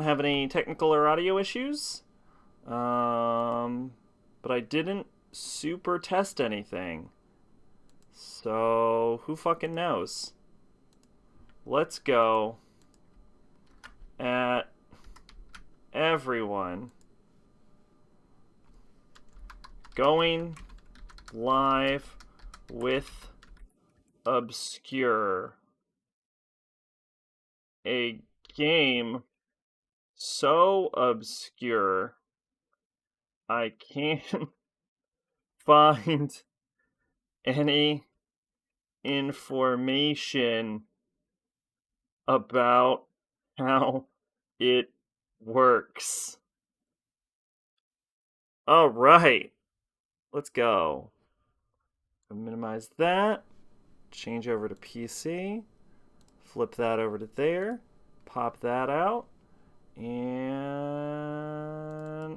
have any technical or audio issues. But I didn't super test anything. So, who fucking knows? Let's go at everyone going live with ObsCure, a game so obscure I can't find any information about how it works. All right, let's go. Minimize that. Change over to PC. Flip that over to there. Pop that out. And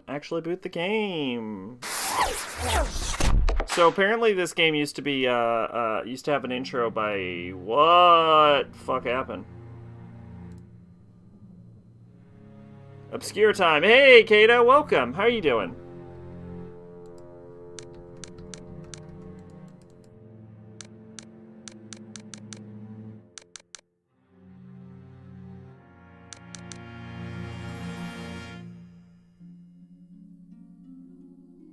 actually boot the game. So apparently this game used to be used to have an intro by what fuck happened? ObsCure time. Hey Kato, welcome. How are you doing?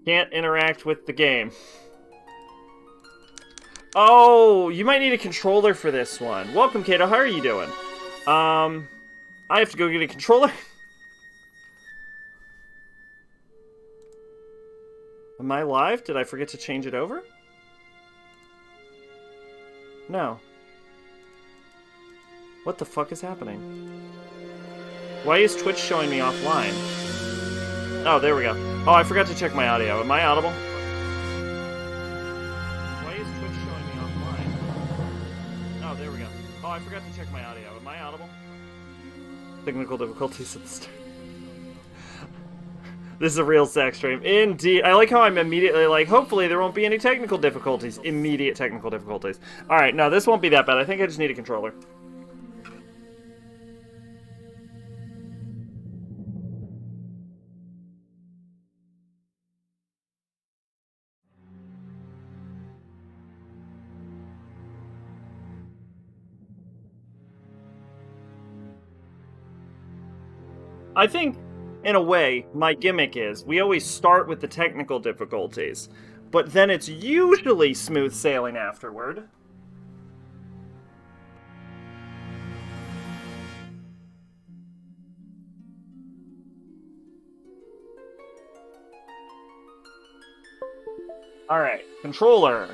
Can't interact with the game. Oh, you might need a controller for this one. Welcome, Kato. How are you doing? I have to go get a controller. Am I live? Did I forget to change it over? No. What the fuck is happening? Why is Twitch showing me offline? Oh, there we go. Oh, I forgot to check my audio. Am I audible? Why is Twitch showing me offline? Oh, there we go. Oh, I forgot to check my audio. Am I audible? Technical difficulties at the start. This is a real sex stream. Indeed. I like how I'm immediately like, hopefully there won't be any technical difficulties. Immediate technical difficulties. Alright, no, this won't be that bad. I think I just need a controller. I think, in a way, my gimmick is we always start with the technical difficulties, but then it's usually smooth sailing afterward. Alright, controller.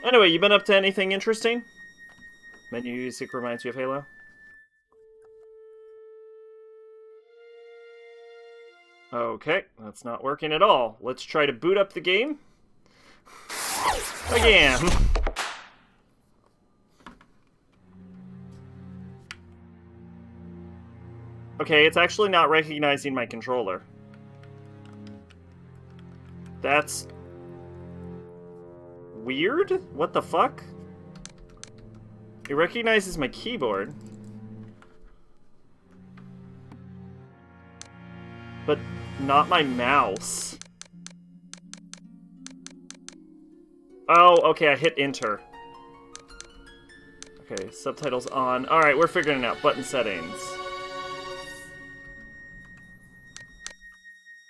Anyway, you been up to anything interesting? Menu music reminds you of Halo? Okay, that's not working at all. Let's try to boot up the game. Again. Okay, it's actually not recognizing my controller. That's weird? What the fuck? It recognizes my keyboard. But not my mouse. Oh, okay, I hit enter. Okay, subtitles on. Alright, we're figuring it out. Button settings.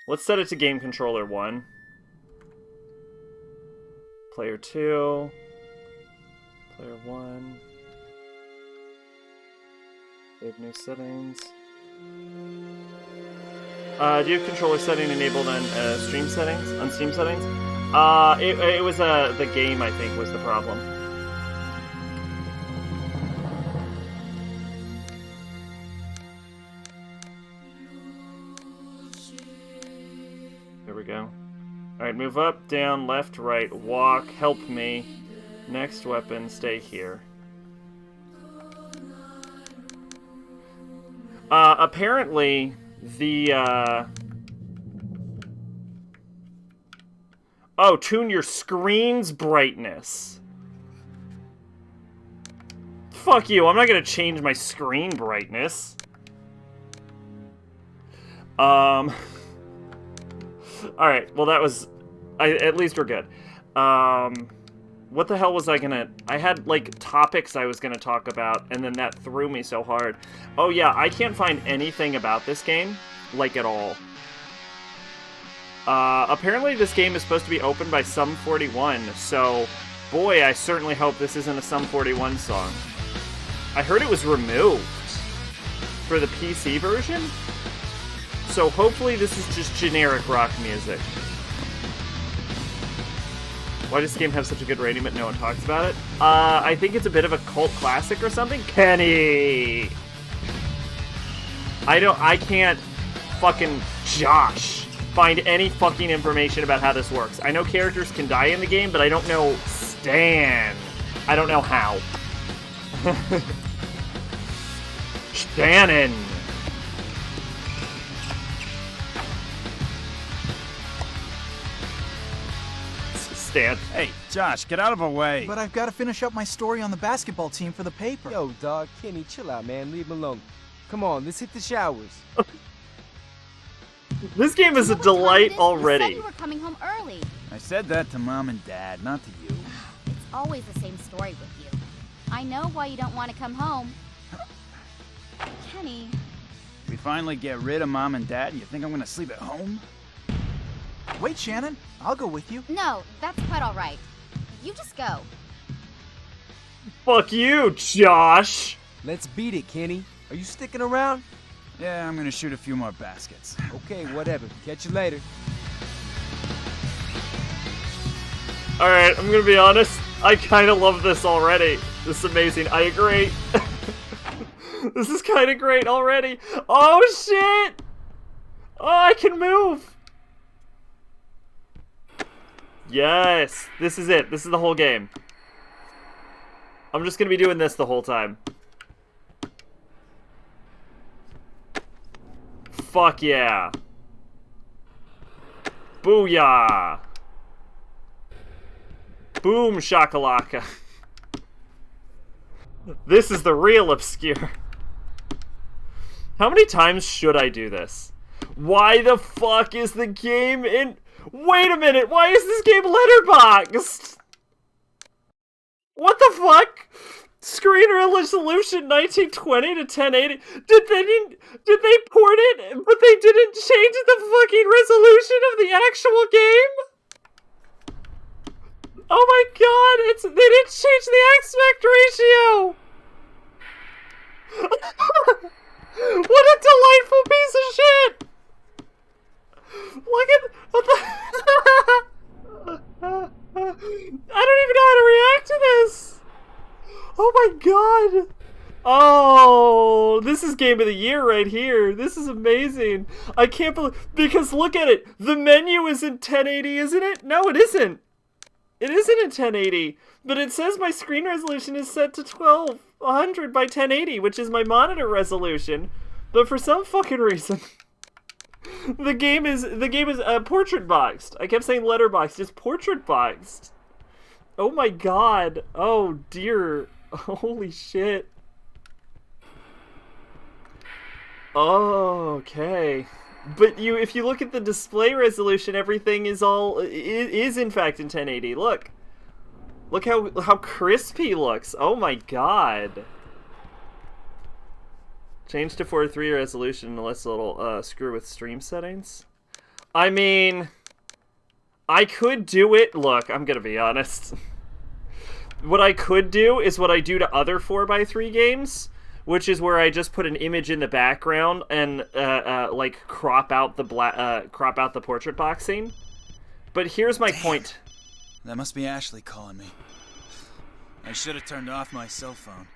Let's set it to game controller 1. Player 2. Player 1. Save new settings. Do you have controller setting enabled on stream settings? On Steam settings? It was the game, I think, was the problem. There we go. Alright, move up, down, left, right, walk, help me. Next weapon, stay here. Apparently, the, Oh, tune your screen's brightness. Fuck you, I'm not gonna change my screen brightness. Alright, well that was... at least we're good. What the hell was I gonna... I had, like, topics I was gonna talk about, and then that threw me so hard. Oh yeah, I can't find anything about this game, like, at all. Apparently this game is supposed to be opened by Sum 41, so... Boy, I certainly hope this isn't a Sum 41 song. I heard it was removed for the PC version, so hopefully this is just generic rock music. Why does this game have such a good rating but no one talks about it? I think it's a bit of a cult classic or something? Kenny! I can't fucking Josh find any fucking information about how this works. I know characters can die in the game, but I don't know Stan. I don't know how. Shannon! Stan. Hey, Josh, get out of our way. But I've got to finish up my story on the basketball team for the paper. Yo, dog, Kenny, chill out, man. Leave him alone. Come on, let's hit the showers. This game is a delight already. You said you were coming home early. I said that to Mom and Dad, not to you. It's always the same story with you. I know why you don't want to come home. Kenny. We finally get rid of Mom and Dad, and you think I'm gonna sleep at home? Wait, Shannon. I'll go with you. No, that's quite all right. You just go. Fuck you, Josh! Let's beat it, Kenny. Are you sticking around? Yeah, I'm gonna shoot a few more baskets. Okay, whatever. Catch you later. Alright, I'm gonna be honest. I kinda love this already. This is amazing. I agree. This is kinda great already. Oh, shit! Oh, I can move! Yes! This is it. This is the whole game. I'm just gonna be doing this the whole time. Fuck yeah. Booyah! Boom shakalaka. This is the real ObsCure. How many times should I do this? Why the fuck is the game in... Wait a minute, why is this game letterboxed? What the fuck? Screen resolution 1920 to 1080. Did they port it, but they didn't change the fucking resolution of the actual game? Oh my god, they didn't change the aspect ratio! What a delightful piece of shit! Look at what the I don't even know how to react to this! Oh my god! Oh, this is game of the year right here. This is amazing. I can't believe, because look at it. The menu is in 1080, isn't it? No, it isn't. It isn't in 1080, but it says my screen resolution is set to 1200 by 1080, which is my monitor resolution. But for some fucking reason, the game is portrait boxed. I kept saying letterboxed. It's portrait boxed. Oh my god. Oh dear. Holy shit. Oh, okay. But if you look at the display resolution, everything is in fact in 1080. Look how crispy he looks. Oh my god. Change to 4:3 resolution unless it'll screw with stream settings. I mean, I could do it. Look, I'm gonna be honest. What I could do is what I do to other 4x3 games, which is where I just put an image in the background and like crop out the portrait boxing. But here's my point. That must be Ashley calling me. I should have turned off my cell phone.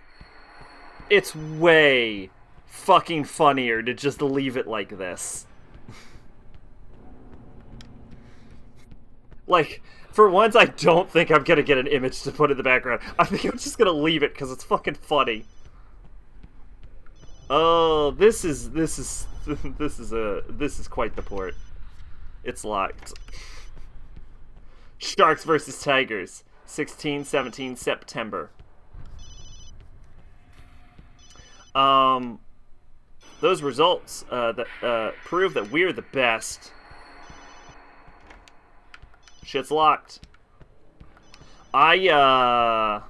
It's way fucking funnier to just leave it like this. Like, for once, I don't think I'm gonna get an image to put in the background. I think I'm just gonna leave it because it's fucking funny. Oh, this is quite the port. It's locked. Sharks versus Tigers, 16-17 September. those results that prove that we're the best. Shit's locked. Yeah,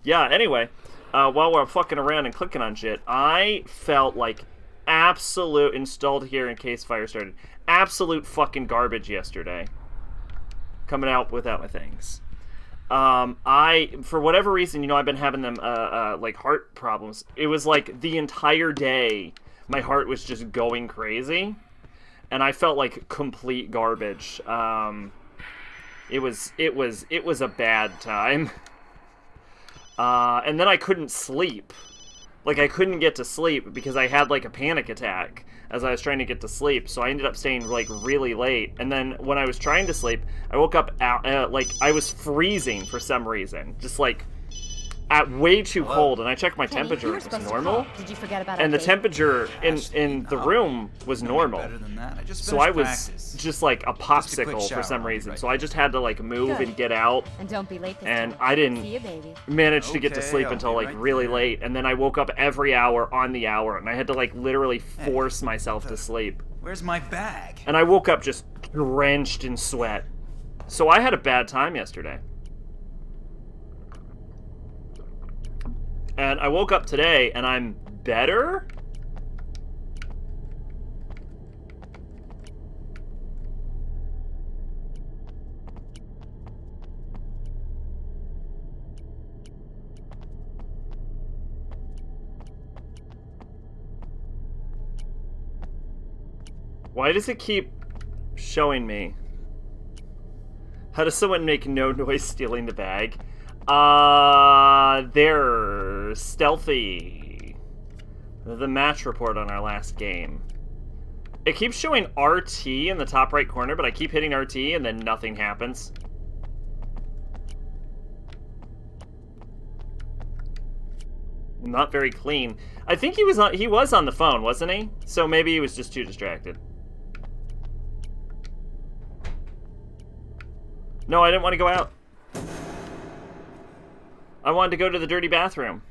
anyway, while we're fucking around and clicking on shit, I felt like absolute, installed here in case fire started, absolute fucking garbage yesterday. Coming out without my things. For whatever reason, you know, I've been having them, like, heart problems. It was like the entire day, my heart was just going crazy, and I felt like complete garbage. It was a bad time. And then I couldn't sleep. Like, I couldn't get to sleep because I had, like, a panic attack as I was trying to get to sleep, so I ended up staying, like, really late. And then when I was trying to sleep, I woke up, like, I was freezing for some reason. Just, like, way too cold, and I checked my temperature, it was normal. Did you forget about and the temperature in the room was normal. Better than that. I just So I was practice. just like a popsicle for some reason. So I just had to like move and get out. And don't be late this And time. I didn't See you, baby. manage to get to Okay, sleep I'll until be like right really there. late. And then I woke up every hour on the hour, and I had to like literally force myself to sleep. Where's my bag? And I woke up just drenched in sweat. So I had a bad time yesterday. And I woke up today, and I'm better? Why does it keep showing me? How does someone make no noise stealing the bag? They're stealthy. The match report on our last game. It keeps showing RT in the top right corner, but I keep hitting RT and then nothing happens. Not very clean. I think he was on the phone, wasn't he? So maybe he was just too distracted. No, I didn't want to go out. I wanted to go to the dirty bathroom.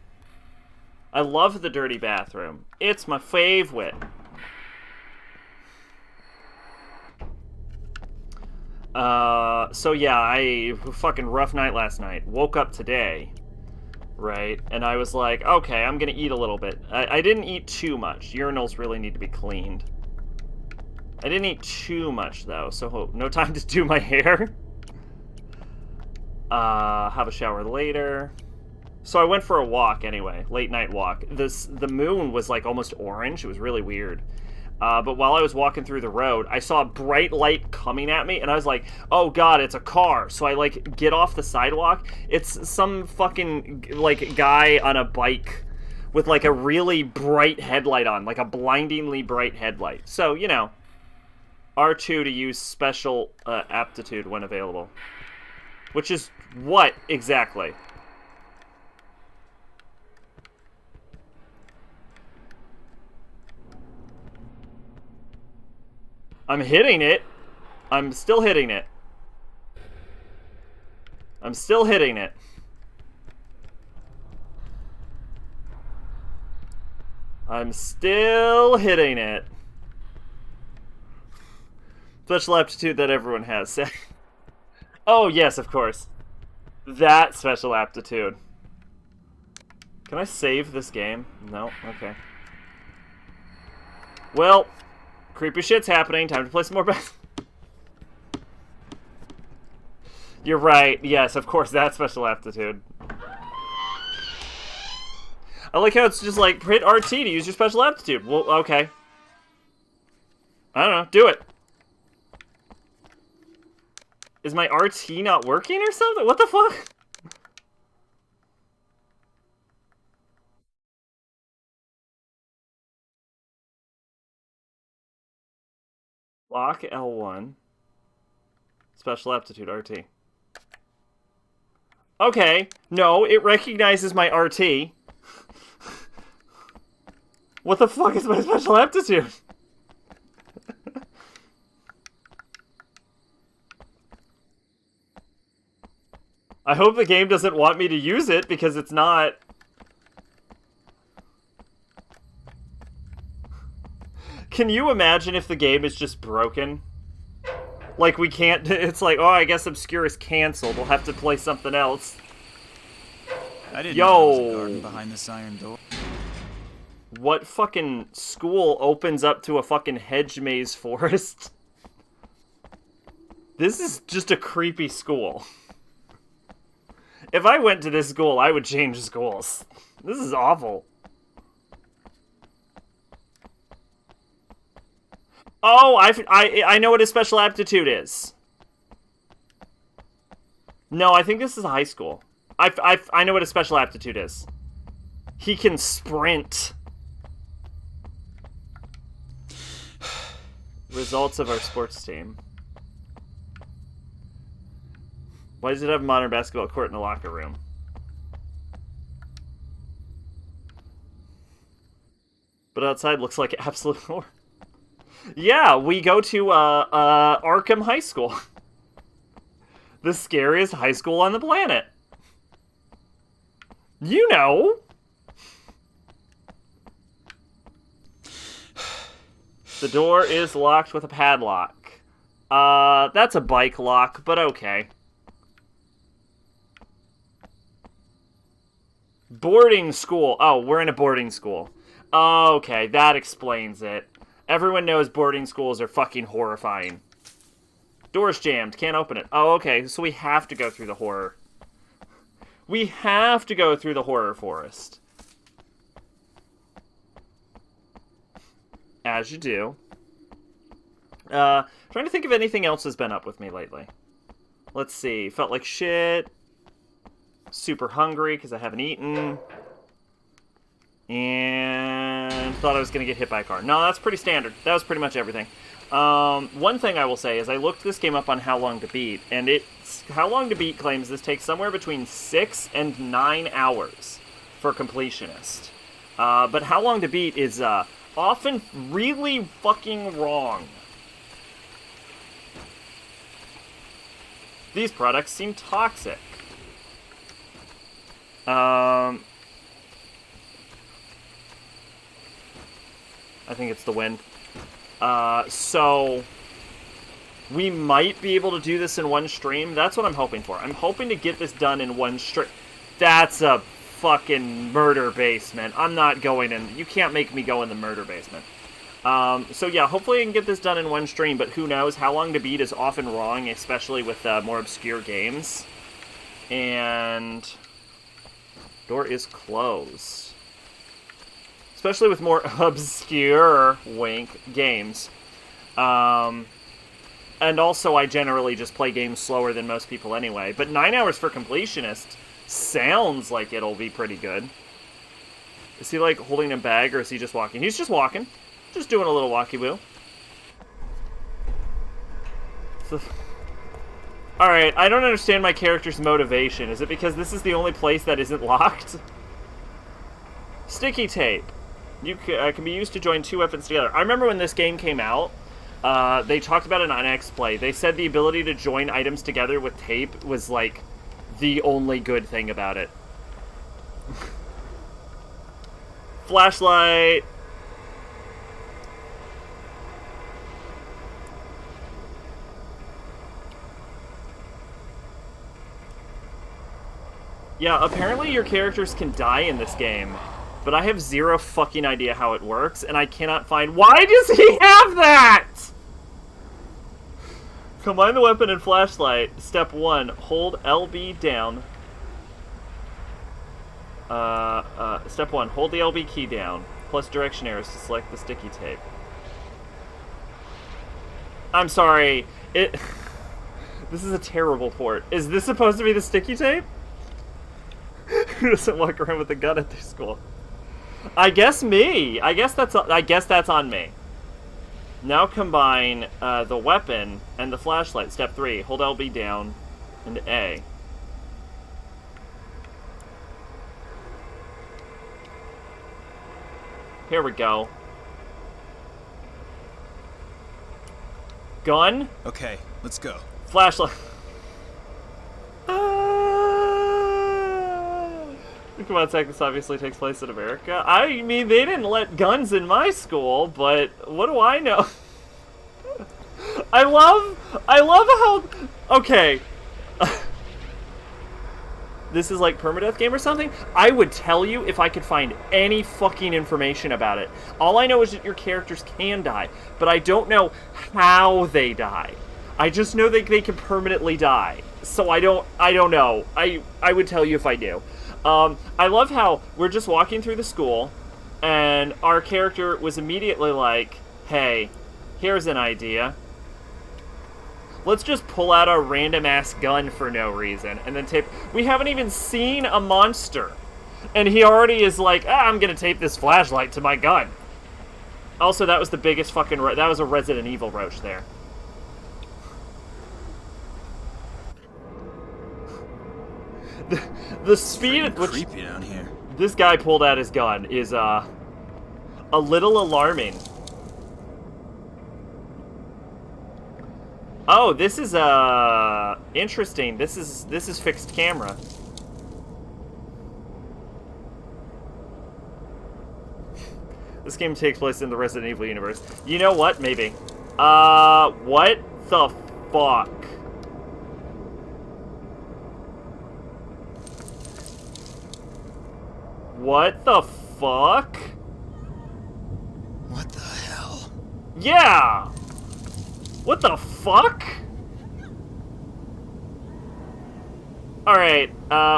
I love the dirty bathroom. It's my favorite. So yeah, I fucking rough night last night. Woke up today, right? And I was like, okay, I'm gonna eat a little bit. I didn't eat too much. Urinals really need to be cleaned. I didn't eat too much though, so no time to do my hair. Have a shower later. So I went for a walk anyway, late night walk. The moon was like almost orange. It was really weird. But while I was walking through the road, I saw a bright light coming at me, and I was like, oh god, it's a car. So I like get off the sidewalk. It's some fucking like guy on a bike with like a really bright headlight on, like a blindingly bright headlight. So, you know, R2 to use special aptitude when available. Which is what exactly? I'm hitting it. I'm still hitting it. I'm still hitting it. I'm still hitting it. Special aptitude that everyone has. Oh, yes, of course. That special aptitude. Can I save this game? No? Okay. Well, creepy shit's happening. Time to play some more You're right. Yes, of course, that special aptitude. I like how it's just like, hit RT to use your special aptitude. Well, okay. I don't know. Do it. Is my RT not working or something? What the fuck? Lock L1. Special aptitude RT. Okay. No, it recognizes my RT. What the fuck is my special aptitude? I hope the game doesn't want me to use it because it's not Can you imagine if the game is just broken? Like, we can't... It's like, oh, I guess ObsCure is canceled. We'll have to play something else. I didn't know there was a Yo! garden behind this iron door. What fucking school opens up to a fucking hedge maze forest? This is just a creepy school. If I went to this school, I would change schools. This is awful. Oh, I know what his special aptitude is. No, I think this is a high school. I know what his special aptitude is. He can sprint. Results of our sports team. Why does it have a modern basketball court in the locker room? But outside looks like absolute horror. Yeah, we go to Arkham High School. The scariest high school on the planet. You know. The door is locked with a padlock. That's a bike lock, but okay. Boarding school. Oh, we're in a boarding school. Okay, that explains it. Everyone knows boarding schools are fucking horrifying. Door's jammed. Can't open it. Oh, okay. So we have to go through the horror. We have to go through the horror forest. As you do. Trying to think if anything else has been up with me lately. Let's see. Felt like shit. Super hungry because I haven't eaten. And thought I was going to get hit by a car. No, that's pretty standard. That was pretty much everything. One thing I will say is I looked this game up on How Long to Beat, and How Long to Beat claims this takes somewhere between 6 and 9 hours for completionist. But How Long to Beat is often really fucking wrong. These products seem toxic. I think it's the wind. So we might be able to do this in one stream. That's what I'm hoping for. I'm hoping to get this done in one stream. That's a fucking murder basement. I'm not going in. You can't make me go in the murder basement. So yeah, hopefully I can get this done in one stream, but who knows? How Long to Beat is often wrong, especially with more obscure games. And door is closed. Especially with more obscure, wink, games. And also, I generally just play games slower than most people anyway. But 9 hours for completionist sounds like it'll be pretty good. Is he, like, holding a bag, or is he just walking? He's just walking. Just doing a little walkie-woo. Alright, I don't understand my character's motivation. Is it because this is the only place that isn't locked? Sticky tape. Can be used to join two weapons together. I remember when this game came out, they talked about it on X-Play. They said the ability to join items together with tape was, like, the only good thing about it. Flashlight. Yeah, apparently your characters can die in this game. But I have zero fucking idea how it works, and I cannot find... Why does he have that?! Combine the weapon and flashlight. Step 1. Hold LB down. Step 1. Hold the LB key down. Plus direction arrows to select the sticky tape. I'm sorry. This is a terrible port. Is this supposed to be the sticky tape? Who doesn't walk around with a gun at their school? I guess me. I guess that's on me. Now combine the weapon and the flashlight. Step 3. Hold LB down and A. Here we go. Gun. Okay, let's go. Flashlight. Come on, this obviously takes place in America. I mean, they didn't let guns in my school, but what do I know? I love how... Okay. This is like permadeath game or something? I would tell you if I could find any fucking information about it. All I know is that your characters can die, but I don't know how they die. I just know that they can permanently die. So I don't know. I would tell you if I knew. I love how we're just walking through the school, and our character was immediately like, hey, here's an idea. Let's just pull out a random-ass gun for no reason, and then tape... We haven't even seen a monster. And he already is like, I'm gonna tape this flashlight to my gun. Also, that was the biggest fucking... That was a Resident Evil roach there. The speed at which creepy down here. This guy pulled out his gun is, a little alarming. Oh, this is, interesting. This is fixed camera. This game takes place in the Resident Evil universe. You know what? Maybe. What the fuck? What the fuck? What the hell? Yeah! What the fuck? Alright,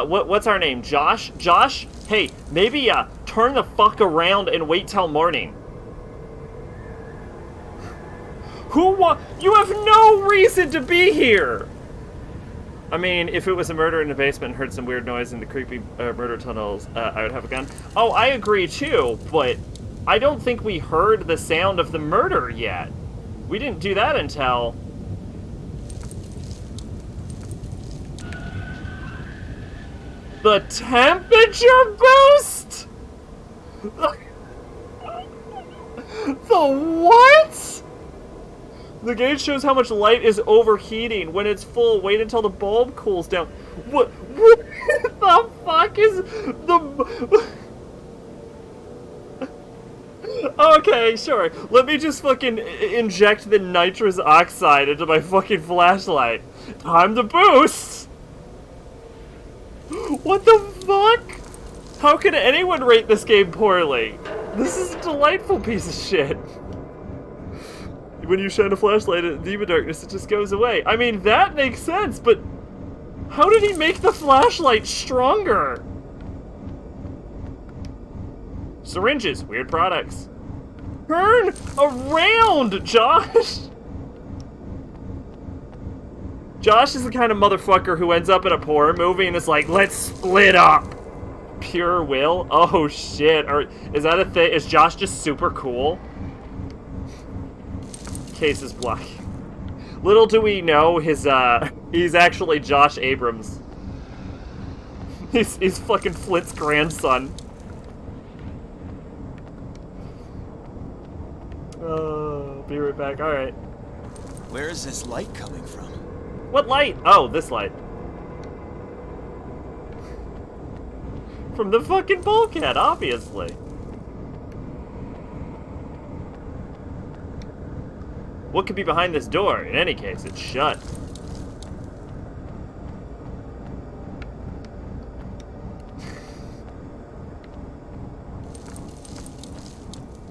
what's our name? Josh? Josh? Hey, maybe, turn the fuck around and wait till morning. You have no reason to be here! I mean, if it was a murder in the basement and heard some weird noise in the creepy murder tunnels, I would have a gun. Oh, I agree too, but I don't think we heard the sound of the murder yet. We didn't do that until... The temperature boost?! The what?! The gauge shows how much light is overheating. When it's full, wait until the bulb cools down. What the fuck is the... Okay, sure. Let me just fucking inject the nitrous oxide into my fucking flashlight. Time to boost! What the fuck? How can anyone rate this game poorly? This is a delightful piece of shit. When you shine a flashlight in demon darkness, it just goes away. I mean, that makes sense, but how did he make the flashlight stronger? Syringes, weird products. Turn around, Josh! Josh is the kind of motherfucker who ends up in a horror movie and is like, let's split up. Pure will? Oh shit. Is that a thing? Is Josh just super cool? Case is black. Little do we know he's actually Josh Abrams. He's fucking Flint's grandson. Be right back. Alright. Where is this light coming from? What light? Oh, this light. From the fucking bulkhead, obviously. What could be behind this door? In any case, it's shut.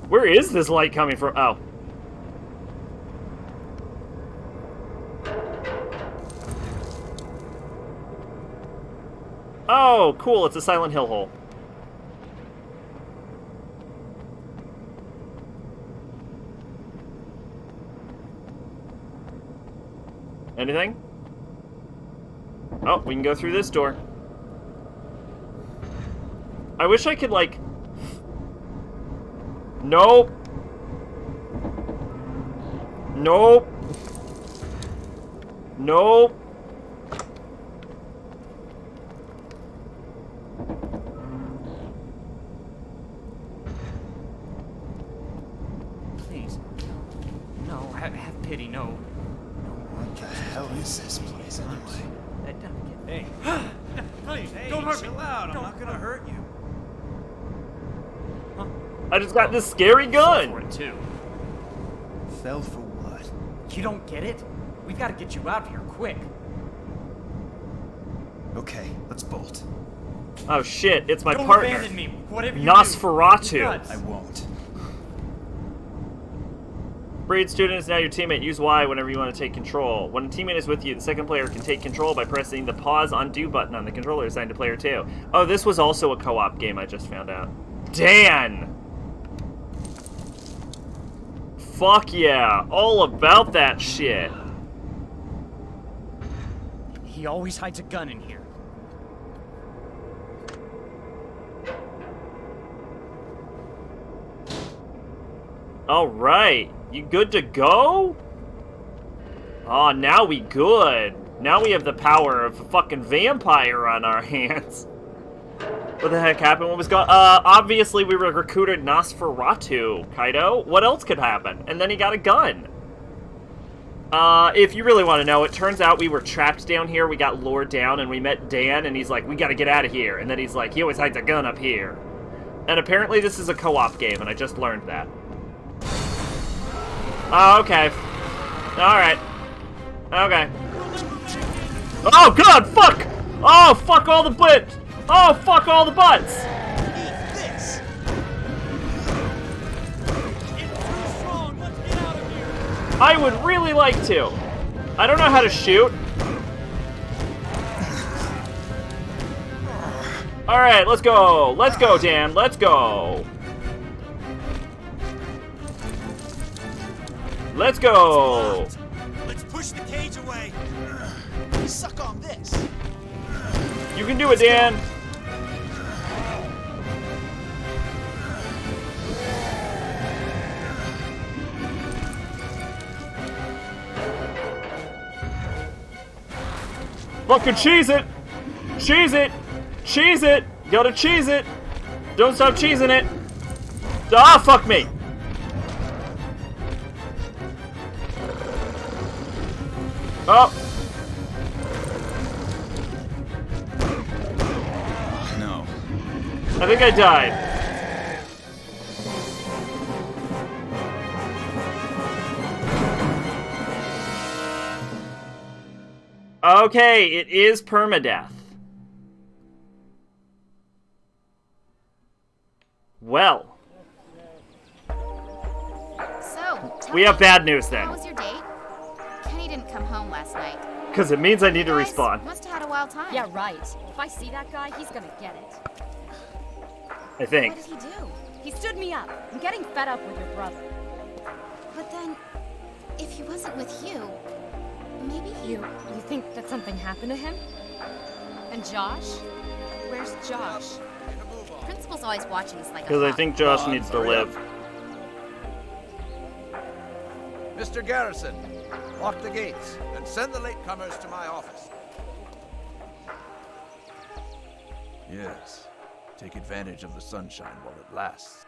Where is this light coming from? Oh. Oh, cool. It's a Silent Hill hole. Anything? Oh, we can go through this door. I wish I could, like... Nope. Nope. Nope. Please. No, have pity, no. What the hell is this place anyway? Don't get... Hey. Please, Hey, don't hurt me. chill out. I'm Don't- not gonna hurt you. I just got this scary gun. For it too. Fell for what? You don't get it? We've got to get you out of here quick. Okay, let's bolt. Oh shit, it's my Don't partner. abandon me, whatever you Nosferatu. do. Nuts. I won't. Breed student is now your teammate. Use Y whenever you want to take control. When a teammate is with you, the second player can take control by pressing the pause undo button on the controller assigned to player 2. Oh, this was also a co-op game, I just found out. Dan! Fuck yeah, all about that shit. He always hides a gun in here. Alright, you good to go? Oh, now we good. Now we have the power of a fucking vampire on our hands. What the heck happened? What was going obviously we recruited Nosferatu, Kaido. What else could happen? And then he got a gun. If you really want to know, it turns out we were trapped down here, we got lured down, and we met Dan, and he's like, we gotta get out of here. And then he's like, he always hides a gun up here. And apparently this is a co-op game, and I just learned that. Oh, okay. Alright. Okay. Oh, God, fuck! Oh, fuck all the butts! Oh, fuck all the butts! I would really like to. I don't know how to shoot. Alright, let's go. Let's go, Dan. Let's go. Let's go. Let's push the cage away. Suck on this. You can do it, Dan. Fucking cheese it! Cheese it! Cheese it! Gotta cheese it! Don't stop cheesing it! Ah, fuck me! Oh! No. I think I died. Okay, it is permadeath. Well. So, We have bad news how then. was your date? Kenny didn't come home last night. Because it means I need to Guys, respawn. Must have had a wild time. Yeah, right. If I see that guy, he's gonna get it. I think. What did he do? He stood me up. I'm getting fed up with your brother. But then, if he wasn't with you, maybe he... You think that something happened to him? And Josh? Where's Josh? Principal's always watching this like a Because I hawk. think Josh needs to live. Mr. Garrison, lock the gates and send the latecomers to my office. Yes, take advantage of the sunshine while it lasts.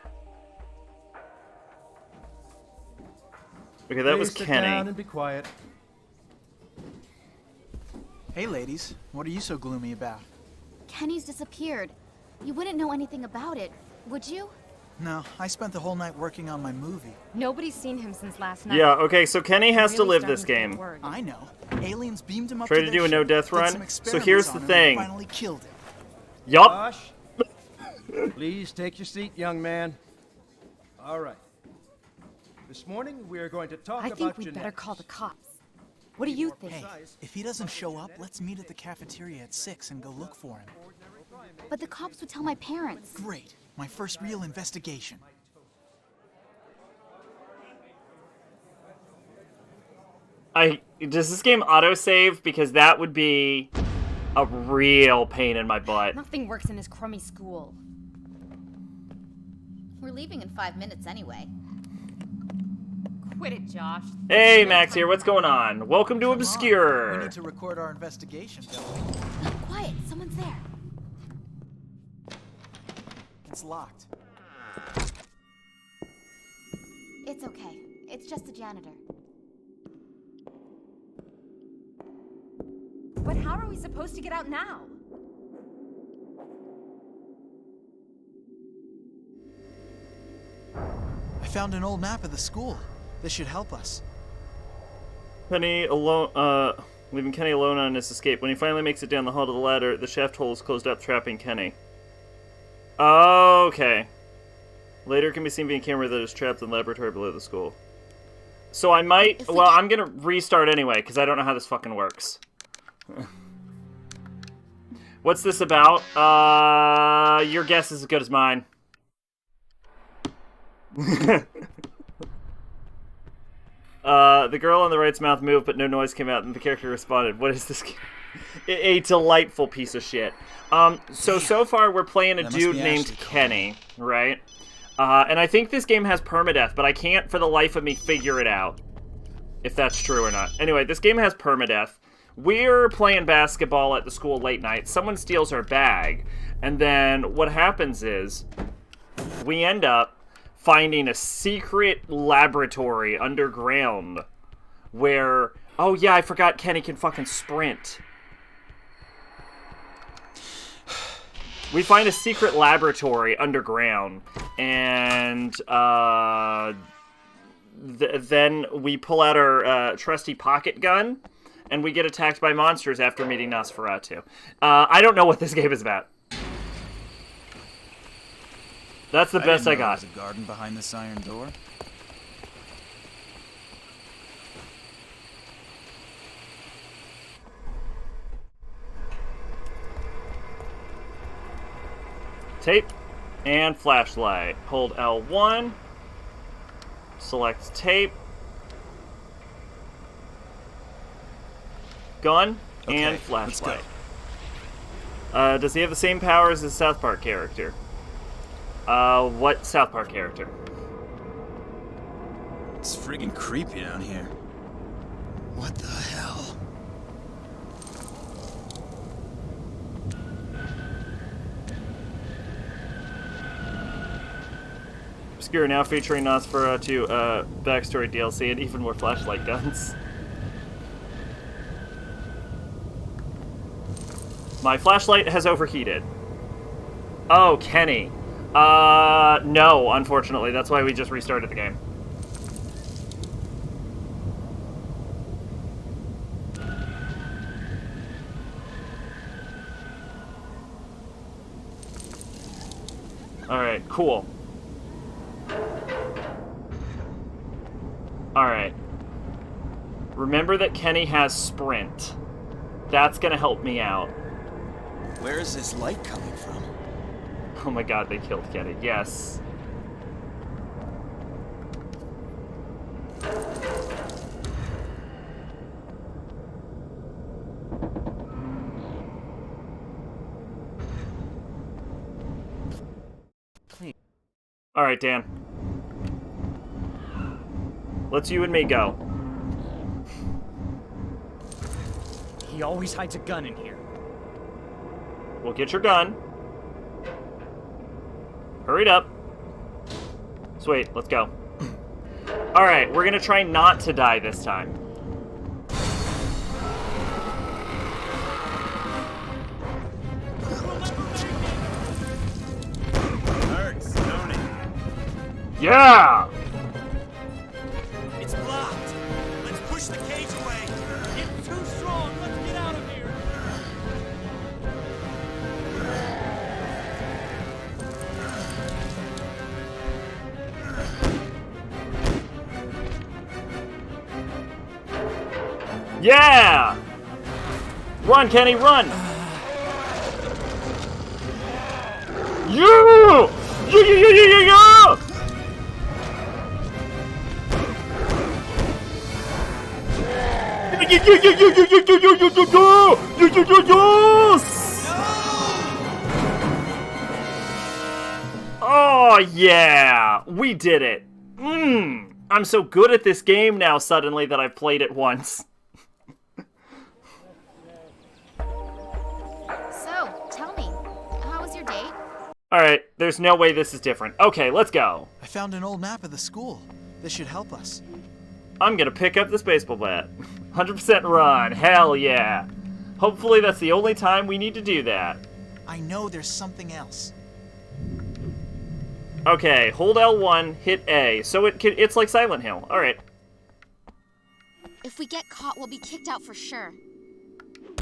Okay, that was Please sit Kenny. down and be quiet. Hey, ladies. What are you so gloomy about? Kenny's disappeared. You wouldn't know anything about it, would you? No, I spent the whole night working on my movie. Nobody's seen him since last night. Yeah, okay, so Kenny has to Really live this starting to get game. worried. I know. Aliens beamed him up Try to to their do a ship, no-death did run. some So experiments here's on the him, thing. and finally killed him. Yup. Josh, please take your seat, young man. All right. This morning we are going to talk I about think we'd genetics. better call the cops. What do you think? Hey, if he doesn't show up, let's meet at the cafeteria at 6 and go look for him. But the cops would tell my parents. Great. My first real investigation. Does this game autosave? Because that would be a real pain in my butt. Nothing works in his crummy school. We're leaving in 5 minutes anyway. Quit it, Josh. Hey, Max here. What's going on? Welcome to Come on, ObsCure. We need to record our investigation, don't we? Quiet, someone's there. It's locked. It's okay. It's just the janitor. But how are we supposed to get out now? found an old map of the school. This should help us. Kenny alone, leaving Kenny alone on his escape. When he finally makes it down the hall to the ladder, the shaft hole is closed up, trapping Kenny. Okay. Later can be seen via camera that is trapped in the laboratory below the school. So I might... Well, I'm gonna restart anyway, because I don't know how this fucking works. What's this about? Your guess is as good as mine. The girl on the right's mouth moved, but no noise came out, and the character responded. What is this? A delightful piece of shit. So far we're playing a dude named Kenny, right? And I think this game has permadeath, but I can't for the life of me figure it out. If that's true or not. Anyway, this game has permadeath. We're playing basketball at the school late night. Someone steals our bag. And then what happens is we end up finding a secret laboratory underground where... Oh yeah, I forgot Kenny can fucking sprint. We find a secret laboratory underground, and then we pull out our trusty pocket gun, and we get attacked by monsters after meeting Nosferatu. I don't know what this game is about. That's the best I got. There's a garden behind this iron door. Tape and flashlight. Hold L1. Select tape. Gun and flashlight. Does he have the same powers as the South Park character? What South Park character? It's friggin' creepy down here. What the hell? ObsCure now featuring Nosferatu backstory DLC and even more flashlight guns. My flashlight has overheated. Oh, Kenny. No, unfortunately. That's why we just restarted the game. Alright, cool. Alright. Remember that Kenny has sprint. That's gonna help me out. Where is this light coming from? Oh my god, they killed Kenny. Yes. Alright, Dan. Let's you and me go. He always hides a gun in here. Well, get your gun. Hurry up. Sweet, let's go. Alright, we're gonna try not to die this time. Hurts, don't it? Yeah! It's blocked. Let's push the cage away. It's too strong. Let's get out of here. Yeah! Run, Kenny, run! Yeah! Yeah! Oh, yeah! We did it! I'm so good at this game now suddenly that I've played it once. So, tell me, how was your date? Alright, there's no way this is different. Okay, let's go. I found an old map of the school. This should help us. I'm gonna pick up this baseball bat. 100% run. Hell yeah. Hopefully that's the only time we need to do that. I know there's something else. Okay, hold L1, hit A. So it's like Silent Hill. All right. If we get caught, we'll be kicked out for sure.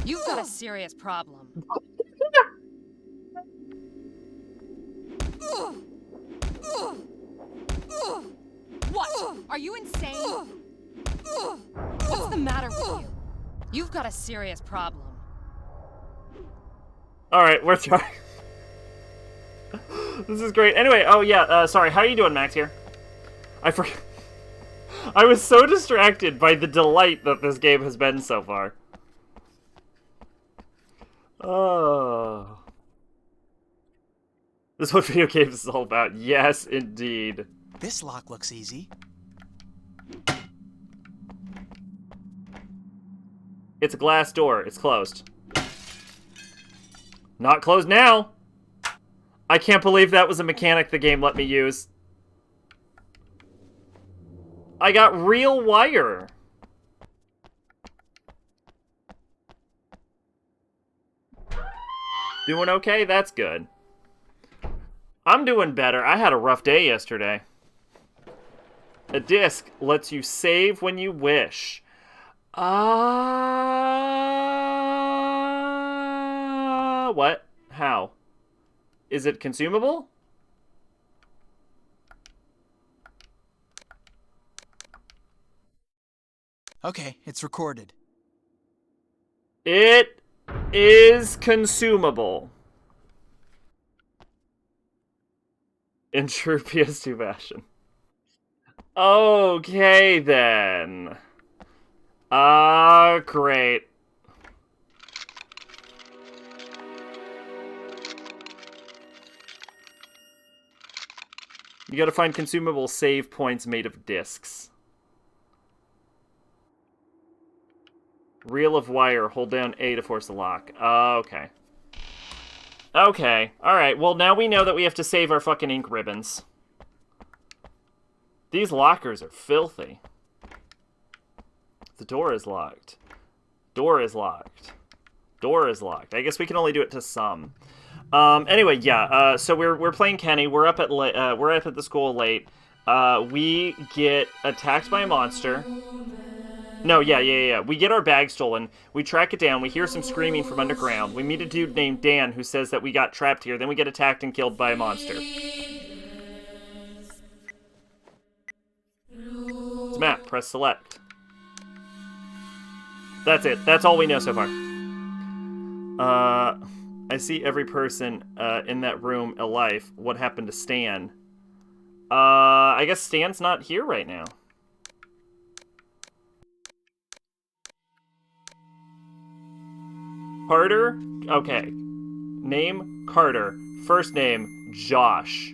You've got a serious problem. What? Are you insane? What's the matter with you? You've got a serious problem. All right, we're trying. This is great. Anyway, oh yeah, sorry. How are you doing, Max? Here. I forgot. I was so distracted by the delight that this game has been so far. Oh. This is what video games is all about. Yes, indeed. This lock looks easy. It's a glass door. It's closed. Not closed now. I can't believe that was a mechanic the game let me use. I got real wire. Doing okay? That's good. I'm doing better. I had a rough day yesterday. A disc lets you save when you wish. What? How? Is it consumable? Okay, it's recorded. It is consumable. In true PS2 fashion. Okay, then. Great. You gotta find consumable save points made of discs. Reel of wire. Hold down A to force the lock. Okay. Okay. Alright, well now we know that we have to save our fucking ink ribbons. These lockers are filthy. The door is locked. Door is locked. Door is locked. I guess we can only do it to some. Anyway, yeah. So we're playing Kenny. We're up at the school late. We get attacked by a monster. No, yeah. We get our bag stolen. We track it down. We hear some screaming from underground. We meet a dude named Dan who says that we got trapped here. Then we get attacked and killed by a monster. It's a map. Press select. That's it. That's all we know so far. I see every person in that room alive. What happened to Stan? I guess Stan's not here right now. Carter? Okay. Name, Carter. First name, Josh.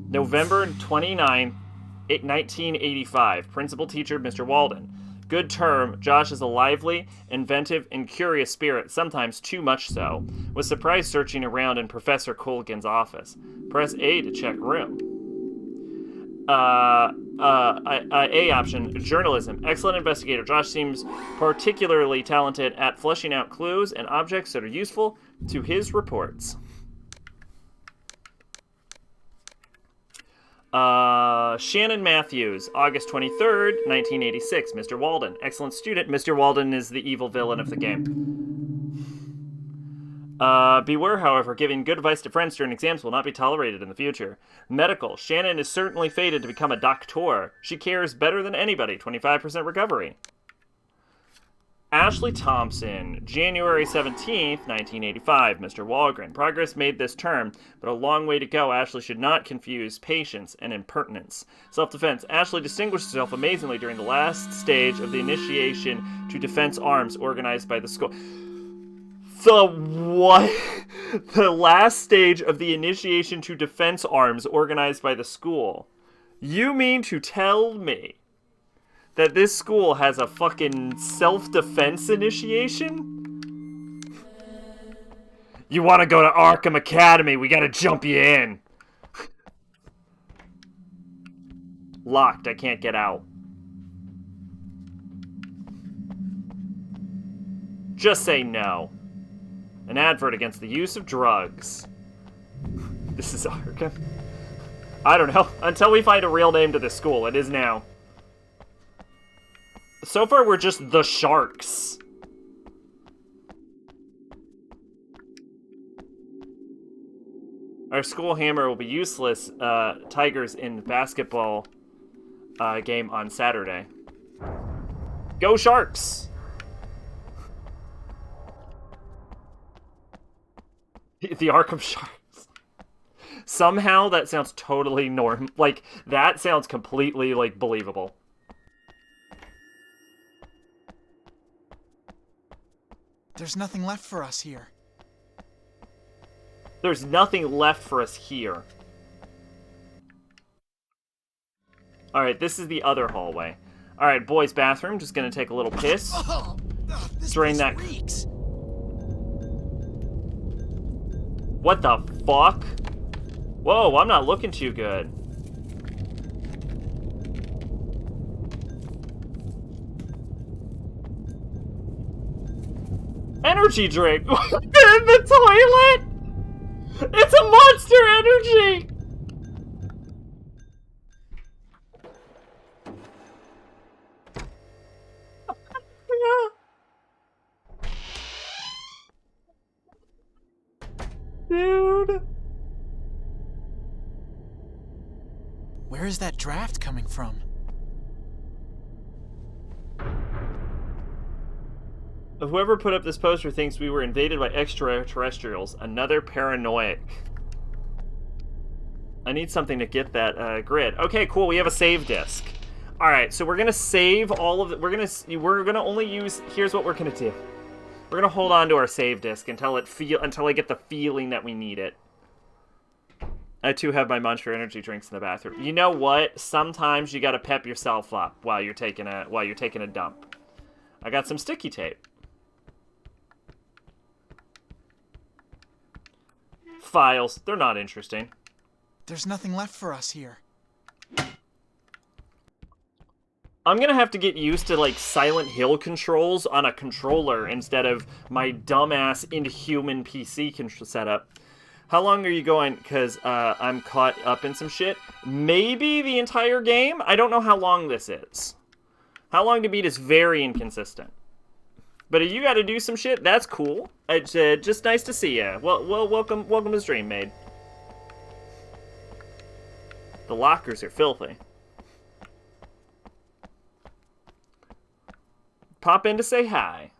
November 29th, 1985. Principal teacher, Mr. Walden. Good term, Josh is a lively, inventive, and curious spirit, sometimes too much so. Was surprised searching around in Professor Colgan's office. Press A to check room. A option, journalism. Excellent investigator. Josh seems particularly talented at fleshing out clues and objects that are useful to his reports. Shannon Matthews, August 23rd, 1986. Mr. Walden. Excellent student. Mr. Walden is the evil villain of the game. Beware, however, giving good advice to friends during exams will not be tolerated in the future. Medical. Shannon is certainly fated to become a doctor. She cares better than anybody. 25% recovery. Ashley Thompson, January 17th, 1985. Mr. Walgren. Progress made this term, but a long way to go. Ashley should not confuse patience and impertinence. Self-defense. Ashley distinguished herself amazingly during the last stage of the initiation to defense arms organized by the school. The what? The last stage of the initiation to defense arms organized by the school. You mean to tell me that this school has a fucking self-defense initiation? You want to go to Arkham Academy, we gotta jump you in. Locked, I can't get out. Just say no. An advert against the use of drugs. This is Arkham. I don't know. Until we find a real name to this school. It is now. So far, we're just the Sharks. Our school hammer will be useless, Tigers in basketball game on Saturday. Go Sharks! The Arkham Sharks. Somehow that sounds totally like, that sounds completely, like, believable. There's nothing left for us here. There's nothing left for us here. Alright, this is the other hallway. Alright, boys' bathroom. Just gonna take a little piss. Drain that. Reeks. What the fuck? Whoa, I'm not looking too good. Energy drink! In the toilet! It's a Monster Energy! Dude. Where is that draft coming from? Whoever put up this poster thinks we were invaded by extraterrestrials. Another paranoiac. I need something to get that grid. Okay, cool. We have a save disk. All right, so we're gonna save all of it. We're gonna only use. Here's what we're gonna do. We're gonna hold on to our save disk until I get the feeling that we need it. I too have my Monster Energy drinks in the bathroom. You know what? Sometimes you gotta pep yourself up while you're taking a dump. I got some sticky tape. Files. They're not interesting. There's nothing left for us here. I'm gonna have to get used to, like, Silent Hill controls on a controller instead of my dumbass Inhuman PC setup. How long are you going? Because I'm caught up in some shit. Maybe the entire game? I don't know how long this is. How long to beat is very inconsistent. But if you gotta do some shit, that's cool. It's just nice to see ya. Well, welcome to the stream, maid. The lockers are filthy. Pop in to say hi.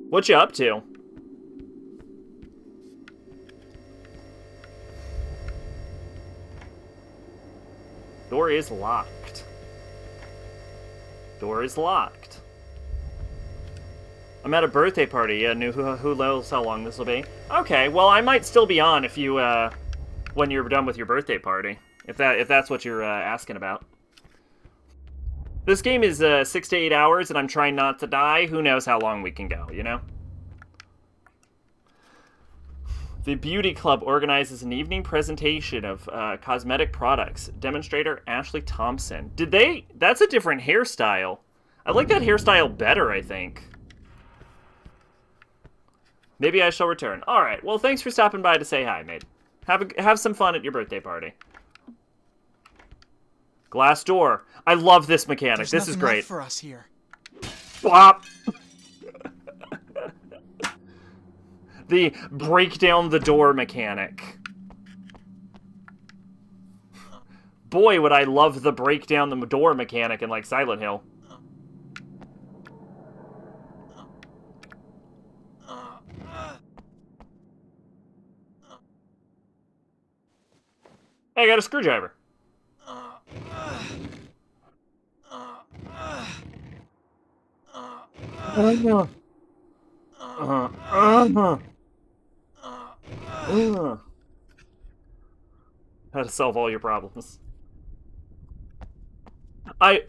What you up to? Door is locked. Door is locked. I'm at a birthday party. Yeah, who knows how long this will be? Okay, well, I might still be on if you when you're done with your birthday party. If that's what you're asking about. This game is 6 to 8 hours, and I'm trying not to die. Who knows how long we can go, you know? The Beauty Club organizes an evening presentation of cosmetic products. Demonstrator Ashley Thompson. Did they? That's a different hairstyle. I like that hairstyle better, I think. Maybe I shall return. All right. Well, thanks for stopping by to say hi, mate. Have some fun at your birthday party. Glass door. I love this mechanic. This is great. Left for us here. Bop. The break down the door mechanic. Boy, would I love the break down the door mechanic in, like, Silent Hill. Hey, I got a screwdriver. How to solve all your problems.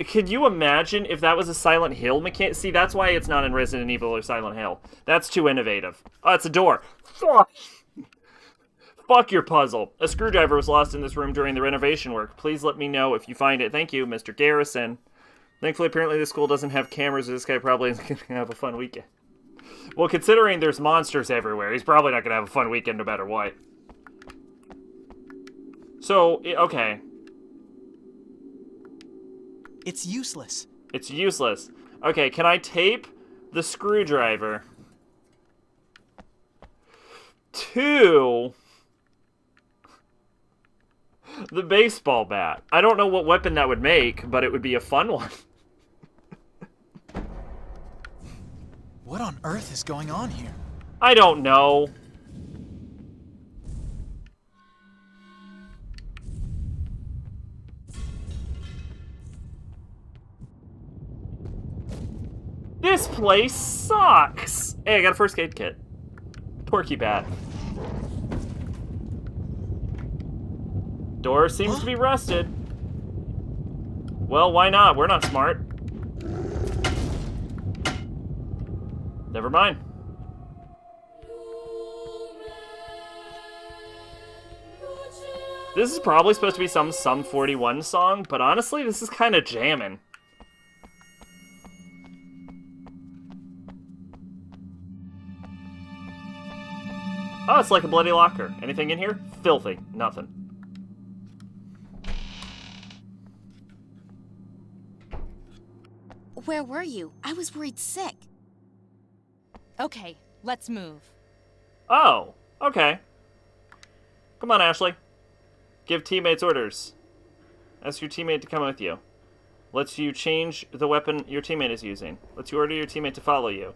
Could you imagine if that was a Silent Hill mechanic? See, that's why it's not in Resident Evil or Silent Hill. That's too innovative. Oh, it's a door. Fuck! Fuck your puzzle. A screwdriver was lost in this room during the renovation work. Please let me know if you find it. Thank you, Mr. Garrison. Thankfully, apparently this school doesn't have cameras, so this guy probably is going to have a fun weekend. Well, considering there's monsters everywhere, he's probably not gonna have a fun weekend no matter what. So, okay. It's useless. It's useless. Okay, can I tape the screwdriver to the baseball bat? I don't know what weapon that would make, but it would be a fun one. What on earth is going on here? I don't know. This place sucks! Hey, I got a first aid kit. Porky bat. Door seems to be rusted. Well, why not? We're not smart. Never mind. This is probably supposed to be some Sum 41 song, but honestly, this is kind of jamming. Oh, it's like a bloody locker. Anything in here? Filthy. Nothing. Where were you? I was worried sick. Okay, let's move. Oh, okay. Come on, Ashley. Give teammates orders. Ask your teammate to come with you. Lets you change the weapon your teammate is using. Lets you order your teammate to follow you.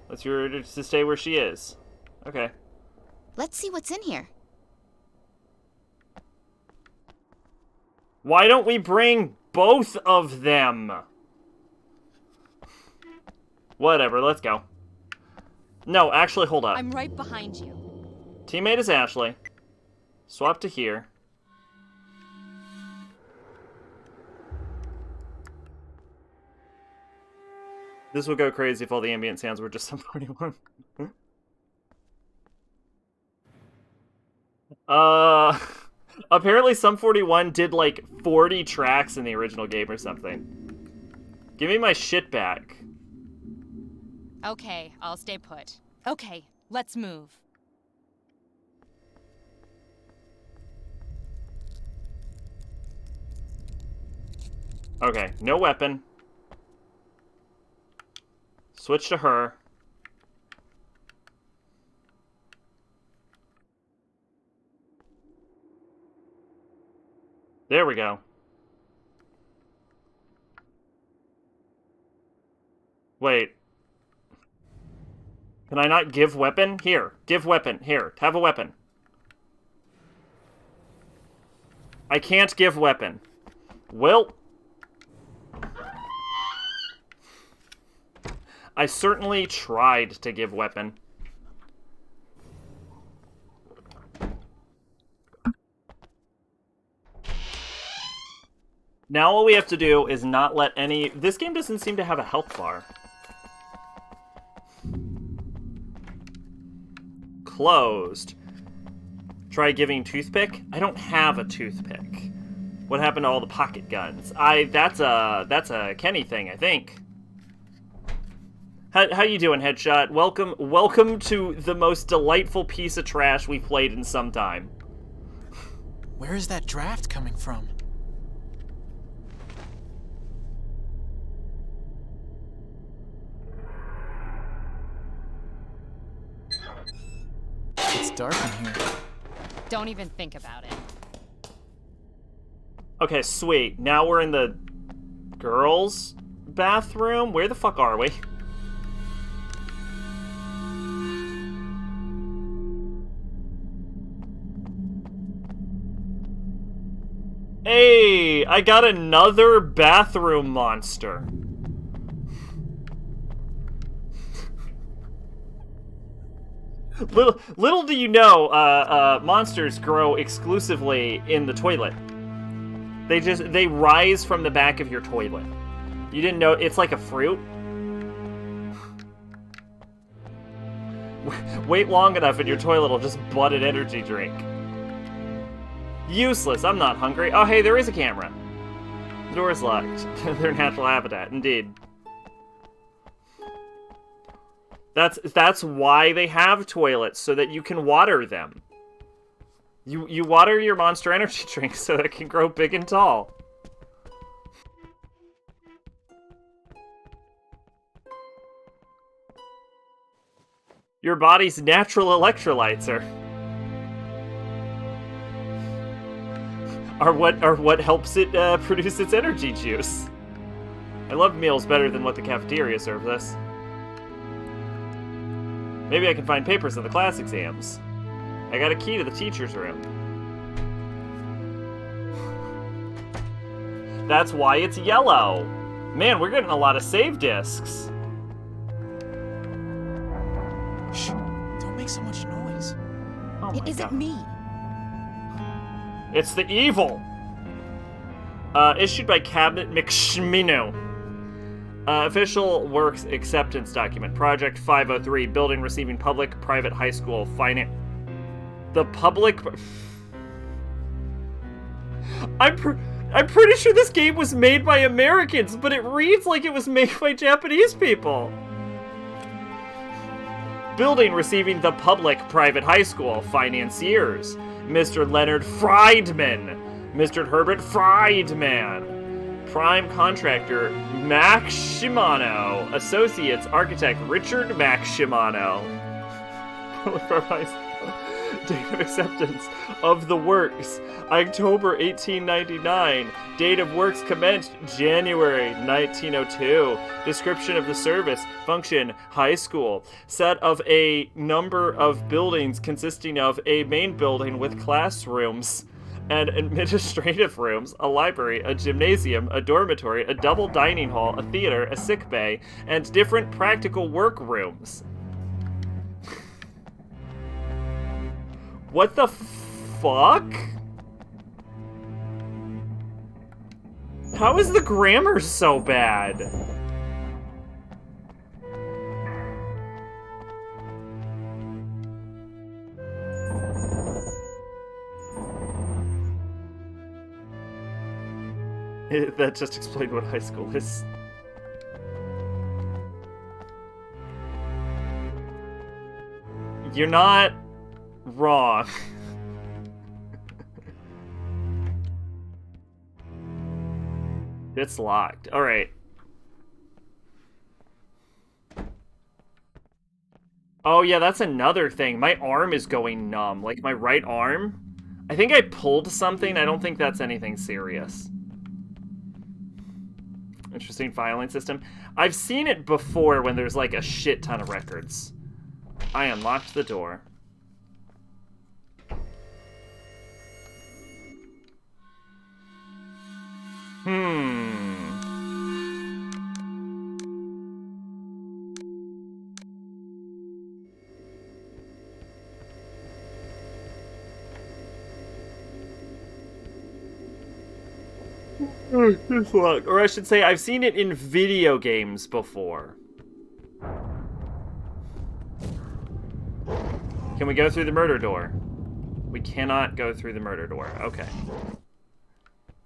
Lets you order to stay where she is. Okay. Let's see what's in here. Why don't we bring both of them? Whatever, let's go. No, actually, hold up. I'm right behind you. Teammate is Ashley. Swap to here. This would go crazy if all the ambient sounds were just Sum 41. Apparently Sum 41 did like 40 tracks in the original game or something. Give me my shit back. Okay, I'll stay put. Okay, let's move. Okay, no weapon. Switch to her. There we go. Wait. Can I not give weapon? Here. Give weapon. Here. Have a weapon. I can't give weapon. Well. I certainly tried to give weapon. Now all we have to do is not let any... This game doesn't seem to have a health bar. Closed. Try giving toothpick? I don't have a toothpick. What happened to all the pocket guns? That's a Kenny thing, I think. How you doing, Headshot? Welcome to the most delightful piece of trash we've played in some time. Where is that draft coming from? It's dark in here. Don't even think about it. Okay, sweet. Now we're in the girls' bathroom. Where the fuck are we? Hey, I got another bathroom monster. Little do you know, monsters grow exclusively in the toilet. They rise from the back of your toilet. You didn't know, it's like a fruit. Wait long enough and your toilet will just butt an energy drink. Useless, I'm not hungry. Oh hey, there is a camera. The door's locked. Their natural habitat, indeed. That's why they have toilets, so that you can water them. You water your Monster Energy drinks so that it can grow big and tall. Your body's natural electrolytes are what helps it produce its energy juice. I love meals better than what the cafeteria serves us. Maybe I can find papers in the class exams. I got a key to the teacher's room. That's why it's yellow. Man, we're getting a lot of save discs. Shh! Don't make so much noise. Oh It my isn't God. me. It's the evil. Issued by Cabinet McSchmino. Official Works Acceptance Document. Project 503. Building receiving public-private high school. Finance. The public... I'm pretty sure this game was made by Americans, but it reads like it was made by Japanese people. Building receiving the public-private high school. Financiers. Mr. Leonard Friedman. Mr. Herbert Friedman. Prime contractor, Max Shimano. Associates, architect, Richard Max Shimano. Date of acceptance of the works, October 1899. Date of works commenced, January 1902. Description of the service, function, high school. Set of a number of buildings consisting of a main building with classrooms and administrative rooms, a library, a gymnasium, a dormitory, a double dining hall, a theater, a sick bay, and different practical work rooms. What the fuck? How is the grammar so bad? That just explained what high school is. You're not wrong. It's locked. All right. Oh yeah, that's another thing. My arm is going numb. Like my right arm. I think I pulled something. I don't think that's anything serious. Interesting filing system. I've seen it before when there's like a shit ton of records. I unlocked the door. Or I should say, I've seen it in video games before. Can we go through the murder door? We cannot go through the murder door. Okay.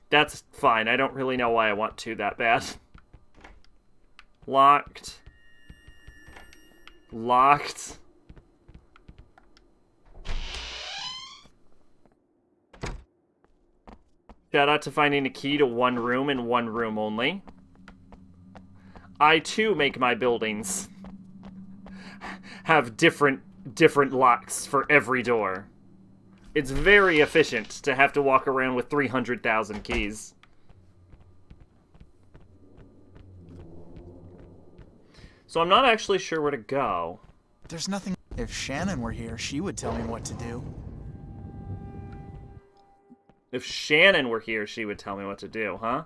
That's fine. I don't really know why I want to that bad. Locked. Locked. Shout out to finding a key to one room and one room only. I too make my buildings have different locks for every door. It's very efficient to have to walk around with 300,000 keys. So I'm not actually sure where to go. There's nothing. If Shannon were here, she would tell me what to do. If Shannon were here, she would tell me what to do, huh?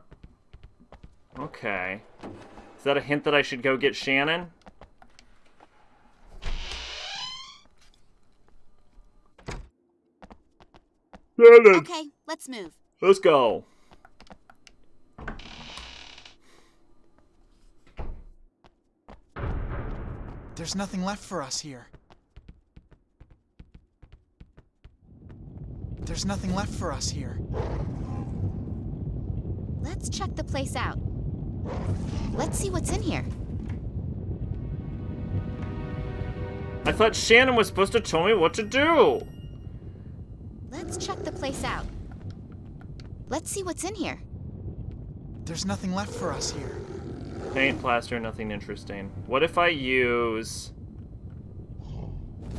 Okay. Is that a hint that I should go get Shannon? Shannon! Okay, let's move. Let's go. There's nothing left for us here. There's nothing left for us here. Let's check the place out. Let's see what's in here. I thought Shannon was supposed to tell me what to do. Let's check the place out. Let's see what's in here. There's nothing left for us here. Paint, plaster, nothing interesting. What if I use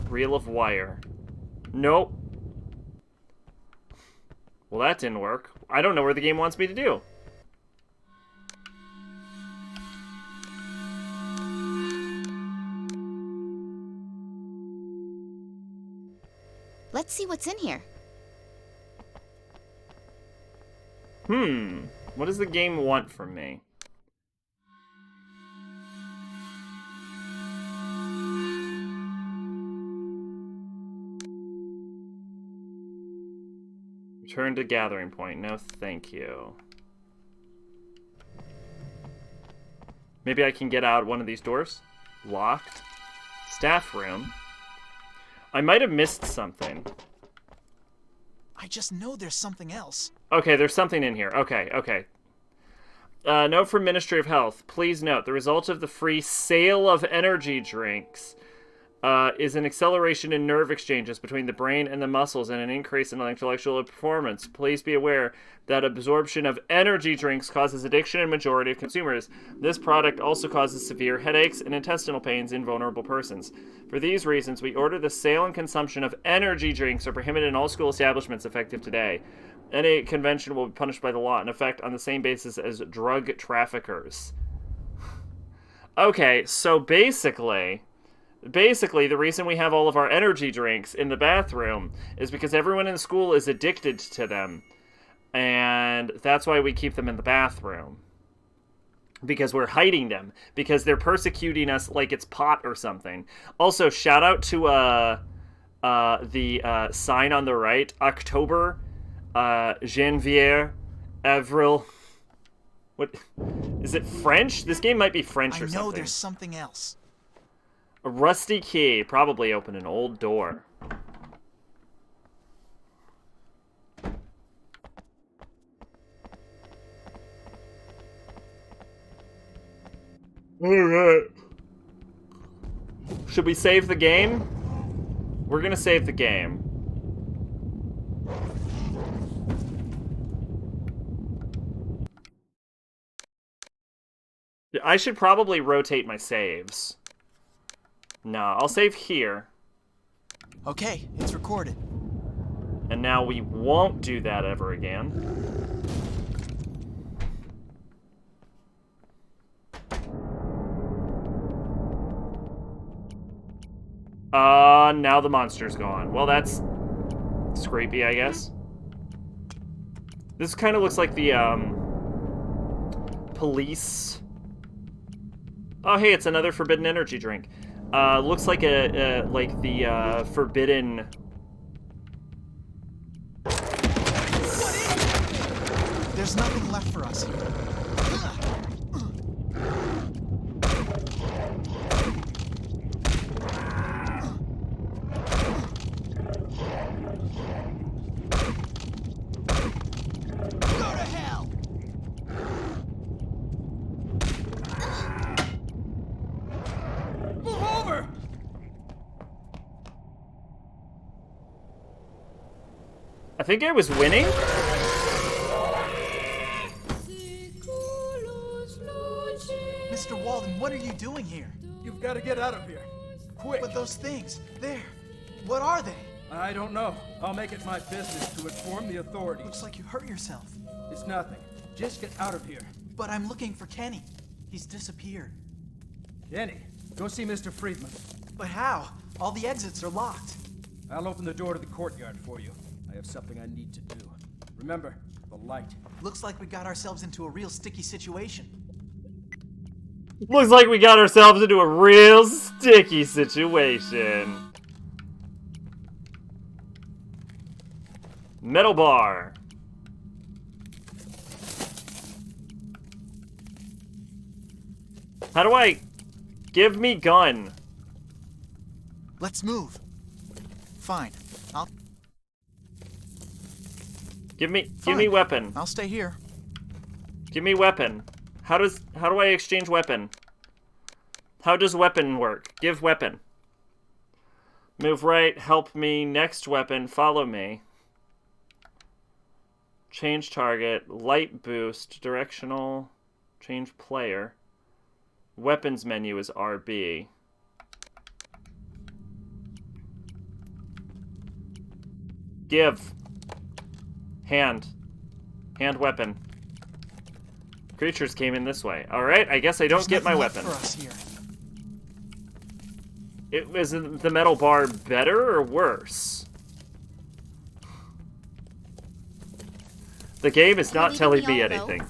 reel of wire? Nope. Well, that didn't work. I don't know where the game wants me to do. Let's see what's in here. What does the game want from me? Return to gathering point. No, thank you. Maybe I can get out one of these doors? Locked. Staff room. I might have missed something. I just know there's something else. Okay, there's something in here. Okay. Note from Ministry of Health. Please note, the result of the free sale of energy drinks is an acceleration in nerve exchanges between the brain and the muscles and an increase in intellectual performance. Please be aware that absorption of energy drinks causes addiction in majority of consumers. This product also causes severe headaches and intestinal pains in vulnerable persons. For these reasons, we order the sale and consumption of energy drinks are prohibited in all school establishments effective today. Any convention will be punished by the law in effect on the same basis as drug traffickers. Okay, so basically, the reason we have all of our energy drinks in the bathroom is because everyone in school is addicted to them. And that's why we keep them in the bathroom. Because we're hiding them. Because they're persecuting us like it's pot or something. Also, shout out to the sign on the right. October, Janvier, Avril. What? Is it French? This game might be French or something. I know there's something else. A rusty key. Probably open an old door. Alright. Should we save the game? We're gonna save the game. I should probably rotate my saves. No, I'll save here. Okay, it's recorded. And now we won't do that ever again. Now the monster's gone. Well, that's creepy, I guess. This kind of looks like the, police. Oh, hey, it's another forbidden energy drink. Looks like like the, forbidden... There's nothing left for us here. I think I was winning? Mr. Walden, what are you doing here? You've got to get out of here. Quick. But those things, there, what are they? I don't know. I'll make it my business to inform the authorities. Looks like you hurt yourself. It's nothing. Just get out of here. But I'm looking for Kenny. He's disappeared. Kenny, go see Mr. Friedman. But how? All the exits are locked. I'll open the door to the courtyard for you. I have something I need to do. Remember, the light. Looks like we got ourselves into a real sticky situation. Looks like we got ourselves into a real sticky situation. Metal bar. How do I... Give me gun. Let's move. Fine. Give me weapon. I'll stay here. Give me weapon. How do I exchange weapon? How does weapon work? Give weapon. Move right, help me, next weapon, follow me. Change target, light boost, directional, change player. Weapons menu is RB. Give. Hand. Hand weapon. Creatures came in this way. Alright, I guess I don't get my weapon. For us here. Was the metal bar better or worse? The game is not telling me anything.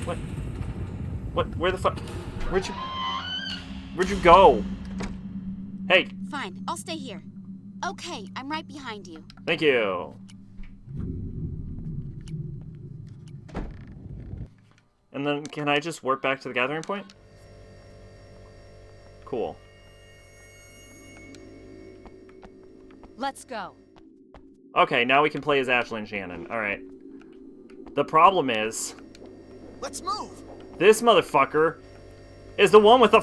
What? What? Where the fuck? Where'd you go? Hey. Fine, I'll stay here. Okay, I'm right behind you. Thank you. And then can I just warp back to the gathering point? Cool. Let's go. Okay, now we can play as Ashley and Shannon. Alright. The problem is... Let's move! This motherfucker is the one with the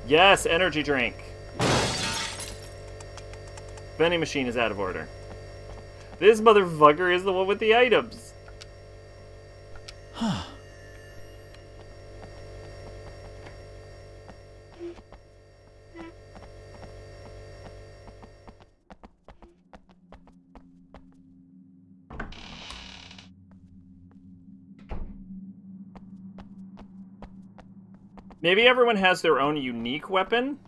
Yes, energy drink. Vending machine is out of order. This motherfucker is the one with the items. Huh. Maybe everyone has their own unique weapon,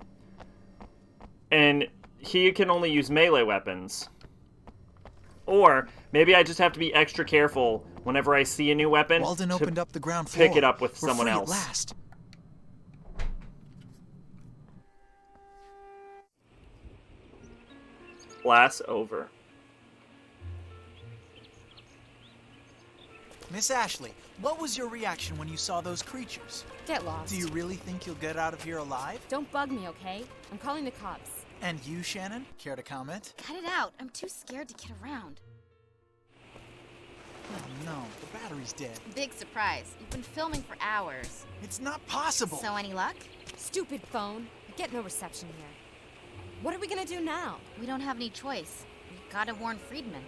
and he can only use melee weapons. Or maybe I just have to be extra careful whenever I see a new weapon. Walden opened up the ground floor. Pick it up with We're someone free else. At last. Class over. Miss Ashley, what was your reaction when you saw those creatures? Get lost. Do you really think you'll get out of here alive? Don't bug me, okay? I'm calling the cops. And you, Shannon? Care to comment? Cut it out. I'm too scared to get around. Oh no, the battery's dead. Big surprise. You've been filming for hours. It's not possible! So any luck? Stupid phone. I get no reception here. What are we gonna do now? We don't have any choice. We've gotta warn Friedman.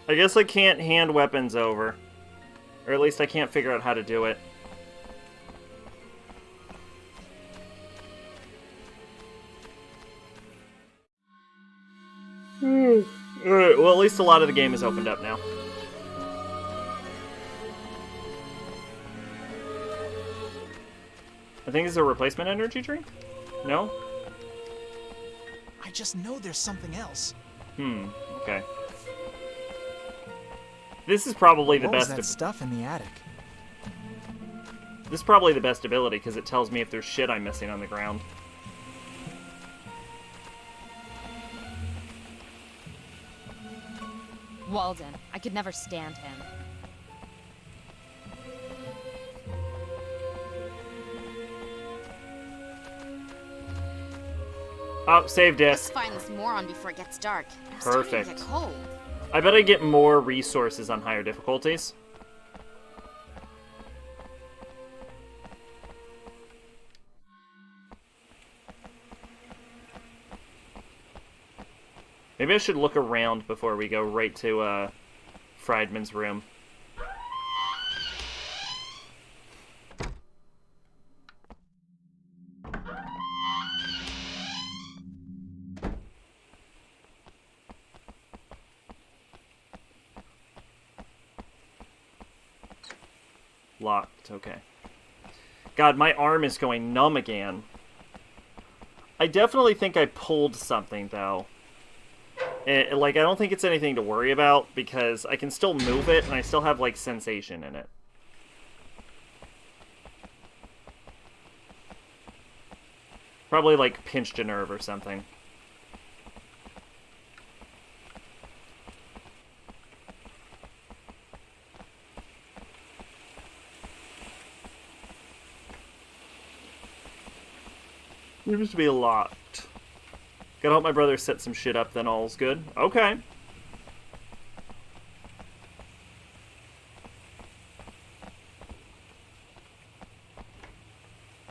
I guess I can't hand weapons over. Or at least I can't figure out how to do it. Alright, well at least a lot of the game is opened up now. I think it's a replacement energy drink? No? I just know there's something else. Okay. This is probably the What was best that stuff in the attic? This is probably the best ability because it tells me if there's shit I'm missing on the ground. Walden. I could never stand him. Oh, save Let's disc. find this moron before it gets dark. I'm starting to Perfect. get cold. I bet I get more resources on higher difficulties. Maybe I should look around before we go right to Friedman's room. Locked, okay. God, my arm is going numb again. I definitely think I pulled something, though. Like, I don't think it's anything to worry about, because I can still move it, and I still have, like, sensation in it. Probably, like, pinched a nerve or something. Seems to be locked. Gotta help my brother set some shit up, then all's good. Okay.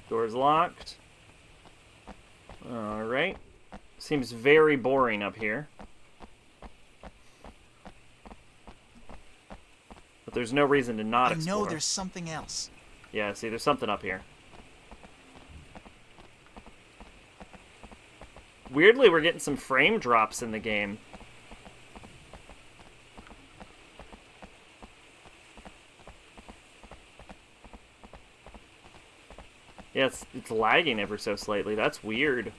Door's locked. Alright. Seems very boring up here. But there's no reason to not explore. I know there's something else. Yeah, see, there's something up here. Weirdly, we're getting some frame drops in the game. Yeah, it's lagging ever so slightly. That's weird.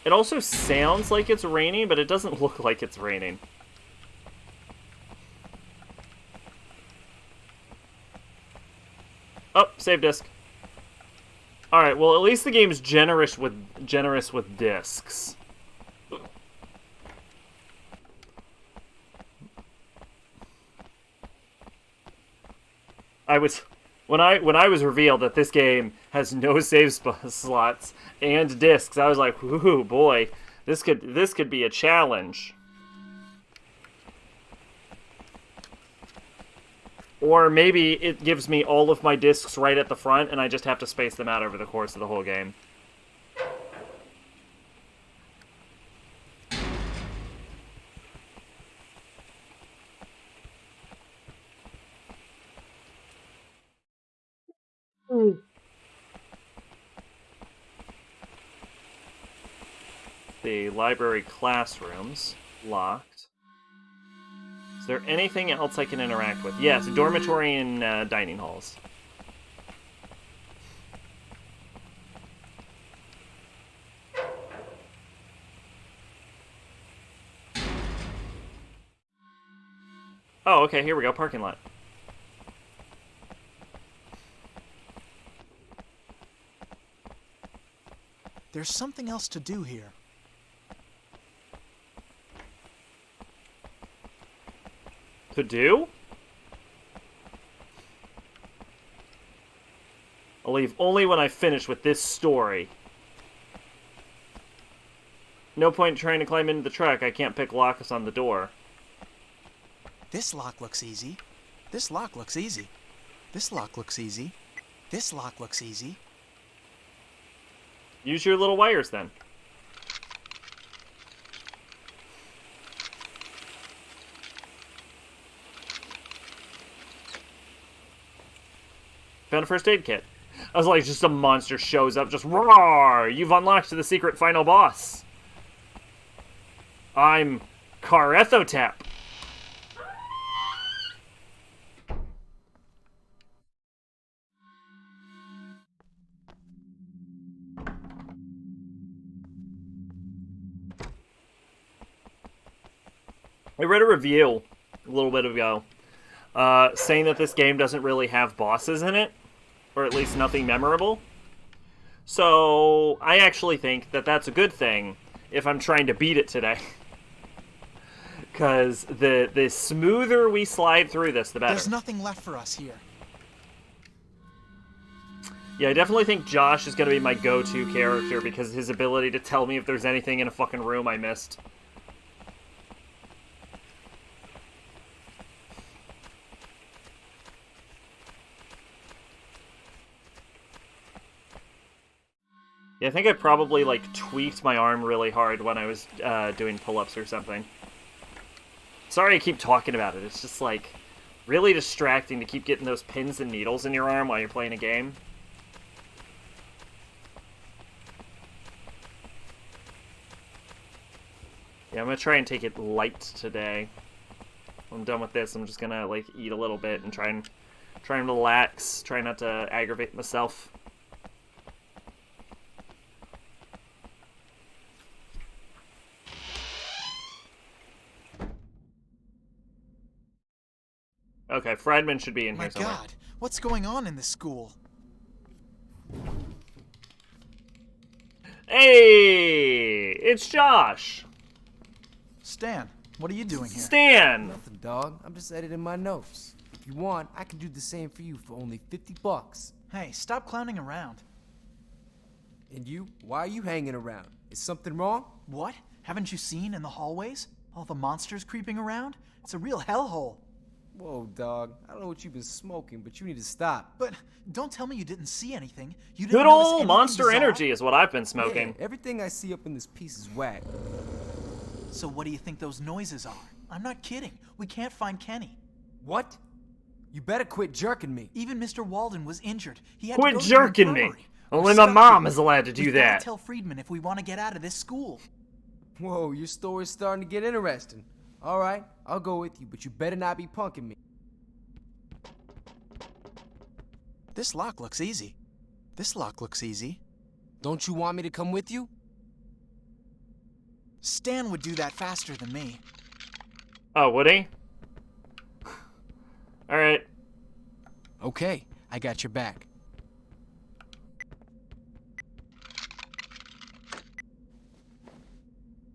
It also sounds like it's raining, but it doesn't look like it's raining. Oh, save disc. Alright, well at least the game's generous with discs. When I was revealed that this game has no save slots and discs, I was like, "Ooh, boy, this could be a challenge." Or maybe it gives me all of my discs right at the front, and I just have to space them out over the course of the whole game. The library classrooms locked. Is there anything else I can interact with? Yes, dormitory and dining halls. Oh, okay, here we go, parking lot. There's something else to do here. To do? I'll leave only when I finish with this story. No point trying to climb into the truck. I can't pick locks on the door. This lock looks easy. This lock looks easy. This lock looks easy. This lock looks easy. Use your little wires then. Found a first aid kit. I was like, just a monster shows up, just roar! You've unlocked the secret final boss. I'm Karethotep. I read a review a little bit ago saying that this game doesn't really have bosses in it, or at least nothing memorable. So I actually think that that's a good thing if I'm trying to beat it today. Because the smoother we slide through this, the better. There's nothing left for us here. Yeah, I definitely think Josh is going to be my go-to character because his ability to tell me if there's anything in a fucking room I missed. Yeah, I think I probably, like, tweaked my arm really hard when I was doing pull-ups or something. Sorry I keep talking about it. It's just, like, really distracting to keep getting those pins and needles in your arm while you're playing a game. Yeah, I'm gonna try and take it light today. When I'm done with this, I'm just gonna, like, eat a little bit and try and relax. Try not to aggravate myself. Okay, Friedman should be in here somewhere. My God, what's going on in this school? Hey, it's Josh. Stan, What are you doing here? Stan! Nothing, dog. I'm just editing my notes. If you want, I can do the same for you for only $50. Hey, stop clowning around. And you? Why are you hanging around? Is something wrong? What? Haven't you seen in the hallways? All the monsters creeping around? It's a real hellhole. Whoa, dog. I don't know what you've been smoking, but you need to stop. But don't tell me you didn't see anything. You didn't Good notice old anything Monster bizarre? Energy is what I've been smoking. Yeah, everything I see up in this piece is whack. So what do you think those noises are? I'm not kidding. We can't find Kenny. What? You better quit jerking me. Even Mr. Walden was injured. He had Quit to go jerking to the me. infirmary. Only We're my stuck mom here. is allowed to do We've gotta that. tell Friedman if we want to get out of this school. Whoa, your story's starting to get interesting. All right, I'll go with you, but you better not be punking me. This lock looks easy. This lock looks easy. Don't you want me to come with you? Stan would do that faster than me. Oh, would he? Alright. Okay, I got your back.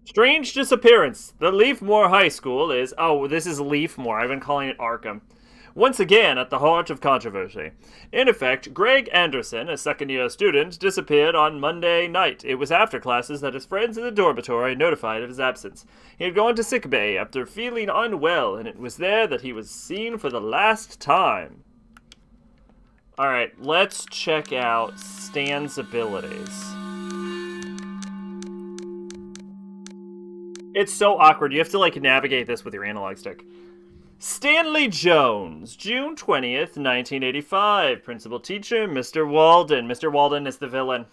Strange disappearance. The Leafmore High School is... Oh, this is Leafmore. I've been calling it Arkham. Once again at the heart of controversy. In effect, Greg Anderson, a second-year student, disappeared on Monday night. It was after classes that his friends in the dormitory notified of his absence. He had gone to sickbay after feeling unwell, and it was there that he was seen for the last time. Alright, let's check out Stan's abilities. It's so awkward. You have to, like, navigate this with your analog stick. Stanley Jones, June 20th, 1985. Principal teacher, Mr. Walden. Mr. Walden is the villain.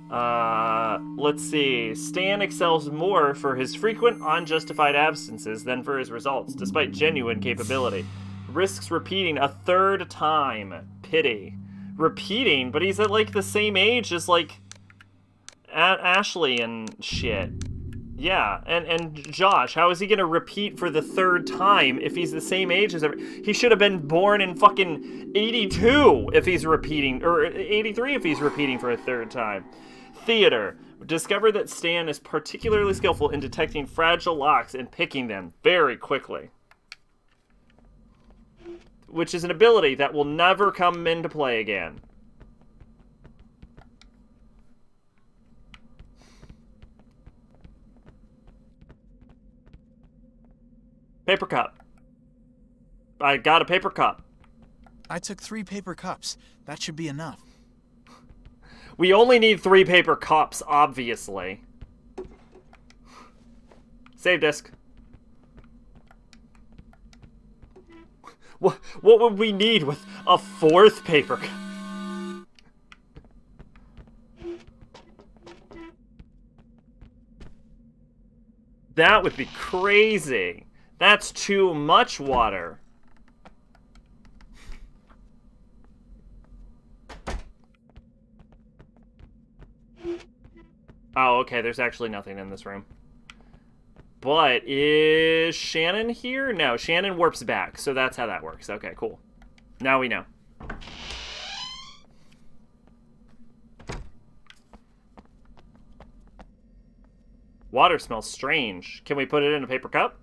Let's see. Stan excels more for his frequent unjustified absences than for his results, despite genuine capability. Risks repeating a third time. Pity. Repeating? But he's at, like, the same age as, like, Ashley and shit. Yeah, and Josh, how is he gonna repeat for the third time if he's the same age as he should have been born in fucking 82 if he's repeating, or 83 if he's repeating for a third time. Theater. Discover that Stan is particularly skillful in detecting fragile locks and picking them very quickly. Which is an ability that will never come into play again. Paper cup. I got a paper cup. I took 3 paper cups. That should be enough. We only need 3 paper cups, obviously. Save disk. What would we need with a 4th paper cup? That would be crazy. That's too much water. Oh, okay, there's actually nothing in this room. But is Shannon here? No, Shannon warps back, so that's how that works. Okay, cool. Now we know. Water smells strange. Can we put it in a paper cup?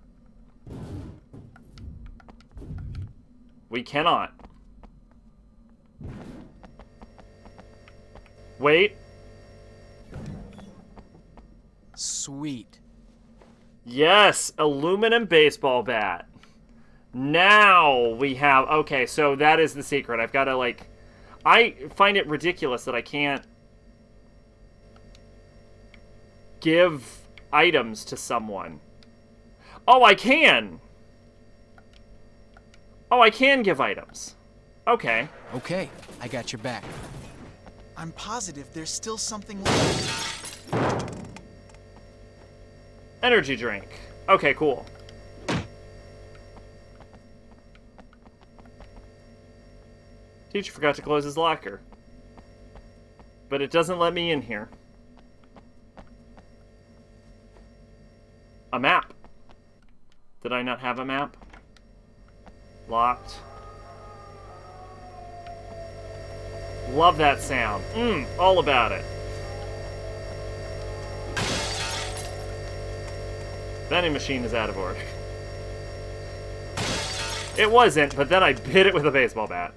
We cannot. Wait. Sweet. Yes, aluminum baseball bat. Now we have... Okay, so that is the secret. I've got to, like... I find it ridiculous that I can't give items to someone. Oh, I can! Oh, I can give items. Okay. Okay, I got your back. I'm positive there's still something left. Energy drink. Okay, cool. Teacher forgot to close his locker. But it doesn't let me in here. A map. Did I not have a map? Locked. Love that sound. All about it. Vending machine is out of order. It wasn't, but then I hit it with a baseball bat.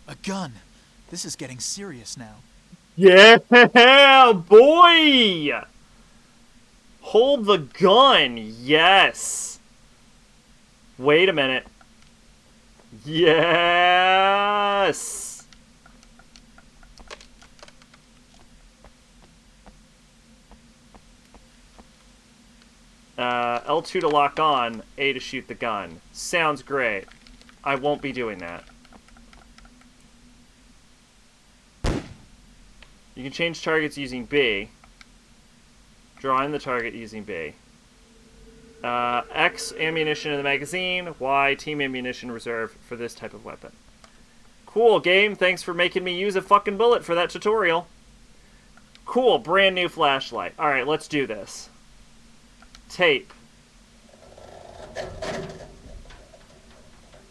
A gun. This is getting serious now. Yeah, boy! Hold the gun, yes! Wait a minute. Yes! L2 to lock on, A to shoot the gun. Sounds great. I won't be doing that. You can change targets using B. Draw in the target using B. X, ammunition in the magazine. Y, team ammunition reserved for this type of weapon. Cool, game. Thanks for making me use a fucking bullet for that tutorial. Cool, brand new flashlight. Alright, let's do this. Tape.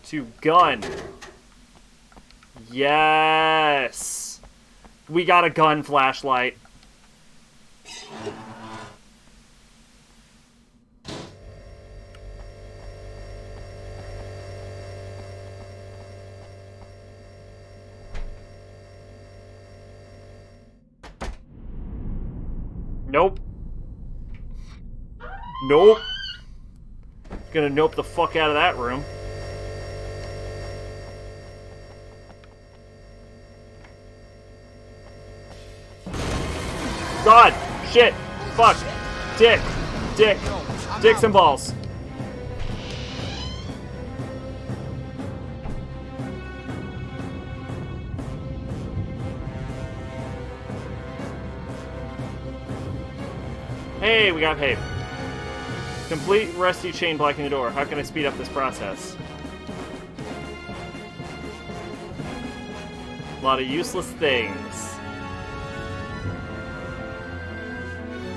To gun. Yes! We got a gun flashlight. Nope. Nope. Gonna nope the fuck out of that room. God! Shit! Fuck! Dick! Dick! Dicks and balls. Hey, we got paid. Complete rusty chain blocking the door. How can I speed up this process? A lot of useless things.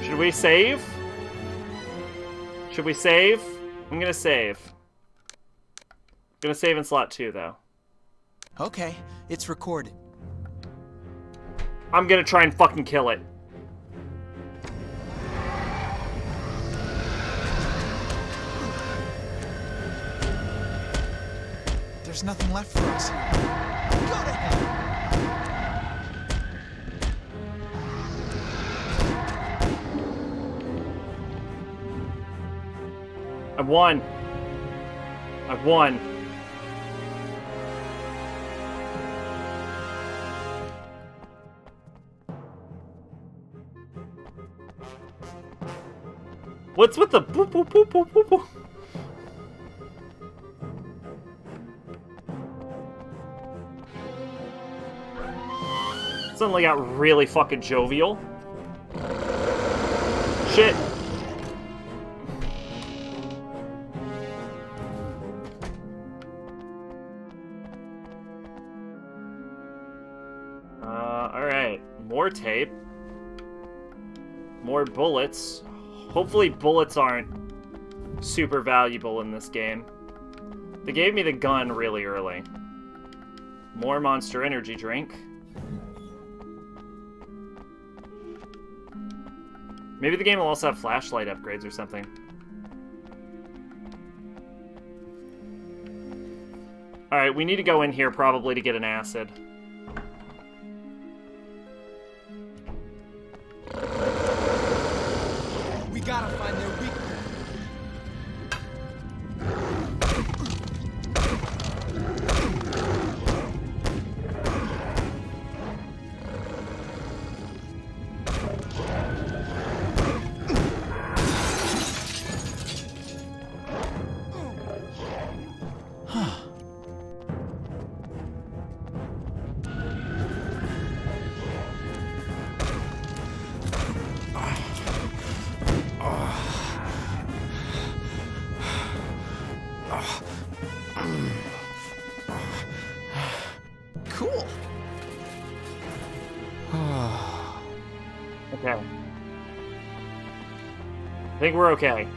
Should we save? Should we save? I'm gonna save. I'm gonna save in slot 2, though. Okay, it's recorded. I'm gonna try and fucking kill it. There's nothing left for us here. Go to hell! I won. I won. What's with the boop boop boop boop boop boop? Suddenly got really fucking jovial. Shit. Alright. More tape. More bullets. Hopefully bullets aren't super valuable in this game. They gave me the gun really early. More Monster Energy drink. Maybe the game will also have flashlight upgrades or something. Alright, we need to go in here probably to get an acid. We gotta find their weak point. Cool. Okay. I think we're okay.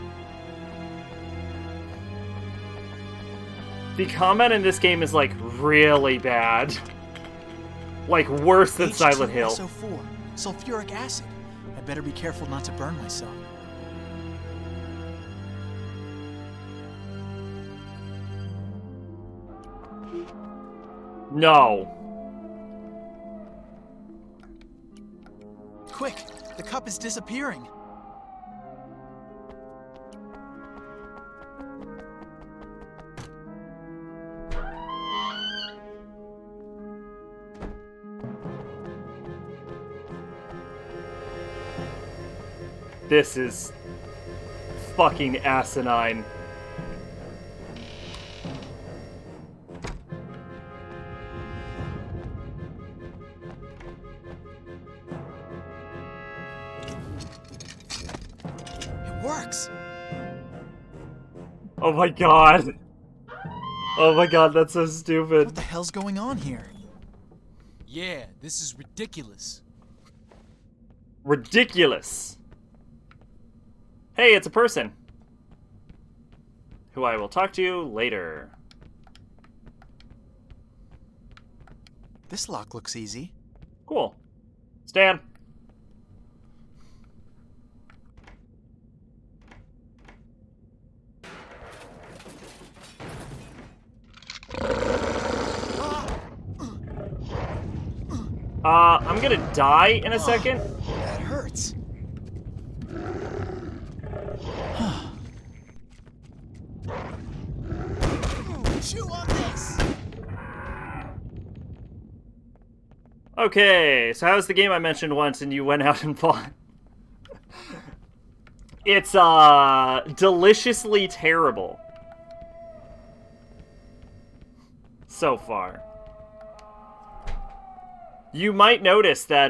The combat in this game is, like, really bad. Like, worse than Silent Hill. H2SO4, sulfuric acid. I better be careful not to burn myself. No. Quick, the cup is disappearing. This is fucking asinine. It works. Oh my god. Oh my god, that's so stupid. What the hell's going on here? Yeah, this is ridiculous. Ridiculous. Hey, it's a person. Who I will talk to later. This lock looks easy. Cool. Stan. I'm gonna die in a second. That hurts. Chew on this. Okay, so how's the game I mentioned once and you went out and bought? It's, deliciously terrible. So far. You might notice that,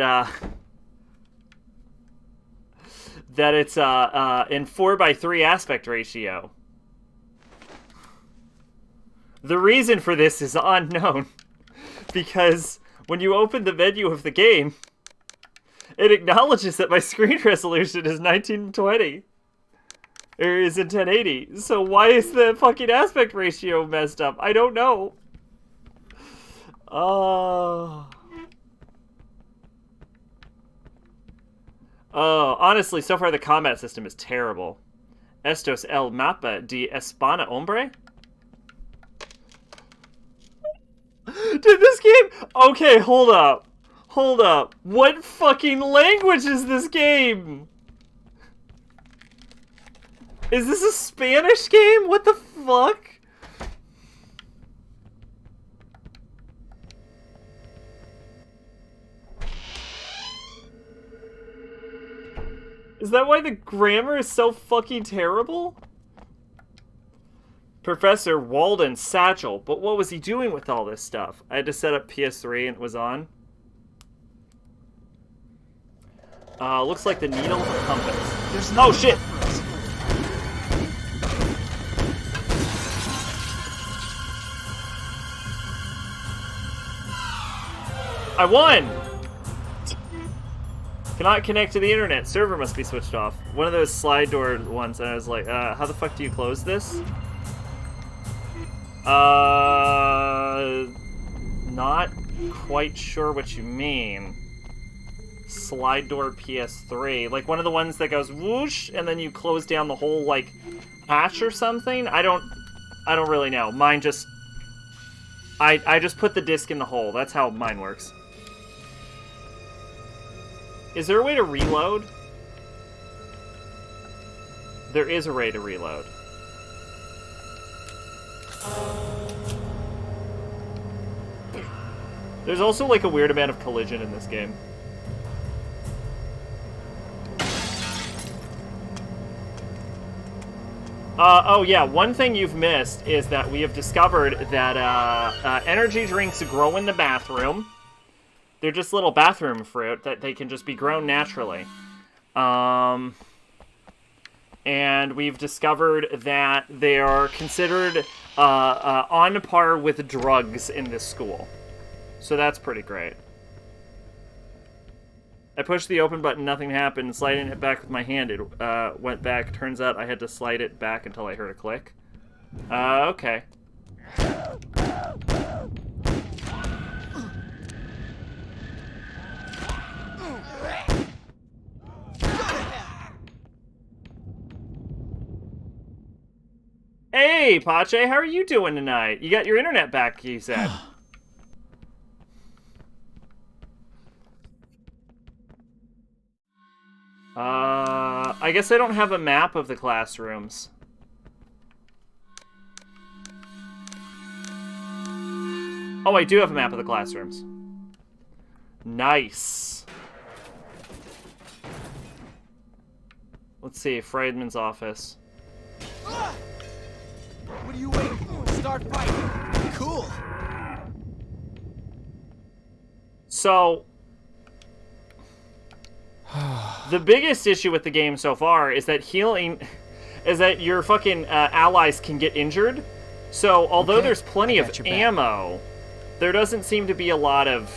that it's, in 4:3 aspect ratio. The reason for this is unknown, because when you open the menu of the game, it acknowledges that my screen resolution is 1920. Or is in 1080. So why is the fucking aspect ratio messed up? I don't know. Honestly, so far the combat system is terrible. Estos el mapa de Espana hombre? Did this game... Okay, hold up. Hold up. What fucking language is this game? Is this a Spanish game? What the fuck? Is that why the grammar is so fucking terrible? Professor Walden Satchel, but what was he doing with all this stuff? I had to set up PS3 and it was on. Looks like the needle of a compass. There's Oh shit! I won! Cannot connect to the internet. Server must be switched off. One of those slide door ones, and I was like, how the fuck do you close this? Not quite sure what you mean. Slide door PS3. Like one of the ones that goes whoosh, and then you close down the whole, like, hatch or something? I don't really know. Mine just... I just put the disc in the hole. That's how mine works. Is there a way to reload? There is a way to reload. There's also like a weird amount of collision in this game. Oh yeah, one thing you've missed is that we have discovered that energy drinks grow in the bathroom. They're just little bathroom fruit that they can just be grown naturally. And we've discovered that they are considered on par with drugs in this school. So that's pretty great. I pushed the open button, nothing happened. Sliding it back with my hand, it went back. Turns out I had to slide it back until I heard a click. Okay. Hey, Pache, how are you doing tonight? You got your internet back, you said. I guess I don't have a map of the classrooms. Oh, I do have a map of the classrooms. Nice. Let's see, Friedman's office. What are you waiting for? Start fighting. Cool. So, the biggest issue with the game so far is that your fucking allies can get injured. So, although Okay, there's plenty I of got your back. ammo, there doesn't seem to be a lot of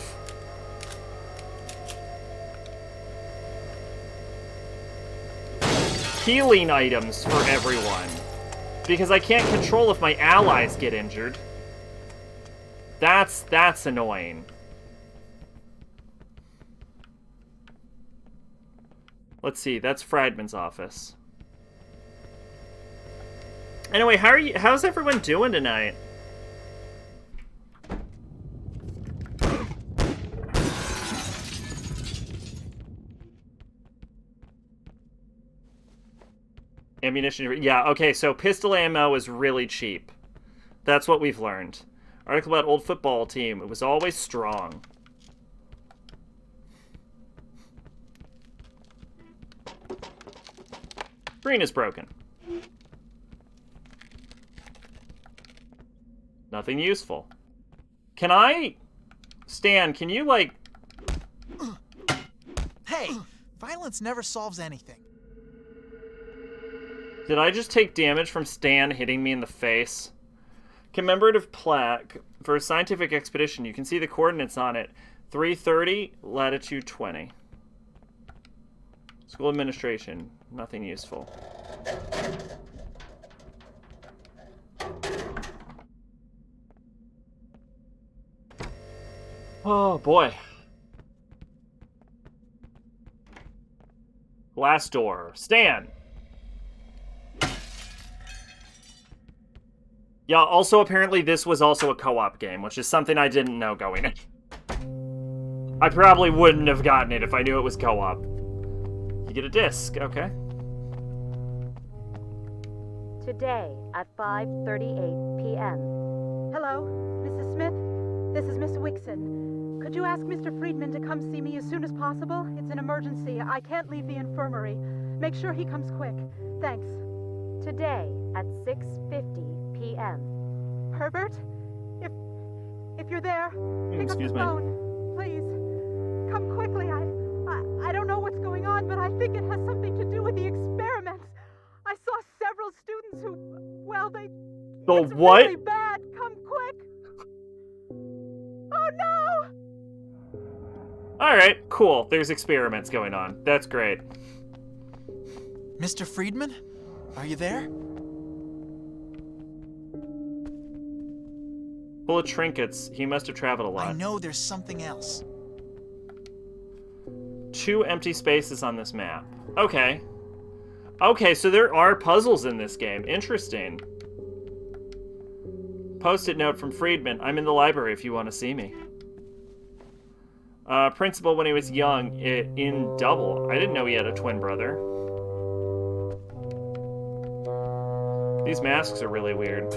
healing items for everyone. Because I can't control if my allies get injured. That's annoying. Let's see, that's Friedman's office. Anyway, how's everyone doing tonight? Ammunition, yeah, okay, so pistol ammo is really cheap. That's what we've learned. Article about old football team. It was always strong. Screen is broken. Nothing useful. Can I... Stan, can you, like... Hey, violence never solves anything. Did I just take damage from Stan hitting me in the face? Commemorative plaque. For a scientific expedition, you can see the coordinates on it. 330, latitude 20. School administration. Nothing useful. Oh, boy. Glass door. Stan! Yeah, also apparently this was also a co-op game, which is something I didn't know going in. I probably wouldn't have gotten it if I knew it was co-op. You get a disc, okay. Today at 5:38 p.m. Hello, Mrs. Smith. This is Miss Wixon. Could you ask Mr. Friedman to come see me as soon as possible? It's an emergency. I can't leave the infirmary. Make sure he comes quick. Thanks. Today at 6:50 p.m. Herbert? If you're there, pick up the phone. Please. Come quickly. I don't know what's going on, but I think it has something to do with the experiments. I saw several students who, well, it's what? really bad. Come quick. Oh no! Alright, cool. There's experiments going on. That's great. Mr. Friedman? Are you there? Full of trinkets. He must have traveled a lot. I know there's something else. 2 empty spaces on this map. Okay. Okay, so there are puzzles in this game. Interesting. Post-it note from Friedman. I'm in the library if you want to see me. Principal when he was young in Double. I didn't know he had a twin brother. These masks are really weird.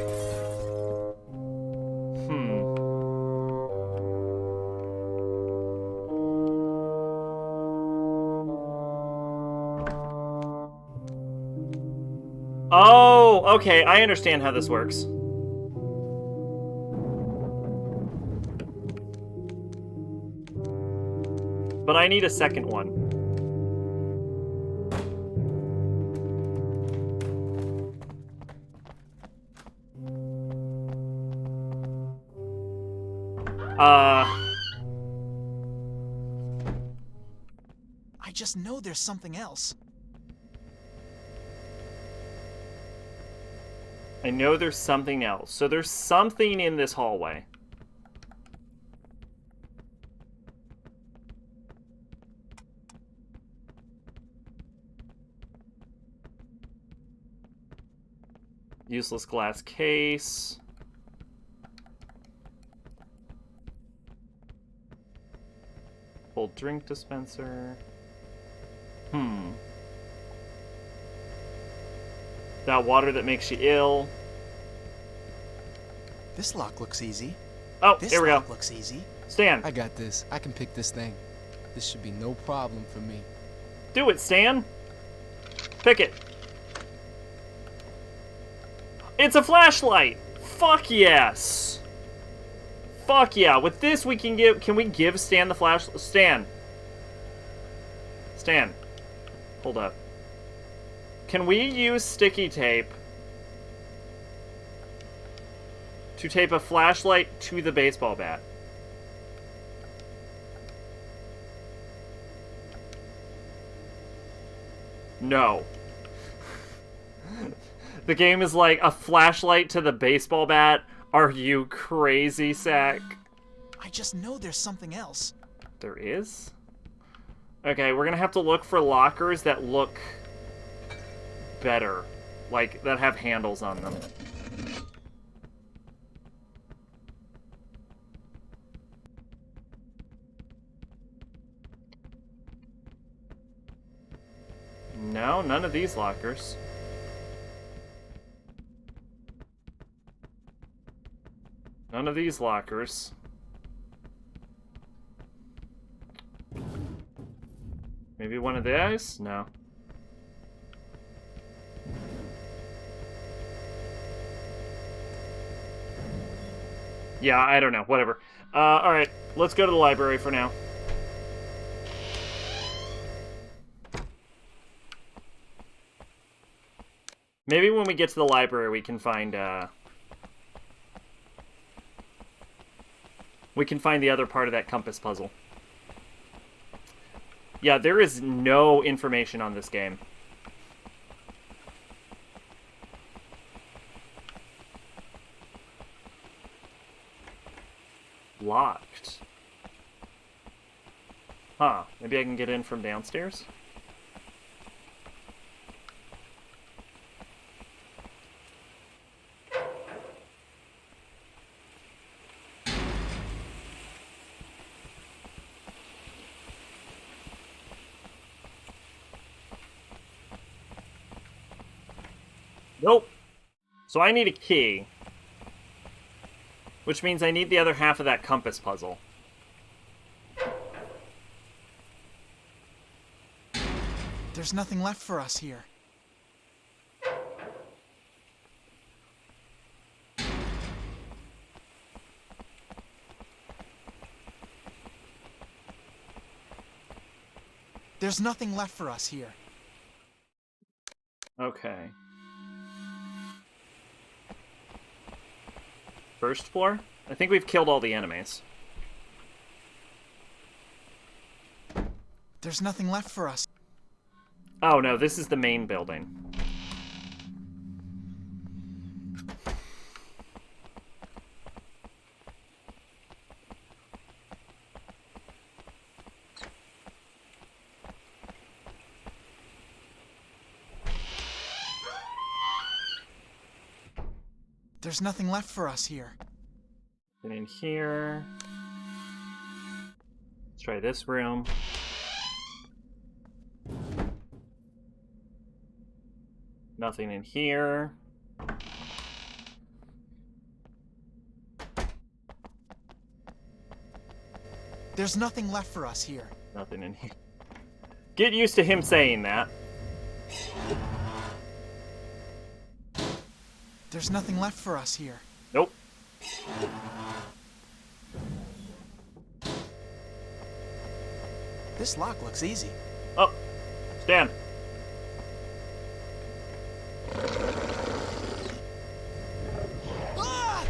Oh, okay, I understand how this works. But I need a second one. I just know there's something else. I know there's something else. So there's something in this hallway. Useless glass case. Full drink dispenser. That water that makes you ill. This lock looks easy. Oh, This here we go. lock looks easy. Stan. I got this. I can pick this thing. This should be no problem for me. Do it, Stan. Pick it. It's a flashlight. Fuck yes. Fuck yeah. With this, we can give... Can we give Stan the flash... Stan. Hold up. Can we use sticky tape to tape a flashlight to the baseball bat? No. The game is like, a flashlight to the baseball bat? Are you crazy, Sack? I just know there's something else. There is? Okay, we're gonna have to look for lockers that look better. Like, that have handles on them. No, none of these lockers. None of these lockers. Maybe one of these? No. Yeah, I don't know. Whatever. Alright. Let's go to the library for now. Maybe when we get to the library we can find, we can find the other part of that compass puzzle. Yeah, there is no information on this game. Locked. Huh. Maybe I can get in from downstairs? Nope. So I need a key. Which means I need the other half of that compass puzzle. There's nothing left for us here. There's nothing left for us here. Okay. First floor? I think we've killed all the enemies. There's nothing left for us. Oh no, this is the main building. There's nothing left for us here. Get in here. Let's try this room. Nothing in here. There's nothing left for us here. Nothing in here. Get used to him saying that. There's nothing left for us here. Nope. This lock looks easy. Oh, Stan. Ah!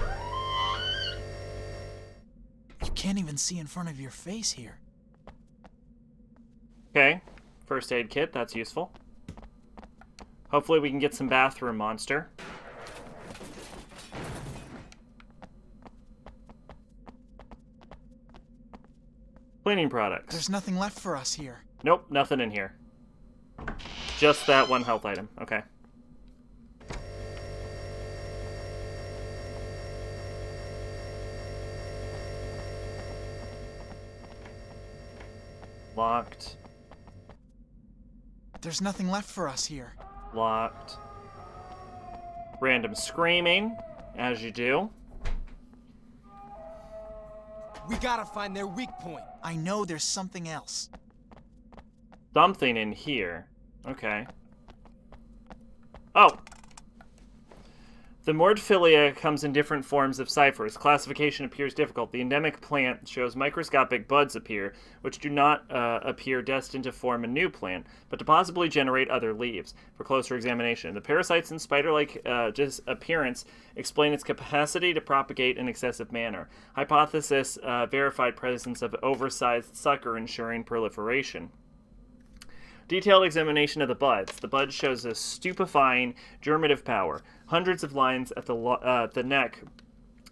You can't even see in front of your face here. Okay, first aid kit, that's useful. Hopefully we can get some bathroom monster. Cleaning products. There's nothing left for us here. Nope, nothing in here. Just that one health item. Okay. Locked. There's nothing left for us here. Locked. Random screaming, as you do. We gotta find their weak point. I know there's something else. Something in here. Okay. Oh! The Mordphilia comes in different forms of ciphers. Classification appears difficult. The endemic plant shows microscopic buds appear, which do not appear destined to form a new plant, but to possibly generate other leaves. For closer examination, the parasites and spider-like appearance explain its capacity to propagate in excessive manner. Hypothesis verified presence of oversized sucker ensuring proliferation. Detailed examination of the buds. The bud shows a stupefying germinative power. Hundreds of lines at the neck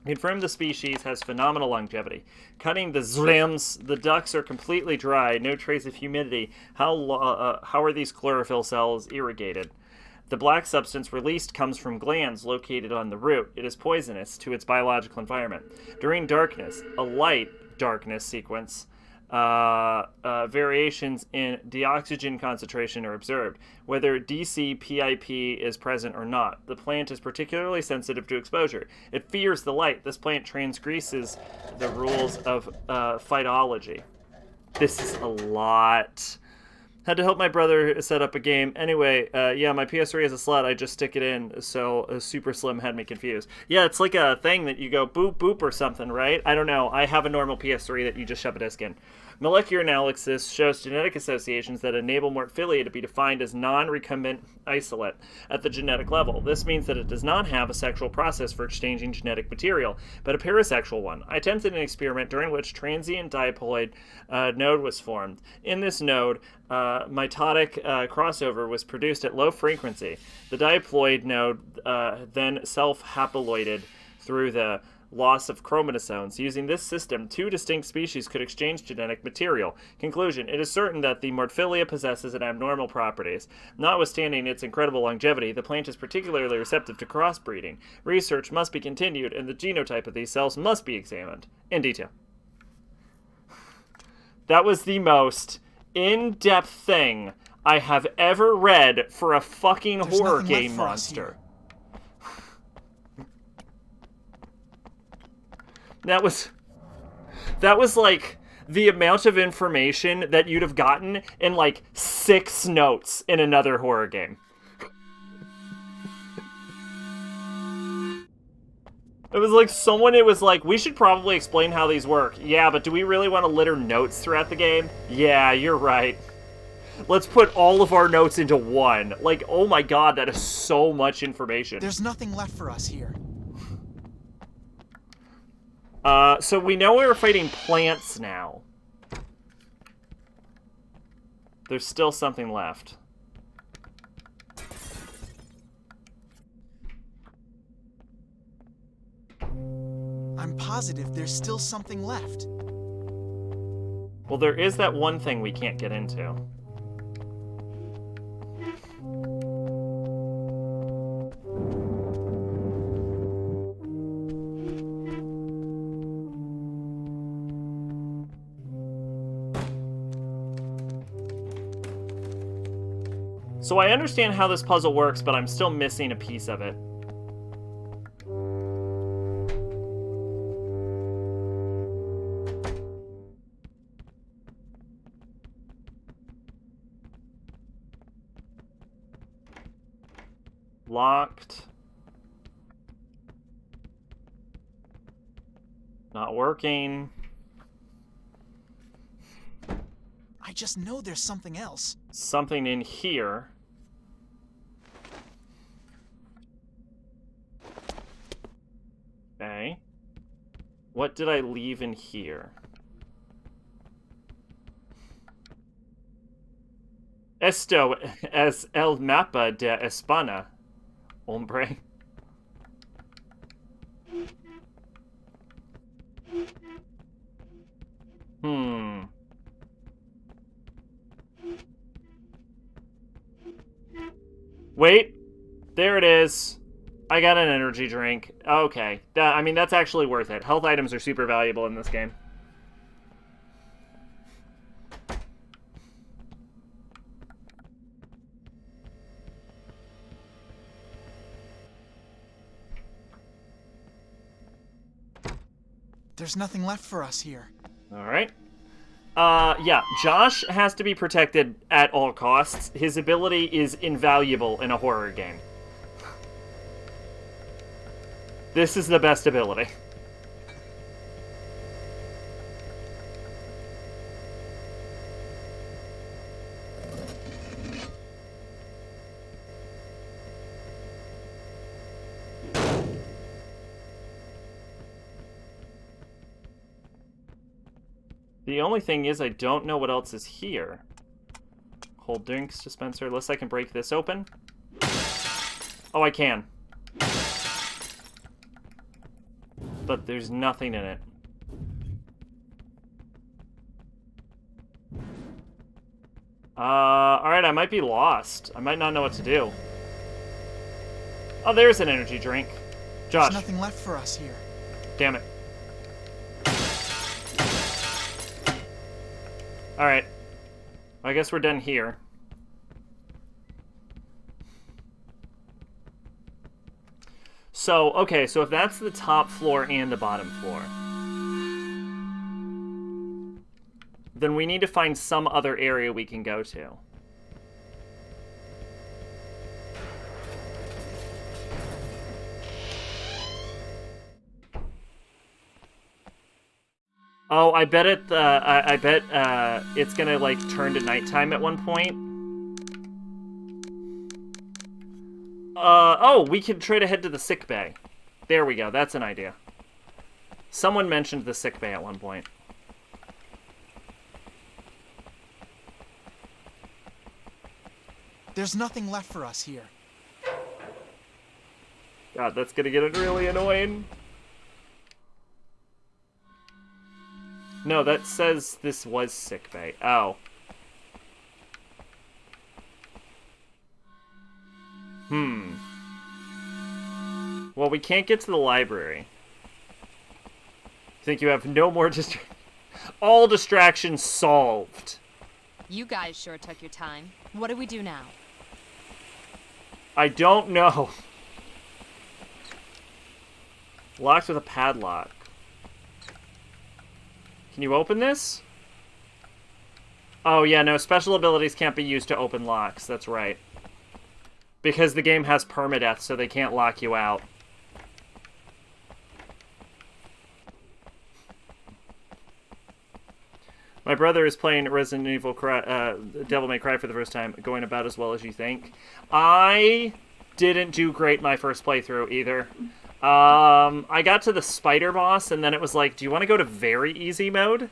confirm the species has phenomenal longevity. Cutting the zlims, the ducts are completely dry, no trace of humidity. How are these chlorophyll cells irrigated? The black substance released comes from glands located on the root. It is poisonous to its biological environment. During darkness, a light darkness sequence, variations in deoxygen concentration are observed, whether DCPIP is present or not. The plant is particularly sensitive to exposure. It fears the light. This plant transgresses the rules of phytology. This is a lot. Had to help my brother set up a game. Anyway, yeah, my PS3 has a slot. I just stick it in, so a Super Slim had me confused. Yeah, it's like a thing that you go boop, boop or something, right? I don't know. I have a normal PS3 that you just shove a disc in. Molecular analysis shows genetic associations that enable Mordphilia to be defined as non-recumbent isolate at the genetic level. This means that it does not have a sexual process for exchanging genetic material, but a parasexual one. I attempted an experiment during which transient diploid node was formed. In this node, mitotic crossover was produced at low frequency. The diploid node then self-haploided through the loss of chromatosomes. Using this system, two distinct species could exchange genetic material. Conclusion: it is certain that the Mordphilia possesses an abnormal properties. Notwithstanding its incredible longevity, the plant is particularly receptive to crossbreeding. Research must be continued, and the genotype of these cells must be examined in detail. That was the most in-depth thing I have ever read for a fucking horror game monster. That was like the amount of information that you'd have gotten in like 6 notes in another horror game. It was like, we should probably explain how these work. Yeah, but do we really want to litter notes throughout the game? Yeah, you're right. Let's put all of our notes into one. Like, oh my god, that is so much information. There's nothing left for us here. So we know we're fighting plants now. There's still something left. I'm positive there's still something left. Well, there is that one thing we can't get into. So I understand how this puzzle works, but I'm still missing a piece of it. Locked. Not working. I just know there's something else. Something in here. Okay. What did I leave in here? Esto es el mapa de España, hombre. is. I got an energy drink. Okay. I mean, that's actually worth it. Health items are super valuable in this game. There's nothing left for us here. Alright. Yeah, Josh has to be protected at all costs. His ability is invaluable in a horror game. This is the best ability. The only thing is I don't know what else is here. Hold drinks dispenser, unless I can break this open. Oh, I can. But there's nothing in it. Alright, I might be lost. I might not know what to do. Oh, there's an energy drink. Josh. There's nothing left for us here. Damn it. Alright. I guess we're done here. So, okay, so if that's the top floor and the bottom floor, then we need to find some other area we can go to. Oh, I bet it's gonna, like, turn to nighttime at one point. Oh, we can try to head to the sick bay. There we go, that's an idea. Someone mentioned the sick bay at one point. There's nothing left for us here. God, that's gonna get really annoying. No, that says this was sick bay. Oh. Well, we can't get to the library. Think you have no more all distractions solved. You guys sure took your time. What do we do now? I don't know. Locked with a padlock. Can you open this? Oh, yeah, no, special abilities can't be used to open locks. That's right. Because the game has permadeath, so they can't lock you out. My brother is playing Resident Evil Devil May Cry for the first time, going about as well as you think. I didn't do great my first playthrough either. I got to the spider boss, and then it was like, do you want to go to very easy mode?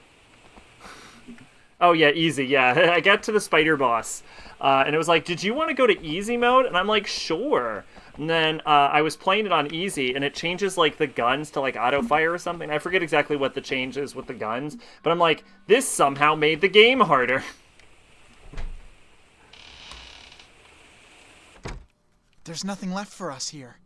Oh, yeah, easy, yeah. I got to the spider boss, and it was like, did you want to go to easy mode? And I'm like, sure. And then I was playing it on easy, and it changes, like, the guns to, like, auto-fire or something. I forget exactly what the change is with the guns, but I'm like, this somehow made the game harder. There's nothing left for us here.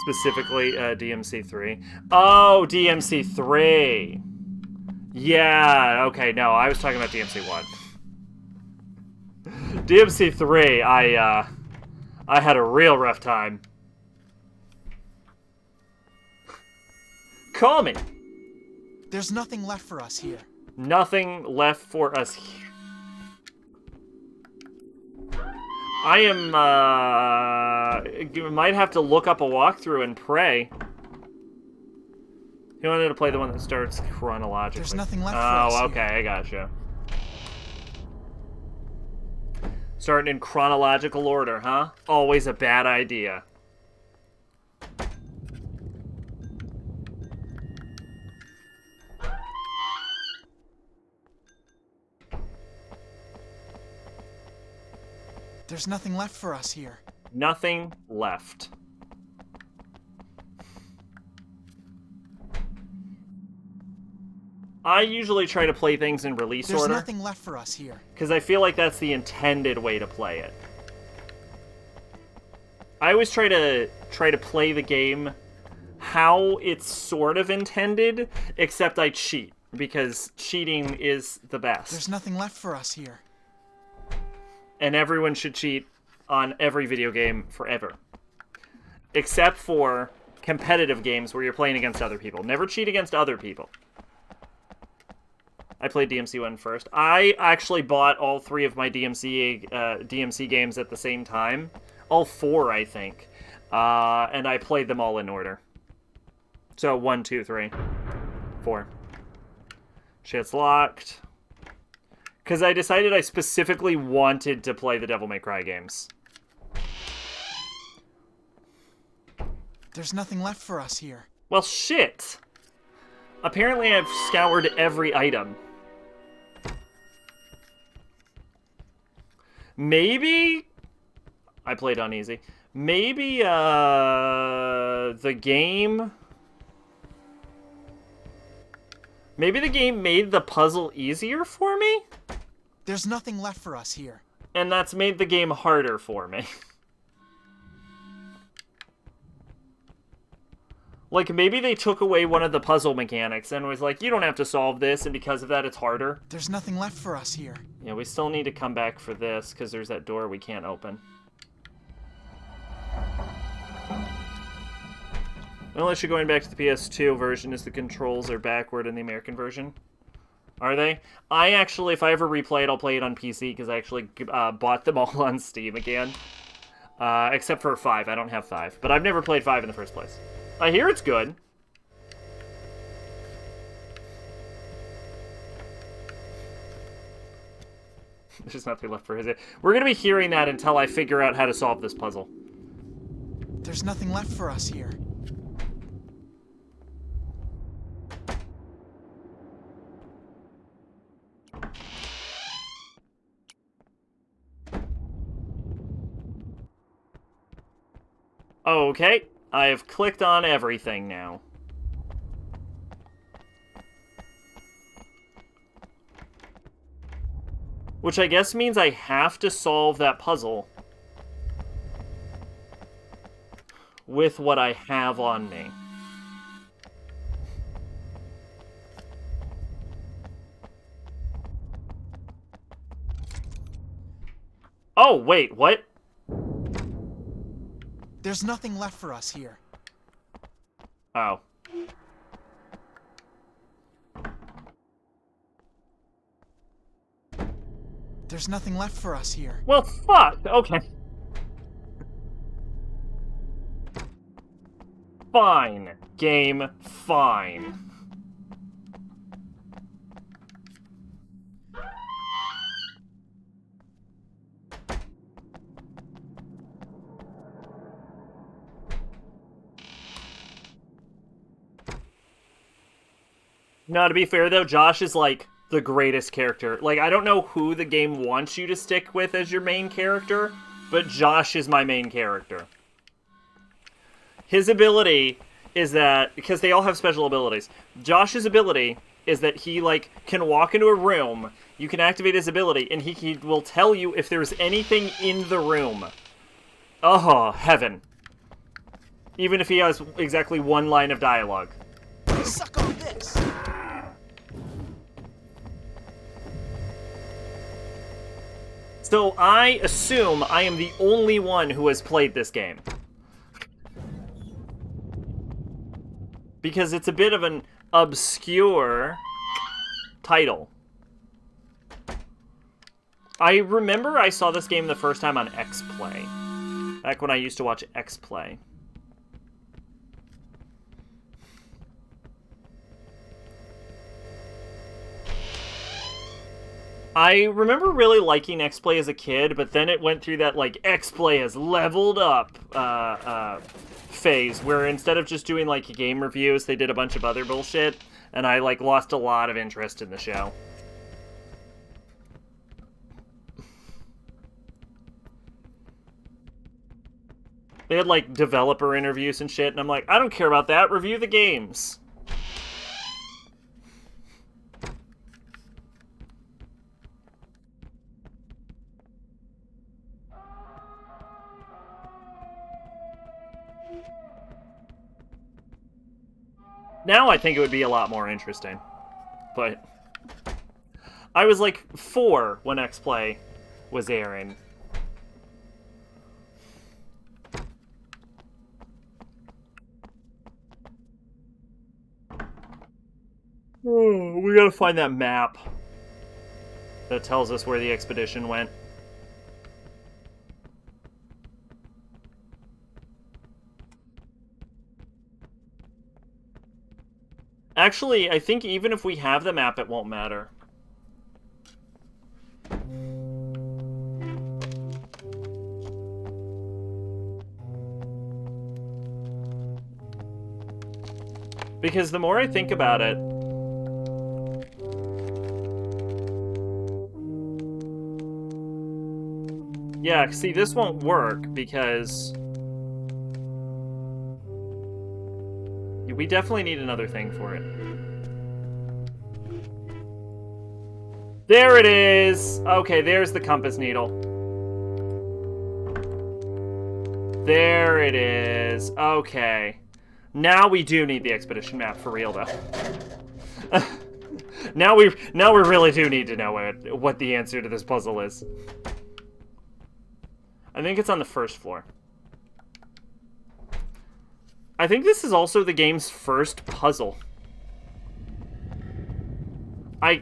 Specifically, DMC3. Oh, DMC3. Yeah, okay, no, I was talking about DMC1. DMC3, I had a real rough time. Call me. There's nothing left for us here. Nothing left for us here. I am, you might have to look up a walkthrough and pray. He wanted to play the one that starts chronologically. There's nothing left for us Oh, okay, I gotcha. Starting in chronological order, huh? Always a bad idea. There's nothing left for us here. Nothing left. I usually try to play things in release order. There's nothing left for us here. Because I feel like that's the intended way to play it. I always try to play the game how it's sort of intended, except I cheat, because cheating is the best. There's nothing left for us here. And everyone should cheat on every video game forever. Except for competitive games where you're playing against other people. Never cheat against other people. I played DMC 1 first. I actually bought all 3 of my DMC games at the same time. All 4, I think. And I played them all in order. So 1, 2, 3, 4. Shit's locked. Because I decided I specifically wanted to play the Devil May Cry games. There's nothing left for us here. Well, shit. Apparently I've scoured every item. Maybe... I played on easy. Maybe, the game... Maybe the game made the puzzle easier for me? There's nothing left for us here. And that's made the game harder for me. Like, maybe they took away one of the puzzle mechanics and was like, you don't have to solve this, and because of that, it's harder. There's nothing left for us here. Yeah, we still need to come back for this, because there's that door we can't open. Unless you're going back to the PS2 version, as the controls are backward in the American version. Are they? I actually, if I ever replay it, I'll play it on PC, because I actually bought them all on Steam again. Except for 5. I don't have 5. But I've never played 5 in the first place. I hear it's good. There's nothing left for his... We're going to be hearing that until I figure out how to solve this puzzle. There's nothing left for us here. Okay, I have clicked on everything now. Which I guess means I have to solve that puzzle with what I have on me. Oh, wait, what? There's nothing left for us here. Oh. There's nothing left for us here. Well, fuck. Okay. Fine. Game, fine. No, to be fair, though, Josh is, like, the greatest character. Like, I don't know who the game wants you to stick with as your main character, but Josh is my main character. His ability is that, because they all have special abilities, Josh's ability is that he, like, can walk into a room, you can activate his ability, and he will tell you if there's anything in the room. Oh, heaven. Even if he has exactly one line of dialogue. Suck on this! So I assume I am the only one who has played this game. Because it's a bit of an obscure title. I remember I saw this game the first time on X-Play. Back when I used to watch X-Play. I remember really liking X-Play as a kid, but then it went through that, like, X-Play has leveled up phase, where instead of just doing, like, game reviews, they did a bunch of other bullshit, and I, like, lost a lot of interest in the show. They had, like, developer interviews and shit, and I'm like, I don't care about that, review the games. Now I think it would be a lot more interesting. But I was like 4 when X-Play was airing. Oh, we gotta find that map that tells us where the expedition went. Actually, I think even if we have the map, it won't matter. Because the more I think about it, yeah, see, this won't work because we definitely need another thing for it. There it is! Okay, there's the compass needle. There it is. Okay. Now we do need the expedition map for real, though. now we really do need to know what the answer to this puzzle is. I think it's on the first floor. I think this is also the game's first puzzle.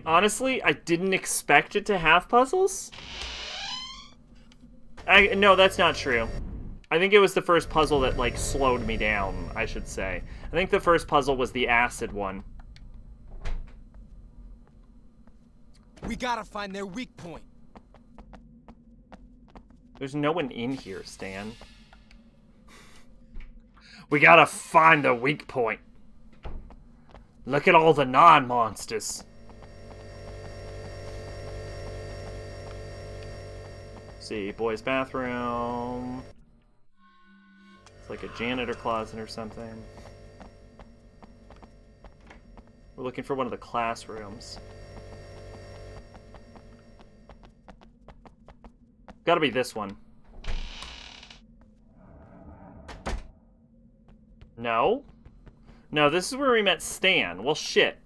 Honestly, I didn't expect it to have puzzles. No, that's not true. I think it was the first puzzle that, like, slowed me down, I should say. I think the first puzzle was the acid one. We gotta find their weak point. There's no one in here, Stan. We gotta find the weak point. Look at all the non-monsters. See, boys' bathroom. It's like a janitor closet or something. We're looking for one of the classrooms. Gotta be this one. No? No, this is where we met Stan. Well, shit.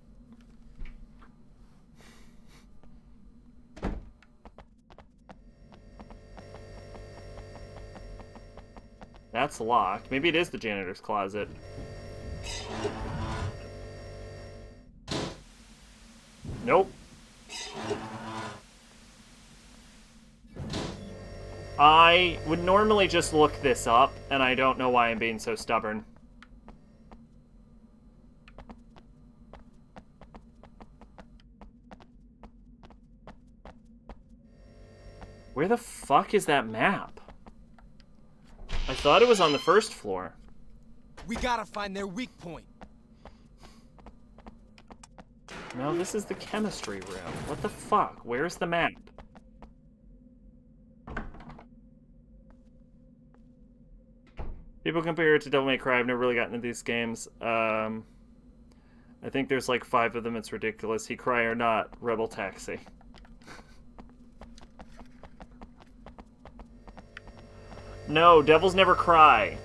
That's locked. Maybe it is the janitor's closet. Nope. I would normally just look this up, and I don't know why I'm being so stubborn. Where the fuck is that map? I thought it was on the first floor. We gotta find their weak point. No, this is the chemistry room. What the fuck? Where's the map? People compare it to Devil May Cry. I've never really gotten into these games. I think there's like 5 of them. It's ridiculous. He Cry or not, Rebel Taxi. No, devils never cry.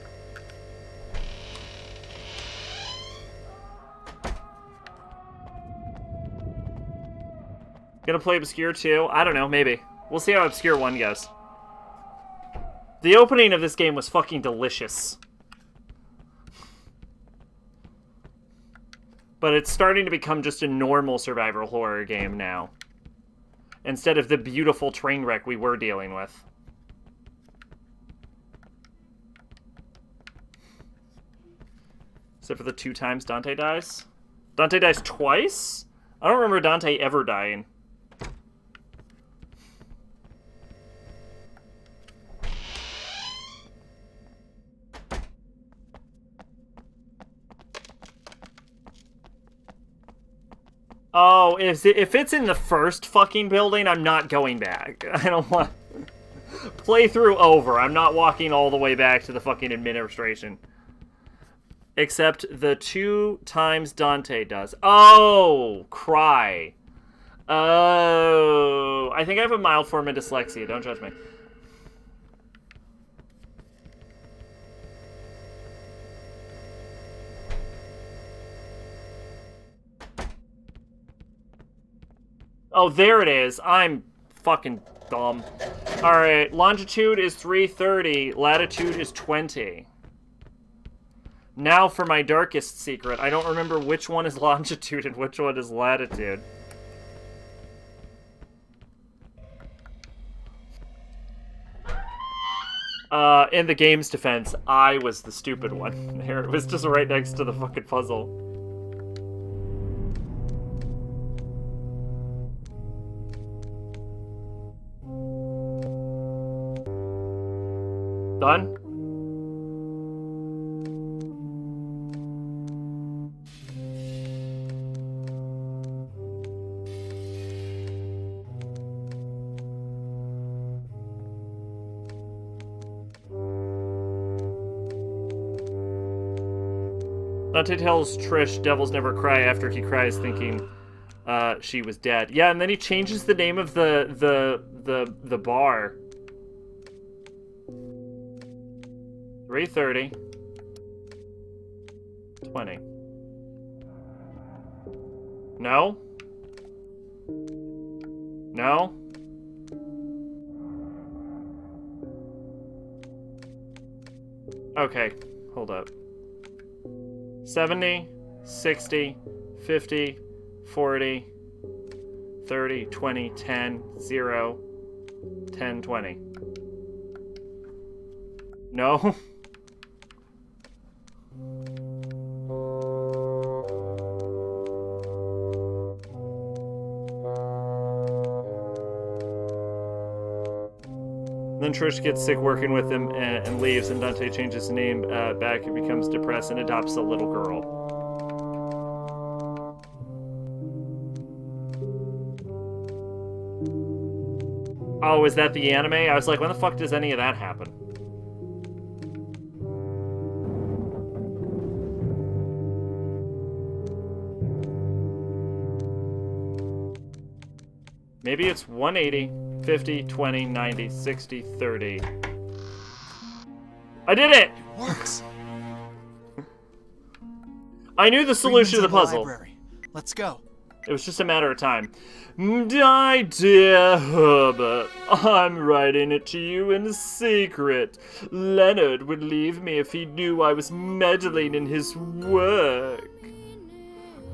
Gonna play ObsCure 2? I don't know, maybe. We'll see how ObsCure 1 goes. The opening of this game was fucking delicious. But it's starting to become just a normal survival horror game now. Instead of the beautiful train wreck we were dealing with. Except for the 2 times Dante dies. Dante dies twice? I don't remember Dante ever dying. Oh, if it's in the first fucking building, I'm not going back. I don't want... Playthrough over. I'm not walking all the way back to the fucking administration. Except the 2 times Dante does. Oh, cry. Oh, I think I have a mild form of dyslexia. Don't judge me. Oh, there it is. I'm fucking dumb. Alright, longitude is 330, latitude is 20. Now for my darkest secret. I don't remember which one is longitude and which one is latitude. In the game's defense, I was the stupid one. There, it was just right next to the fucking puzzle. Done? Dante tells Trish devils never cry after he cries thinking she was dead. Yeah, and then he changes the name of the bar. 330. 20. No? No? Okay, hold up. 70, 60, 50, 40, 30, 20, 10, 0, 10, 20. No? Then Trish gets sick working with him and leaves, and Dante changes his name back and becomes depressed and adopts a little girl. Oh, is that the anime? I was like, when the fuck does any of that happen? Maybe it's 180. 50, 20, 90, 60, 30. I did it! It works. I knew the solution to the puzzle. Library. Let's go. It was just a matter of time. My dear Herbert, I'm writing it to you in secret. Leonard would leave me if he knew I was meddling in his work.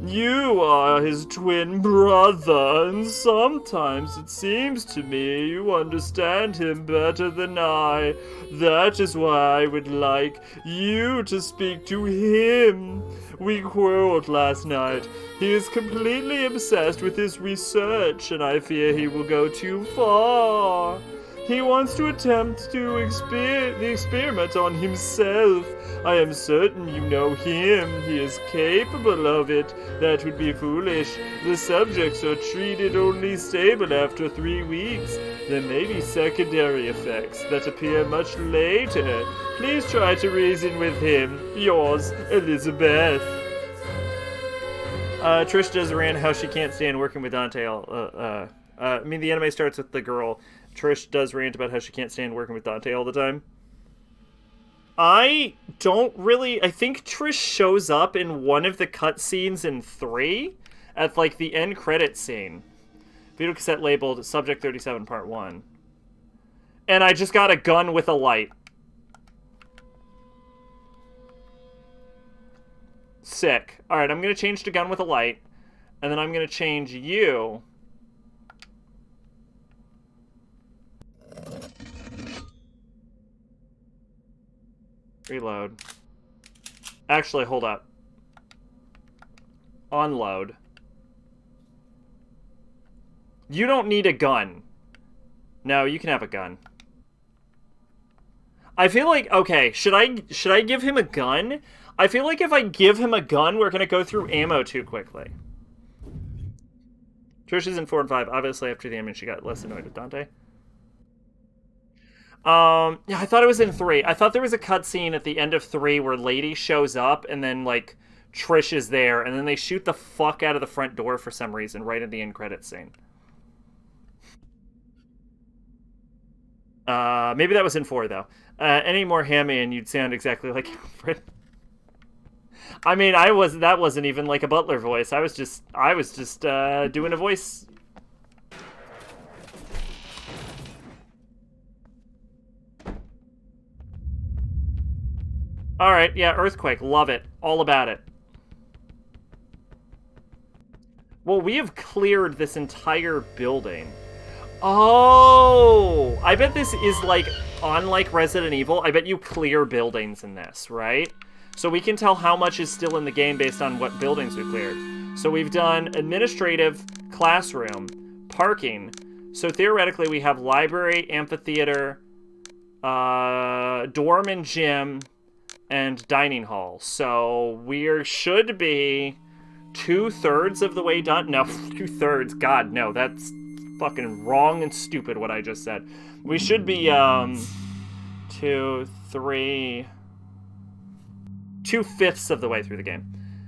You are his twin brother, and sometimes it seems to me you understand him better than I. That is why I would like you to speak to him. We quarreled last night. He is completely obsessed with his research, and I fear he will go too far. He wants to attempt to the experiment on himself. I am certain you know him. He is capable of it. That would be foolish. The subjects are treated only stable after 3 weeks. There may be secondary effects that appear much later. Please try to reason with him. Yours, Elizabeth. Trish does rant how she can't stand working with Dante. I mean, the anime starts with the girl. Trish does rant about how she can't stand working with Dante all the time. I think Trish shows up in one of the cutscenes in 3 at, like, the end credit scene. Video cassette labeled Subject 37 Part 1. And I just got a gun with a light. Sick. Alright, I'm going to change to gun with a light. And then I'm going to change you... Reload. Actually, hold up. Unload. You don't need a gun. No, you can have a gun. I feel like, okay, should I give him a gun? I feel like if I give him a gun, we're gonna go through ammo too quickly. Trish is in 4 and 5. Obviously, after the ammo, she got less annoyed with Dante. Yeah, I thought it was in 3. I thought there was a cutscene at the end of 3 where Lady shows up and then, like, Trish is there, and then they shoot the fuck out of the front door for some reason right in the end credits scene. Maybe that was in 4, though. Any more hammy and you'd sound exactly like Alfred. I mean, that wasn't even like a butler voice. I was just doing a voice Alright, yeah, earthquake. Love it. All about it. Well, we have cleared this entire building. Oh! I bet this is, like, unlike Resident Evil, I bet you clear buildings in this, right? So we can tell how much is still in the game based on what buildings we cleared. So we've done administrative, classroom, parking. So theoretically we have library, amphitheater, dorm and gym, and dining hall. So we should be 2/3 of the way done. No, 2/3. God, no, that's fucking wrong and stupid what I just said. We should be 2, 3, 2/5 of the way through the game.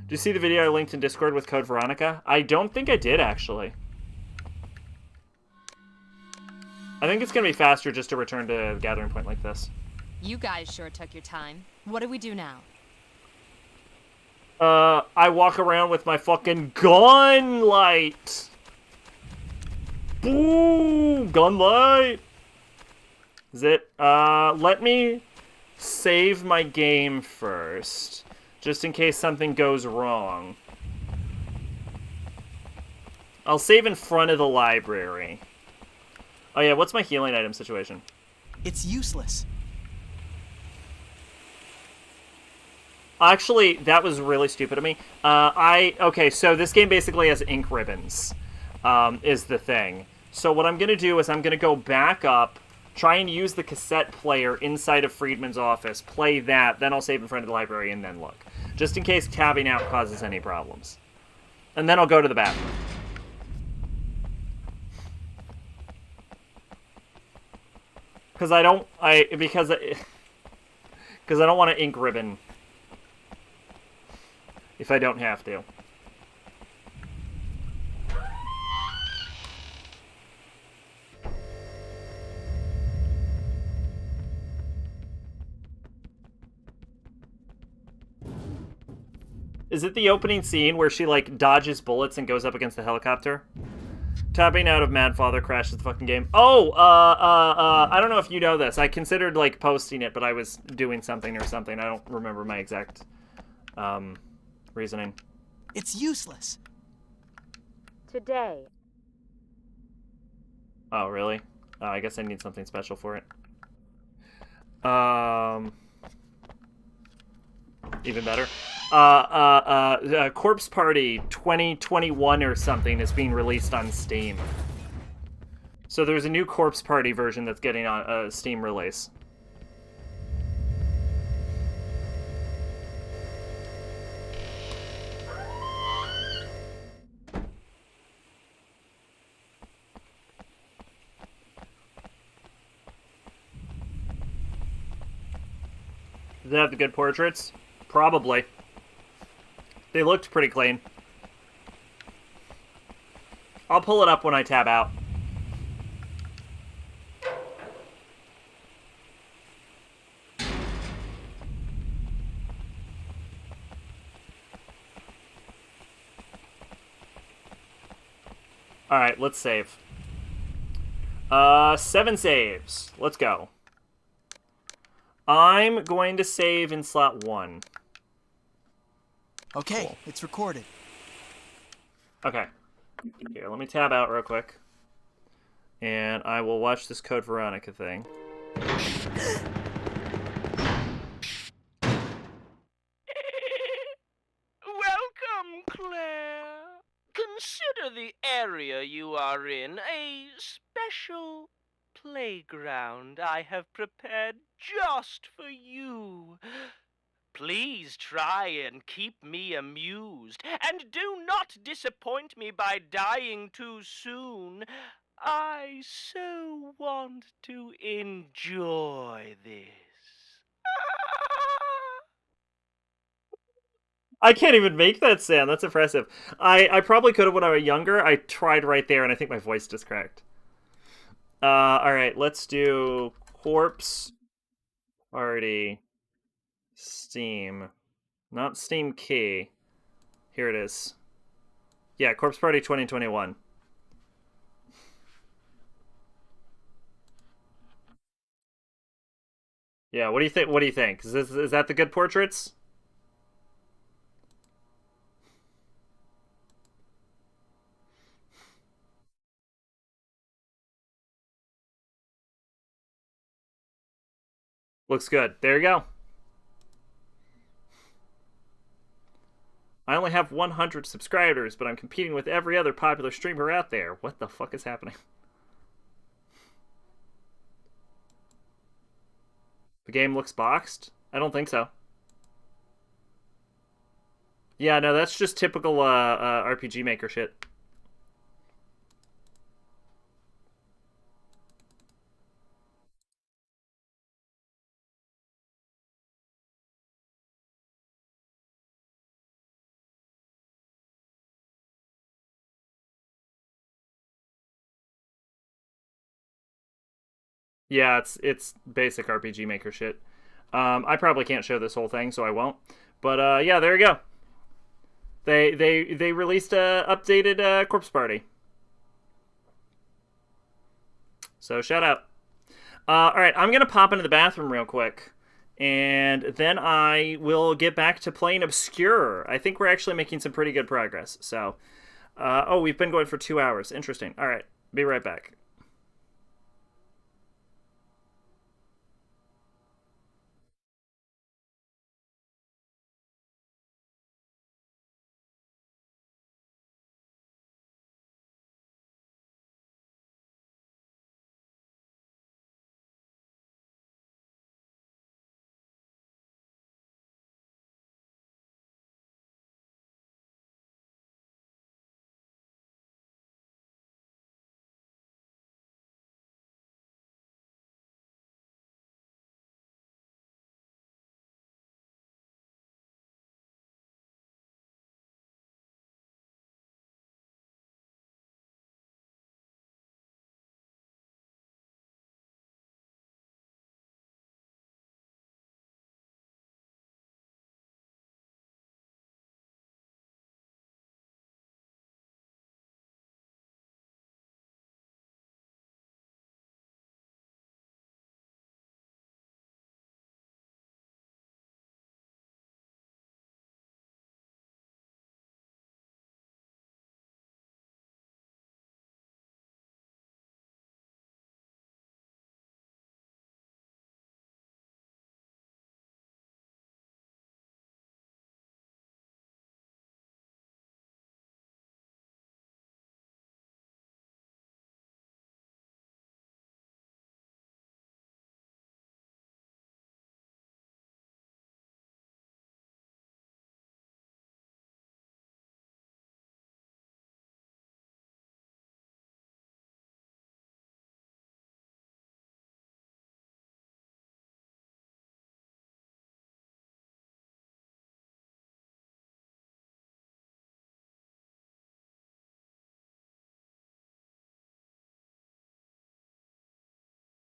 Do you see the video I linked in Discord with code Veronica? I don't think I did, actually. I think it's gonna be faster just to return to a gathering point like this. You guys sure took your time. What do we do now? I walk around with my fucking gun light. Boom! Gun light! Is it? Let me save my game first. Just in case something goes wrong. I'll save in front of the library. Oh yeah, what's my healing item situation? It's useless. Actually, that was really stupid of me. Okay, so this game basically has ink ribbons, is the thing. So what I'm going to do is I'm going to go back up, try and use the cassette player inside of Friedman's office, play that, then I'll save in front of the library, and then look. Just in case tabbing out causes any problems. And then I'll go to the bathroom. Because I don't want to ink ribbon if I don't have to. Is it the opening scene where she, like, dodges bullets and goes up against the helicopter? Tapping out of Mad Father crashes the fucking game. Oh, I don't know if you know this. I considered, like, posting it, but I was doing something or something. I don't remember my exact, reasoning. It's useless. Today. Oh, really? Oh, I guess I need something special for it. Even better. Corpse Party 2021 or something is being released on Steam. So there's a new Corpse Party version that's getting on a Steam release. Does it have the good portraits? Probably. They looked pretty clean. I'll pull it up when I tab out. Alright, let's save. 7 saves. Let's go. I'm going to save in slot 1. Okay, Cool. It's recorded. Okay. Here, let me tab out real quick. And I will watch this Code Veronica thing. Welcome, Claire. Consider the area you are in a special playground I have prepared just for you. Please try and keep me amused, and do not disappoint me by dying too soon. I so want to enjoy this. I can't even make that sound. That's impressive. I probably could have when I was younger. I tried right there, and I think my voice just cracked. Alright, let's do Corpse Party Steam. Not Steam Key. Here it is. Yeah, Corpse Party 2021. Yeah, what do you think? What do you think? Is that the good portraits? Looks good. There you go. I only have 100 subscribers, but I'm competing with every other popular streamer out there. What the fuck is happening? The game looks boxed? I don't think so. Yeah, no, that's just typical RPG Maker shit. Yeah, it's basic RPG Maker shit. I probably can't show this whole thing, so I won't. But yeah, there you go. They released a updated Corpse Party. So shout out. All right, I'm gonna pop into the bathroom real quick, and then I will get back to playing ObsCure. I think we're actually making some pretty good progress. So, oh, we've been going for 2 hours. Interesting. All right, be right back.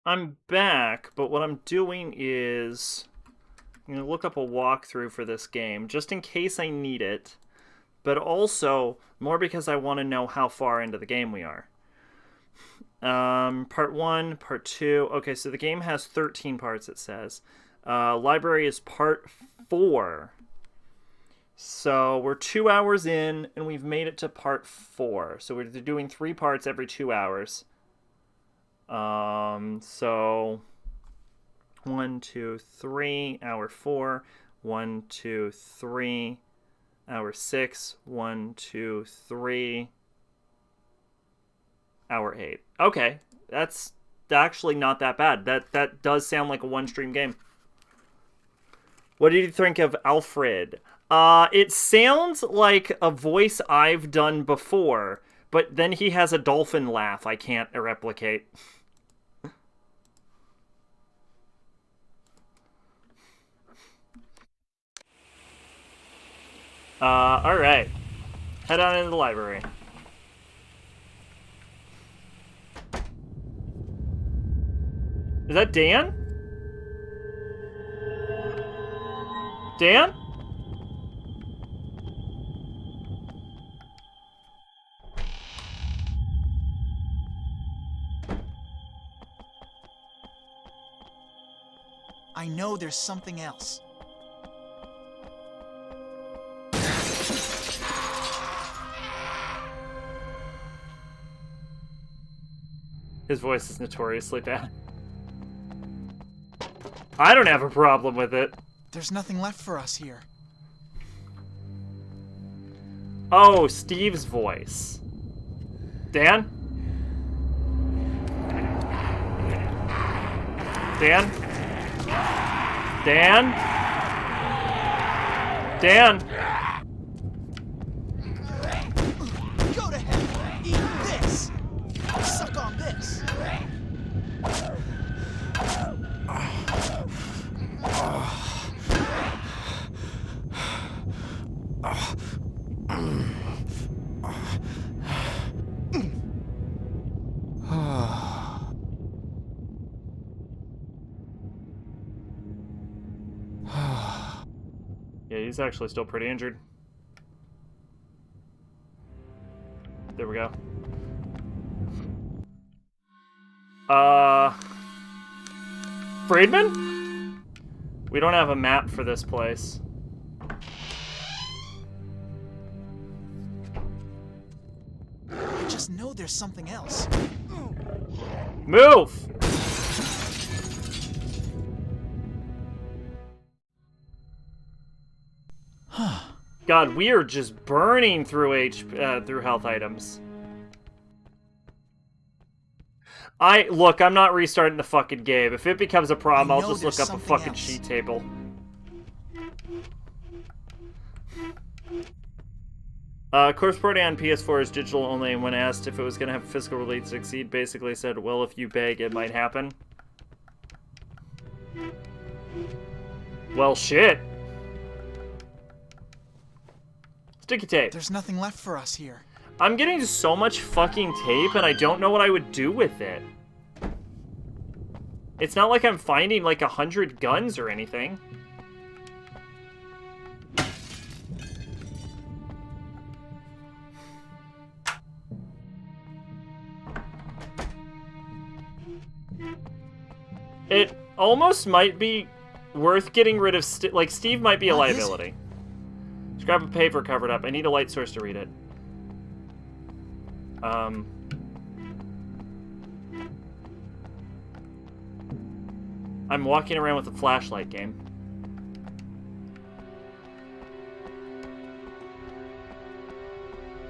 I'm back, but what I'm doing is I'm going to look up a walkthrough for this game, just in case I need it, but also more because I want to know how far into the game we are. Part 1, Part 2. Okay, so the game has 13 parts, it says. Library is Part 4. So we're 2 hours in, and we've made it to Part 4. So we're doing 3 parts every 2 hours. So 1, 2, 3, hour 4, 1, 2, 3, hour 6, 1, 2, 3, hour 8. Okay, that's actually not that bad. That does sound like a one-stream game. What did you think of Alfred? It sounds like a voice I've done before, but then he has a dolphin laugh I can't replicate. Alright. Head on into the library. Is that Dan? Dan? I know there's something else. His voice is notoriously bad. I don't have a problem with it. There's nothing left for us here. Oh, Steve's voice. Dan? Dan? Dan? Dan? Go to hell! Eat this! Suck on this! Yeah, he's actually still pretty injured. There we go. Friedman? We don't have a map for this place. I just know there's something else. Move! God, we are just burning through through health items. Look, I'm not restarting the fucking game. If it becomes a problem, I'll just look up a fucking sheet table. Corpse Party on PS4 is digital only, and when asked if it was going to have a physical release succeed, basically said, well, if you beg, it might happen. Well, shit. Sticky tape. There's nothing left for us here. I'm getting so much fucking tape, and I don't know what I would do with it. It's not like I'm finding like 100 guns or anything. It almost might be worth getting rid of, like, Steve might be a liability. Scrap of paper covered up. I need a light source to read it. I'm walking around with a flashlight game.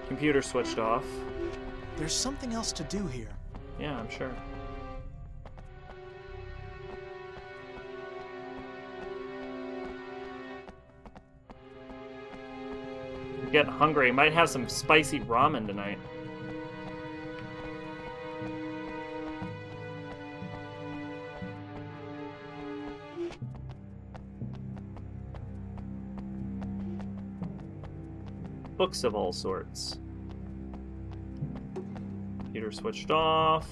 Computer switched off. There's something else to do here. Yeah, I'm sure. Getting hungry. Might have some spicy ramen tonight. Books of all sorts. Computer switched off.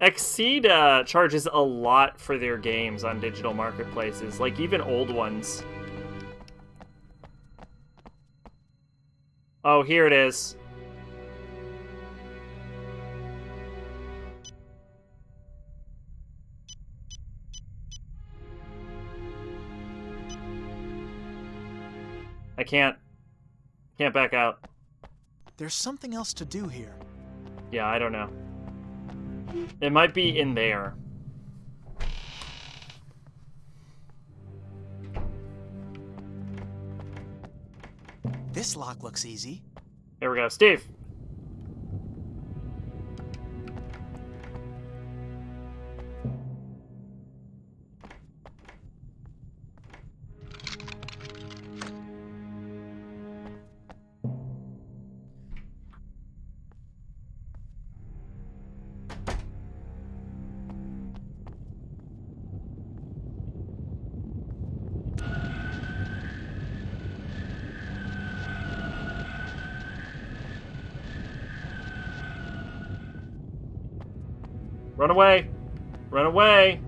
Exceed charges a lot for their games on digital marketplaces, like even old ones. Oh, here it is. I can't back out. There's something else to do here. Yeah, I don't know. It might be in there. This lock looks easy. Here we go, Steve. Run away! Run away!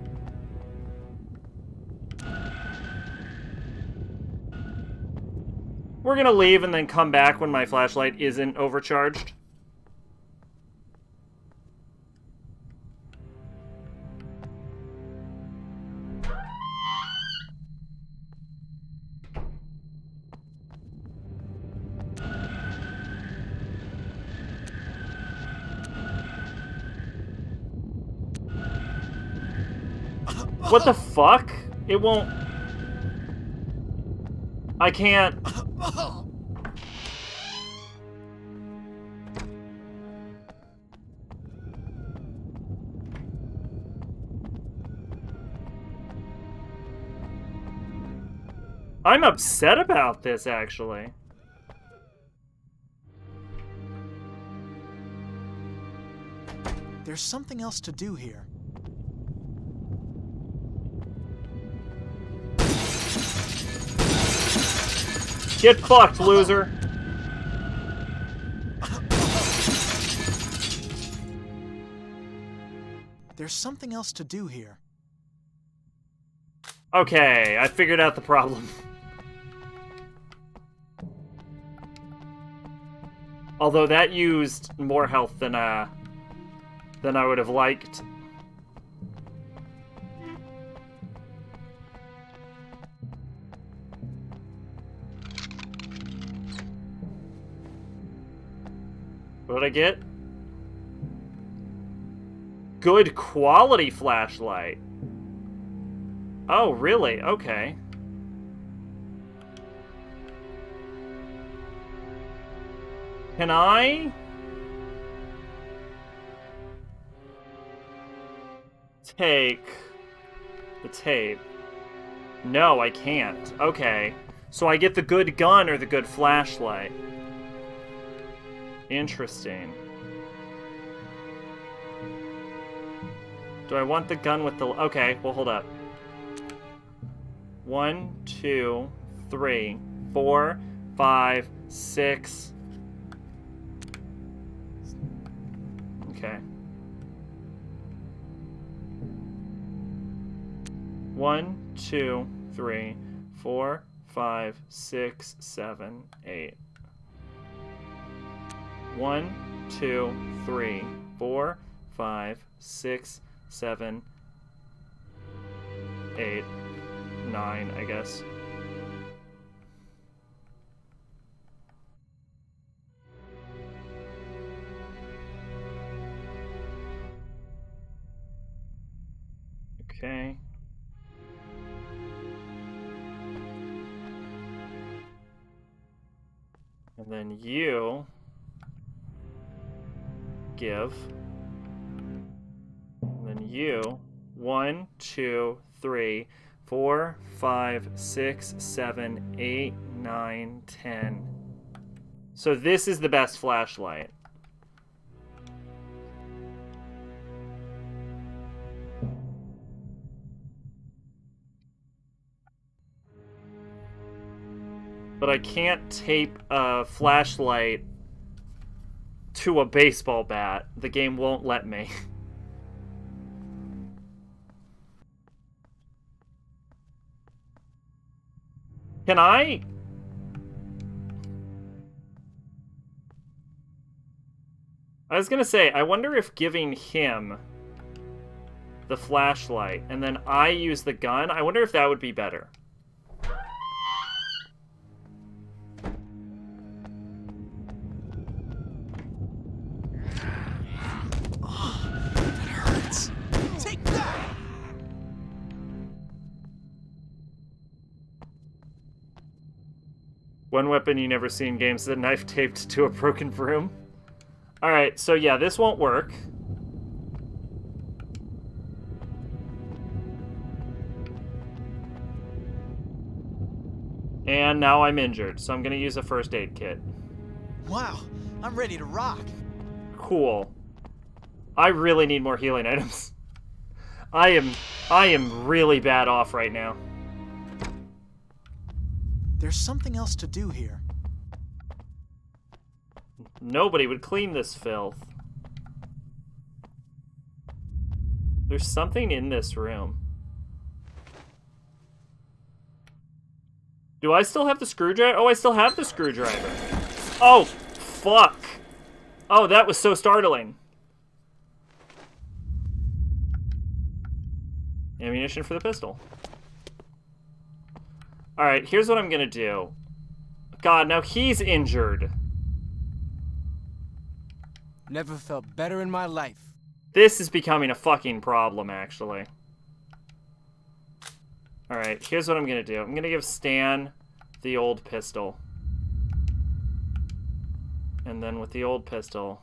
We're gonna leave and then come back when my flashlight isn't overcharged. What the fuck? It won't... I can't... I'm upset about this, actually. There's something else to do here. Get fucked, loser. There's something else to do here. Okay, I figured out the problem. Although that used more health than I would have liked. What did I get? Good quality flashlight. Oh, really? Okay. Can I take the tape? No, I can't. Okay. So I get the good gun or the good flashlight. Interesting. Do I want the gun with the... Okay, well, hold up. 1, 2, 3, 4, 5, 6. Okay. 1, 2, 3, 4, 5, 6, 7, 8. 1, 2, 3, 4, 5, 6, 7, 8, 9, I guess. Okay. And then you give. And then you 1, 2, 3, 4, 5, 6, 7, 8, 9, 10. So this is the best flashlight. But I can't tape a flashlight to a baseball bat. The game won't let me. Can I? I was gonna say, I wonder if giving him the flashlight and then I use the gun, I wonder if that would be better. One weapon you never see in games is a knife taped to a broken broom. Alright, so yeah, this won't work. And now I'm injured, so I'm gonna use a first aid kit. Wow, I'm ready to rock. Cool. I really need more healing items. I am really bad off right now. There's something else to do here. Nobody would clean this filth. There's something in this room. Do I still have the screwdriver? Oh, I still have the screwdriver. Oh, fuck. Oh, that was so startling. Ammunition for the pistol. Alright, here's what I'm gonna do. God, now he's injured. Never felt better in my life. This is becoming a fucking problem, actually. Alright, here's what I'm gonna do. I'm gonna give Stan the old pistol. And then with the old pistol...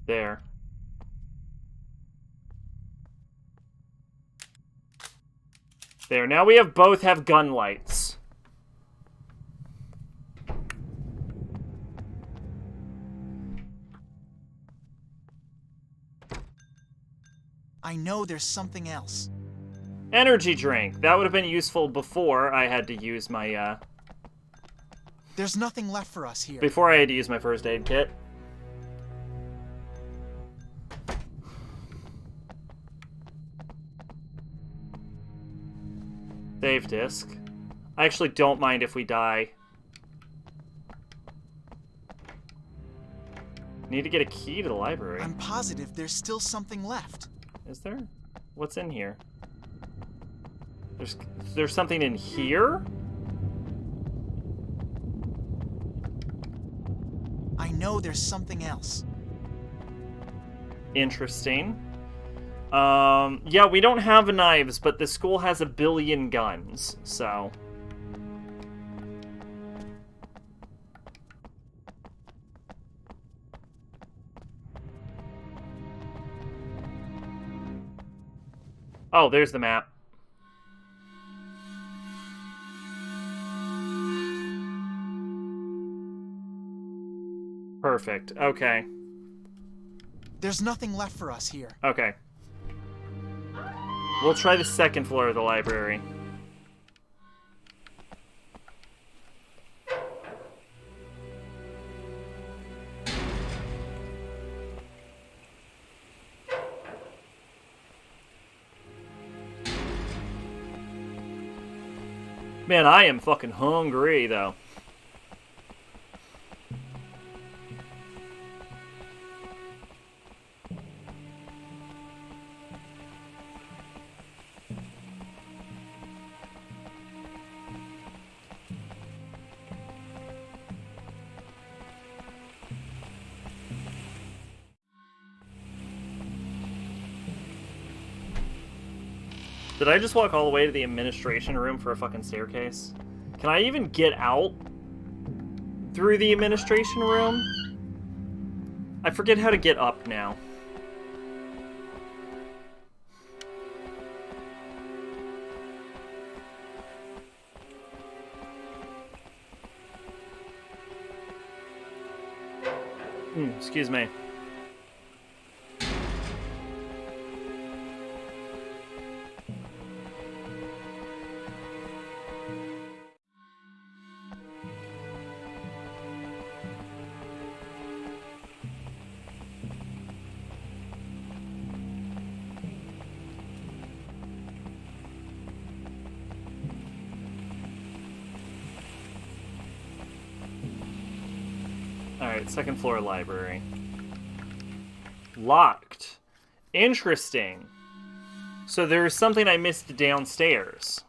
There. There, now we both have gun lights. I know there's something else. Energy drink. That would have been useful before I had to use my, There's nothing left for us here. Before I had to use my first aid kit. Save disk. I actually don't mind if we die. Need to get a key to the library. I'm positive there's still something left. Is there? What's in here? There's something in here? I know there's something else. Interesting. Yeah, we don't have knives, but the school has 1 billion guns, so... Oh, there's the map. Perfect. Okay. There's nothing left for us here. Okay. We'll try the second floor of the library. Man, I am fucking hungry, though. Did I just walk all the way to the administration room for a fucking staircase? Can I even get out through the administration room? I forget how to get up now. Excuse me. Alright, second floor library. Locked. Interesting. So there's something I missed downstairs.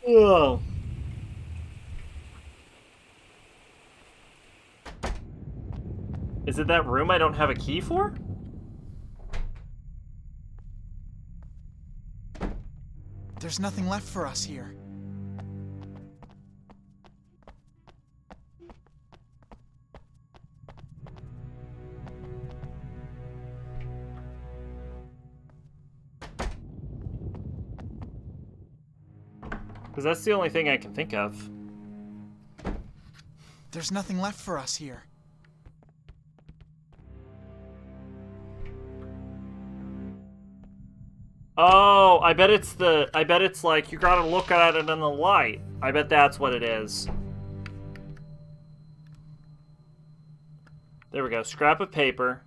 Ugh. Is it that room I don't have a key for? There's nothing left for us here. Because that's the only thing I can think of. There's nothing left for us here. Oh, I bet it's like, you gotta look at it in the light. I bet that's what it is. There we go, scrap of paper.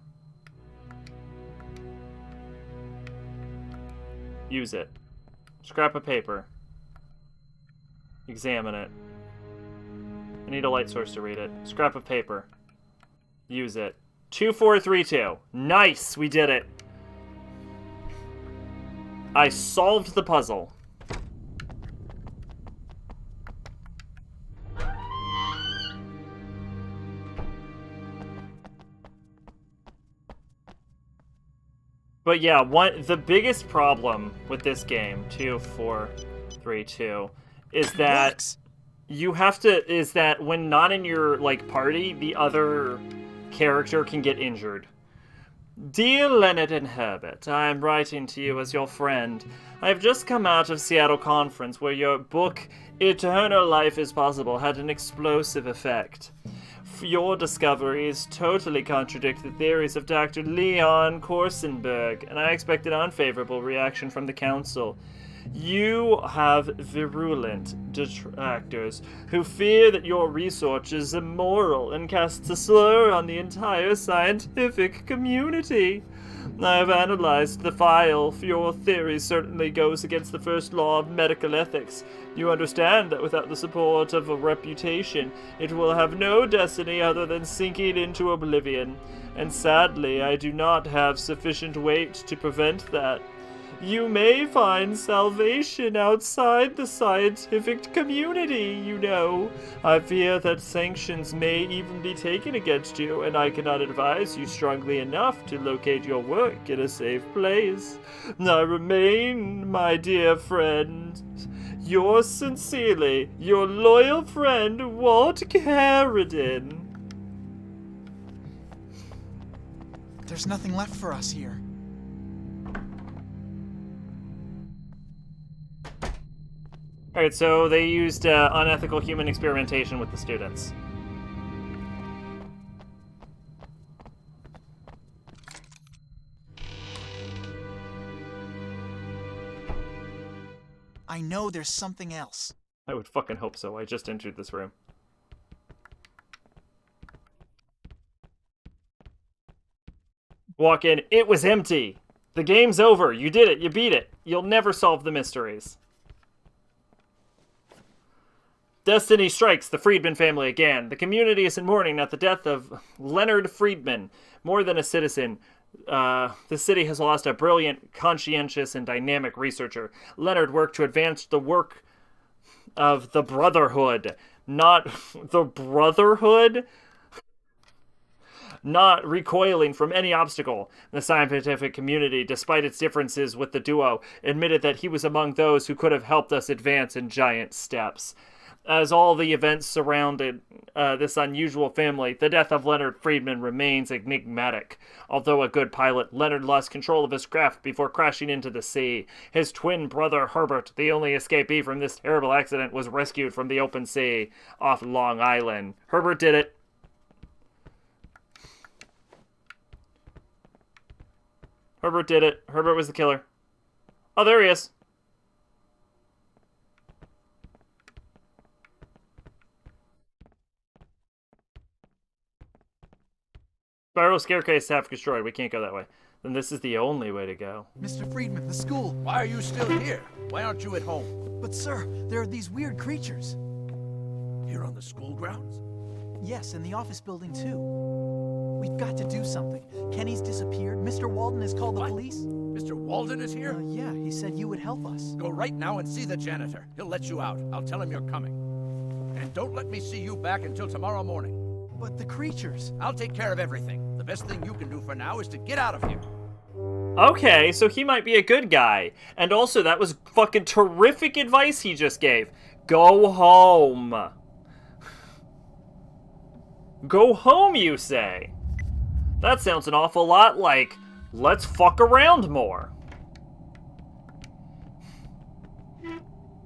Use it. Scrap of paper. Examine it. I need a light source to read it. Scrap of paper. Use it. 2432. Nice! We did it. I solved the puzzle. But yeah, the biggest problem with this game, 2432, is that you have to, is that when not in your, like, party, the other character can get injured. Dear Leonard and Herbert, I am writing to you as your friend. I have just come out of Seattle Conference where your book, Eternal Life is Possible, had an explosive effect. Your discoveries totally contradict the theories of Dr. Leon Korsenberg, and I expect an unfavorable reaction from the Council. You have virulent detractors who fear that your research is immoral and casts a slur on the entire scientific community. I have analyzed the file. Your theory certainly goes against the first law of medical ethics. You understand that without the support of a reputation, it will have no destiny other than sinking into oblivion. And sadly, I do not have sufficient weight to prevent that. You may find salvation outside the scientific community, you know. I fear that sanctions may even be taken against you, and I cannot advise you strongly enough to locate your work in a safe place. I remain, my dear friend, yours sincerely, your loyal friend, Walt Carradine. There's nothing left for us here. Alright, so they used unethical human experimentation with the students. I know there's something else. I would fucking hope so. I just entered this room. Walk in. It was empty. The game's over. You did it. You beat it. You'll never solve the mysteries. Destiny strikes the Friedman family again. The community is in mourning at the death of Leonard Friedman. More than a citizen, the city has lost a brilliant, conscientious, and dynamic researcher. Leonard worked to advance the work of the Brotherhood. Not the Brotherhood? Not recoiling from any obstacle. The scientific community, despite its differences with the duo, admitted that he was among those who could have helped us advance in giant steps. As all the events surrounded this unusual family, the death of Leonard Friedman remains enigmatic. Although a good pilot, Leonard lost control of his craft before crashing into the sea. His twin brother, Herbert, the only escapee from this terrible accident, was rescued from the open sea off Long Island. Herbert did it. Herbert did it. Herbert was the killer. Oh, there he is. Spiral staircase half destroyed. We can't go that way. Then this is the only way to go. Mr. Friedman, the school. Why are you still here? Why aren't you at home? But sir, there are these weird creatures. Here on the school grounds? Yes, in the office building too. We've got to do something. Kenny's disappeared. Mr. Walden has called the police. Mr. Walden is here? Yeah, he said you would help us. Go right now and see the janitor. He'll let you out. I'll tell him you're coming. And don't let me see you back until tomorrow morning. But the creatures... I'll take care of everything. The best thing you can do for now is to get out of here. Okay, so he might be a good guy. And also, that was fucking terrific advice he just gave. Go home. Go home, you say? That sounds an awful lot like, let's fuck around more.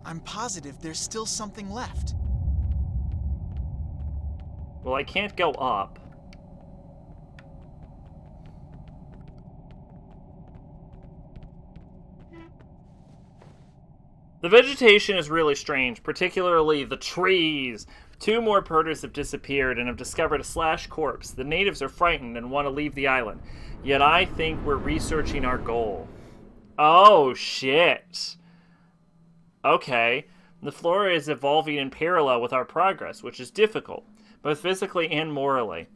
I'm positive there's still something left. Well, I can't go up. The vegetation is really strange, particularly the trees. 2 more predators have disappeared and have discovered a Slash corpse. The natives are frightened and want to leave the island. Yet I think we're researching our goal. Oh, shit. Okay. The flora is evolving in parallel with our progress, which is difficult, both physically and morally.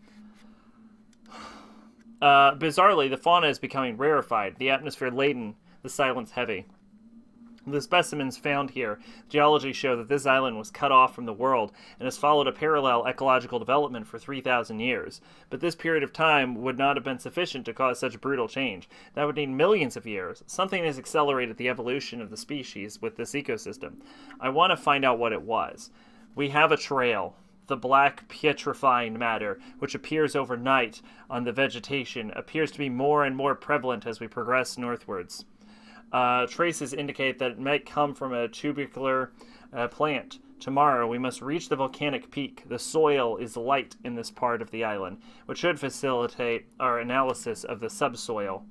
Bizarrely, the fauna is becoming rarefied, the atmosphere laden, the silence heavy. The specimens found here, geology show that this island was cut off from the world and has followed a parallel ecological development for 3,000 years. But this period of time would not have been sufficient to cause such brutal change. That would need millions of years. Something has accelerated the evolution of the species with this ecosystem. I want to find out what it was. We have a trail. The black putrefying matter, which appears overnight on the vegetation, appears to be more and more prevalent as we progress northwards. Traces indicate that it might come from a tubercular plant. Tomorrow, we must reach the volcanic peak. The soil is light in this part of the island, which should facilitate our analysis of the subsoil.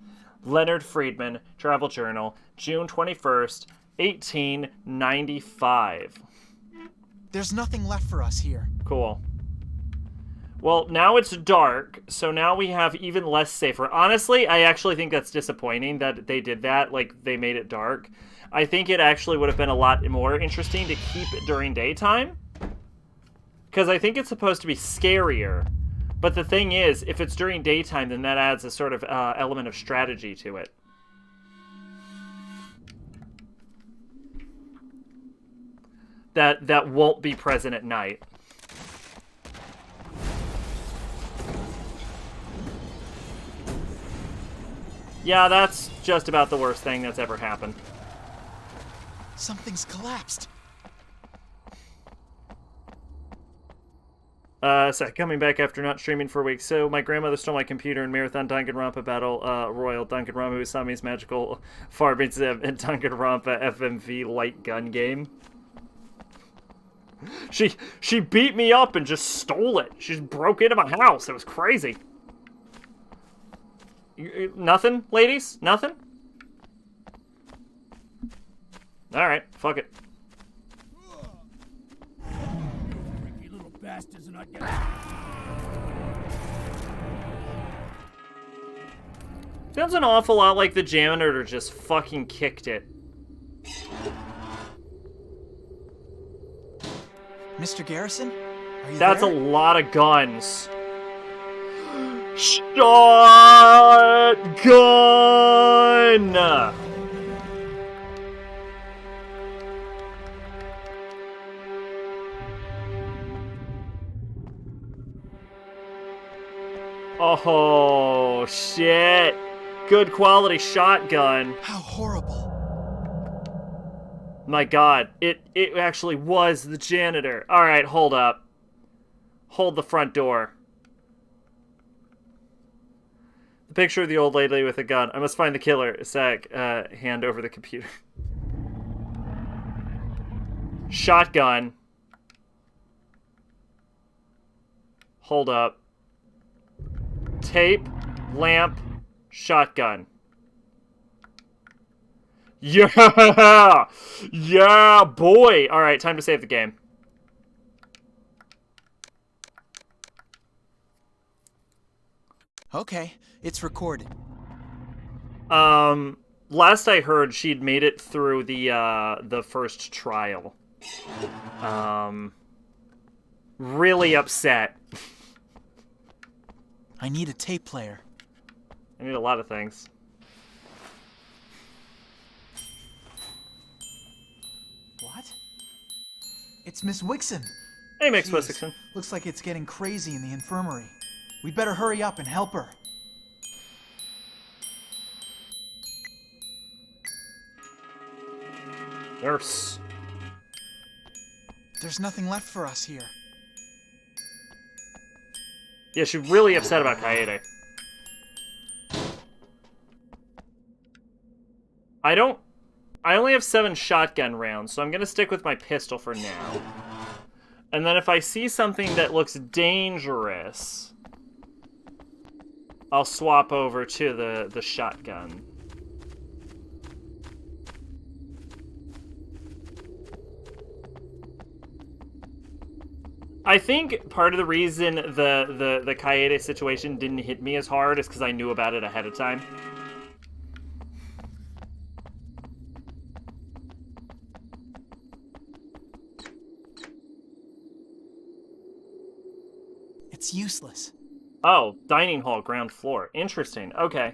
Leonard Friedman, Travel Journal, June 21st, 1895. There's nothing left for us here. Cool. Well, now it's dark, so now we have even less safer. Honestly, I actually think that's disappointing that they did that, like, they made it dark. I think it actually would have been a lot more interesting to keep it during daytime. Because I think it's supposed to be scarier. But the thing is, if it's during daytime, then that adds a sort of element of strategy to it. That won't be present at night. Yeah, that's just about the worst thing that's ever happened. Something's collapsed. Coming back after not streaming for a week. So, my grandmother stole my computer in Marathon Danganronpa Battle Royal. Danganronpa Usami's Magical Farming Sim and Danganronpa FMV light gun game. She beat me up and just stole it. She just broke into my house. It was crazy. Nothing, ladies? Nothing? Alright, fuck it. Freaky little bastards are not getting... Sounds an awful lot like the janitor just fucking kicked it. Mr. Garrison? Are you That's there? a lot of guns. Shotgun! Oh, shit. Good quality shotgun. How horrible. My god, it actually was the janitor. Alright, hold up. Hold the front door. The picture of the old lady with a gun. I must find the killer. Zach, hand over the computer. Shotgun. Hold up. Tape, lamp, shotgun. Yeah! Yeah, boy! Alright, time to save the game. Okay, it's recorded. Last I heard, she'd made it through the first trial. Really upset. I need a tape player. I need a lot of things. What? It's Miss Wixon. Hey, Miss Jeez, Wixon. Looks like it's getting crazy in the infirmary. We'd better hurry up and help her. Nurse. There's nothing left for us here. Yeah, she's really upset about Kaede. I only have 7 shotgun rounds, so I'm gonna stick with my pistol for now. And then if I see something that looks dangerous, I'll swap over to the shotgun. I think part of the reason the Kaede situation didn't hit me as hard is because I knew about it ahead of time. It's useless. Oh, dining hall, ground floor. Interesting. Okay.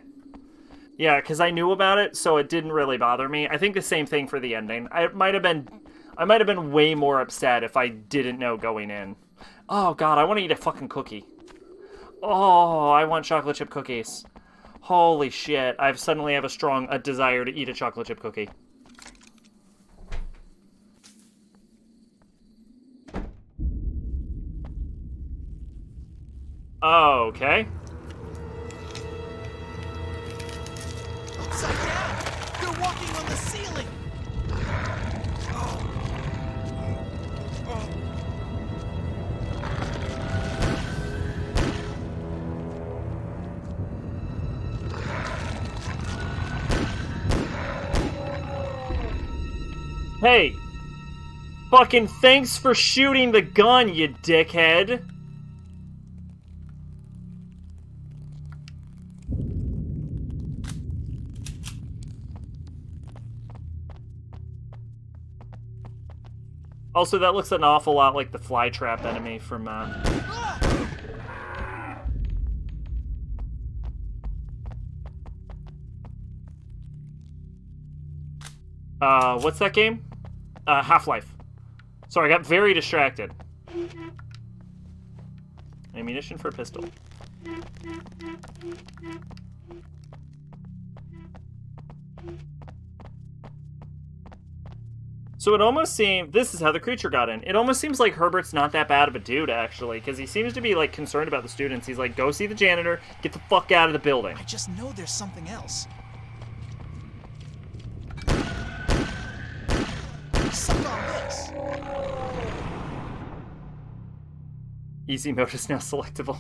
Yeah, because I knew about it, so it didn't really bother me. I think the same thing for the ending. I might have been way more upset if I didn't know going in. Oh god, I want to eat a fucking cookie. Oh, I want chocolate chip cookies. Holy shit, I suddenly have a strong desire to eat a chocolate chip cookie. Okay. Upside down! They're walking on the ceiling! Hey! Fucking thanks for shooting the gun, you dickhead! Also, that looks an awful lot like the flytrap enemy from, what's that game? Half-Life. Sorry, I got very distracted. Ammunition for a pistol. So it almost seems... This is how the creature got in. It almost seems like Herbert's not that bad of a dude, actually, because he seems to be, like, concerned about the students. He's like, go see the janitor, get the fuck out of the building. I just know there's something else. Suck on this! Easy mode is now selectable.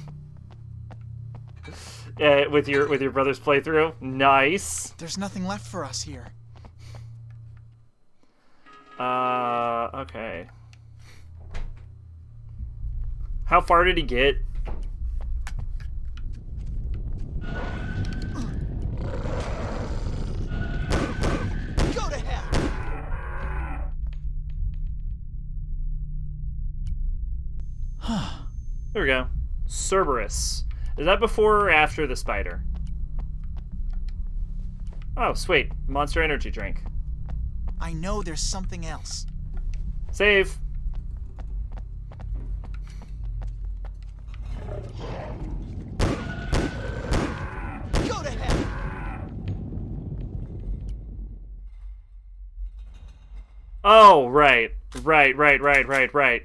With your brother's playthrough? Nice. There's nothing left for us here. Okay. How far did he get? Go to hell! There we go. Cerberus. Is that before or after the spider? Oh, sweet. Monster energy drink. I know there's something else. Save. Go to hell! Oh, right. Right.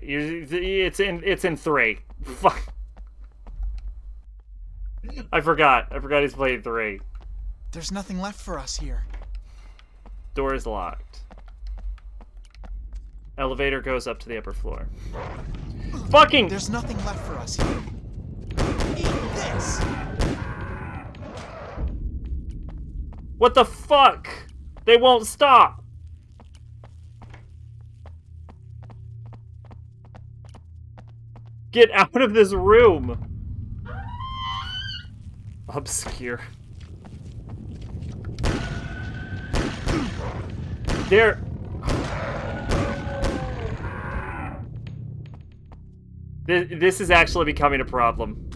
It's in 3. Fuck. I forgot he's played 3. There's nothing left for us here. Door is locked. Elevator goes up to the upper floor. Fucking! There's nothing left for us here. Eat this! What the fuck? They won't stop! Get out of this room! ObsCure. There... This is actually becoming a problem.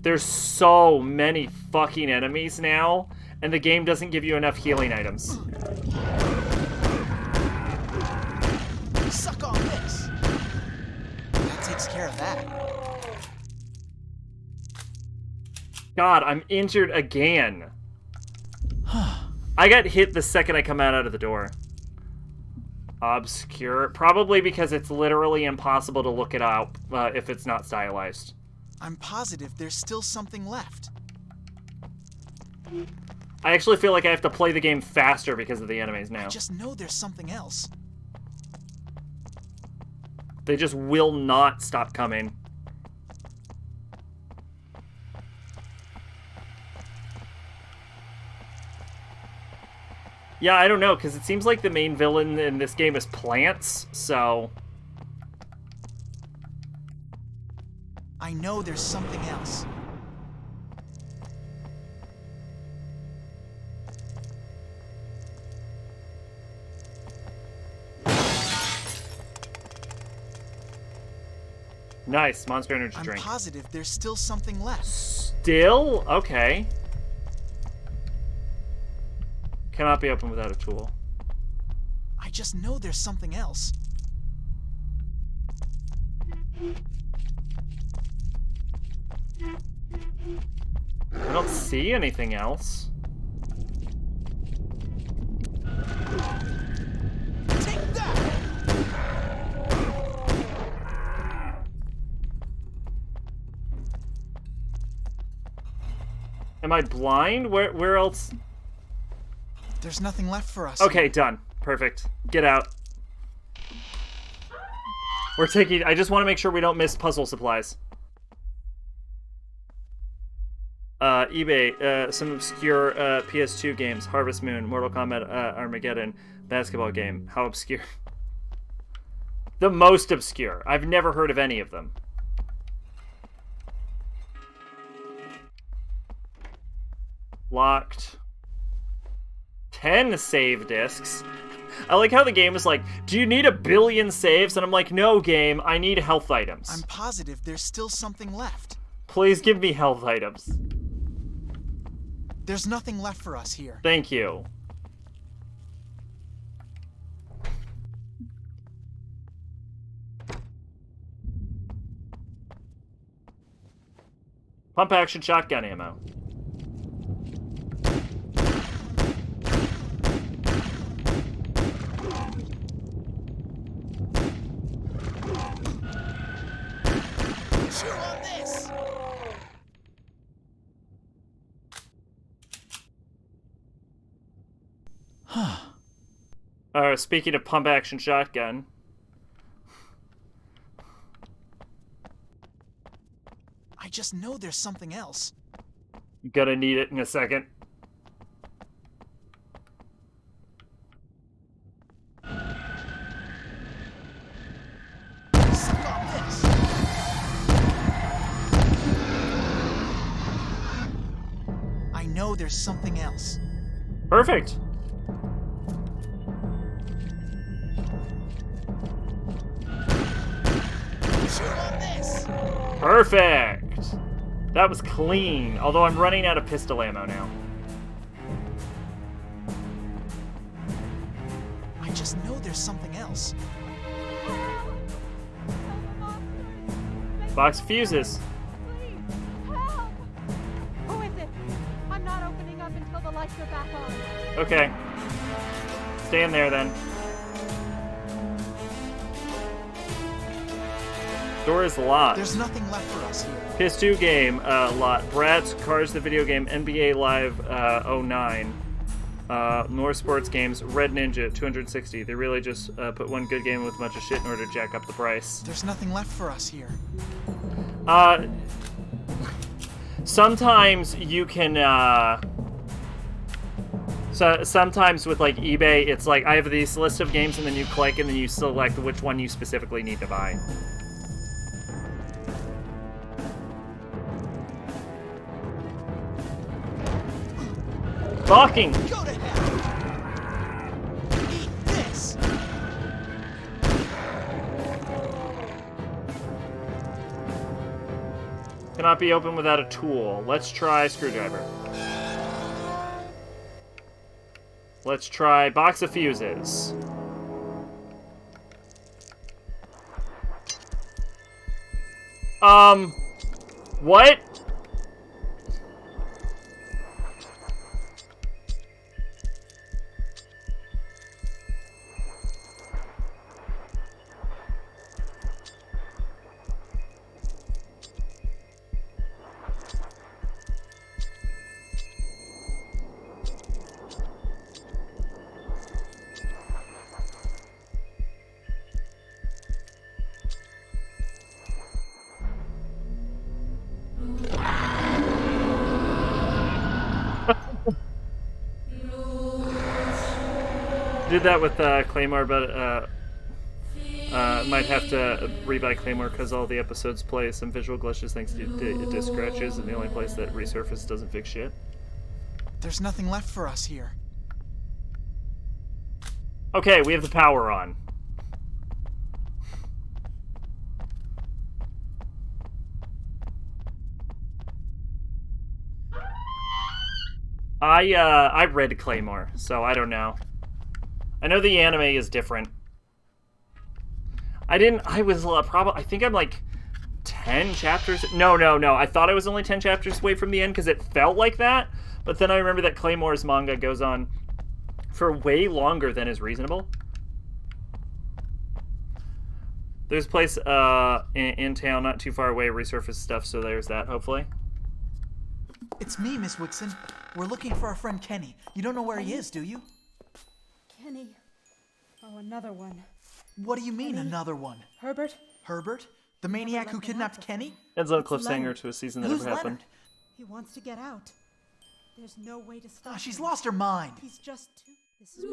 There's so many fucking enemies now, and the game doesn't give you enough healing items. Suck on this! That takes care of that. God, I'm injured again. I got hit the second I come out of the door. ObsCure. Probably because it's literally impossible to look it up if it's not stylized. I'm positive there's still something left. I actually feel like I have to play the game faster because of the enemies now. I just know there's something else. They just will not stop coming. Yeah, I don't know, because it seems like the main villain in this game is plants, so... I know there's something else. Nice, Monster Energy I'm drink. positive there's still something left. Still? Okay. Cannot be opened without a tool. I just know there's something else. I don't see anything else. Take that! Am I blind? Where else? There's nothing left for us. Okay, done. Perfect. Get out. We're taking... I just want to make sure we don't miss puzzle supplies. eBay, some obscure PS2 games. Harvest Moon, Mortal Kombat, Armageddon, basketball game. How obscure? The most obscure. I've never heard of any of them. Locked. 10 save discs. I like how the game is like, do you need 1 billion saves? And I'm like, no, game, I need health items. I'm positive there's still something left. Please give me health items. There's nothing left for us here. Thank you. Pump action shotgun ammo. Chew on this! Speaking of pump action shotgun. I just know there's something else. Gonna need it in a second. Suck on this! I know there's something else. Perfect. Perfect! That was clean, although I'm running out of pistol ammo now. I just know there's something else. Box fuses. Please, help! Who is it? I'm not opening up until the lights are back on. Okay. Stay in there then. Door is locked. There's nothing left for us here. PS2 game, lot. Bratz, Cars the video game, NBA Live 09. More sports games, Red Ninja 260. They really just put one good game with a bunch of shit in order to jack up the price. There's nothing left for us here. Sometimes you can, so sometimes with like eBay, it's like I have this list of games and then you click and then you select which one you specifically need to buy. Talking. Go to hell! Eat this! Cannot be opened without a tool. Let's try screwdriver. Let's try box of fuses. What? did that with Claymore, but might have to rebuy Claymore because all the episodes play some visual glitches thanks to disc scratches, and the only place that resurface doesn't fix shit. There's nothing left for us here. Okay, we have the power on. I read Claymore, so I don't know. I know the anime is different. I think I'm like 10 chapters. No. I thought I was only 10 chapters away from the end because it felt like that. But then I remember that Claymore's manga goes on for way longer than is reasonable. There's a place in town not too far away, resurface stuff, so there's that, hopefully. It's me, Miss Wixon. We're looking for our friend Kenny. You don't know where he is, do you? Kenny. Oh, another one. What do you mean, another one? Herbert? Herbert? The maniac who kidnapped Kenny? Ends on a cliffhanger to a season that never happened. He wants to get out. There's no way to stop him. She's lost her mind. He's just too...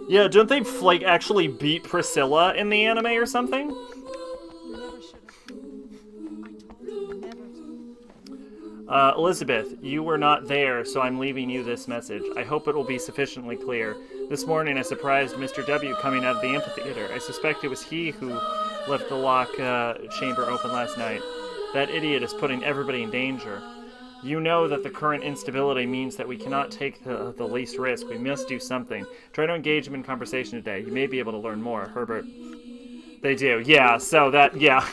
Yeah, don't they, like, actually beat Priscilla in the anime or something? You never should have. I told you never to. Elizabeth, you were not there, so I'm leaving you this message. I hope it will be sufficiently clear. This morning I surprised Mr. W coming out of the amphitheater. I suspect it was he who left the lock chamber open last night. That idiot is putting everybody in danger. You know that the current instability means that we cannot take the least risk. We must do something. Try to engage him in conversation today. You may be able to learn more. Herbert. They do. Yeah, so that, yeah.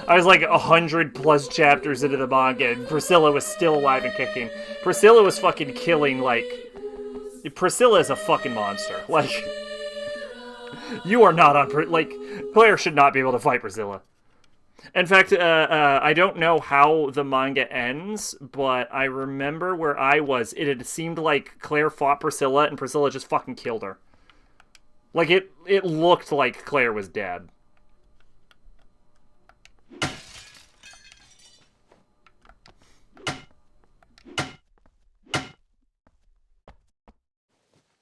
I was like 100+ chapters into the manga, and Priscilla was still alive and kicking. Priscilla was fucking killing, like... Priscilla is a fucking monster. Like, you are not on... Like, Claire should not be able to fight Priscilla. In fact, I don't know how the manga ends, but I remember where I was. It had seemed like Claire fought Priscilla, and Priscilla just fucking killed her. Like, it looked like Claire was dead.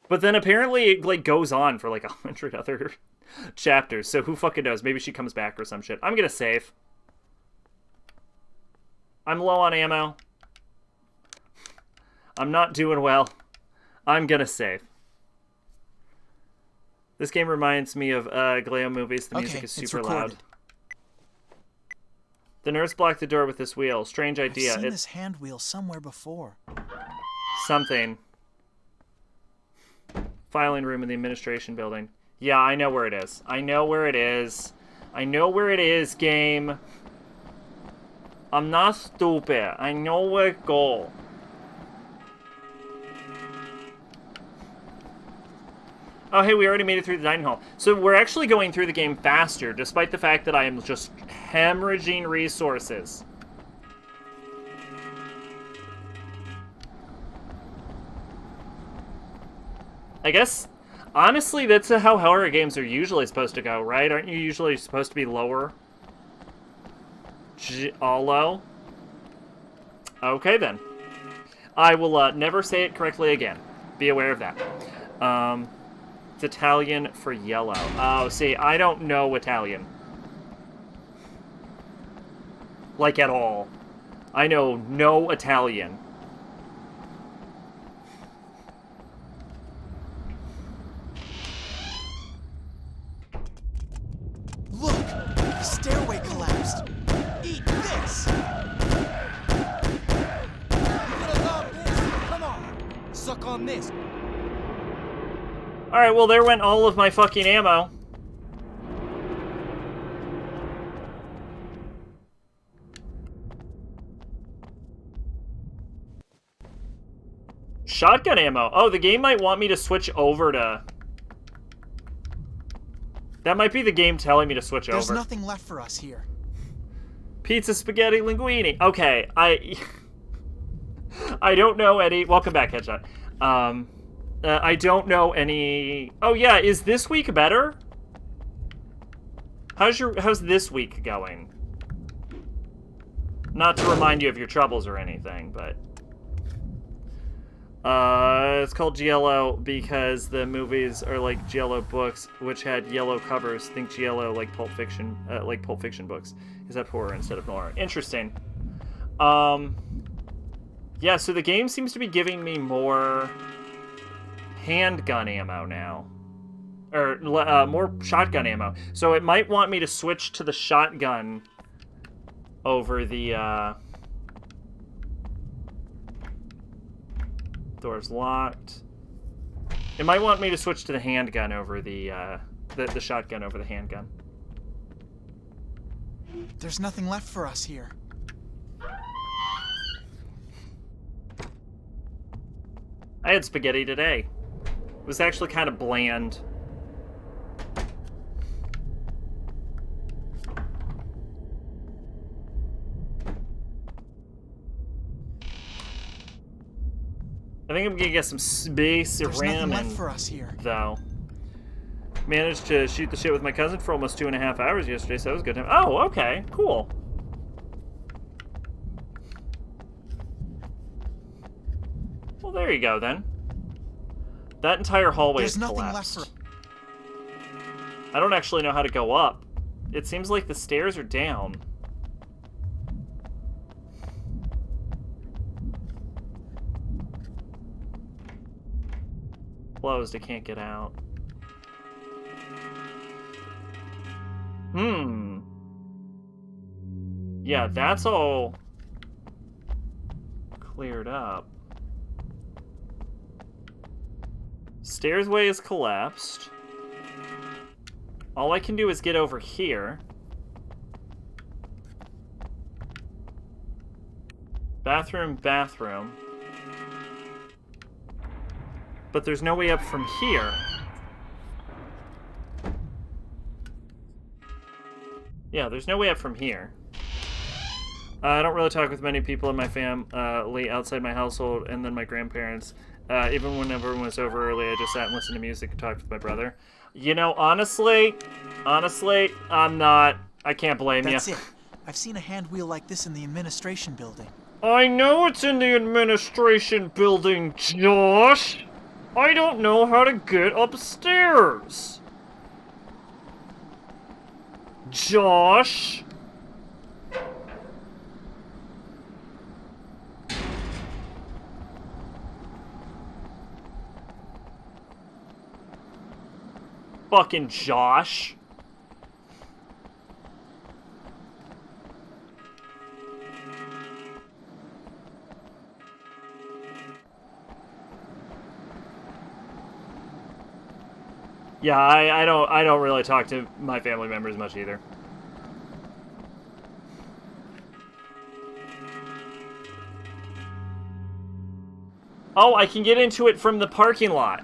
But then apparently it, like, goes on for, like, 100 other chapters, so who fucking knows? Maybe she comes back or some shit. I'm gonna save. I'm low on ammo. I'm not doing well. I'm gonna save. This game reminds me of Gleo movies. The music is super loud. The nurse blocked the door with this wheel. Strange idea. I've seen this hand wheel somewhere before. Something. Filing room in the administration building. Yeah, I know where it is. I know where it is. I know where it is, game. I'm not stupid. I know where to go. Oh, hey, we already made it through the dining hall. So we're actually going through the game faster, despite the fact that I am just hemorrhaging resources. I guess, honestly, that's how horror games are usually supposed to go, right? Aren't you usually supposed to be lower? All low? Okay, then. I will never say it correctly again. Be aware of that. It's Italian for yellow. Oh, see, I don't know Italian. Like, at all. I know no Italian. Look! The stairway collapsed! Eat this! You're gonna love this! Come on! Suck on this! Alright, well, there went all of my fucking ammo. Shotgun ammo. Oh, the game might want me to switch over to... That might be the game telling me to switch over. There's nothing left for us here. Pizza, spaghetti, linguine. Okay, I don't know any... Welcome back, Headshot. I don't know any... Oh, yeah, is this week better? How's this week going? Not to remind you of your troubles or anything, but... It's called Giallo because the movies are like Giallo books, which had yellow covers. Think Giallo like Pulp Fiction books, except horror instead of noir. Interesting. Yeah, so the game seems to be giving me more handgun ammo now. Or more shotgun ammo. So it might want me to switch to the shotgun over the... Door's locked. It might want me to switch to the handgun over the shotgun over the handgun. There's nothing left for us here. I had spaghetti today. It was actually kind of bland. I think I'm gonna get some space ramen left for us here, though. Managed to shoot the shit with my cousin for almost 2.5 hours yesterday, so that was good. Oh, okay, cool. Well, there you go then. That entire hallway is collapsed. I don't actually know how to go up. It seems like the stairs are down. Closed, I can't get out. Yeah, that's all cleared up. Stairsway is collapsed. All I can do is get over here. Bathroom, bathroom. But there's no way up from here. Yeah, there's no way up from here. I don't really talk with many people in my family outside my household and then my grandparents. Even when everyone was over early, I just sat and listened to music and talked with my brother. You know, honestly, I'm not. I can't blame you. That's it. I've seen a hand wheel like this in the administration building. I know it's in the administration building, Josh. I don't know how to get upstairs. Josh. Fucking Josh. Yeah, I don't really talk to my family members much either. Oh, I can get into it from the parking lot.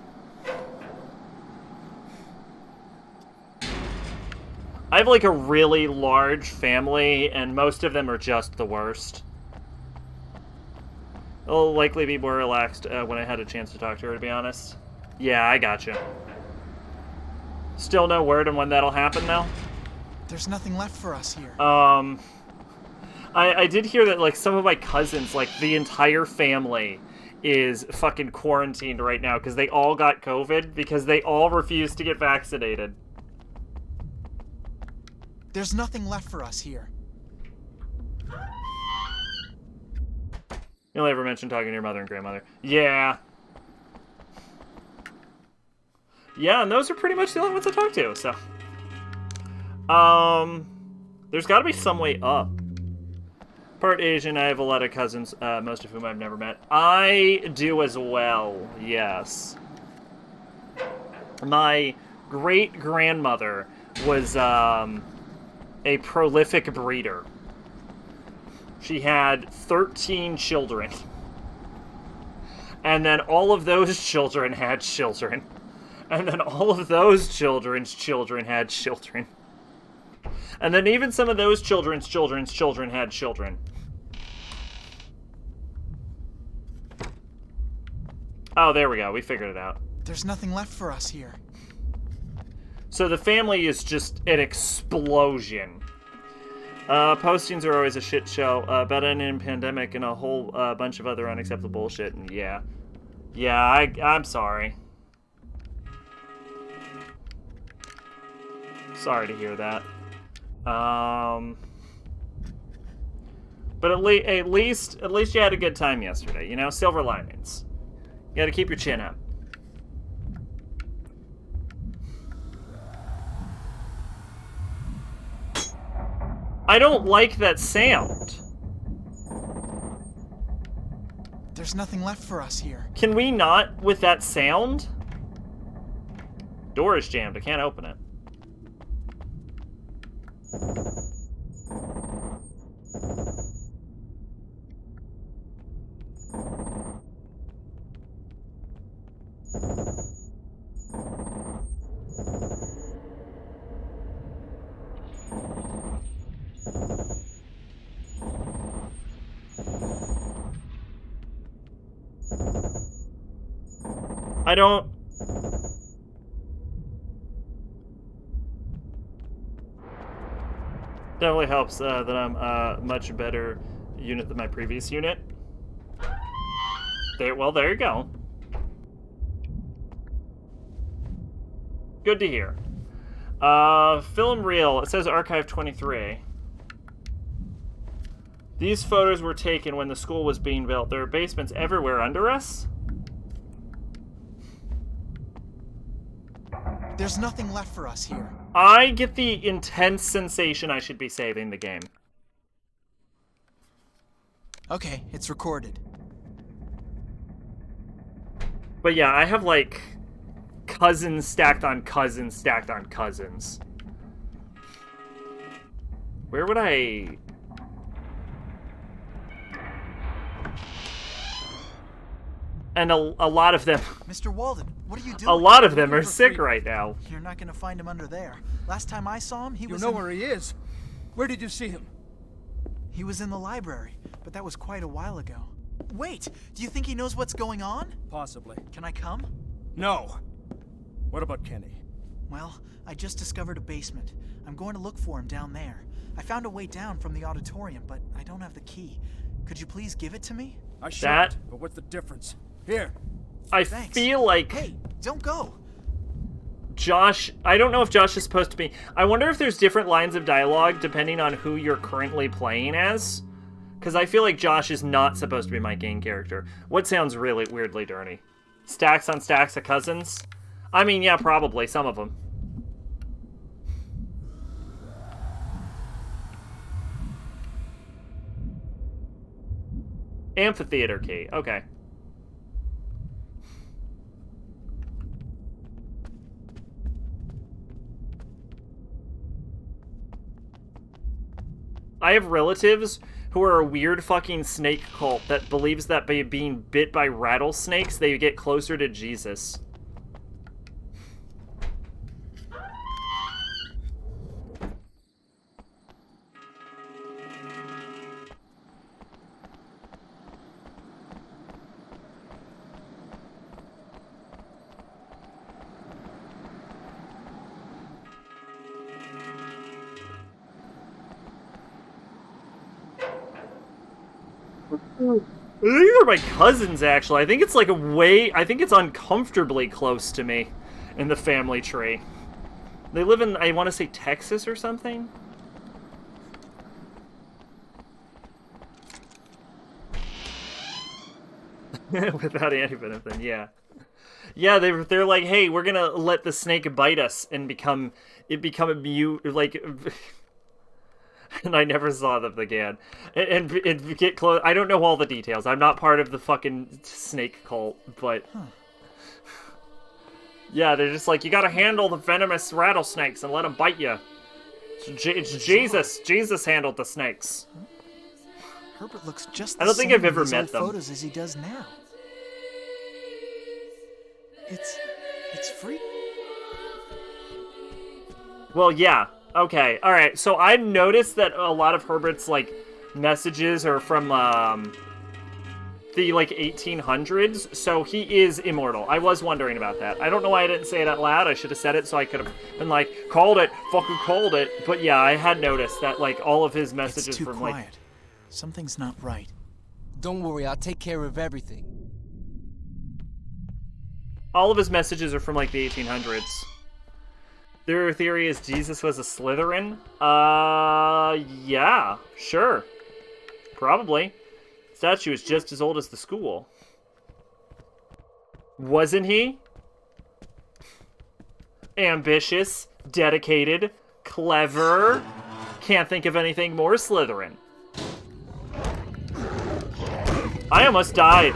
I have like a really large family, and most of them are just the worst. I'll likely be more relaxed when I had a chance to talk to her, to be honest. Yeah, I gotcha. Still no word on when that'll happen, though? There's nothing left for us here. I did hear that, like, some of my cousins, like, the entire family is fucking quarantined right now because they all got COVID because they all refused to get vaccinated. There's nothing left for us here. You only ever mentioned talking to your mother and grandmother. Yeah. Yeah, and those are pretty much the only ones I talk to, so. There's gotta be some way up. Part Asian, I have a lot of cousins, most of whom I've never met. I do as well, yes. My great-grandmother was, a prolific breeder. She had 13 children. And then all of those children had children. And then all of those children's children had children. And then even some of those children's children had children. Oh, there we go. We figured it out. There's nothing left for us here. So the family is just an explosion. Postings are always a shit show. About an pandemic and a whole bunch of other unacceptable bullshit. And yeah. Yeah, I'm sorry. Sorry to hear that. But at least you had a good time yesterday. You know, silver linings. You gotta keep your chin up. I don't like that sound. There's nothing left for us here. Can we not with that sound? Door is jammed. I can't open it. I don't... Definitely helps that I'm a much better unit than my previous unit. Well, there you go. Good to hear. Film reel. It says Archive 23. These photos were taken when the school was being built. There are basements everywhere under us. There's nothing left for us here. I get the intense sensation I should be saving the game. Okay, it's recorded. But yeah, I have like cousins stacked on cousins stacked on cousins. Where would I... And a lot of them... Mr. Walden, what are you doing? A lot of them are sick right now. You're not gonna find him under there. Last time I saw him, he was You know where he is? Where did you see him? He was in the library, but that was quite a while ago. Wait, do you think he knows what's going on? Possibly. Can I come? No. What about Kenny? Well, I just discovered a basement. I'm going to look for him down there. I found a way down from the auditorium, but I don't have the key. Could you please give it to me? I should, but what's the difference? Here. I Thanks. feel like... Hey, don't go. Josh, I don't know if Josh is supposed to be... I wonder if there's different lines of dialogue depending on who you're currently playing as. Because I feel like Josh is not supposed to be my game character. What sounds really weirdly dirty? Stacks on stacks of cousins? I mean, yeah, probably. Some of them. Amphitheater key. Okay. I have relatives who are a weird fucking snake cult that believes that by being bit by rattlesnakes, they get closer to Jesus. These are my cousins, actually. I think it's like I think it's uncomfortably close to me in the family tree. They live in, I want to say, Texas or something? Without antivenom, yeah. Yeah, they're like, hey, we're gonna let the snake bite us and become immune, like... And I never saw them again. And get close. I don't know all the details. I'm not part of the fucking snake cult, but... Yeah, they're just like, you gotta handle the venomous rattlesnakes and let them bite you. It's Jesus. Jesus handled the snakes. Herbert looks just I don't think I've ever in met them. Photos as he does now. It's free. Well, yeah. Okay, alright, so I've noticed that a lot of Herbert's, like, messages are from, the, like, 1800s, so he is immortal. I was wondering about that. I don't know why I didn't say it out loud. I should have said it so I could have been like, called it, fucking called it. But yeah, I had noticed that, like, all of his messages it's too from, quiet. like... Something's not right. Don't worry, I'll take care of everything. All of his messages are from, like, the 1800s. Their theory is Jesus was a Slytherin? Yeah, sure. Probably. Statue is just as old as the school. Wasn't he? Ambitious, dedicated, clever. Can't think of anything more Slytherin. I almost died.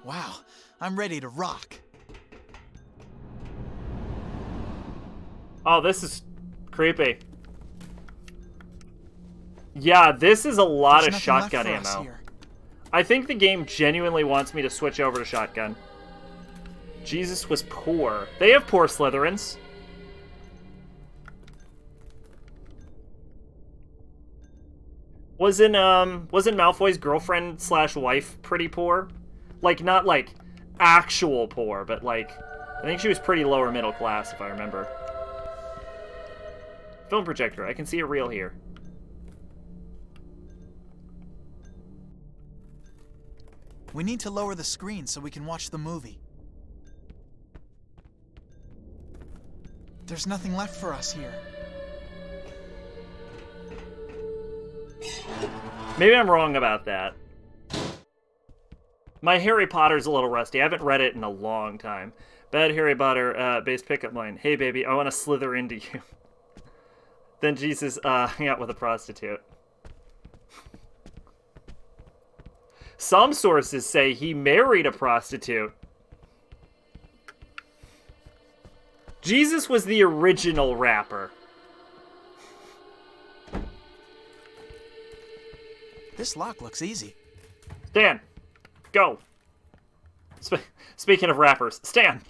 Wow, I'm ready to rock. Oh, this is creepy. Yeah, this is a lot There's of shotgun nothing left for us ammo. here. I think the game genuinely wants me to switch over to shotgun. Jesus was poor. They have poor Slytherins. Wasn't Malfoy's girlfriend / wife pretty poor? Like, not like actual poor, but like, I think she was pretty lower middle class, if I remember. Film projector, I can see a reel here. We need to lower the screen so we can watch the movie. There's nothing left for us here. Maybe I'm wrong about that. My Harry Potter's a little rusty. I haven't read it in a long time. Bad Harry Potter base pickup line. Hey, baby, I want to slither into you. Then Jesus hung out with a prostitute. Some sources say he married a prostitute. Jesus was the original rapper. This lock looks easy. Stan, go. Speaking of rappers, Stan.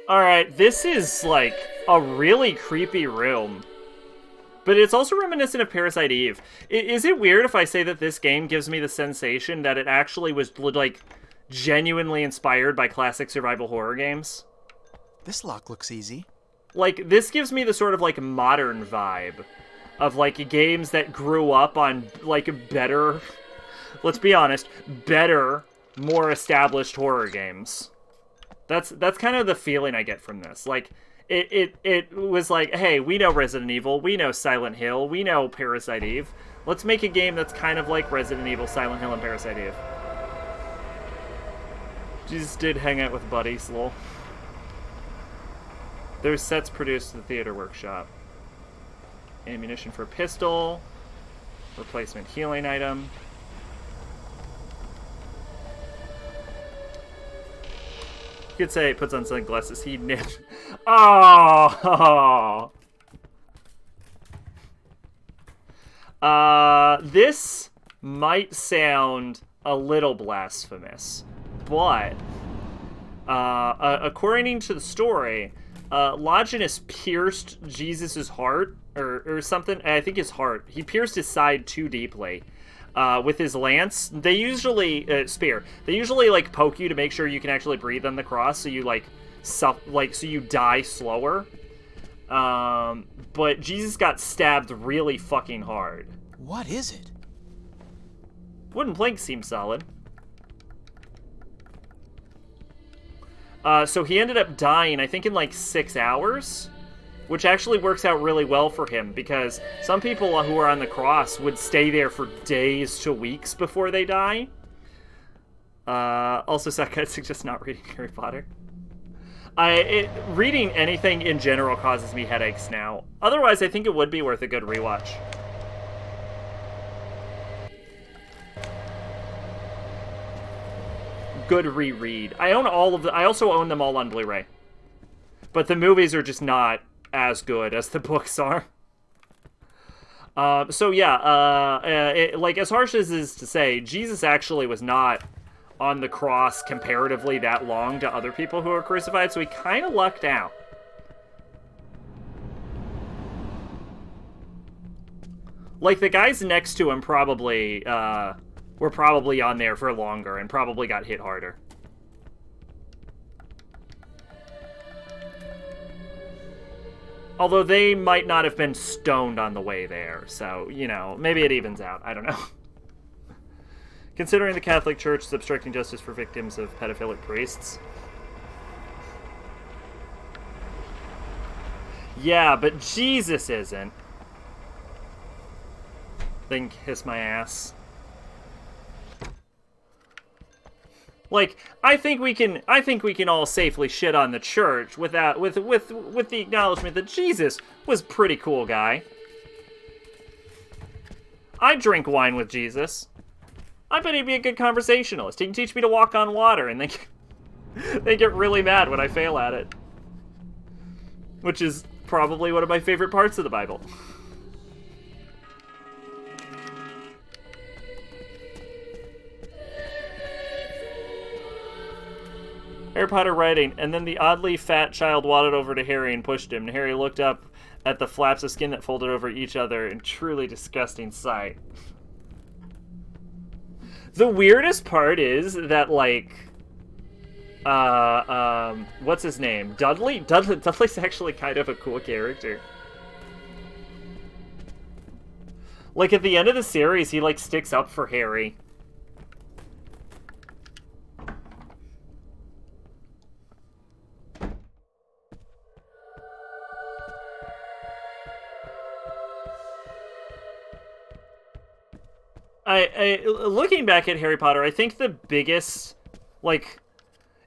Alright, this is, like, a really creepy room. But it's also reminiscent of Parasite Eve. Is it weird if I say that this game gives me the sensation that it actually was, like, genuinely inspired by classic survival horror games? This lock looks easy. Like, this gives me the sort of, like, modern vibe of, like, games that grew up on, like, better, let's be honest, better, more established horror games. That's kind of the feeling I get from this. Like, it was like, hey, we know Resident Evil, we know Silent Hill, we know Parasite Eve. Let's make a game that's kind of like Resident Evil, Silent Hill, and Parasite Eve. Jesus did hang out with buddies, lol. There's sets produced at the theater workshop. Ammunition for a pistol. Replacement healing item. You could say he puts on sunglasses. He nipped. Oh! This might sound a little blasphemous, but according to the story, Longinus pierced Jesus' heart, or something. I think his heart. He pierced his side too deeply. With his lance. They usually spear. They usually like poke you to make sure you can actually breathe on the cross, so you so you die slower. But Jesus got stabbed really fucking hard. What is it? Wooden plank seems solid. So he ended up dying, I think, in like 6 hours. Which actually works out really well for him, because some people who are on the cross would stay there for days to weeks before they die. Also, Sakai suggests not reading Harry Potter. Reading anything in general causes me headaches now. Otherwise, I think it would be worth a good rewatch. Good reread. I own all of I also own them all on Blu-ray. But the movies are just not as good as the books are. So yeah, like, as harsh as it is to say, Jesus actually was not on the cross comparatively that long to other people who were crucified, so he kind of lucked out. Like, the guys next to him probably, were probably on there for longer and probably got hit harder. Although they might not have been stoned on the way there, so, you know, maybe it evens out. I don't know. Considering the Catholic Church is obstructing justice for victims of pedophilic priests. Yeah, but Jesus isn't. Then kiss my ass. Like, I think we can all safely shit on the church with the acknowledgement that Jesus was a pretty cool guy. I'd drink wine with Jesus. I bet he'd be a good conversationalist. He can teach me to walk on water, and they get really mad when I fail at it. Which is probably one of my favorite parts of the Bible. Harry Potter writing, and then the oddly fat child waddled over to Harry and pushed him. And Harry looked up at the flaps of skin that folded over each other in truly disgusting sight. The weirdest part is that, like, what's his name? Dudley? Dudley's actually kind of a cool character. Like, at the end of the series, he, like, sticks up for Harry. Looking back at Harry Potter, I think the biggest, like,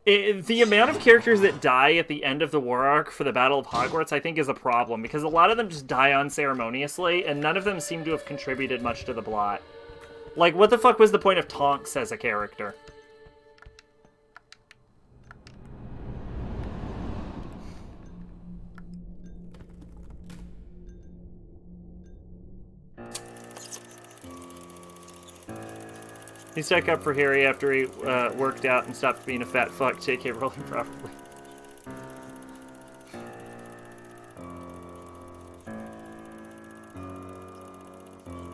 the amount of characters that die at the end of the war arc for the Battle of Hogwarts, I think, is a problem, because a lot of them just die unceremoniously, and none of them seem to have contributed much to the plot. Like, what the fuck was the point of Tonks as a character? He stuck up for Harry after he worked out and stopped being a fat fuck. J.K. Rowling probably.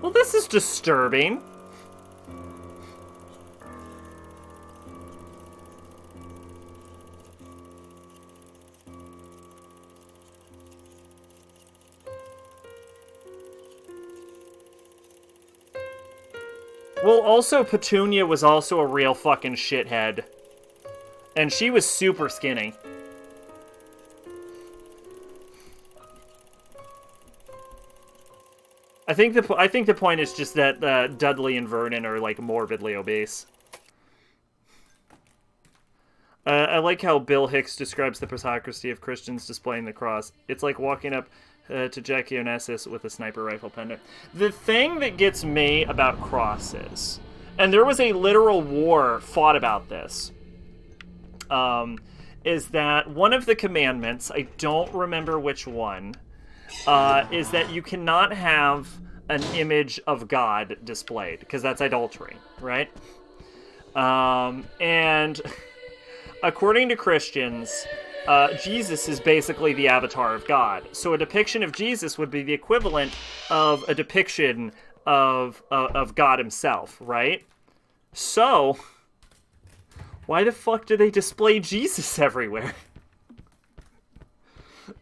Well, this is disturbing. Well, also, Petunia was also a real fucking shithead. And she was super skinny. I think the point is just that Dudley and Vernon are, like, morbidly obese. I like how Bill Hicks describes the hypocrisy of Christians displaying the cross. It's like walking up to Jackie Onassis with a sniper rifle pendant. The thing that gets me about crosses, and there was a literal war fought about this, is that one of the commandments, I don't remember which one, is that you cannot have an image of God displayed, because that's idolatry, right? And according to Christians, Jesus is basically the avatar of God. So a depiction of Jesus would be the equivalent of a depiction of God himself, right? So, why the fuck do they display Jesus everywhere?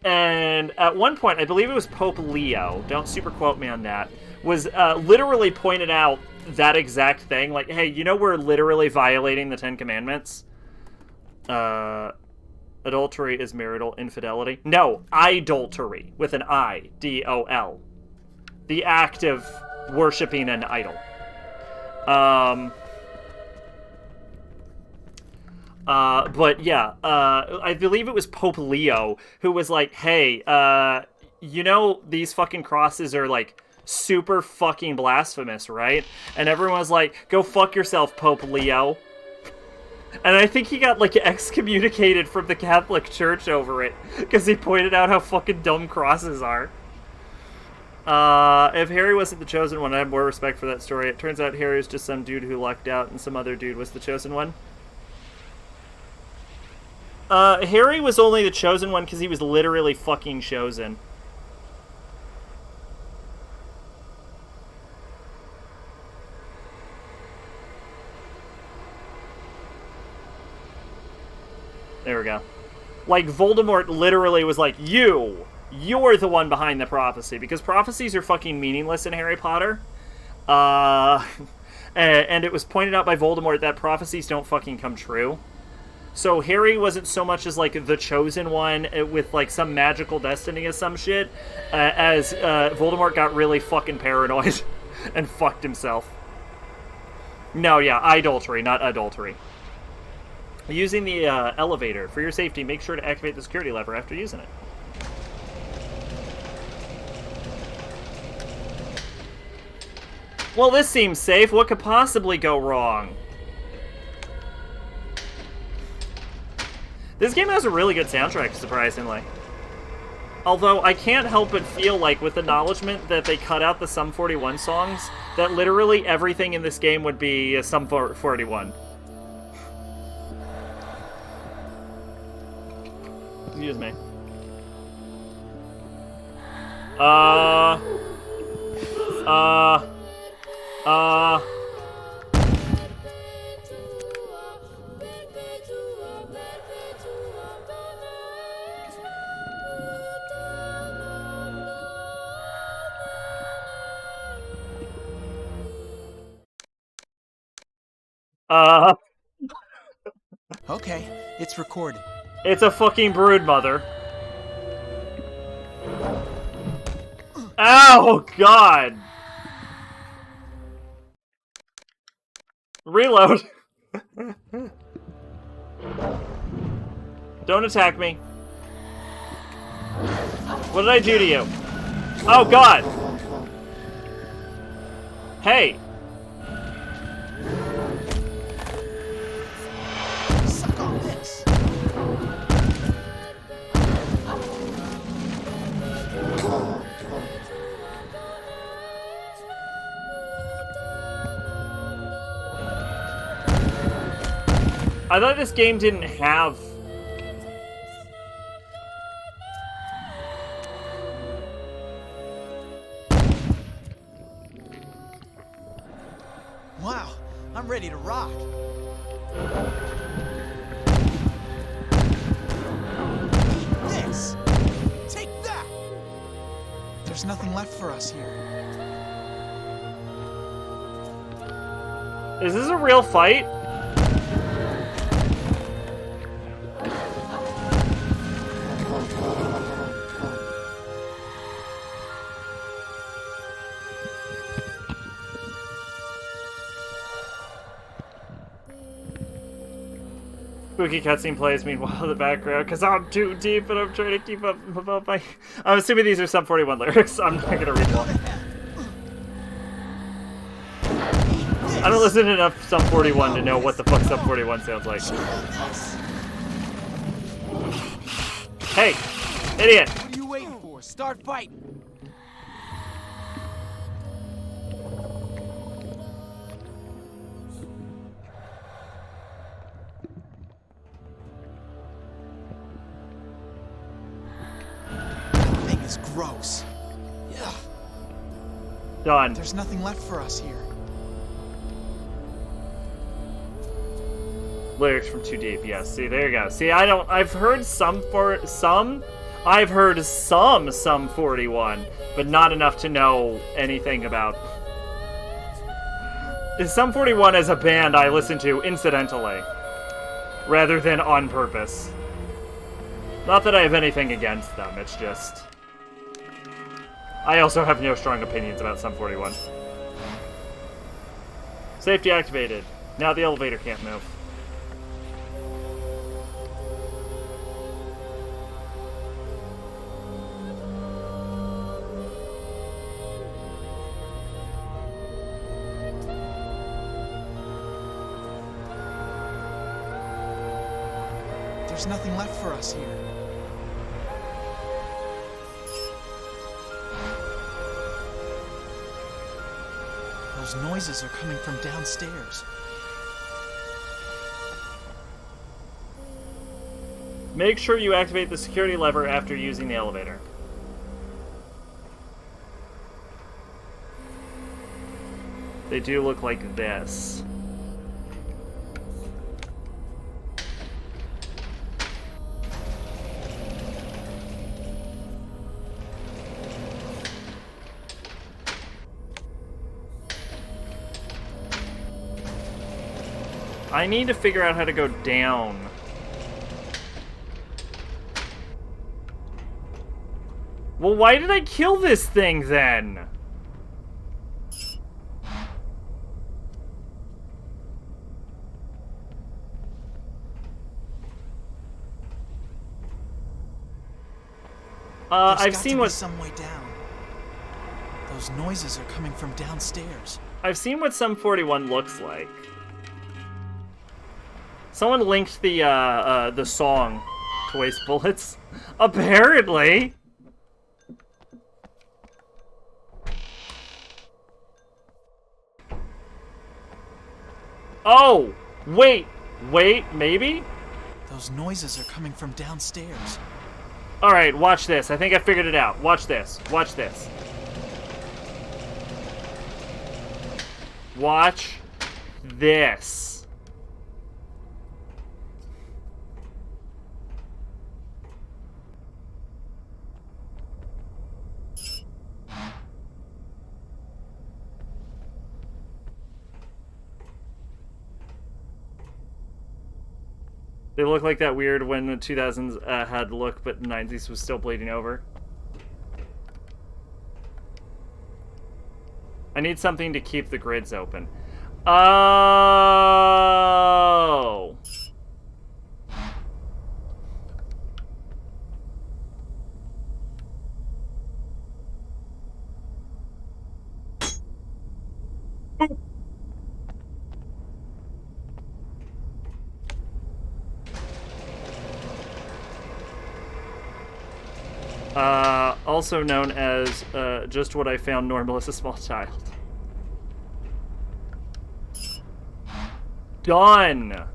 And at one point, I believe it was Pope Leo, don't super quote me on that, was literally pointed out that exact thing. Like, hey, you know we're literally violating the Ten Commandments? Adultery is marital infidelity. No, idolatry, with an I, D-O-L. The act of worshipping an idol. But yeah, I believe it was Pope Leo who was like, hey, you know these fucking crosses are, like, super fucking blasphemous, right? And everyone was like, go fuck yourself, Pope Leo. And I think he got, like, excommunicated from the Catholic Church over it, because he pointed out how fucking dumb crosses are. If Harry wasn't the chosen one, I have more respect for that story. It turns out Harry was just some dude who lucked out, and some other dude was the chosen one. Harry was only the chosen one because he was literally fucking chosen. There we go. Like, Voldemort literally was like, you you're the one behind the prophecy, because prophecies are fucking meaningless in Harry Potter. And it was pointed out by Voldemort that prophecies don't fucking come true. So Harry wasn't so much as, like, the chosen one with, like, some magical destiny or some shit, as Voldemort got really fucking paranoid and fucked himself. No, yeah, idolatry, not adultery. Using the elevator. For your safety, make sure to activate the security lever after using it. Well, this seems safe. What could possibly go wrong? This game has a really good soundtrack, surprisingly. Although, I can't help but feel like, with acknowledgement that they cut out the Sum 41 songs, that literally everything in this game would be Sum 41. Excuse me. Okay, it's recorded. It's a fucking brood mother. Ow, God! Reload. Don't attack me. What did I do to you? Oh, God! Hey! Suck on this. I thought this game didn't have... Wow, I'm ready to rock. Eat this! Take that! There's nothing left for us here. Is this a real fight? Spooky cutscene plays meanwhile in the background, because I'm too deep and I'm trying to keep up above my... I'm assuming these are Sum 41 lyrics. I'm not going to read one. I don't listen to enough Sum 41 to know what the fuck Sum 41 sounds like. Hey! Idiot! What are you waiting for? Start fighting! Thing is gross. Yeah. Done. There's nothing left for us here. Lyrics from Too Deep, yes. See, there you go. See, I've heard Sum 41, but not enough to know anything about. Sum 41 as a band I listen to incidentally, rather than on purpose. Not that I have anything against them, it's just... I also have no strong opinions about Sum 41. Safety activated. Now the elevator can't move. There's nothing left for us here. Those noises are coming from downstairs. Make sure you activate the security lever after using the elevator. They do look like this. I need to figure out how to go down. Well, why did I kill this thing then? I've seen what some way down. Those noises are coming from downstairs. I've seen what Sum 41 looks like. Someone linked the song to Waste Bullets. Apparently. Oh, wait, maybe? Those noises are coming from downstairs. All right, watch this. I think I figured it out. Watch this. Watch this. Watch this. They look like that weird when the 2000s had look, but the 90s was still bleeding over. I need something to keep the grids open. Oh! Also known as just what I found normal as a small child. Done.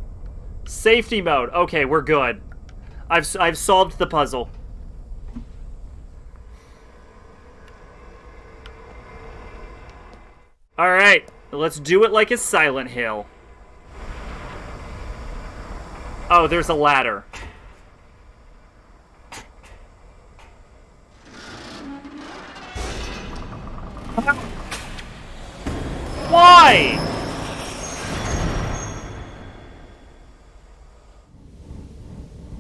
Safety mode. Okay, we're good. I've solved the puzzle. All right, let's do it like a Silent Hill. Oh, there's a ladder. Why?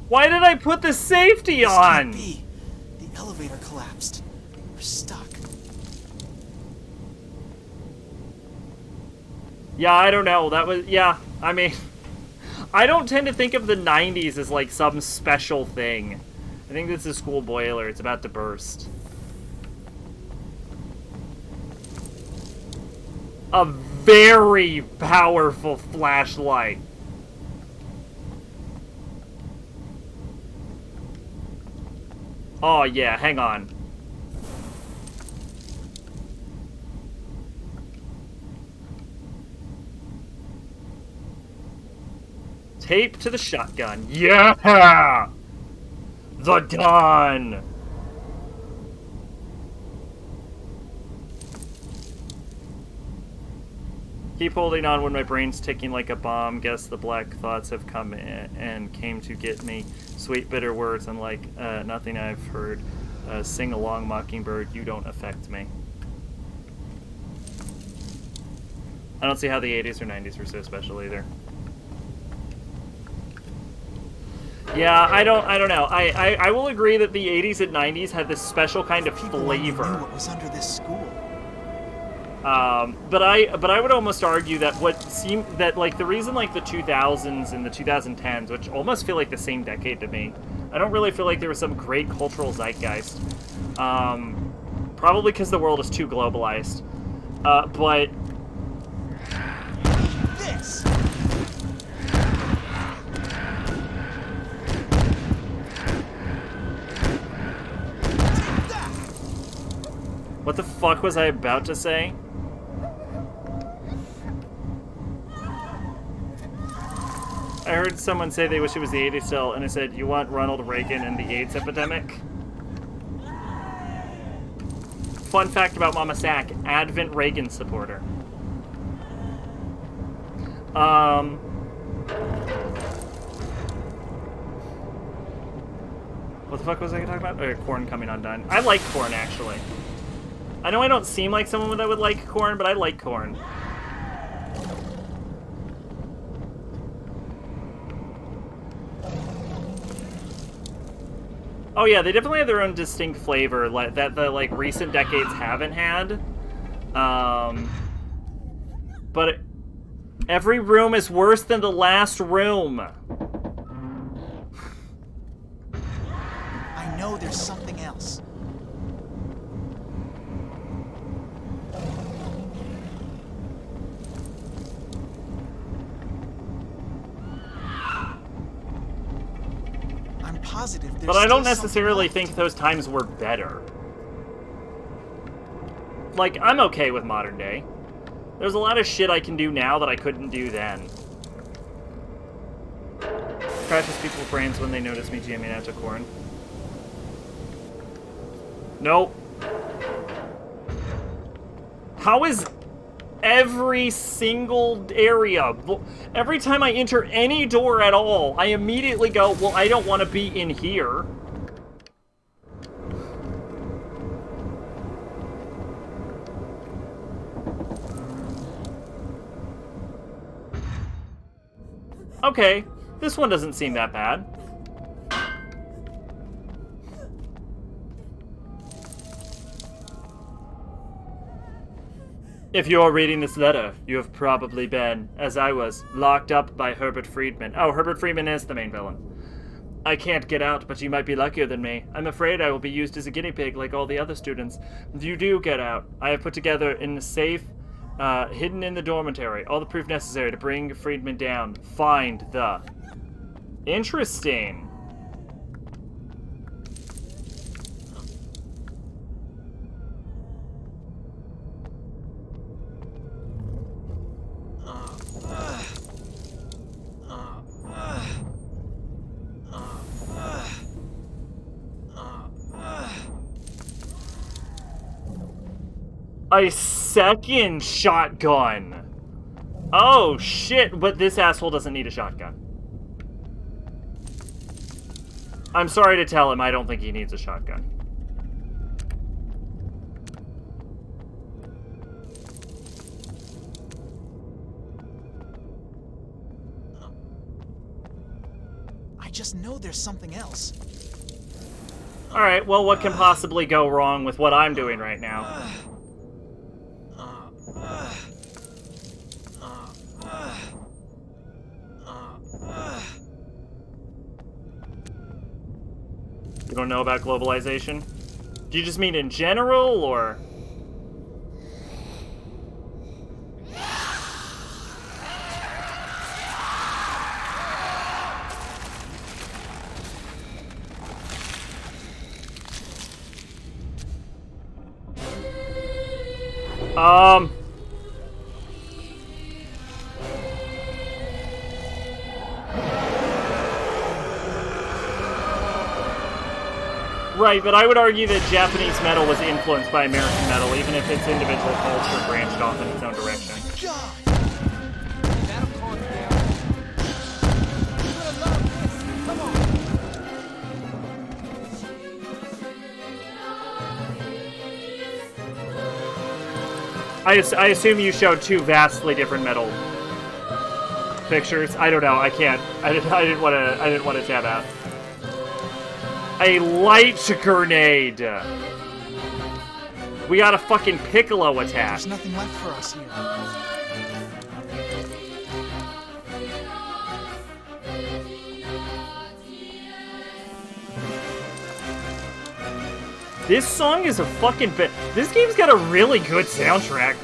Why did I put the safety on? The elevator collapsed. We're stuck. Yeah, I don't know. That was, yeah, I mean, I don't tend to think of the 90s as like some special thing. I think this is a school boiler. It's about to burst. A very powerful flashlight. Oh yeah, hang on. Tape to the shotgun. Yeah! The gun! Keep holding on when my brain's ticking like a bomb. Guess the black thoughts have come in and came to get me. Sweet, bitter words unlike nothing I've heard. Sing along, Mockingbird, you don't affect me. I don't see how the 80s or 90s were so special either. Yeah, I don't know. I will agree that the 80s and 90s had this special kind of flavor. Knew what was under this school. But I would almost argue that what seemed that like the reason like the 2000s and the 2010s, which almost feel like the same decade to me, I don't really feel like there was some great cultural zeitgeist. Probably because the world is too globalized. But this. What the fuck was I about to say? I heard someone say they wish it was the 80s still, and I said, you want Ronald Reagan and the AIDS epidemic? Fun fact about Mama Sack, Advent Reagan supporter. What the fuck was I talking about? Oh, corn coming undone. I like corn, actually. I know I don't seem like someone that would like corn, but I like corn. Oh yeah, they definitely have their own distinct flavor that the like recent decades haven't had. But every room is worse than the last room. I know there's something else. I'm positive there's But I don't still necessarily think those times were better. Like, I'm okay with modern day. There's a lot of shit I can do now that I couldn't do then. Crashes people's brains when they notice me jamming out to corn. Nope. How is every single area, every time I enter any door at all, I immediately go, well, I don't want to be in here. Okay, this one doesn't seem that bad. If you're reading this letter, you have probably been, as I was, locked up by Herbert Friedman. Oh, Herbert Friedman is the main villain. I can't get out, but you might be luckier than me. I'm afraid I will be used as a guinea pig like all the other students. If you do get out, I have put together in a safe, hidden in the dormitory, all the proof necessary to bring Friedman down. Find the... Interesting. A second shotgun. Oh shit, but this asshole doesn't need a shotgun. I'm sorry to tell him, I don't think he needs a shotgun. I just know there's something else. Alright, well, what can possibly go wrong with what I'm doing right now? You don't know about globalization? Do you just mean in general, or...? Right, but I would argue that Japanese metal was influenced by American metal, even if its individual culture branched off in its own direction. That'll calm you down. You're gonna love this. Come on. I assume you showed two vastly different metal pictures. I don't know. I can't. I didn't want to tab out. A light grenade. We got a fucking Piccolo attack. There's nothing left for us here. This song is a fucking bit. This game's got a really good soundtrack.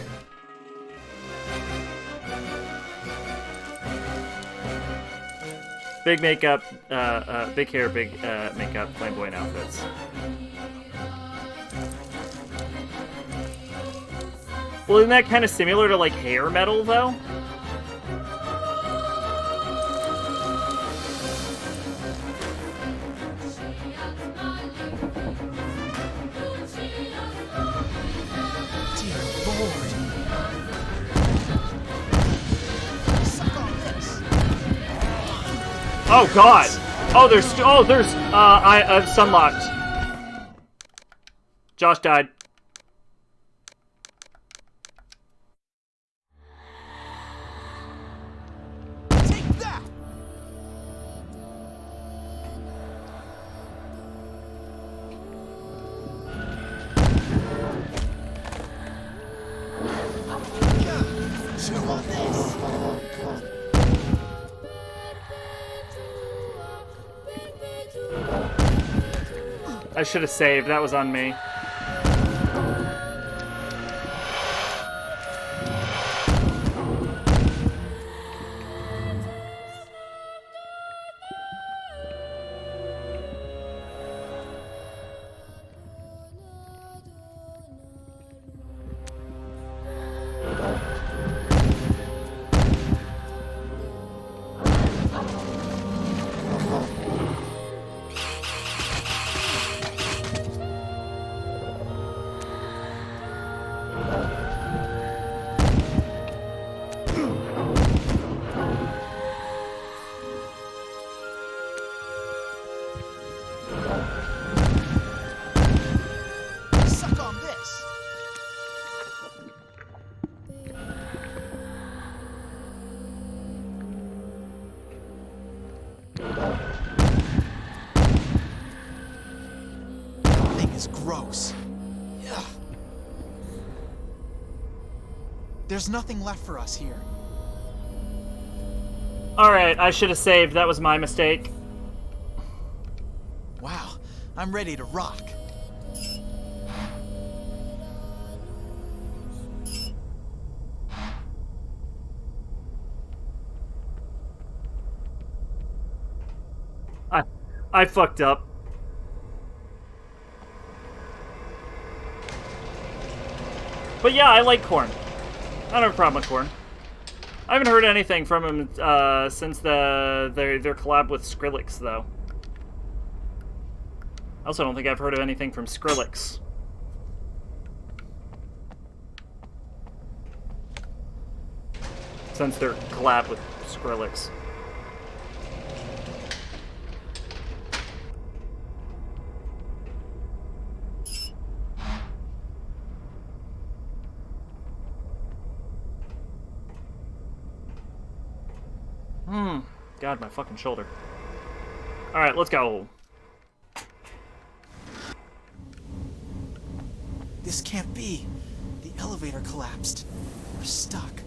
Big makeup, big hair, big makeup, flamboyant outfits. Well, isn't that kind of similar to, like, hair metal, though? Dear Lord. Suck on this. Oh God! Oh, there's sunlocked. Josh died. Take that. on this. I should have saved. That was on me. Suck on this. That thing is gross. Ugh. There's nothing left for us here. Alright, I should have saved. That was my mistake. Wow, I'm ready to rock. I fucked up. But yeah, I like Korn. I don't have a problem with Korn. I haven't heard anything from him since their collab with Skrillex, though. I also don't think I've heard of anything from Skrillex. Since their collab with Skrillex. God, my fucking shoulder. Alright, let's go. This can't be. The elevator collapsed. We're stuck.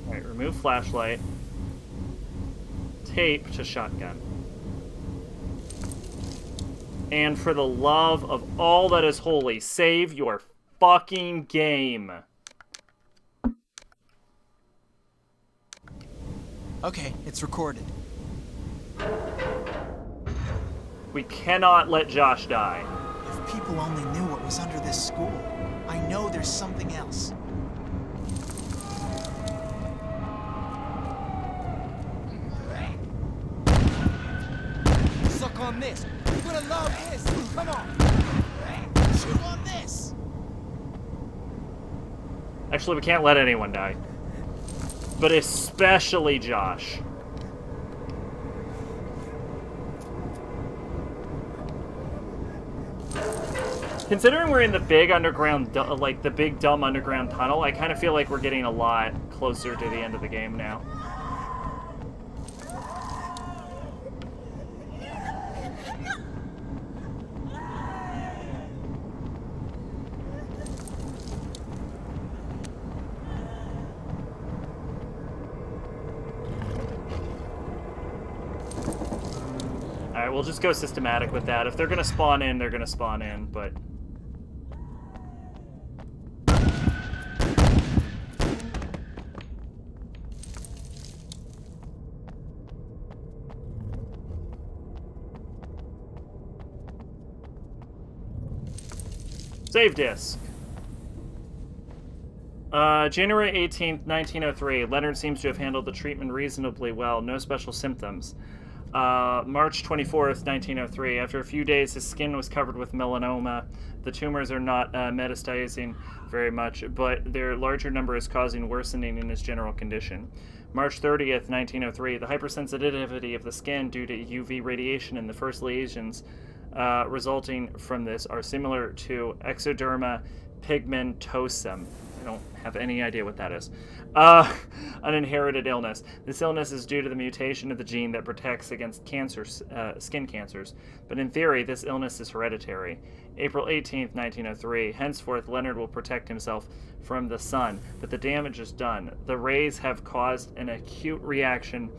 Alright, remove flashlight. Tape to shotgun. And for the love of all that is holy, save your fucking game. Okay, it's recorded. We cannot let Josh die. If people only knew what was under this school. I know there's something else. Suck on this. You're gonna love this. Come on. Chew on this. Actually, we can't let anyone die. But especially Josh. Considering we're in the big underground, like the big dumb underground tunnel, I kind of feel like we're getting a lot closer to the end of the game now. Alright, we'll just go systematic with that. If they're gonna spawn in, they're gonna spawn in, but... Save disk. January 18th, 1903. Leonard seems to have handled the treatment reasonably well. No special symptoms. March 24th, 1903. After a few days, his skin was covered with melanoma. The tumors are not metastasizing very much, but their larger number is causing worsening in his general condition. March 30th, 1903. The hypersensitivity of the skin due to UV radiation in the first lesions resulting from this are similar to ectoderma pigmentosum. I don't have any idea what that is. An inherited illness. This illness is due to the mutation of the gene that protects against cancers, skin cancers. But in theory, this illness is hereditary. April 18th, 1903. Henceforth, Leonard will protect himself from the sun, but the damage is done. The rays have caused an acute reaction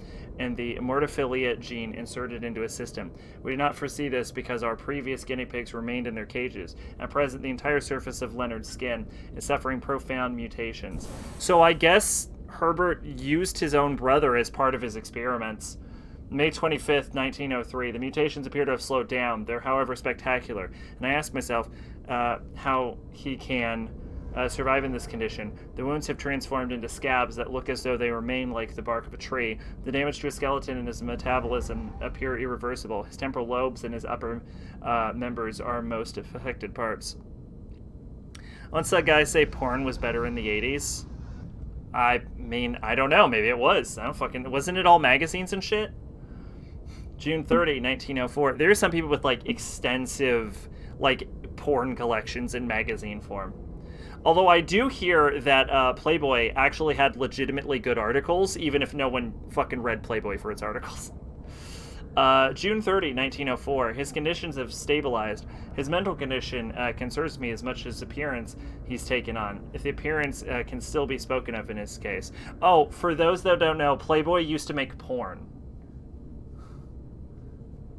and the mortophilia gene inserted into his system. We do not foresee this because our previous guinea pigs remained in their cages. At present, the entire surface of Leonard's skin is suffering profound mutations. So I guess Herbert used his own brother as part of his experiments. May 25th, 1903. The mutations appear to have slowed down. They're, however, spectacular. And I ask myself how he can survive in this condition. The wounds have transformed into scabs that look as though they remain like the bark of a tree. The damage to his skeleton and his metabolism appear irreversible. His temporal lobes and his upper members are most affected parts. Once that guy say porn was better in the 80s? I mean, I don't know. Maybe it was. I don't fucking... Wasn't it all magazines and shit? June 30, 1904. There are some people with, like, extensive, like, porn collections in magazine form. Although I do hear that Playboy actually had legitimately good articles, even if no one fucking read Playboy for its articles. June 30, 1904. His conditions have stabilized. His mental condition concerns me as much as appearance he's taken on. If the appearance can still be spoken of in his case. Oh, for those that don't know, Playboy used to make porn.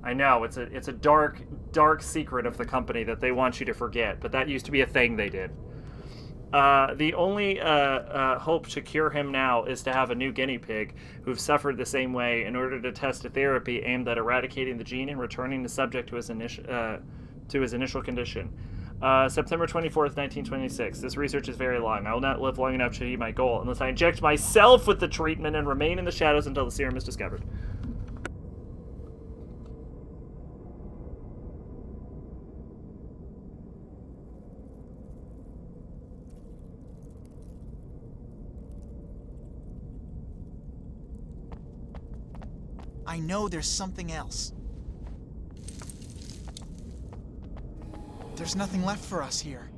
I know, it's a dark, dark secret of the company that they want you to forget, but that used to be a thing they did. The only hope to cure him now is to have a new guinea pig who've suffered the same way in order to test a therapy aimed at eradicating the gene and returning the subject to his initial condition. September 24th, 1926. This research is very long. I will not live long enough to achieve my goal unless I inject myself with the treatment and remain in the shadows until the serum is discovered. I know there's something else. There's nothing left for us here.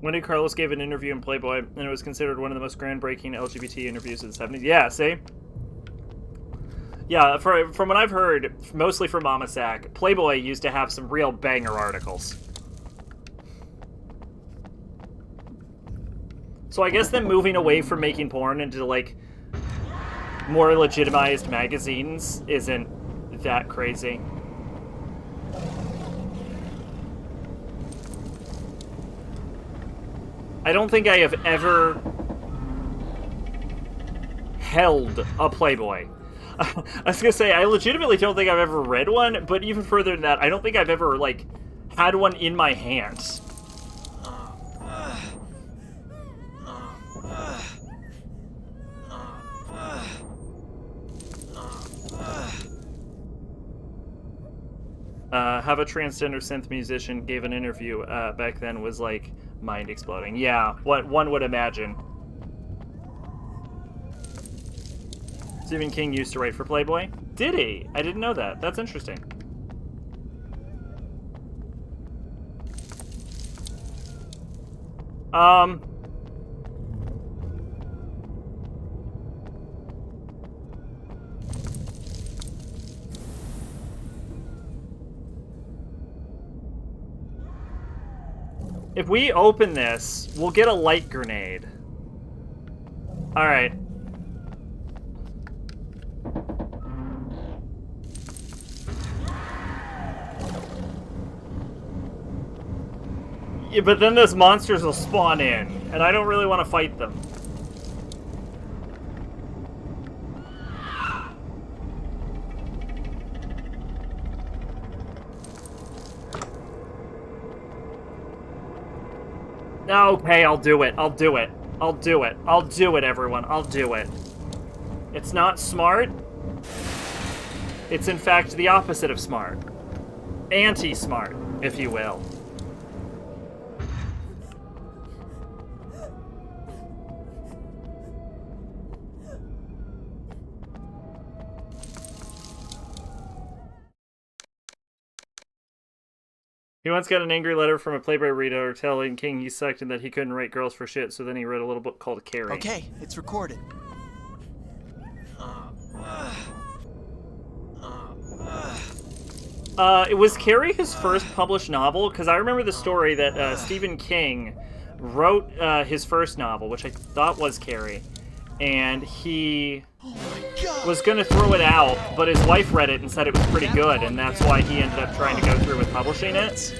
Wendy Carlos gave an interview in Playboy, and it was considered one of the most groundbreaking LGBT interviews of the 70s. Yeah, see? Yeah, from what I've heard, mostly from Mama Sack, Playboy used to have some real banger articles. So I guess them moving away from making porn into, like, more legitimized magazines isn't that crazy. I don't think I have ever held a Playboy. I was gonna say, I legitimately don't think I've ever read one, but even further than that, I don't think I've ever, like, had one in my hands. Have a transgender synth musician gave an interview back then was like mind exploding. Yeah, what one would imagine. Stephen King used to write for Playboy. Did he? I didn't know that. That's interesting. If we open this, we'll get a light grenade. Alright. Yeah, but then those monsters will spawn in, and I don't really want to fight them. Okay, I'll do it. I'll do it. I'll do it. I'll do it, everyone. I'll do it. It's not smart. It's in fact the opposite of smart. Anti-smart, if you will. He once got an angry letter from a Playboy reader telling King he sucked and that he couldn't write girls for shit, so then he wrote a little book called Carrie. Okay, it's recorded. It was Carrie his first published novel? Because I remember the story that Stephen King wrote his first novel, which I thought was Carrie, and he was going to throw it out, but his wife read it and said it was pretty good, and that's why he ended up trying to go through with publishing it.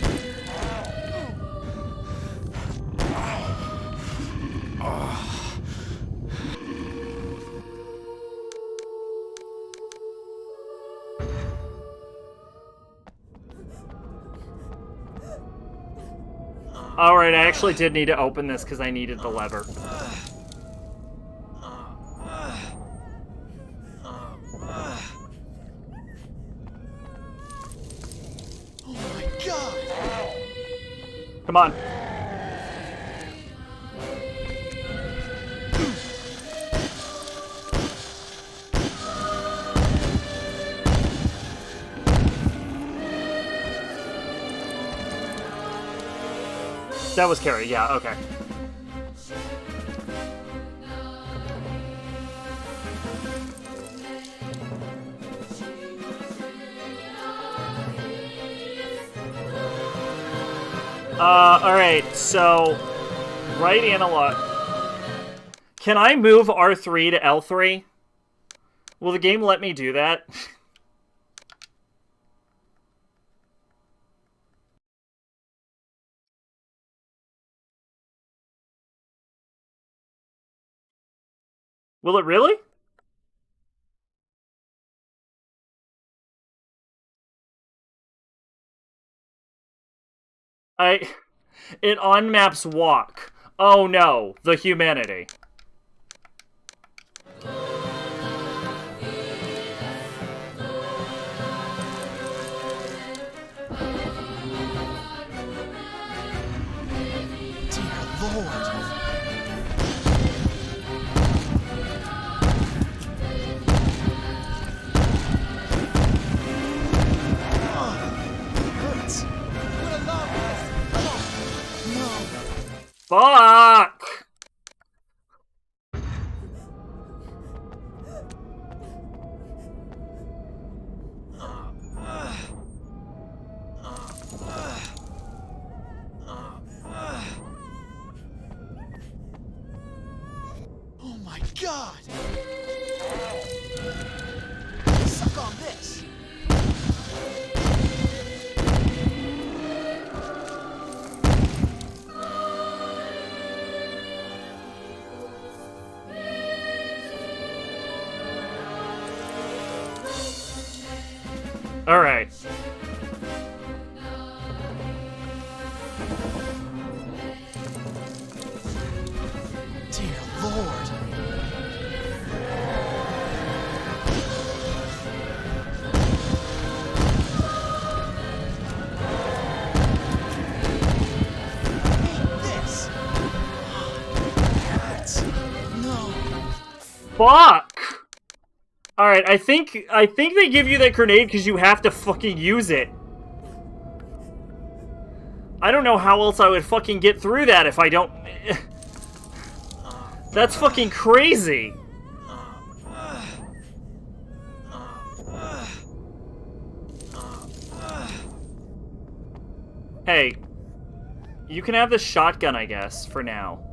Alright, I actually did need to open this because I needed the lever. Oh my god! Come on. That was Carrie, yeah, okay. Alright, so right analog. Can I move R3 to L3? Will the game let me do that? Will it really? It unmaps walk. Oh no, the humanity. Dear Lord. Fuck! Oh my god! Suck on this! Alright. Dear Lord. This. No. Fuck! Alright, I think they give you that grenade because you have to fucking use it. I don't know how else I would fucking get through that if I don't... That's fucking crazy! Hey, you can have the shotgun, I guess, for now.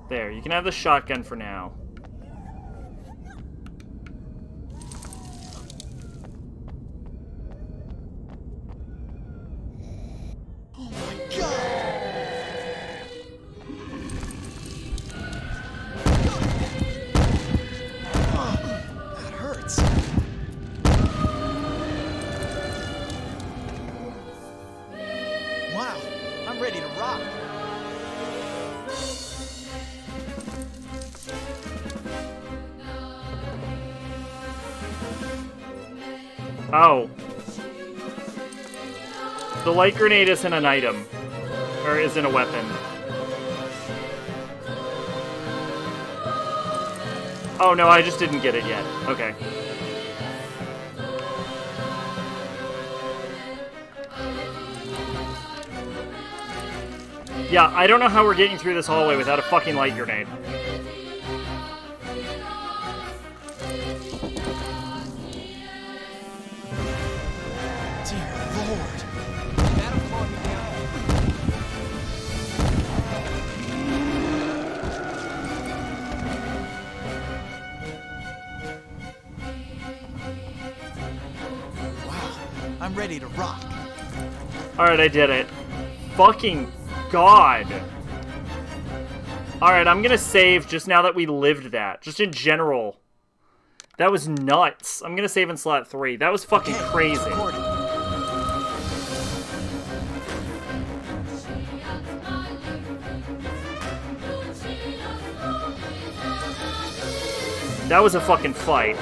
There, you can have the shotgun for now. Oh my god! That hurts. Wow, I'm ready to rock. Oh. The light grenade isn't an item. Or isn't a weapon. Oh no, I just didn't get it yet. Okay. Yeah, I don't know how we're getting through this hallway without a fucking light grenade. Dear Lord. That'll calm me down. Wow, I'm ready to rock. Alright, I did it. Fucking God. Alright, I'm gonna save just now that we lived that. Just in general. That was nuts. I'm gonna save in slot 3. That was fucking crazy. That was a fucking fight.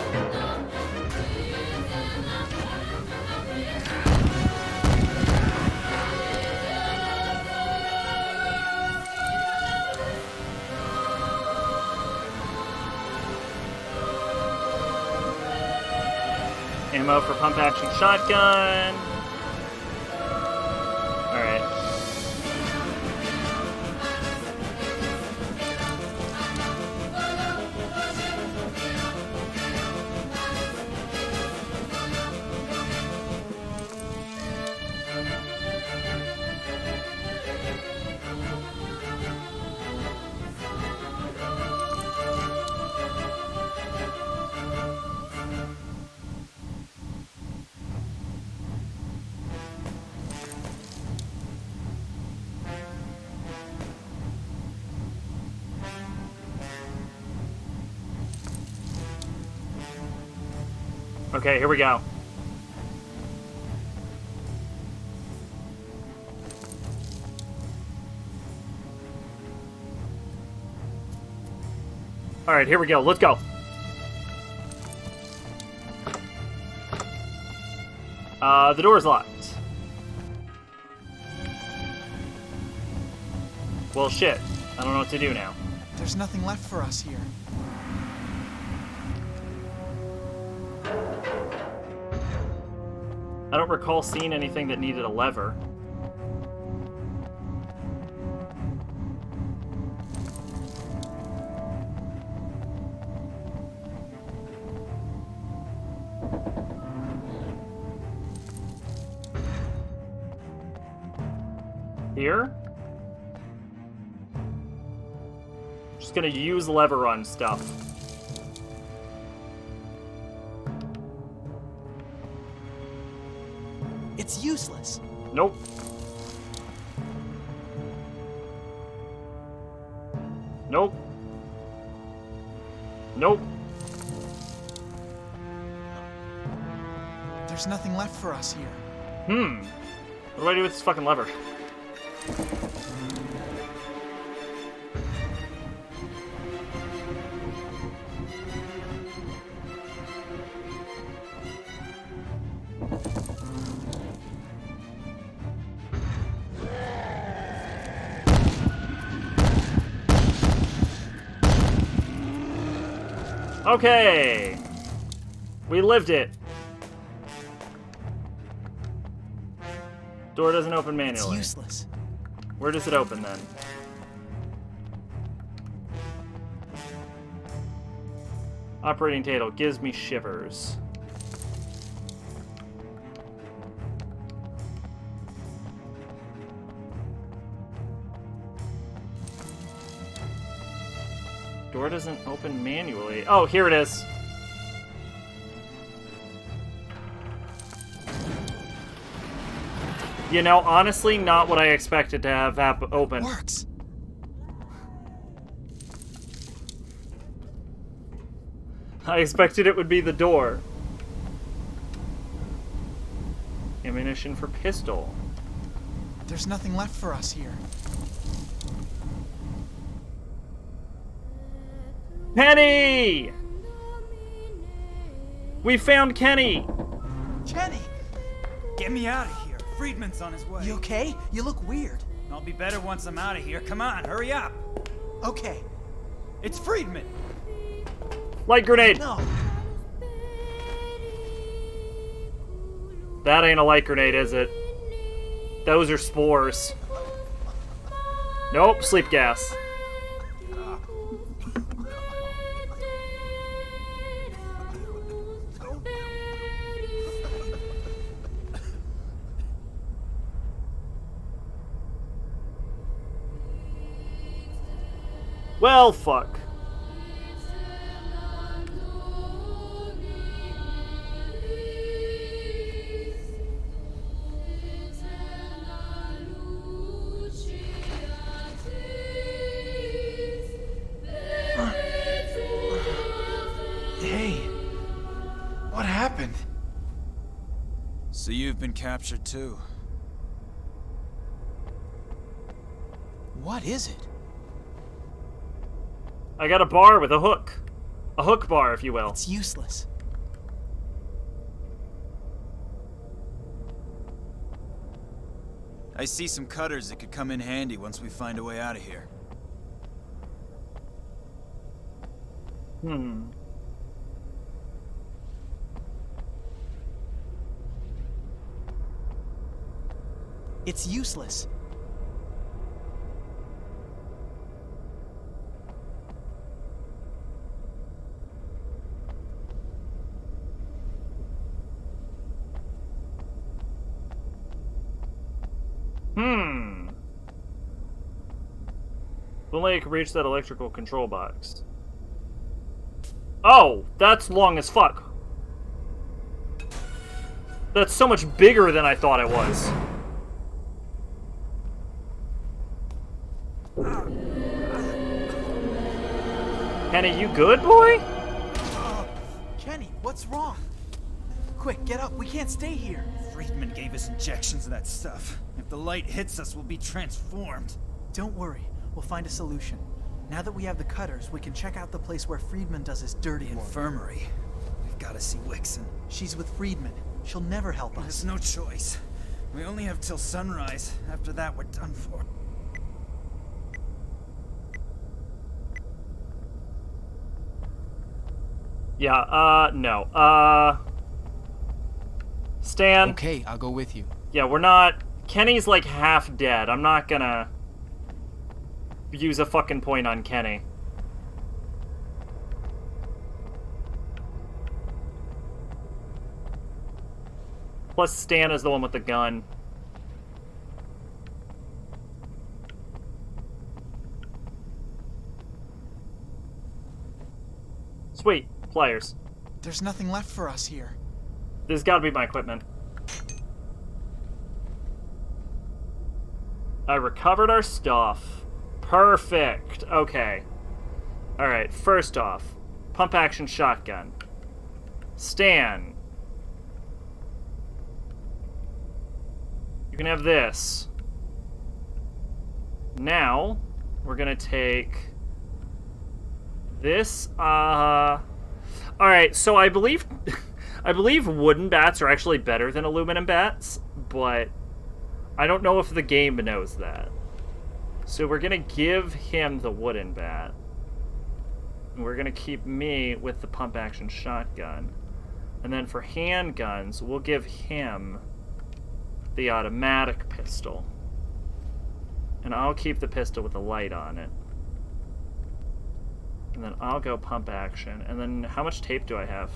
Ammo for pump action shotgun. Alright. Okay, here we go. Alright, here we go. Let's go. The door's locked. Well, shit. I don't know what to do now. There's nothing left for us here. I don't recall seeing anything that needed a lever. Here? Just gonna use lever on stuff. It's useless. Nope. Nope. Nope. There's nothing left for us here. What do I do with this fucking lever? Okay. We lived it. Door doesn't open manually. It's useless. Where does it open then? Operating table gives me shivers. Door doesn't open manually. Oh, here it is. You know, honestly, not what I expected to have open. Works. I expected it would be the door. Ammunition for pistol. There's nothing left for us here. Penny! We found Kenny! Kenny! Get me out of here. Friedman's on his way. You okay? You look weird. I'll be better once I'm out of here. Come on, hurry up. Okay. It's Friedman. Light grenade! No. That ain't a light grenade, is it? Those are spores. Nope, sleep gas. Well, fuck. Hey, what happened? So you've been captured too. What is it? I got a bar with a hook. A hook bar, if you will. It's useless. I see some cutters that could come in handy once we find a way out of here. It's useless. If only I could reach that electrical control box. Oh, that's long as fuck. That's so much bigger than I thought it was. Kenny, you good, boy? Kenny, what's wrong? Quick, get up. We can't stay here. Friedman gave us injections of that stuff. If the light hits us, we'll be transformed. Don't worry. We'll find a solution. Now that we have the cutters, we can check out the place where Friedman does his dirty work. Infirmary. We've got to see Wixon. She's with Friedman. She'll never help us. There's no choice. We only have till sunrise. After that, we're done for. Yeah, no. Stan? Okay, I'll go with you. Yeah, we're not... Kenny's like half dead. I'm not gonna use a fucking point on Kenny. Plus, Stan is the one with the gun. Sweet. Pliers. There's nothing left for us here. This has got to be my equipment. I recovered our stuff. Perfect. Okay. Alright, first off, pump-action shotgun. Stan. You can have this. Now, we're gonna take this. Alright, so I believe wooden bats are actually better than aluminum bats, but I don't know if the game knows that. So we're gonna give him the wooden bat. And we're gonna keep me with the pump-action shotgun. And then for handguns, we'll give him the automatic pistol. And I'll keep the pistol with the light on it. And then I'll go pump action. And then how much tape do I have?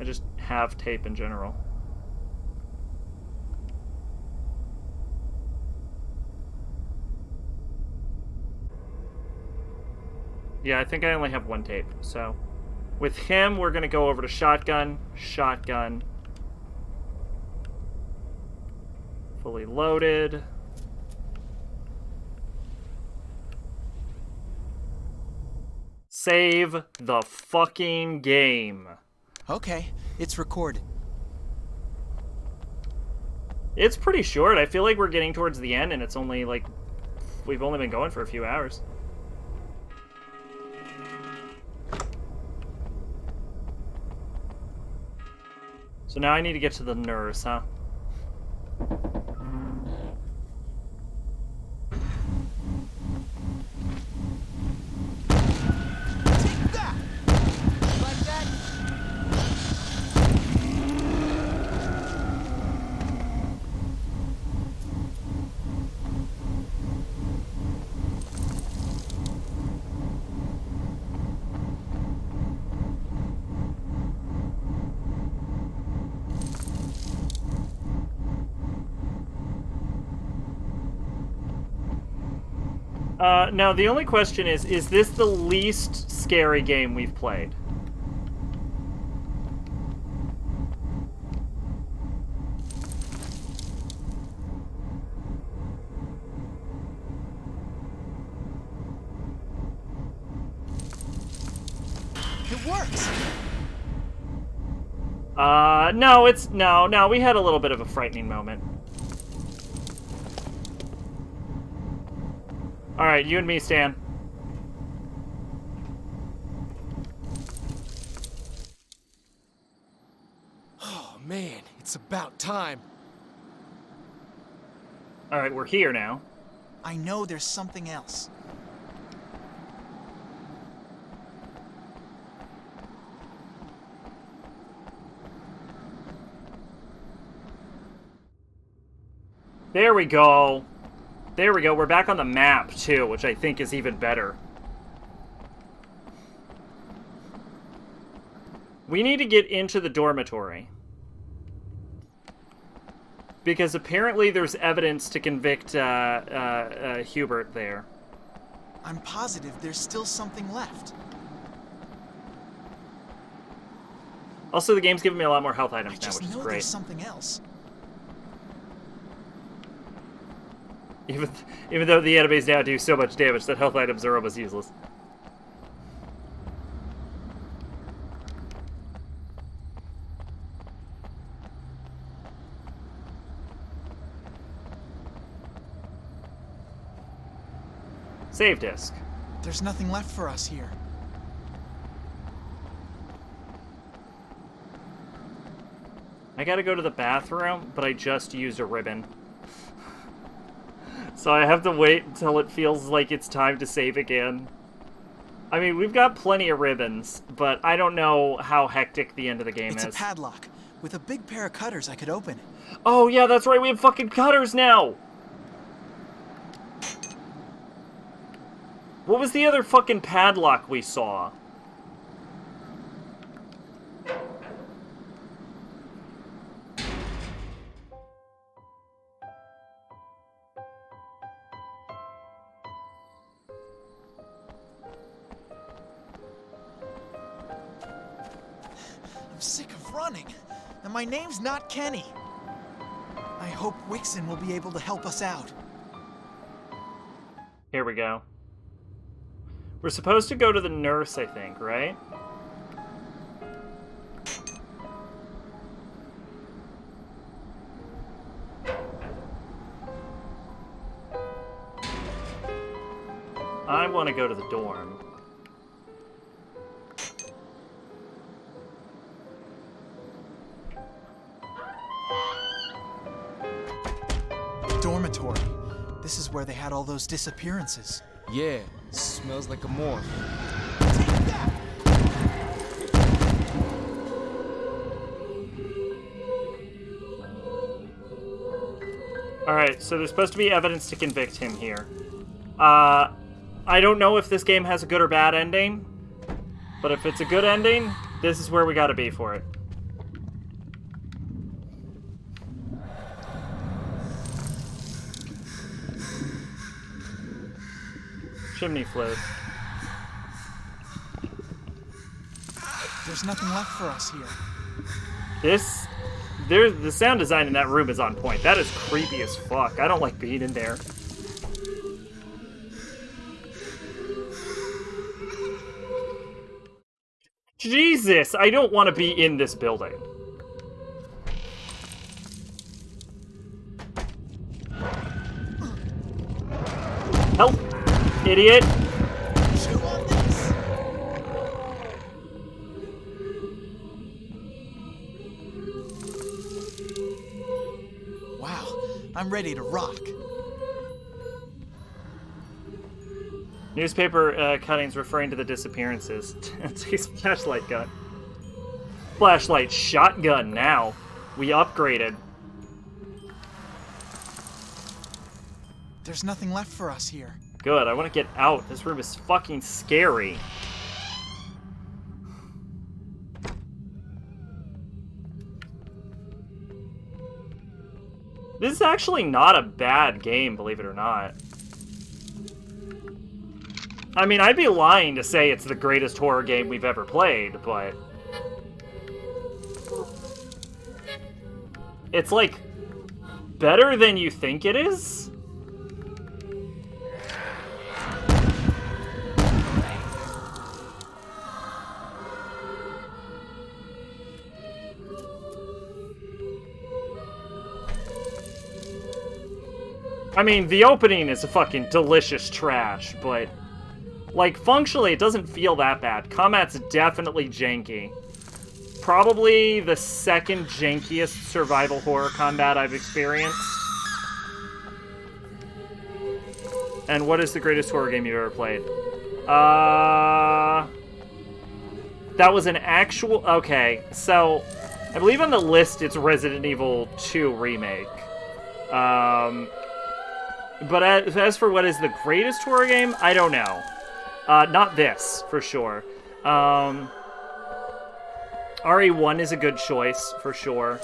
I just have tape in general. Yeah, I think I only have one tape. So with him, we're going to go over to shotgun, shotgun. Fully loaded. Save the fucking game. Okay, it's recorded. It's pretty short. I feel like we're getting towards the end and it's only like... We've only been going for a few hours. So now I need to get to the nurse, huh? Now the only question is this the least scary game we've played? It works! No, we had a little bit of a frightening moment. Alright, you and me, Stan. Oh, man, it's about time. Alright, we're here now. I know there's something else. There we go. There we go. We're back on the map, too, which I think is even better. We need to get into the dormitory. Because apparently there's evidence to convict Hubert there. I'm positive there's still something left. Also, the game's giving me a lot more health items now, which is I just know great. there's something else. Even though the enemies now do so much damage that health items are almost useless. Save disk. There's nothing left for us here. I gotta go to the bathroom, but I just used a ribbon. So I have to wait until it feels like it's time to save again. I mean, we've got plenty of ribbons, but I don't know how hectic the end of the game is. It's a padlock. With a big pair of cutters, I could open it. Oh, yeah, that's right. We have fucking cutters now. What was the other fucking padlock we saw? I'm sick of running, and my name's not Kenny. I hope Wixon will be able to help us out. Here we go. We're supposed to go to the nurse, I think, right? I want to go to the dorm. Dormitory. This is where they had all those disappearances. Yeah, smells like a morgue. Alright, so there's supposed to be evidence to convict him here. I don't know if this game has a good or bad ending, but if it's a good ending, this is where we gotta be for it. Chimney float. There's nothing left for us here. The sound design in that room is on point. That is creepy as fuck. I don't like being in there. Jesus, I don't want to be in this building. Help, idiot. Chew on this. Wow, I'm ready to rock. Newspaper cuttings referring to the disappearances. Takes flashlight gun. Flashlight shotgun now. We upgraded. There's nothing left for us here. Good, I want to get out. This room is fucking scary. This is actually not a bad game, believe it or not. I mean, I'd be lying to say it's the greatest horror game we've ever played, but... It's, like, better than you think it is? I mean, the opening is a fucking delicious trash, but... Like, functionally, it doesn't feel that bad. Combat's definitely janky. Probably the second jankiest survival horror combat I've experienced. And what is the greatest horror game you've ever played? That was an actual... Okay, so... I believe on the list it's Resident Evil 2 Remake. But as for what is the greatest horror game, I don't know. Not this, for sure. RE1 is a good choice, for sure.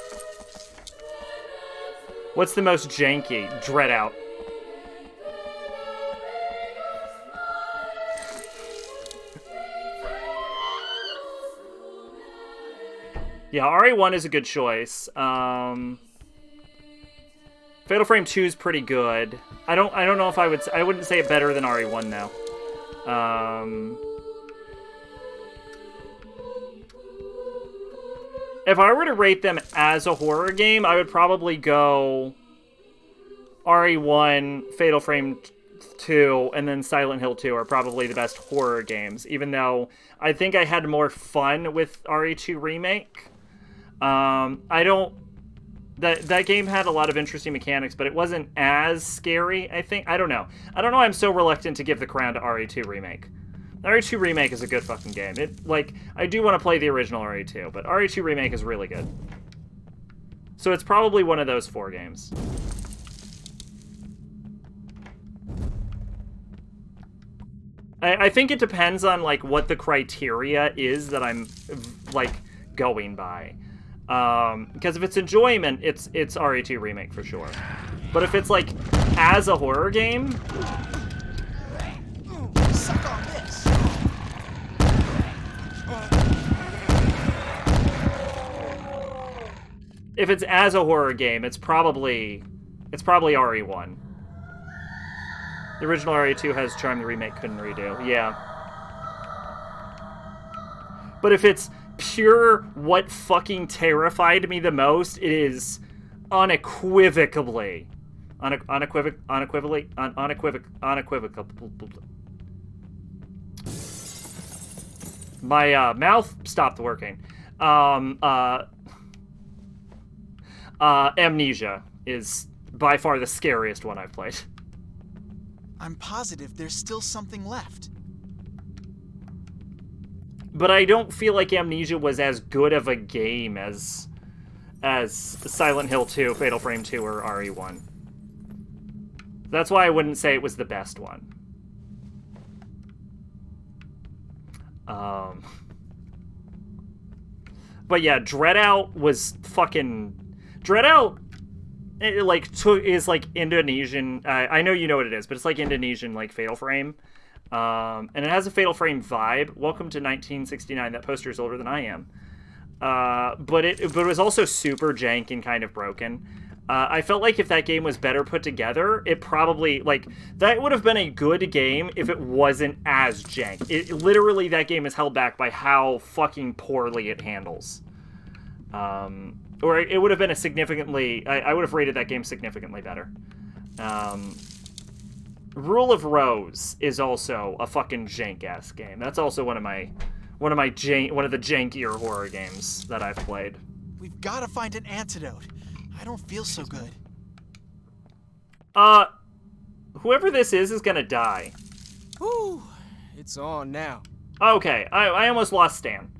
What's the most janky? Dread Out. Yeah, RE1 is a good choice. Fatal Frame 2 is pretty good. I don't know if I wouldn't say it better than RE1 though. If I were to rate them as a horror game, I would probably go RE1, Fatal Frame 2, and then Silent Hill 2 are probably the best horror games, even though I think I had more fun with RE2 Remake. That game had a lot of interesting mechanics, but it wasn't as scary, I think. I don't know. I'm so reluctant to give the crown to RE2 Remake. RE2 Remake is a good fucking game. I do want to play the original RE2, but RE2 Remake is really good. So it's probably one of those 4 games. I think it depends on, like, what the criteria is that I'm, like, going by. Because if it's enjoyment, it's RE2 Remake for sure. But if it's, like, as a horror game... Suck on this! If it's as a horror game, it's probably RE1. The original RE2 has charm the remake couldn't redo. Yeah. But if it's pure what fucking terrified me the most, it unequivocally my mouth stopped working. Amnesia is by far the scariest one I've played. I'm positive there's still something left. But I don't feel like Amnesia was as good of a game as Silent Hill 2, Fatal Frame 2, or RE1. That's why I wouldn't say it was the best one. But yeah, Dread Out was fucking... Dread Out is like Indonesian... I know you know what it is, but it's like Indonesian, like, Fatal Frame. And it has a Fatal Frame vibe. Welcome to 1969. That poster is older than I am. But it was also super jank and kind of broken. I felt like if that game was better put together, it probably, like, that would have been a good game if it wasn't as jank. Literally, that game is held back by how fucking poorly it handles. Or it would have been a significantly... I would have rated that game significantly better. Rule of Rose is also a fucking jank-ass game. That's also one of the jankier horror games that I've played. We've got to find an antidote. I don't feel so good. Whoever this is gonna die. Whew, it's on now. Okay, I almost lost Stan.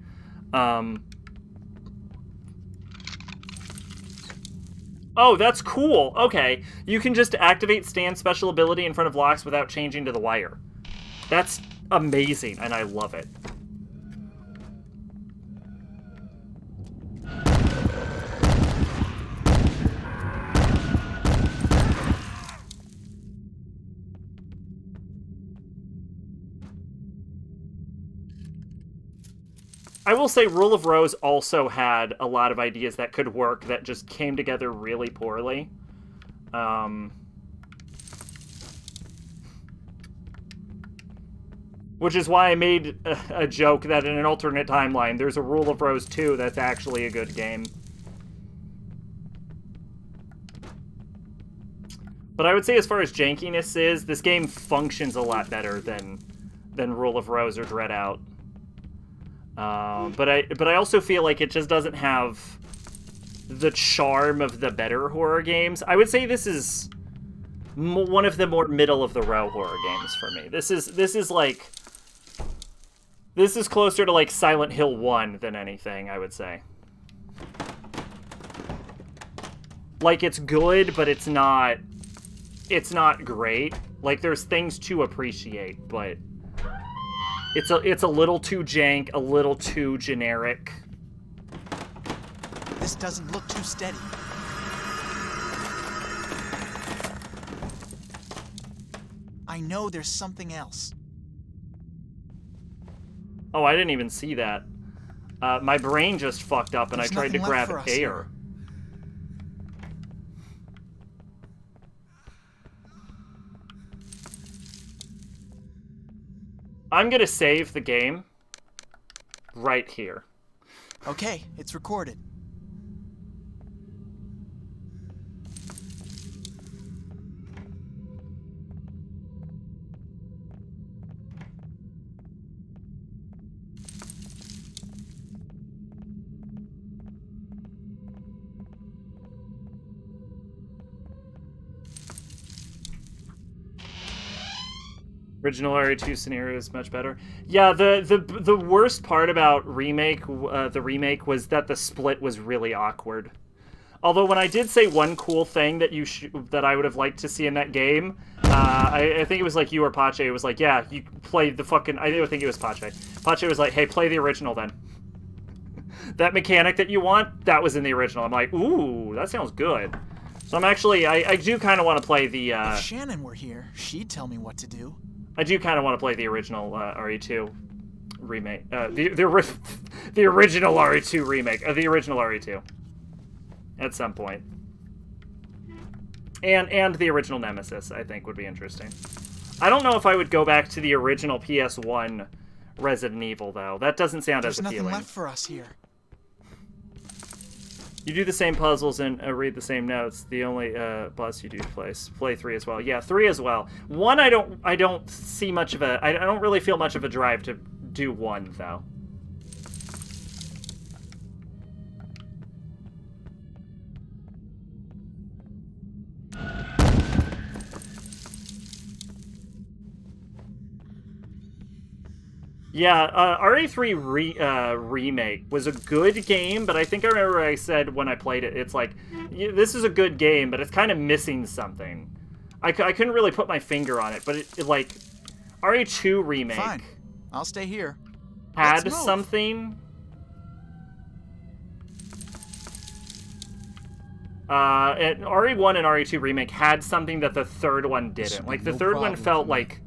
Oh, that's cool. Okay, you can just activate Stan's special ability in front of locks without changing to the wire. That's amazing, and I love it. I will say Rule of Rose also had a lot of ideas that could work that just came together really poorly. Which is why I made a joke that in an alternate timeline, there's a Rule of Rose 2 that's actually a good game. But I would say as far as jankiness is, this game functions a lot better than Rule of Rose or Dread Out. But I also feel like it just doesn't have the charm of the better horror games. I would say this is one of the more middle of the row horror games for me. This is closer to like Silent Hill 1 than anything, I would say. Like, it's good, but it's not great. Like, there's things to appreciate, but it's a little too jank, a little too generic. This doesn't look too steady. I know there's something else. Oh, I didn't even see that. My brain just fucked up and I tried to grab air. Here. I'm gonna save the game right here. Okay, it's recorded. Original RE2 scenario is much better. Yeah, the worst part about the remake was that the split was really awkward. Although when I did say one cool thing that that I would have liked to see in that game, I think it was like you or Pache. It was like, yeah, you play the fucking. I think it was Pache. Pache was like, hey, play the original then. That mechanic that you want, that was in the original. I'm like, ooh, that sounds good. So I'm actually, I do kind of want to play the. If Shannon were here, she'd tell me what to do. I do kind of want to play the original RE2 remake. The original RE2 remake. The original RE2. At some point. And the original Nemesis, I think, would be interesting. I don't know if I would go back to the original PS1 Resident Evil, though. That doesn't sound as appealing. There's nothing left for us here. You do the same puzzles and read the same notes. The only boss you do play 3 as well. Yeah, 3 as well. 1 I don't see much of a I don't really feel much of a drive to do 1 though. Yeah, RE3 Remake was a good game, but I think I remember I said when I played it, it's like, this is a good game, but it's kind of missing something. I couldn't really put my finger on it, but it like, RE2 Remake... Fine, I'll stay here. Had something... RE1 and RE2 Remake had something that the third one didn't. Like, the third one felt, like,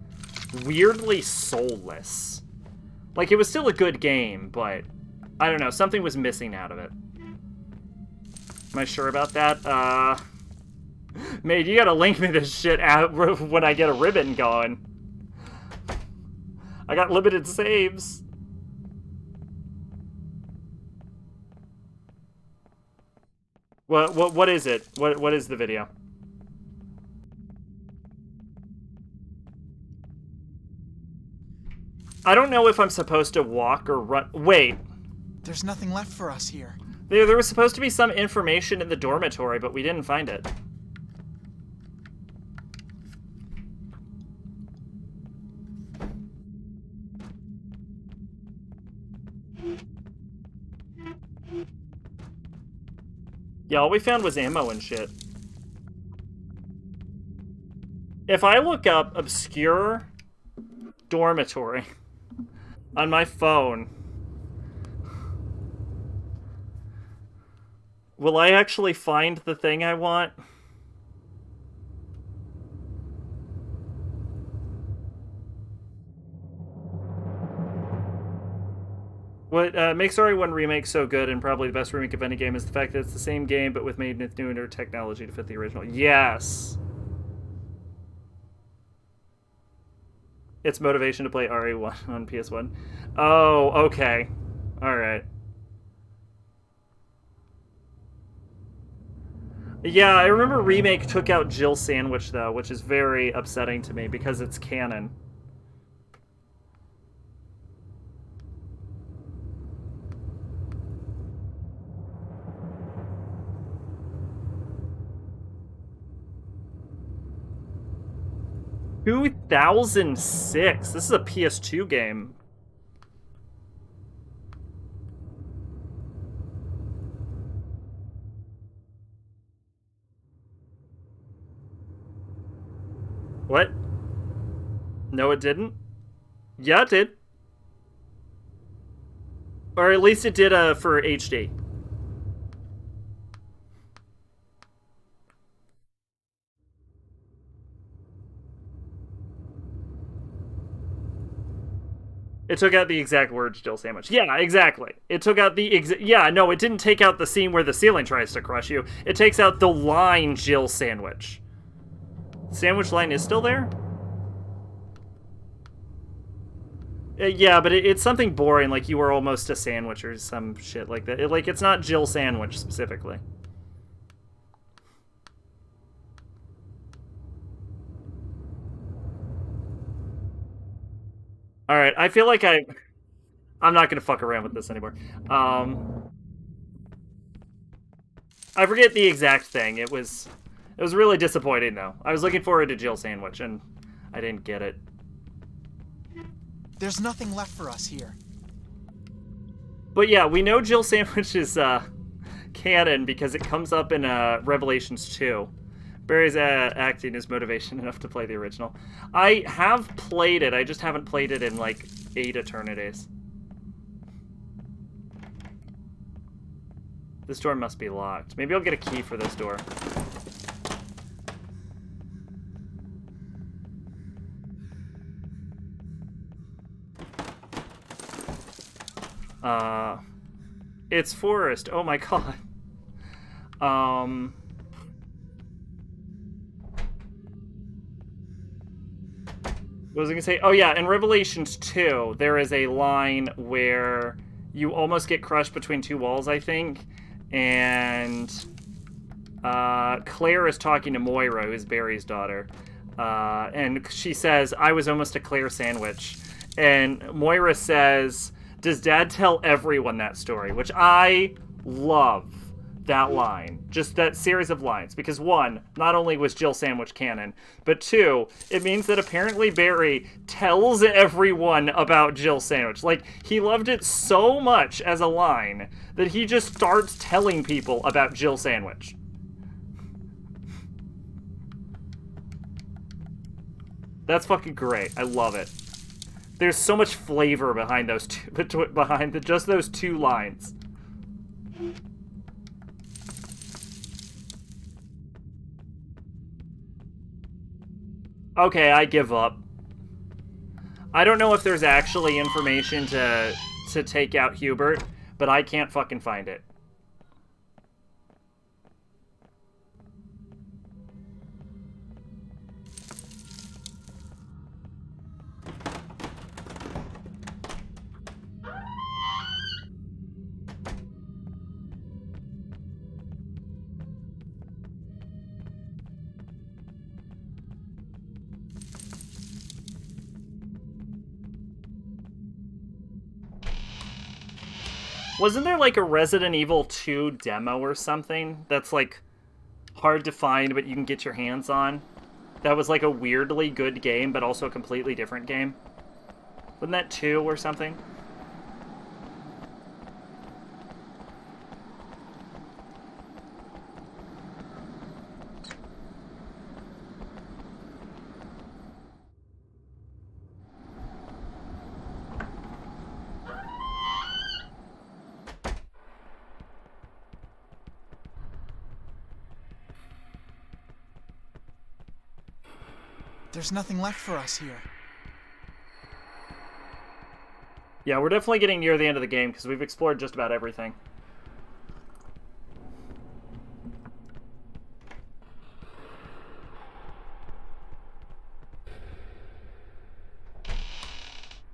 weirdly soulless. Like, it was still a good game, but I don't know, something was missing out of it. Am I sure about that? Mate, you gotta link me this shit out when I get a ribbon going. I got limited saves. What is it? What is the video? I don't know if I'm supposed to walk or run. Wait. There's nothing left for us here. There was supposed to be some information in the dormitory, but we didn't find it. Yeah, all we found was ammo and shit. If I look up ObsCure dormitory on my phone, will I actually find the thing I want? What makes RE1 Remake so good and probably the best remake of any game is the fact that it's the same game but with made with newer technology to fit the original. Yes! It's motivation to play RE1 on PS1. Oh, okay. Alright. Yeah, I remember Remake took out Jill Sandwich, though, which is very upsetting to me because it's canon. "2006. This is a PS2 game. What? No, it didn't? Yeah, it did. Or at least it did for HD. It took out the exact words Jill Sandwich. Yeah, exactly. It took out the yeah, no, it didn't take out the scene where the ceiling tries to crush you. It takes out the line Jill Sandwich. Sandwich line is still there? Yeah, but it's something boring, like you were almost a sandwich or some shit like that. It's not Jill Sandwich specifically. Alright, I feel like I'm not gonna fuck around with this anymore. I forget the exact thing. It was really disappointing, though. I was looking forward to Jill Sandwich, and I didn't get it. There's nothing left for us here. But yeah, we know Jill Sandwich is canon because it comes up in Revelations 2. Barry's acting is motivation enough to play the original. I have played it, I just haven't played it in like 8 eternities. This door must be locked. Maybe I'll get a key for this door. It's Forrest. Oh my god. What was I gonna say? Oh yeah, in Revelations 2, there is a line where you almost get crushed between two walls, I think, and Claire is talking to Moira, who's Barry's daughter, and she says, "I was almost a Claire sandwich," and Moira says, "Does Dad tell everyone that story?" Which I love. That line, just that series of lines, because one, not only was Jill Sandwich canon, but two, it means that apparently Barry tells everyone about Jill Sandwich. Like, he loved it so much as a line that he just starts telling people about Jill Sandwich. That's fucking great. I love it. There's so much flavor behind those two, just those two lines. Okay, I give up. I don't know if there's actually information to take out Hubert, but I can't fucking find it. Wasn't there like a Resident Evil 2 demo or something that's like hard to find but you can get your hands on? That was like a weirdly good game but also a completely different game? Wasn't that 2 or something? There's nothing left for us here. Yeah, we're definitely getting near the end of the game because we've explored just about everything.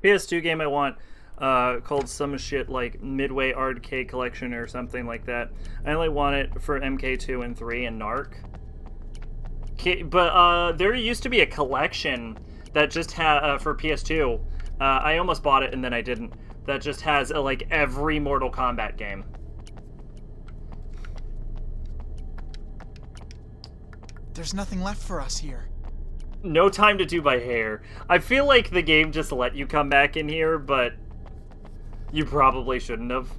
PS2 game I want called some shit like Midway Arcade Collection or something like that. I only want it for MK2 and 3 and Narc. But there used to be a collection that just had for PS2. I almost bought it and then I didn't. That just has like every Mortal Kombat game. There's nothing left for us here. No time to do my hair. I feel like the game just let you come back in here, but you probably shouldn't have.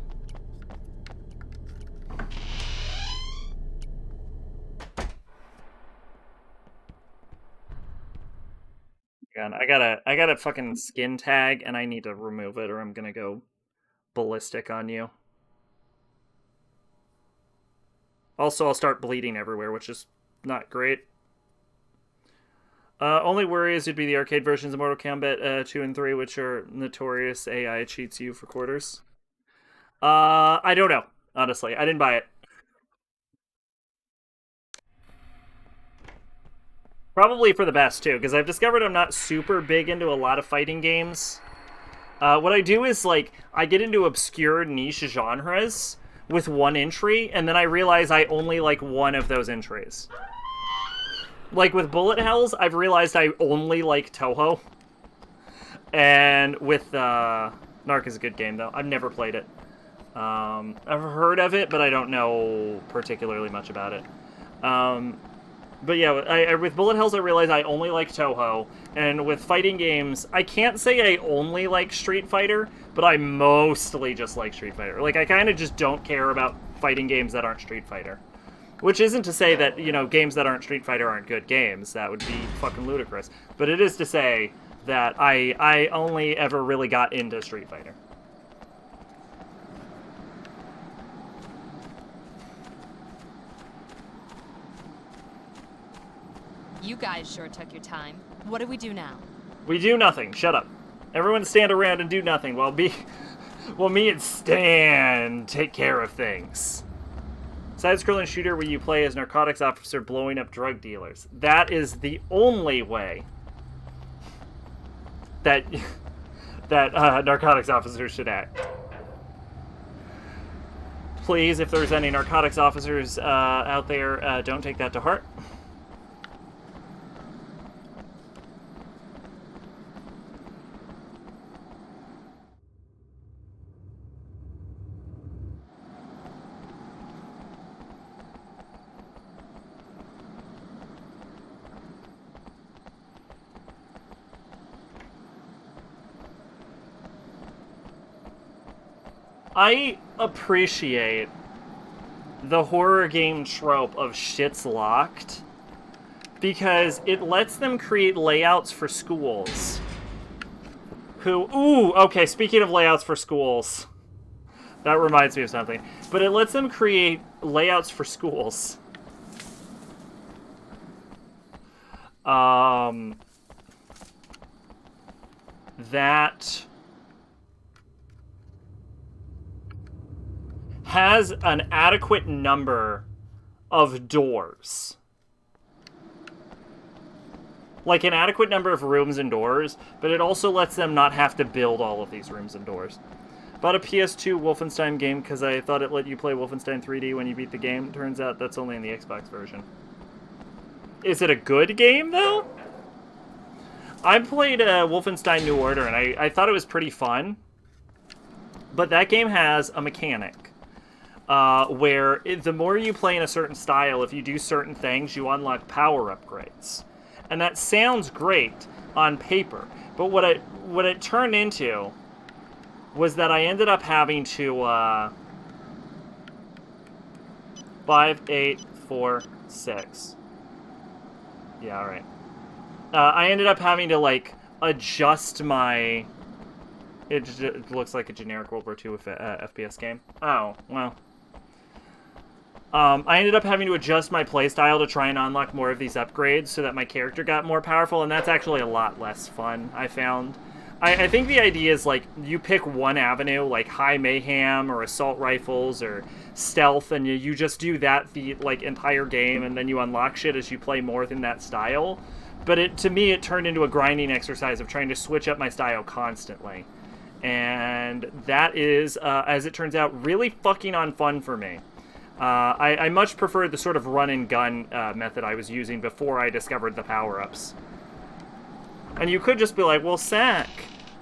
God, I got a fucking skin tag and I need to remove it or I'm gonna go ballistic on you. Also, I'll start bleeding everywhere, which is not great. Only worry is it'd be the arcade versions of Mortal Kombat 2 and 3, which are notorious AI cheats you for quarters. I don't know, honestly. I didn't buy it. Probably for the best, too, because I've discovered I'm not super big into a lot of fighting games. What I do is, like, I get into obscure niche genres with one entry, and then I realize I only like one of those entries. Like, with Bullet Hells, I've realized I only like Toho. And with, Narc is a good game, though. I've never played it. I've heard of it, but I don't know particularly much about it. But yeah, with Bullet Hells, I realize I only like Toho. And with fighting games, I can't say I only like Street Fighter, but I mostly just like Street Fighter. Like, I kind of just don't care about fighting games that aren't Street Fighter. Which isn't to say that, you know, games that aren't Street Fighter aren't good games. That would be fucking ludicrous. But it is to say that I only ever really got into Street Fighter. You guys sure took your time. What do we do now? We do nothing. Shut up. Everyone stand around and do nothing while me and Stan take care of things. Side-scrolling shooter where you play as narcotics officer blowing up drug dealers. That is the only way that narcotics officers should act. Please, if there's any narcotics officers out there, don't take that to heart. I appreciate the horror game trope of shit's locked because it lets them create layouts for schools. Okay, speaking of layouts for schools, that reminds me of something. But it lets them create layouts for schools. That has an adequate number of doors. Like an adequate number of rooms and doors, but it also lets them not have to build all of these rooms and doors. Bought a PS2 Wolfenstein game because I thought it let you play Wolfenstein 3D when you beat the game. Turns out that's only in the Xbox version. Is it a good game, though? I played Wolfenstein New Order, and I thought it was pretty fun. But that game has a mechanic. Where the more you play in a certain style, if you do certain things, you unlock power upgrades. And that sounds great on paper. But what it turned into was that I ended up having to 5, 8, 4, 6. Yeah, alright. I ended up having to, like, adjust my... It looks like a generic World War II FPS game. Oh, well... I ended up having to adjust my playstyle to try and unlock more of these upgrades so that my character got more powerful, and that's actually a lot less fun, I found. I think the idea is, like, you pick one avenue, like high mayhem or assault rifles or stealth, and you just do that the, like, entire game, and then you unlock shit as you play more in that style. But to me, it turned into a grinding exercise of trying to switch up my style constantly. And that is, as it turns out, really fucking on fun for me. I much prefer the sort of run-and-gun method I was using before I discovered the power-ups. And you could just be like, well, Sack,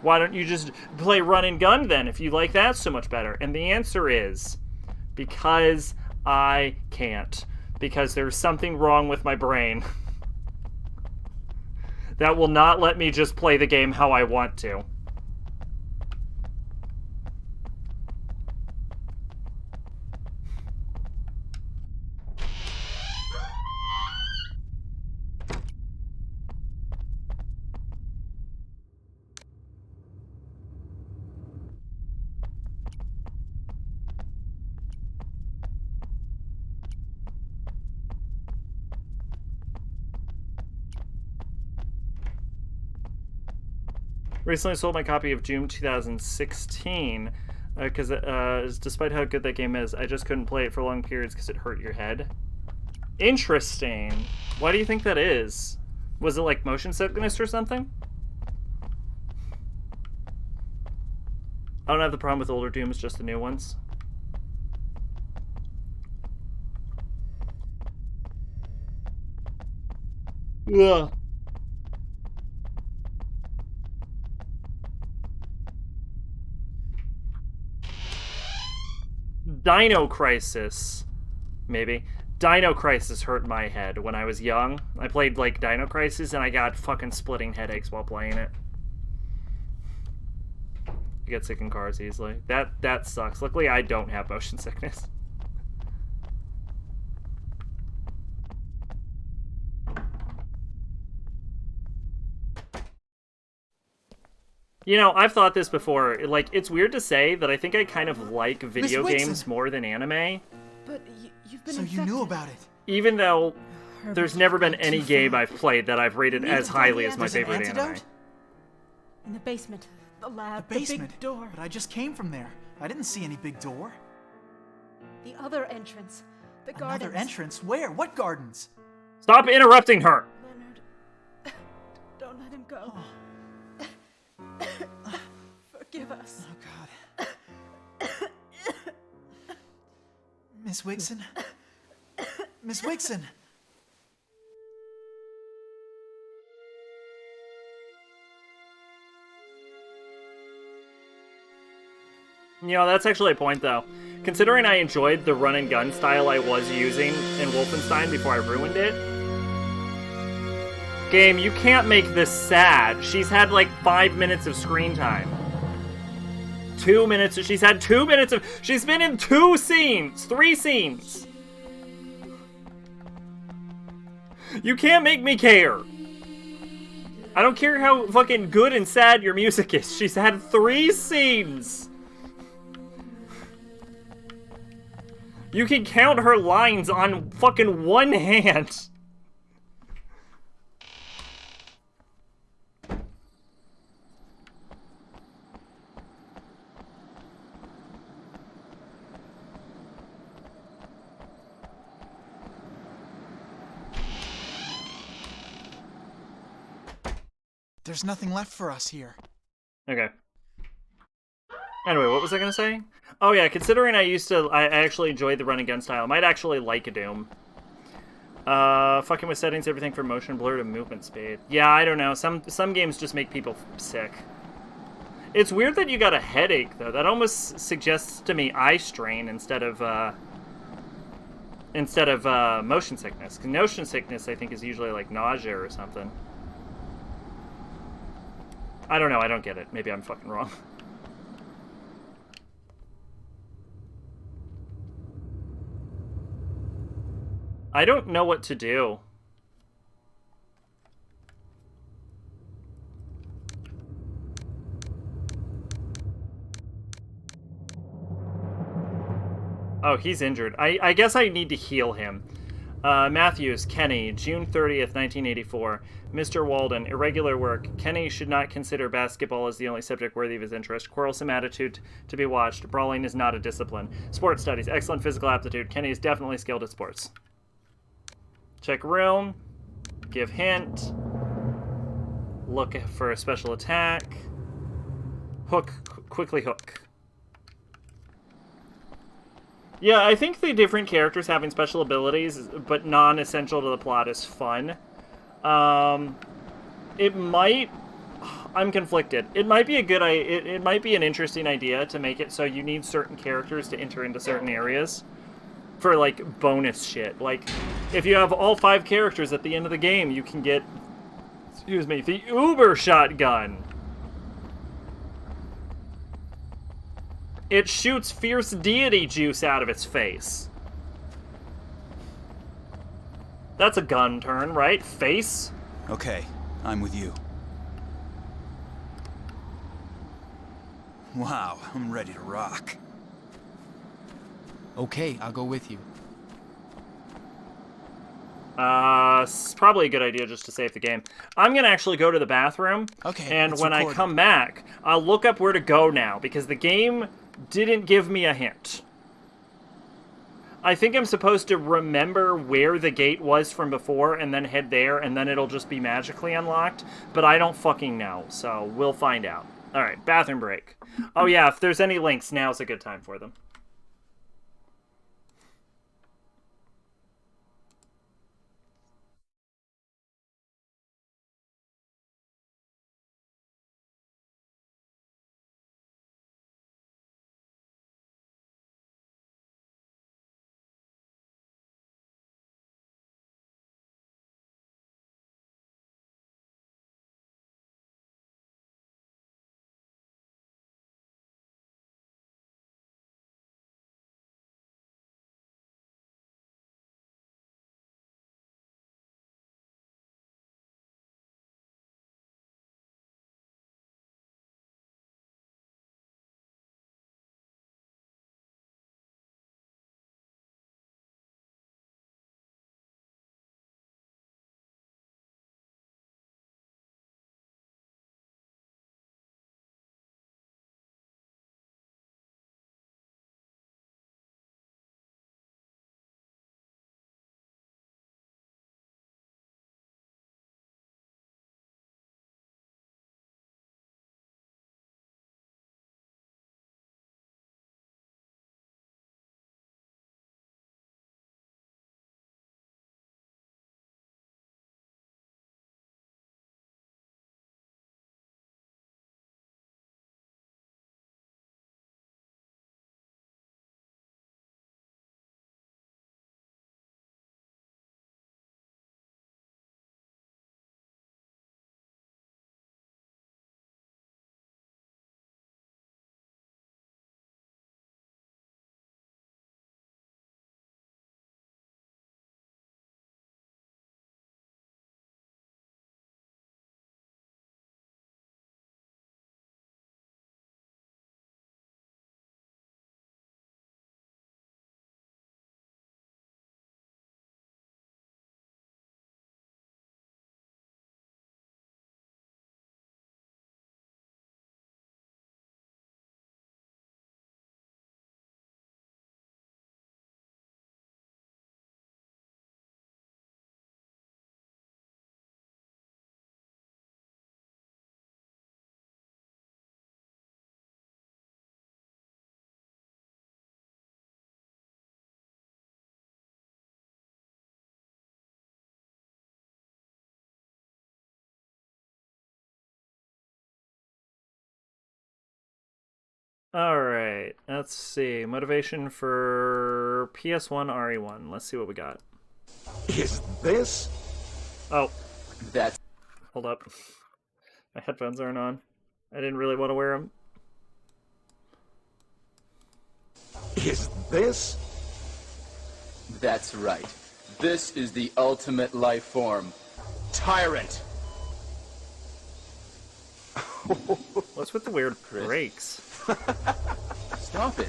why don't you just play run and gun then if you like that so much better? And the answer is, because I can't. Because there's something wrong with my brain that will not let me just play the game how I want to. Recently sold my copy of Doom 2016 because despite how good that game is, I just couldn't play it for long periods because it hurt your head. Interesting. Why do you think that is? Was it like motion sickness or something? I don't have the problem with older Dooms, just the new ones. Yeah. Dino Crisis. Maybe. Dino Crisis hurt my head when I was young. I played, like, Dino Crisis, and I got fucking splitting headaches while playing it. I get sick in cars easily. That sucks. Luckily, I don't have motion sickness. You know, I've thought this before. Like, it's weird to say that I think I kind of like video games more than anime. But you've been So you knew about it. Even though there's never been any game I've played that I've rated as highly as my favorite anime. In the basement. The lab. The basement. big door. But I just came from there. I didn't see any big door. The other entrance. The gardens. Another entrance? Where? What gardens? Stop interrupting her! Leonard. Don't let him go. Forgive us. Oh, God. Miss Wixon? Miss Wixon! You know, that's actually a point, though. Considering I enjoyed the run-and-gun style I was using in Wolfenstein before I ruined it. Game, you can't make this sad. She's had, like, 5 minutes of screen time. 2 minutes. She's had 2 minutes of... She's been in 2 scenes. 3 scenes. You can't make me care. I don't care how fucking good and sad your music is. She's had 3 scenes. You can count her lines on fucking one hand. There's nothing left for us here. Okay. Anyway, what was I gonna say? Oh yeah, considering I actually enjoyed the run and gun style, I might actually like a Doom. Fucking with settings, everything from motion blur to movement speed. Yeah, I don't know. Some games just make people sick. It's weird that you got a headache though. That almost suggests to me eye strain instead of motion sickness. 'Cause motion sickness, I think, is usually like nausea or something. I don't know. I don't get it. Maybe I'm fucking wrong. I don't know what to do. Oh, he's injured. I guess I need to heal him. Matthews, Kenny, June 30th, 1984. Mr. Walden, irregular work. Kenny should not consider basketball as the only subject worthy of his interest. Quarrelsome attitude to be watched. Brawling is not a discipline. Sports studies, excellent physical aptitude. Kenny is definitely skilled at sports. Check room. Give hint. Look for a special attack. Hook. Quickly hook. Yeah, I think the different characters having special abilities, but non-essential to the plot, is fun. It might... I'm conflicted. It might be a good... It might be an interesting idea to make it so you need certain characters to enter into certain areas for, like, bonus shit. Like, if you have all 5 characters at the end of the game, you can get... Excuse me, the Uber Shotgun. It shoots fierce deity juice out of its face. That's a gun turn, right? Face? Okay, I'm with you. Wow, I'm ready to rock. Okay, I'll go with you. It's probably a good idea just to save the game. I'm gonna actually go to the bathroom. Okay, And it's when I recorded. come back, I'll look up where to go now, because the game didn't give me a hint. I think I'm supposed to remember where the gate was from before and then head there, and then it'll just be magically unlocked, but I don't fucking know, so we'll find out. Alright, bathroom break. Oh yeah, if there's any links, now's a good time for them. Alright, let's see. Motivation for PS1 RE1. Let's see what we got. Is this? Oh. That's... Hold up. My headphones aren't on. I didn't really want to wear them. Is this? That's right. This is the ultimate life form. Tyrant! What's with the weird brakes? Stop it.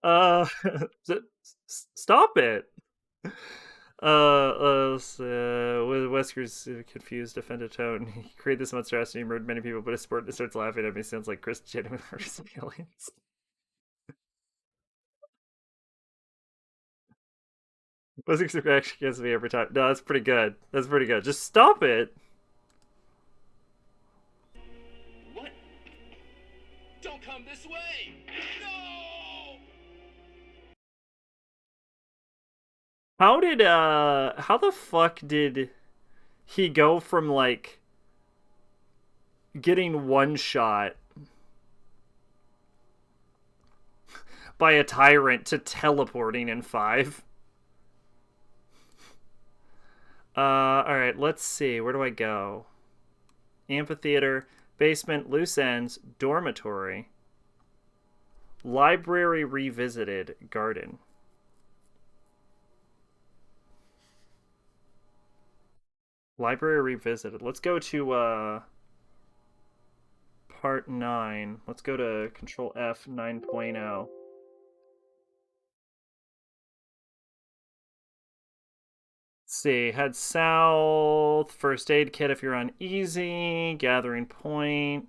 Uh, stop it. With Wesker's confused, offended tone, he created this monstrosity and murdered many people, but his sport starts laughing at me. Sounds like Chris genuinely murders some aliens. Wesker's reaction against me every time. No, that's pretty good. That's pretty good. Just stop it. What? Don't come this way! No! How the fuck did he go from, like, getting one shot by a tyrant to teleporting in 5? Alright, let's see. Where do I go? Amphitheater, basement, loose ends, dormitory, library revisited, garden. Library revisited. Let's go to, part 9. Let's go to Control F 9.0. Let's see. Head south. First aid kit if you're uneasy. Gathering point.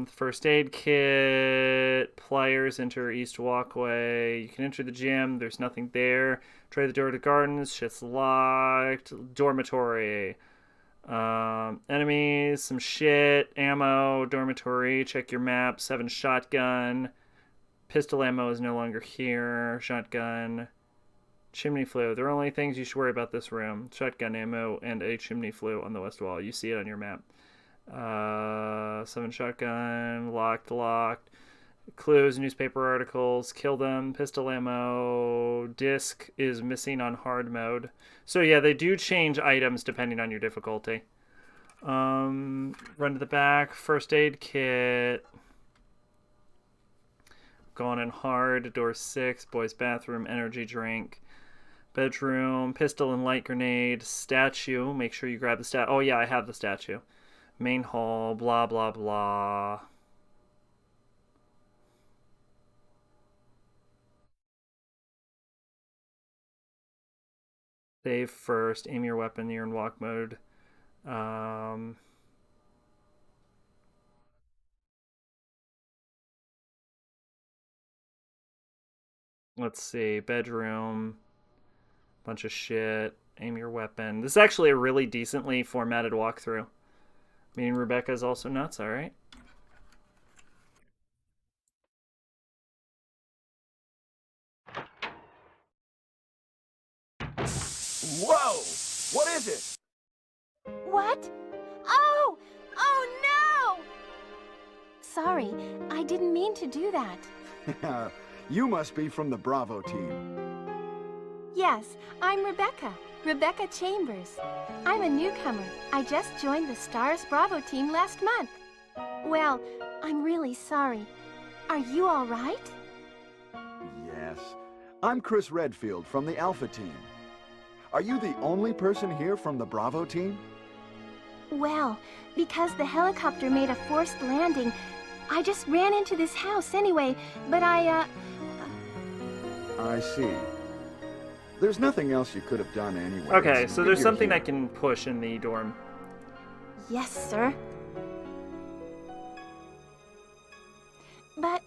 First aid kit. Pliers. Enter east walkway. You can enter the gym. There's nothing there. Try the door to gardens. Shit's locked. Dormitory. Enemies. Some shit. Ammo. Dormitory. Check your map. 7 shotgun. Pistol ammo is no longer here. Shotgun. Chimney flue. There are only things you should worry about this room. Shotgun ammo and a chimney flue on the west wall. You see it on your map. 7 shotgun. Locked. Clues, newspaper articles. Kill them. Pistol ammo. Disc is missing on hard mode. So yeah, they do change items depending on your difficulty. Run to the back. First aid kit. Gone in hard. Door 6. Boys bathroom. Energy drink. Bedroom, pistol and light grenade, statue. Make sure you grab the Oh, yeah, I have the statue. Main hall, blah, blah, blah. Save first. Aim your weapon. You're in walk mode. Let's see. Bedroom. Bunch of shit. Aim your weapon. This is actually a really decently formatted walkthrough. Meaning Rebecca is also nuts, alright? Whoa! What is it? What? Oh! Oh no! Sorry, I didn't mean to do that. You must be from the Bravo team. Yes, I'm Rebecca. Rebecca Chambers. I'm a newcomer. I just joined the Stars Bravo team last month. Well, I'm really sorry. Are you all right? Yes. I'm Chris Redfield from the Alpha team. Are you the only person here from the Bravo team? Well, because the helicopter made a forced landing, I just ran into this house anyway, but I see. There's nothing else you could have done anyway. Okay, so there's something I can push in the dorm. Yes, sir. But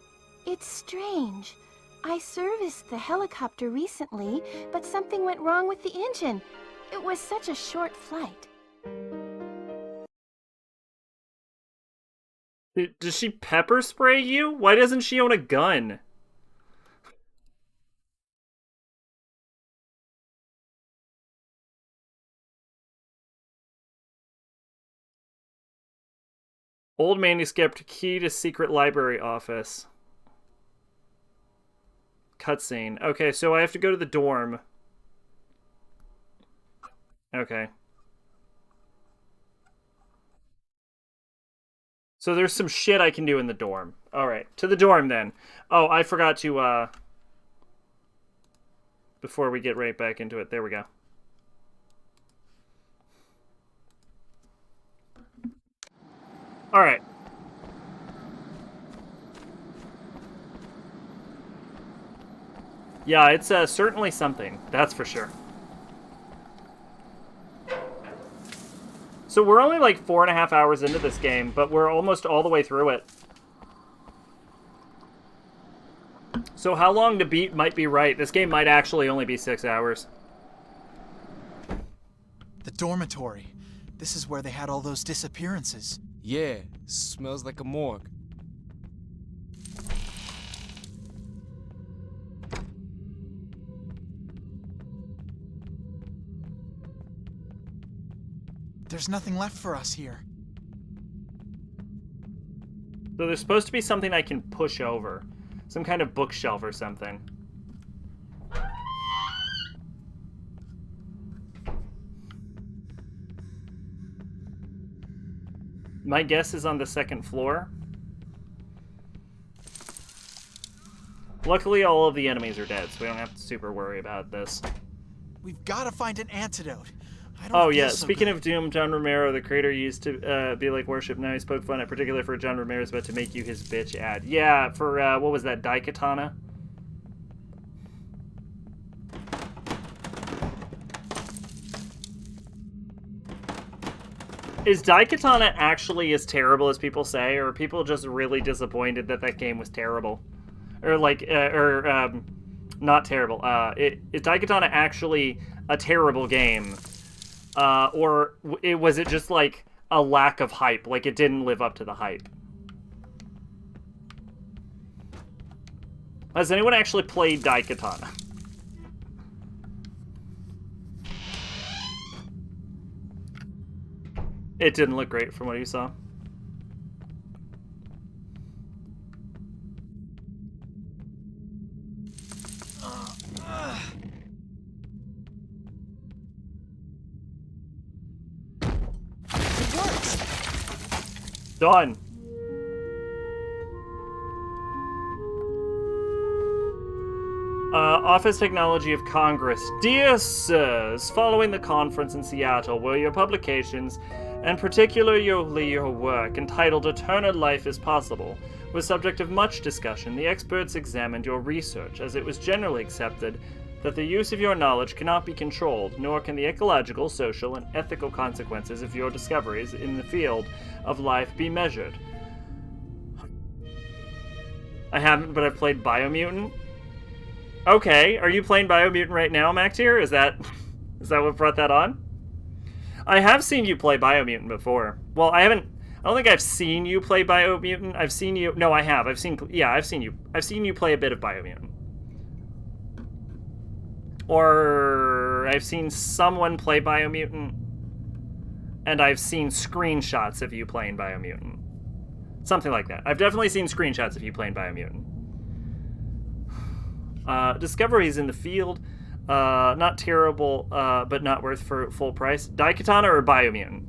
it's strange. I serviced the helicopter recently, but something went wrong with the engine. It was such a short flight. Does she pepper spray you? Why doesn't she own a gun? Old manuscript, key to secret library office. Cutscene. Okay, so I have to go to the dorm. Okay. So there's some shit I can do in the dorm. Alright, to the dorm then. Oh, I forgot to, before we get right back into it. There we go. Alright. Yeah, it's certainly something. That's for sure. So we're only like 4.5 hours into this game, but we're almost all the way through it. So how long to beat might be right. This game might actually only be 6 hours. The dormitory. This is where they had all those disappearances. Yeah, smells like a morgue. There's nothing left for us here. So there's supposed to be something I can push over. Some kind of bookshelf or something. My guess is on the second floor. Luckily, all of the enemies are dead, so we don't have to super worry about this. We've got to find an antidote. Oh yeah, speaking of Doom, John Romero, the creator, used to be like worship. Now he spoke fun, in particular for John Romero's about to make you his bitch ad. Yeah, for, what was that, Daikatana? Is Daikatana actually as terrible as people say, or are people just really disappointed that that game was terrible? Or like, not terrible. Is Daikatana actually a terrible game? Or was it just like a lack of hype? Like it didn't live up to the hype? Has anyone actually played Daikatana? It didn't look great from what you saw. Done. Office Technology of Congress. Dear Sirs, following the conference in Seattle, where your publications, and particularly your work entitled Eternal Life is Possible, was subject of much discussion, the experts examined your research, as it was generally accepted that the use of your knowledge cannot be controlled, nor can the ecological, social, and ethical consequences of your discoveries in the field of life be measured. I haven't, but I've played Biomutant. Okay, are you playing Biomutant right now, Mactier? Is that what brought that on? I have seen you play Biomutant before. Well, I don't think I've seen you play Biomutant. I've seen you... No, I have. I've seen you play a bit of Biomutant. Or I've seen someone play Biomutant, and I've seen screenshots of you playing Biomutant. Something like that. I've definitely seen screenshots of you playing Biomutant. Discoveries in the field. Not terrible, but not worth for full price. Daikatana or Biomutant?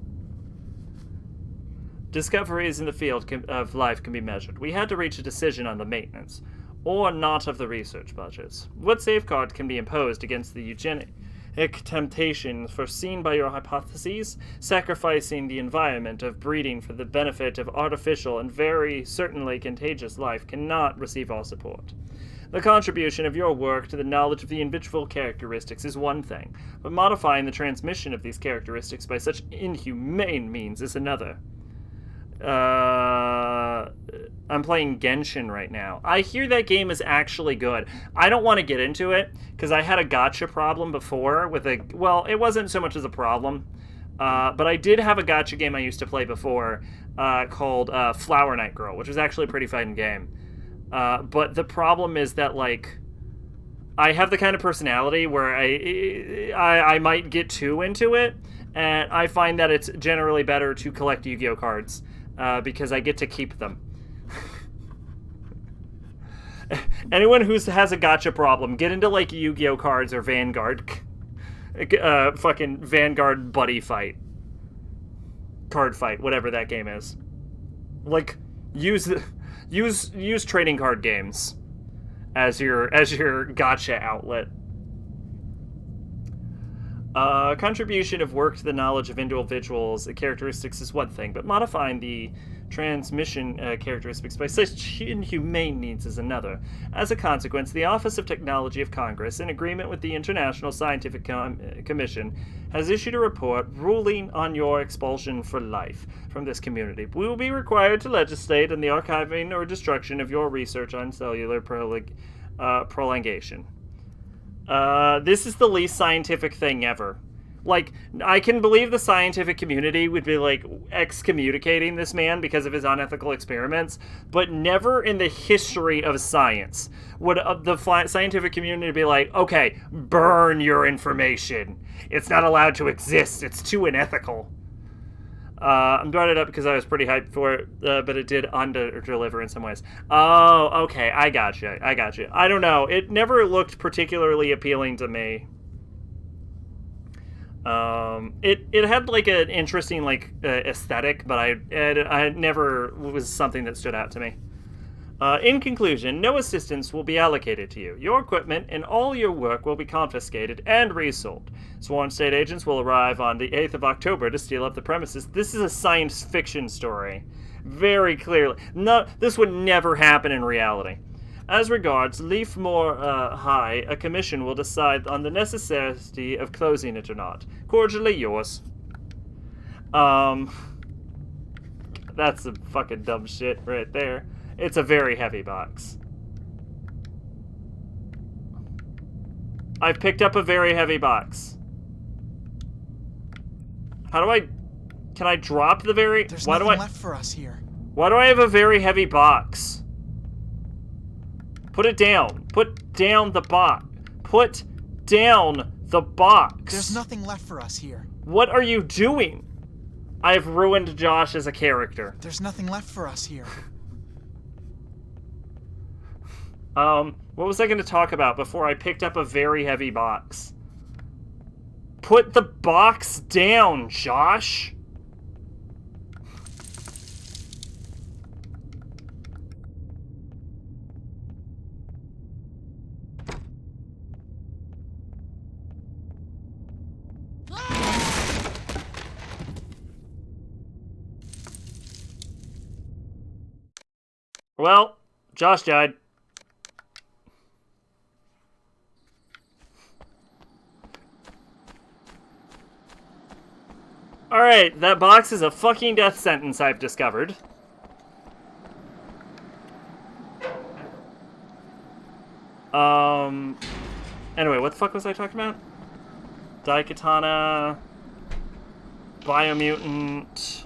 Discoveries in the field of life can be measured. We had to reach a decision on the maintenance, or not of the research budgets. What safeguard can be imposed against the eugenic temptations foreseen by your hypotheses? Sacrificing the environment of breeding for the benefit of artificial and very certainly contagious life cannot receive our support. The contribution of your work to the knowledge of the individual characteristics is one thing, but modifying the transmission of these characteristics by such inhumane means is another. I'm playing Genshin right now. I hear that game is actually good. I don't want to get into it, because I had a gacha problem before with a... Well, it wasn't so much as a problem, but I did have a gacha game I used to play before called Flower Night Girl, which was actually a pretty fun game. But the problem is that, like, I have the kind of personality where I might get too into it, and I find that it's generally better to collect Yu-Gi-Oh cards, because I get to keep them. Anyone who has a gacha problem, get into, like, Yu-Gi-Oh cards or Vanguard. Fucking Vanguard buddy fight. Card fight, whatever that game is. Like, use trading card games as your gacha outlet. Contribution of work to the knowledge of individuals' characteristics is one thing, but modifying the transmission characteristics by such inhumane means is another. As a consequence, the Office of Technology of Congress, in agreement with the International Scientific Commission, has issued a report ruling on your expulsion for life from this community. We will be required to legislate on the archiving or destruction of your research on cellular prolongation. This is the least scientific thing ever. Like, I can believe the scientific community would be, like, excommunicating this man because of his unethical experiments, but never in the history of science would the scientific community be like, okay, burn your information. It's not allowed to exist. It's too unethical. I'm brought it up because I was pretty hyped for it, but it did under-deliver in some ways. Oh, okay, I gotcha. I don't know. It never looked particularly appealing to me. It had like an interesting like aesthetic, but I never was something that stood out to me. In conclusion, no assistance will be allocated to you. Your equipment and all your work will be confiscated and resold. Sworn state agents will arrive on the 8th of October to steal up the premises. This is a science fiction story. Very clearly. No, this would never happen in reality. As regards Leafmore High, a commission will decide on the necessity of closing it or not. Cordially yours. That's some fucking dumb shit right there. It's a very heavy box. I've picked up a very heavy box. How do I... Can I drop the very... There's nothing left for us here. Why do I have a very heavy box? Put it down. Put down the box. Put down the box. There's nothing left for us here. What are you doing? I've ruined Josh as a character. There's nothing left for us here. What was I going to talk about before I picked up a very heavy box? Put the box down, Josh. Well, Josh died. Alright, that box is a fucking death sentence I've discovered. Anyway, what the fuck was I talking about? Daikatana, Biomutant,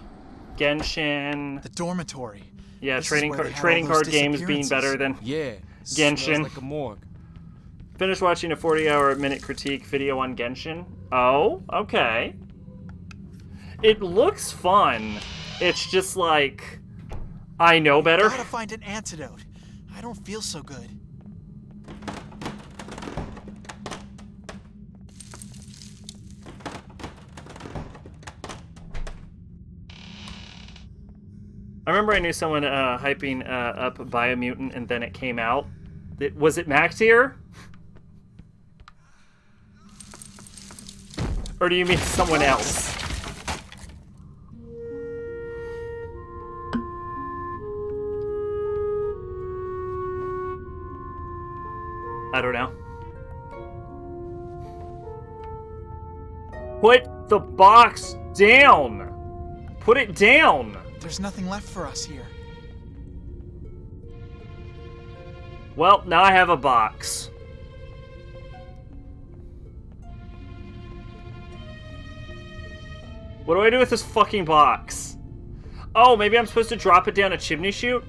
Genshin. The dormitory. Yeah, trading card games being better than Genshin. Like a morgue. Finished watching a 40-minute critique video on Genshin. Oh, okay. It looks fun. It's just like, I know better. I gotta find an antidote. I don't feel so good. I remember I knew someone hyping up Biomutant, and then it came out. Was it Mac tier? Or do you mean someone else? I don't know. Put the box down! Put it down! There's nothing left for us here. Well, now I have a box. What do I do with this fucking box? Oh, maybe I'm supposed to drop it down a chimney chute?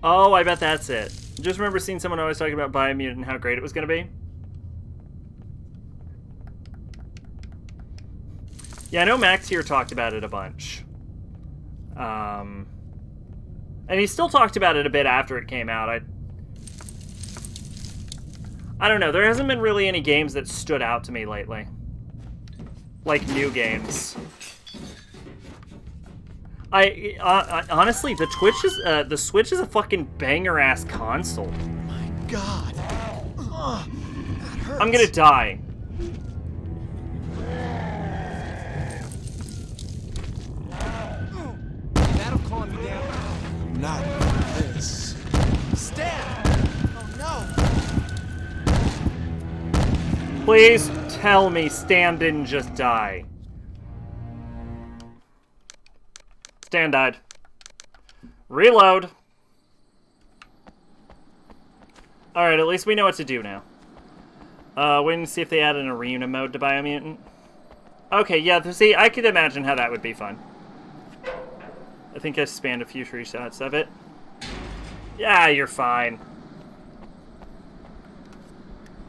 Oh, I bet that's it. Just remember seeing someone always talking about Biomutant and how great it was going to be. Yeah, I know Max here talked about it a bunch. And he still talked about it a bit after it came out. I don't know. There hasn't been really any games that stood out to me lately. Like, new games. Honestly, the Switch is a fucking banger-ass console. My God. That hurts. I'm gonna die. Please tell me Stan didn't just die. Stan died. Reload. Alright, at least we know what to do now. Wait and see if they add an arena mode to Biomutant. Okay, yeah, see, I could imagine how that would be fun. I think I spanned a few screenshots of it. Yeah, you're fine.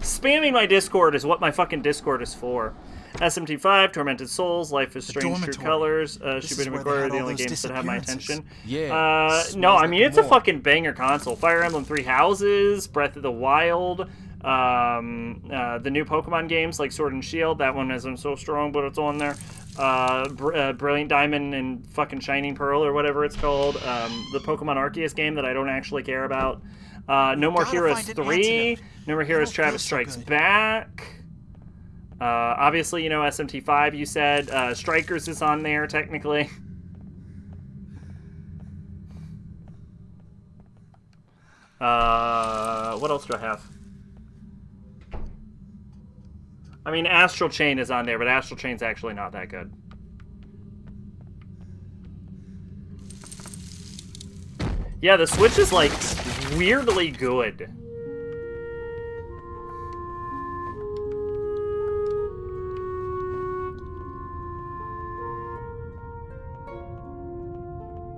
Spamming my Discord is what my fucking Discord is for. SMT5, Tormented Souls, Life is Strange, True Colors, Shibuya McGuire are the only games that have my attention. Yeah. No, I mean, it's a fucking banger console. Fire Emblem Three Houses, Breath of the Wild, the new Pokemon games like Sword and Shield. That one isn't so strong, but it's on there. Brilliant Diamond and fucking Shining Pearl or whatever it's called. The Pokemon Arceus game that I don't actually care about. No More Heroes 3. No More Heroes Travis Strikes Back. Obviously, you know, SMT5, you said. Strikers is on there, technically. What else do I have? I mean, Astral Chain is on there, but Astral Chain's actually not that good. Yeah, the Switch is, like, weirdly good.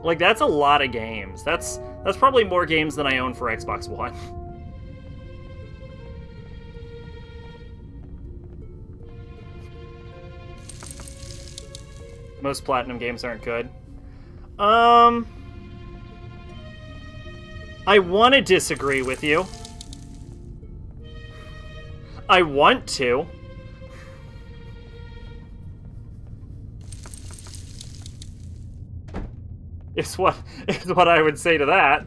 Like, that's a lot of games. That's probably more games than I own for Xbox One. Most Platinum games aren't good. I want to disagree with you. I want to. Is what I would say to that.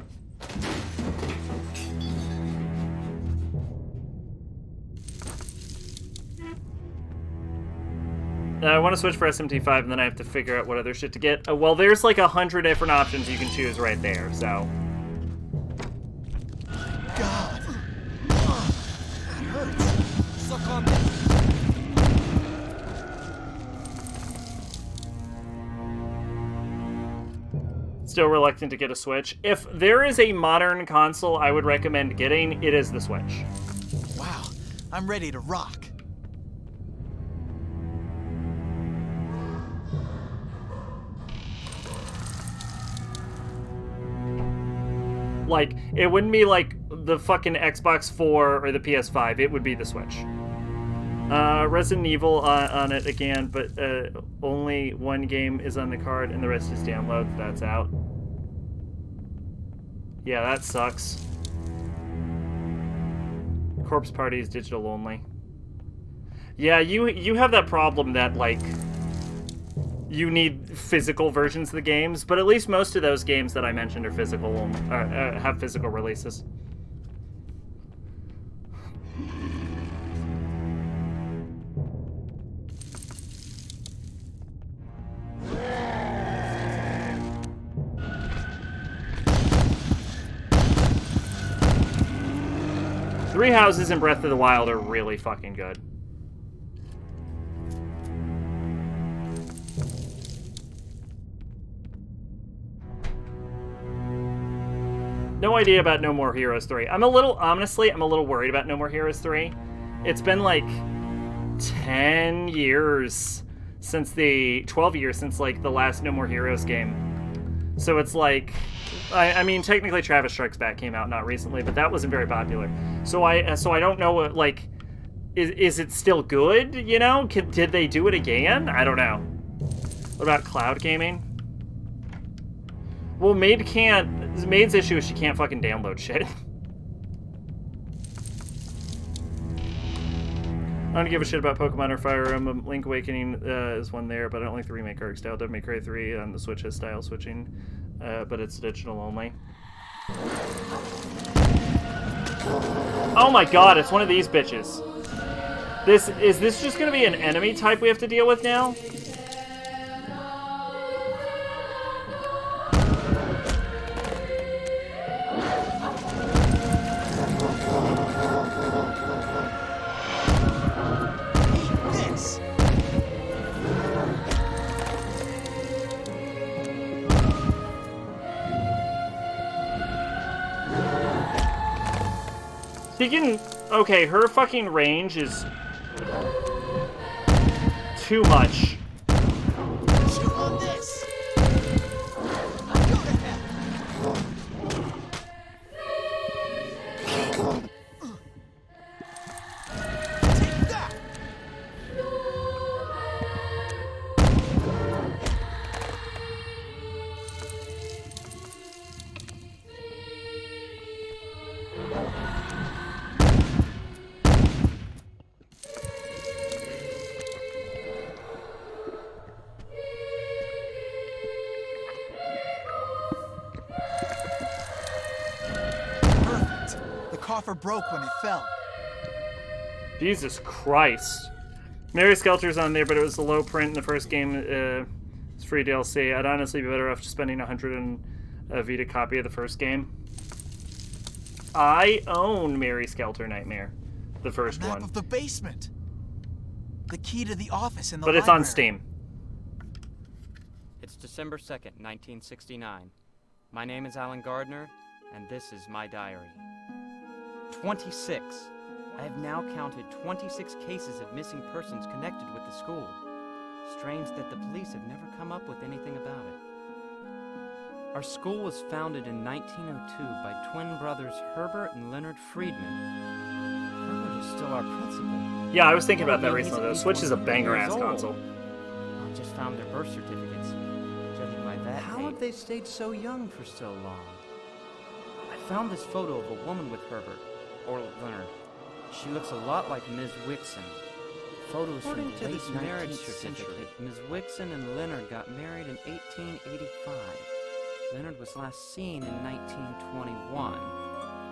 I want to switch for SMT5, and then I have to figure out what other shit to get. Well, there's like 100 different options you can choose right there, so. God. That hurts. Suck on this. Still reluctant to get a Switch. If there is a modern console I would recommend getting, it is the Switch. Wow, I'm ready to rock. Like, it wouldn't be like the fucking Xbox 4 or the PS5. It would be the Switch. Resident Evil on it again, but only one game is on the card and the rest is downloads. That's out. Yeah, that sucks. Corpse Party is digital only. Yeah, you have that problem that, like, you need physical versions of the games, but at least most of those games that I mentioned are physical, have physical releases. Three Houses and Breath of the Wild are really fucking good. No idea about No More Heroes 3. Honestly, I'm a little worried about No More Heroes 3. It's been like 10 years since 12 years since like the last No More Heroes game. So it's like, I mean, technically Travis Strikes Back came out not recently, but that wasn't very popular. So I don't know what, like, is it still good, you know? Did they do it again? I don't know. What about cloud gaming? Well, Maid's issue is she can't fucking download shit. I don't give a shit about Pokemon or Fire Emblem. Link Awakening is one there, but I don't like the remake arc style. Devil May Cry 3 on the Switch has style switching, but it's digital only. Oh my god, it's one of these bitches. Is this just gonna be an enemy type we have to deal with now? Thinking, okay, her fucking range is too much. Chew on this. The coffer broke when it fell. Jesus Christ. Mary Skelter's on there, but it was a low print in the first game. It's free DLC. I'd honestly be better off just spending 100 on a Vita copy of the first game. I own Mary Skelter Nightmare, the first Map one. of the basement. The key to the office in the But it's library. on Steam. It's December 2nd, 1969. My name is Alan Gardner, and this is my diary. 26. I have now counted 26 cases of missing persons connected with the school. Strange that the police have never come up with anything about it. Our school was founded in 1902 by twin brothers Herbert and Leonard Friedman. Herbert is still our principal. Yeah, I was thinking about that He's recently. at The least Switch is a 100 banger-ass years old. console. I just found their birth certificates. Judging by that How have they stayed so young for so long? I found this photo of a woman with Herbert, or Leonard. She looks a lot like Ms. Wixon. Photos According from to late this marriage 19th century. certificate, Ms. Wixon and Leonard got married in 1885. Leonard was last seen in 1921.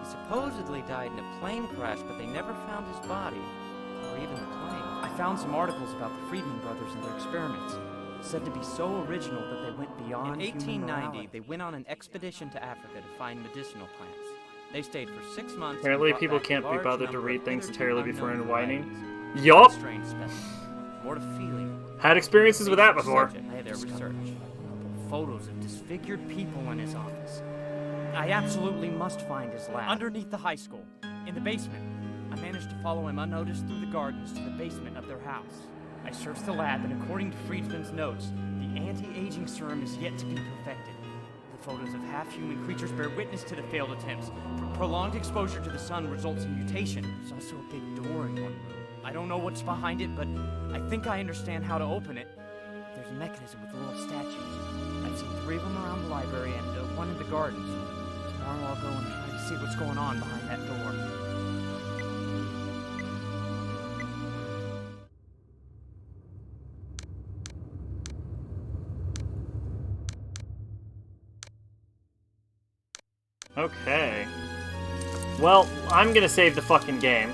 He supposedly died in a plane crash, but they never found his body, or even the plane. I found some articles about the Friedman brothers and their experiments, said to be so original that they went beyond In 1890, they went on an expedition to Africa to find medicinal plants. They stayed for 6 months. Apparently and brought people back a can't be large bothered to number read of things hitherto entirely before unknown unwinding. varieties. Yup! Strange specimens. More to feeling. Had experiences with that before. I had their research. Photos of disfigured people in his office. I absolutely must find his lab. Underneath the high school, in the basement. I managed to follow him unnoticed through the gardens to the basement of their house. I searched the lab, and according to Friedman's notes, the anti-aging serum is yet to be perfected. The photos of half-human creatures bear witness to the failed attempts. Prolonged exposure to the sun results in mutation. There's also a big door in one room. I don't know what's behind it, but I think I understand how to open it. There's a mechanism with a little statue. I've seen 3 of them around the library and 1 in the gardens. Tomorrow I'll go and try to see what's going on behind that door. Okay. Well, I'm gonna save the fucking game.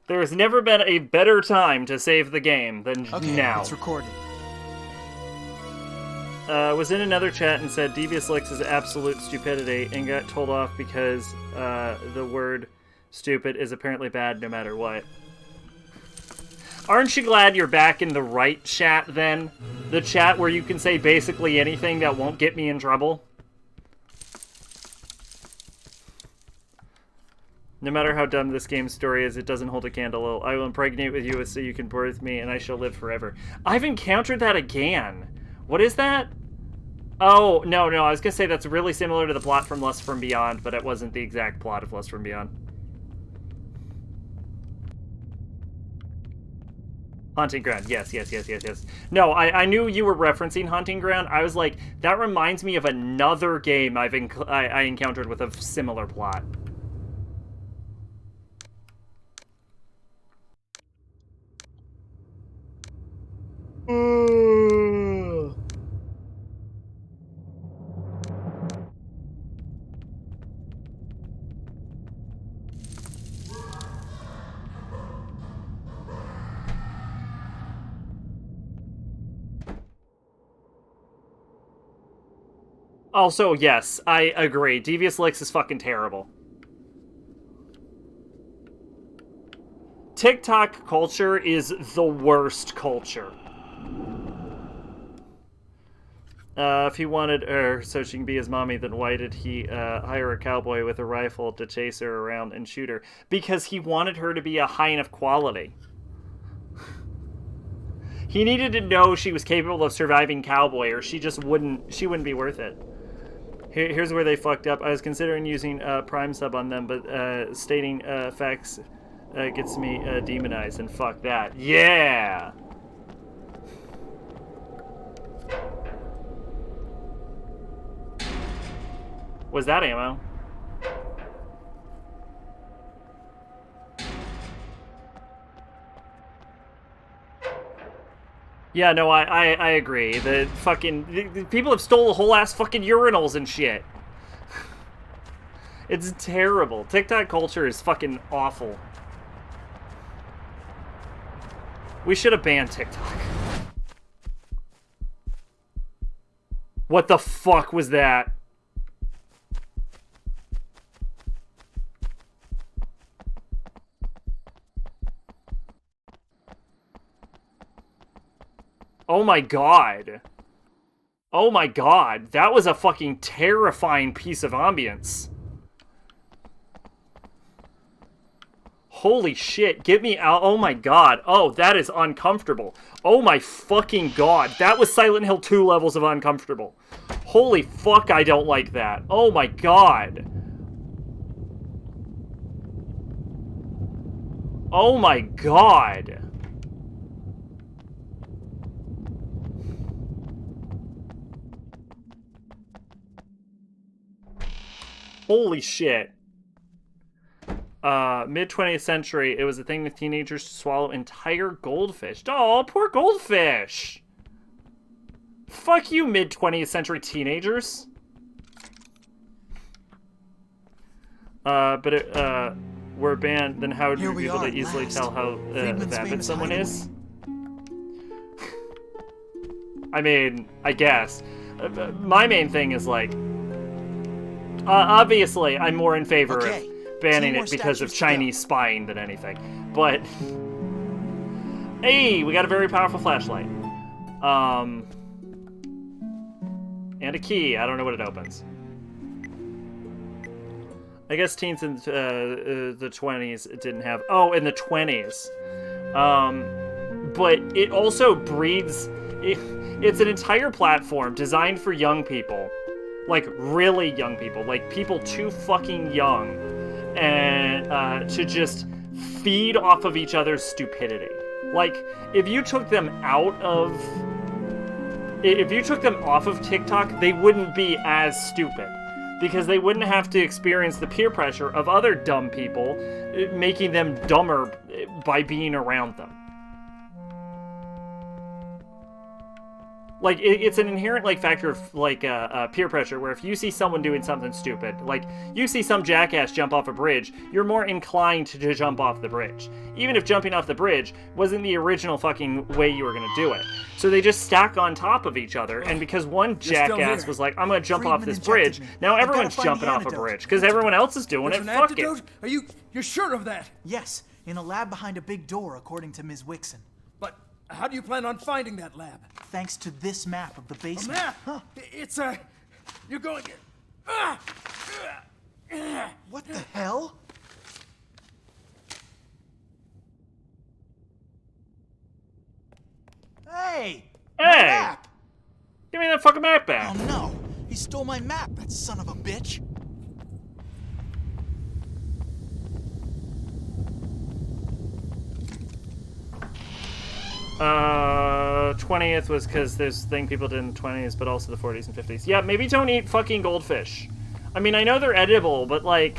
There has never been a better time to save the game than now. It's recorded. Was in another chat and said Devious Licks is absolute stupidity and got told off because the word stupid is apparently bad no matter what. Aren't you glad you're back in the right chat then? The chat where you can say basically anything that won't get me in trouble? No matter how dumb this game's story is, it doesn't hold a candle. I will impregnate with you so you can birth me, and I shall live forever. I've encountered that again. What is that? Oh, no, I was gonna say that's really similar to the plot from Lust from Beyond, but it wasn't the exact plot of Lust from Beyond. Haunting Ground, yes. No, I knew you were referencing Haunting Ground. I was like, that reminds me of another game I encountered with a similar plot. Also, yes, I agree. Devious Licks is fucking terrible. TikTok culture is the worst culture. If he wanted her so she can be his mommy, then why did he hire a cowboy with a rifle to chase her around and shoot her? Because he wanted her to be a high enough quality. He needed to know she was capable of surviving cowboy, or she wouldn't be worth it. Here's where they fucked up. I was considering using Prime Sub on them, but stating facts gets me demonized, and fuck that. Yeah! Was that ammo? Yeah, no, I agree. The people have stole whole ass fucking urinals and shit. It's terrible. TikTok culture is fucking awful. We should have banned TikTok. What the fuck was that? Oh my god. Oh my god. That was a fucking terrifying piece of ambience. Holy shit. Get me out. Oh my god. Oh, that is uncomfortable. Oh my fucking god. That was Silent Hill 2 levels of uncomfortable. Holy fuck, I don't like that. Oh my god. Oh my god. Holy shit. Mid-20th century, it was a thing with teenagers to swallow entire goldfish. Oh, poor goldfish! Fuck you, mid-20th century teenagers. But we're banned, then how would you be able to easily tell how vapid someone is? I mean, I guess. My main thing is, like, obviously, I'm more in favor of banning it because of Chinese spying than anything. But, hey, we got a very powerful flashlight. And a key. I don't know what it opens. I guess teens in the 20s didn't have... Oh, in the 20s. But it also breeds... It's an entire platform designed for young people. Like, really young people. Like, people too fucking young. And to just feed off of each other's stupidity. Like, if you took them out of... If you took them off of TikTok, they wouldn't be as stupid. Because they wouldn't have to experience the peer pressure of other dumb people, making them dumber by being around them. Like, it's an inherent, like, factor of, like, peer pressure, where if you see someone doing something stupid, like, you see some jackass jump off a bridge, you're more inclined to jump off the bridge. Even if jumping off the bridge wasn't the original fucking way you were gonna do it. So they just stack on top of each other, and because one jackass was like, I'm gonna jump off this bridge, now everyone's jumping off a bridge, because everyone else is doing it, fuck it. Are you're sure of that? Yes, in a lab behind a big door, according to Ms. Wixon. But how do you plan on finding that lab? Thanks to this map of the basement. A map? Huh. It's a... You're going... What the hell? Hey! Hey! My map! Give me that fucking map back! Oh no! He stole my map, that son of a bitch! 20th was because there's a thing people did in the 20s, but also the 40s and 50s. Yeah, maybe don't eat fucking goldfish. I mean, I know they're edible, but, like,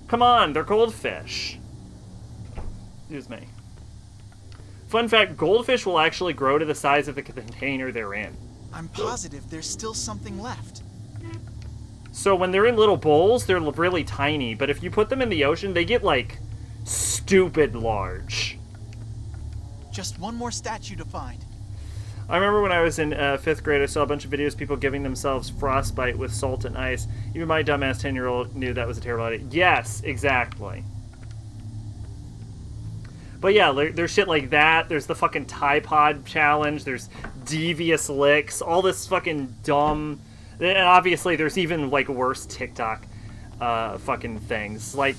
come on, they're goldfish. Excuse me. Fun fact, goldfish will actually grow to the size of the container they're in. I'm positive there's still something left. So when they're in little bowls, they're really tiny, but if you put them in the ocean, they get, like, stupid large. Just one more statue to find. I remember when I was in 5th grade, I saw a bunch of videos of people giving themselves frostbite with salt and ice. Even my dumbass 10-year-old knew that was a terrible idea. Yes, exactly. But yeah, there's shit like that. There's the fucking Tide Pod challenge. There's devious licks. All this fucking dumb... And obviously there's even, like, worse TikTok fucking things. Like,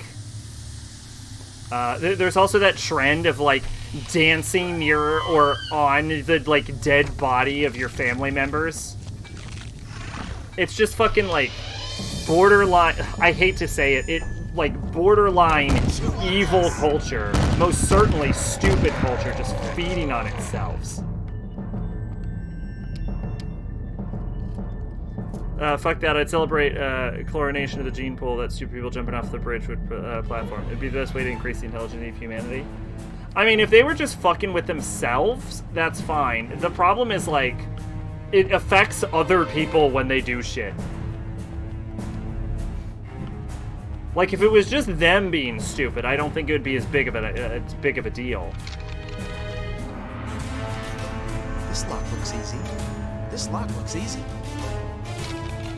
there's also that trend of, like, dancing near or on the, like, dead body of your family members. It's just fucking, like, borderline... I hate to say it. Like, borderline evil culture. Most certainly stupid culture just feeding on itself. Fuck that, I'd celebrate chlorination of the gene pool that stupid people jumping off the bridge would platform. It'd be the best way to increase the intelligence of humanity. I mean, if they were just fucking with themselves, that's fine. The problem is, like, it affects other people when they do shit. Like, if it was just them being stupid, I don't think it would be as big of a deal. This lock looks easy. This lock looks easy.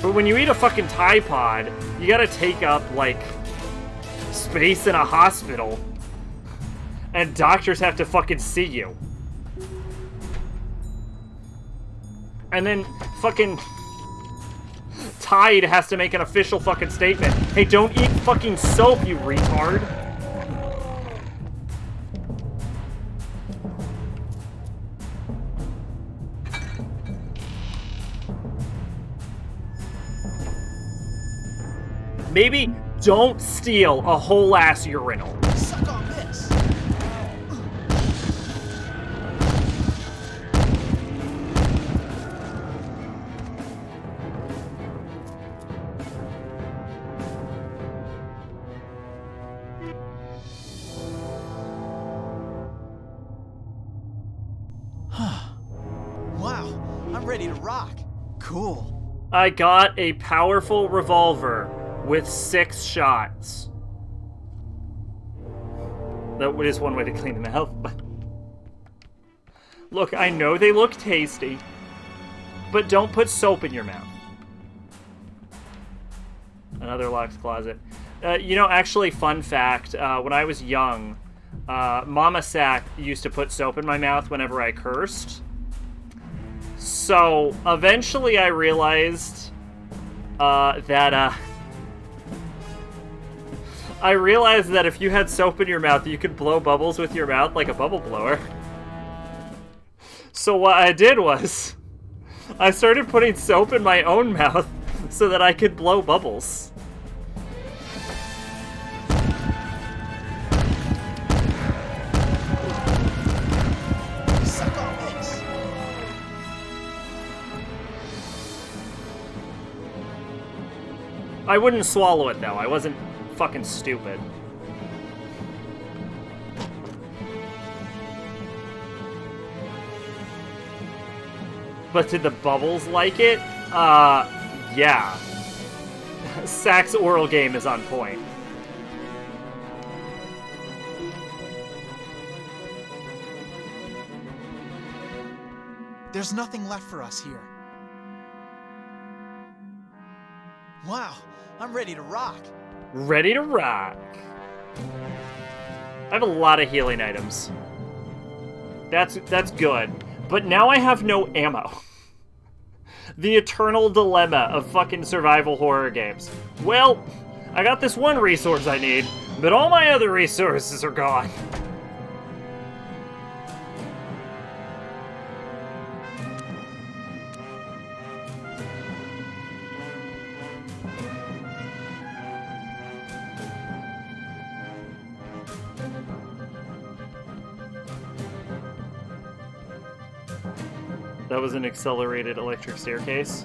But when you eat a fucking Tide Pod, you gotta take up, like, space in a hospital. And doctors have to fucking see you. And then fucking Tide has to make an official fucking statement. Hey, don't eat fucking soap, you retard. Maybe don't steal a whole ass urinal. Suck on this. Wow, I'm ready to rock. Cool. I got a powerful revolver with 6 shots. That is one way to clean them out, but... Look, I know they look tasty, but don't put soap in your mouth. Another locked closet. You know, actually, fun fact, when I was young, Mama Sack used to put soap in my mouth whenever I cursed. So, eventually I realized that if you had soap in your mouth, you could blow bubbles with your mouth like a bubble blower. So what I did was, I started putting soap in my own mouth so that I could blow bubbles. Suck on this. I wouldn't swallow it though, I wasn't fucking stupid. But did the bubbles like it? Yeah. Sack's oral game is on point. There's nothing left for us here. Wow, I'm ready to rock. Ready to rock. I have a lot of healing items. That's good. But now I have no ammo. The eternal dilemma of fucking survival horror games. Well, I got this one resource I need, but all my other resources are gone. That was an accelerated electric staircase.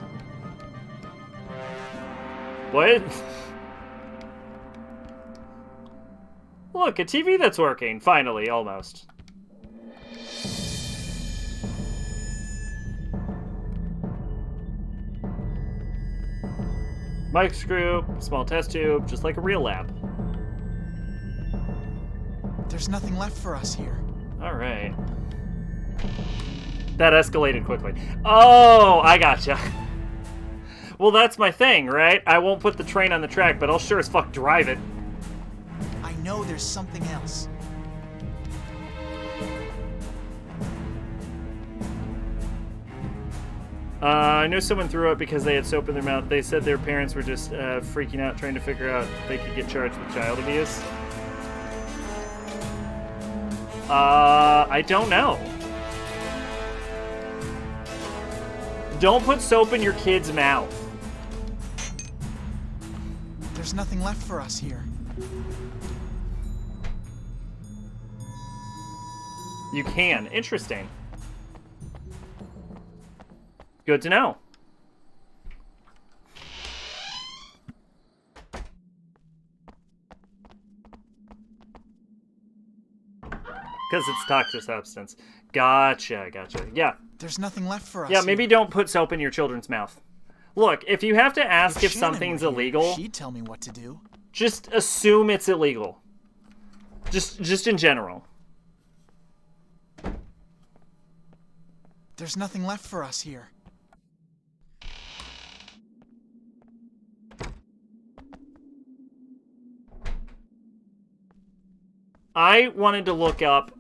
What? Look, a TV that's working. Finally, almost. Mic screw, small test tube, just like a real lab. There's nothing left for us here. Alright. That escalated quickly. Oh, I gotcha. Well, that's my thing, right? I won't put the train on the track, but I'll sure as fuck drive it. I know there's something else. I know someone threw up because they had soap in their mouth. They said their parents were just freaking out trying to figure out if they could get charged with child abuse. I don't know. Don't put soap in your kid's mouth. There's nothing left for us here. You can. Interesting. Good to know. Because it's toxic substance. Gotcha. Yeah. There's nothing left for us. Yeah, maybe don't put soap in your children's mouth. Look, if you have to ask if something's illegal, she'd tell me what to do. Just assume it's illegal. Just in general. There's nothing left for us here. I wanted to look up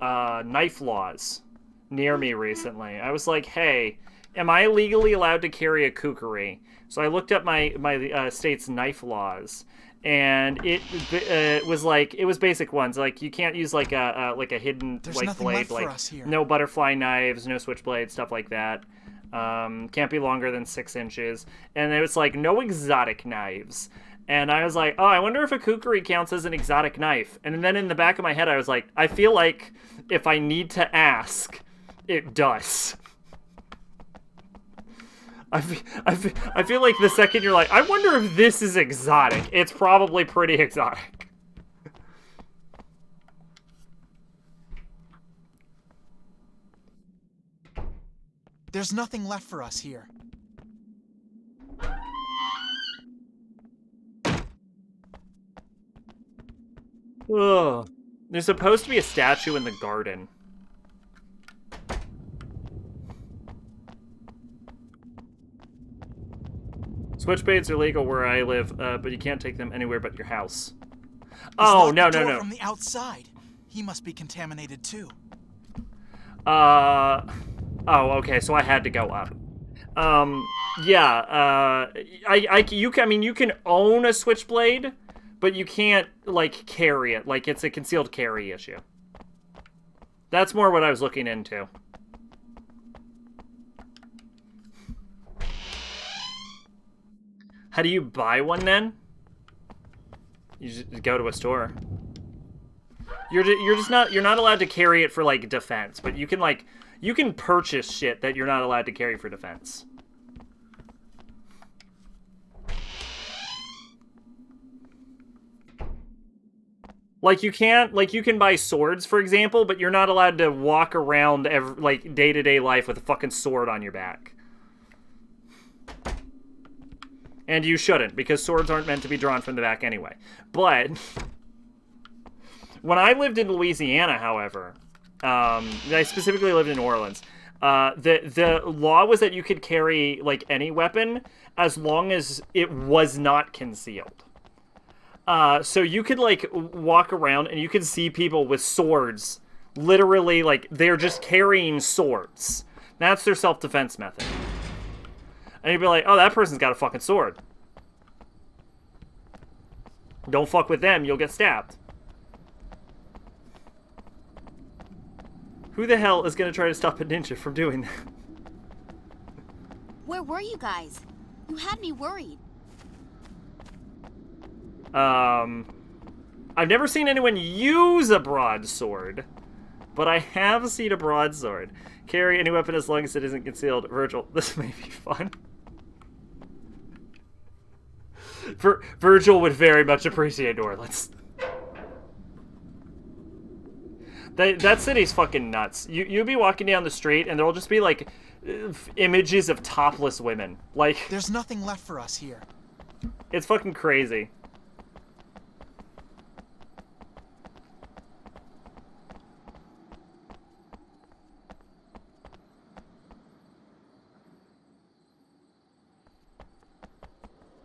knife laws near me recently. I was like, hey, am I legally allowed to carry a kukri? So I looked up my state's knife laws, and it was basic ones. Like, you can't use like a hidden blade, like no butterfly knives, no switchblade, stuff like that. Can't be longer than 6 inches, and it was like no exotic knives. And I was like, oh, I wonder if a kukri counts as an exotic knife. And then in the back of my head, I was like, I feel like if I need to ask, it does. I feel like the second you're like, I wonder if this is exotic, it's probably pretty exotic. There's nothing left for us here. Ugh. There's supposed to be a statue in the garden. Switchblades are legal where I live, but you can't take them anywhere but your house. Oh, no. From the outside. He must be contaminated too. Oh, okay, so I had to go up. Yeah, you can own a switchblade, but you can't, like, carry it. Like, it's a concealed carry issue. That's more what I was looking into. How do you buy one, then? You just go to a store. You're not allowed to carry it for, like, defense, but you can purchase shit that you're not allowed to carry for defense. Like, you can buy swords, for example, but you're not allowed to walk around, day-to-day life with a fucking sword on your back. And you shouldn't, because swords aren't meant to be drawn from the back anyway. But when I lived in Louisiana, however, I specifically lived in New Orleans, the law was that you could carry, like, any weapon as long as it was not concealed. So you could, like, walk around and you could see people with swords. Literally, like, they're just carrying swords. That's their self-defense method. And you'd be like, oh, that person's got a fucking sword. Don't fuck with them, you'll get stabbed. Who the hell is going to try to stop a ninja from doing that? Where were you guys? You had me worried. I've never seen anyone use a broadsword, but I have seen a broadsword. Carry any weapon as long as it isn't concealed. Virgil, this may be fun. Virgil would very much appreciate Orleans. That city's fucking nuts. You'll be walking down the street and there'll just be, like, images of topless women. Like, there's nothing left for us here. It's fucking crazy.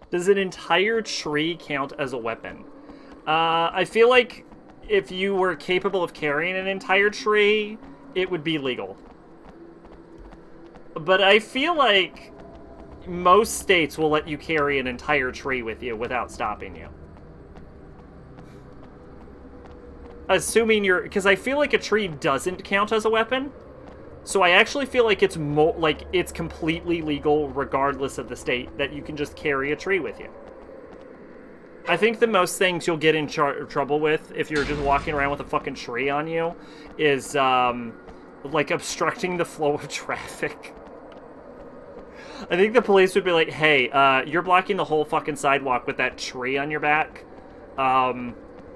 Does an entire tree count as a weapon? I feel like if you were capable of carrying an entire tree, it would be legal. But I feel like most states will let you carry an entire tree with you without stopping you. Assuming you're... Because I feel like a tree doesn't count as a weapon. So I actually feel like it's it's completely legal regardless of the state that you can just carry a tree with you. I think the most things you'll get in trouble with if you're just walking around with a fucking tree on you is, like, obstructing the flow of traffic. I think the police would be like, hey, you're blocking the whole fucking sidewalk with that tree on your back.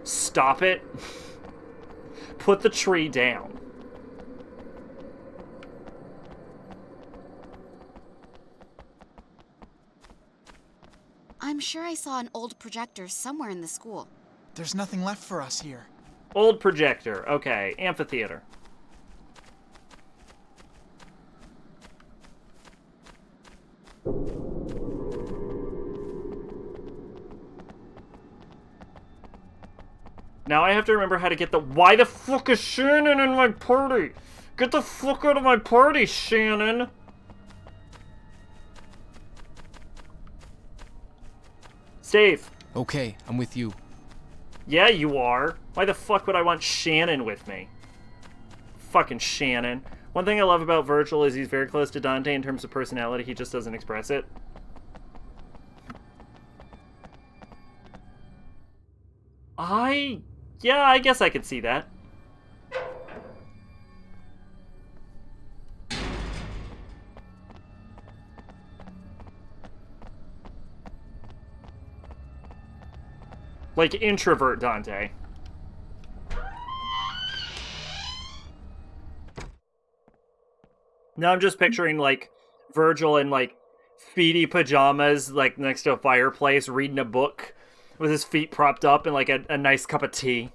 Stop it. Put the tree down. I'm sure I saw an old projector somewhere in the school. There's nothing left for us here. Old projector. Okay. Amphitheater. Now I have to remember how to get the... Why the fuck is Shannon in my party? Get the fuck out of my party, Shannon! Steve. Okay, I'm with you. Yeah, you are. Why the fuck would I want Shannon with me? Fucking Shannon. One thing I love about Virgil is he's very close to Dante in terms of personality. He just doesn't express it. Yeah, I guess I could see that. Like, introvert Dante. Now I'm just picturing, like, Virgil in, like, feety pajamas, like, next to a fireplace, reading a book with his feet propped up and, like, a nice cup of tea.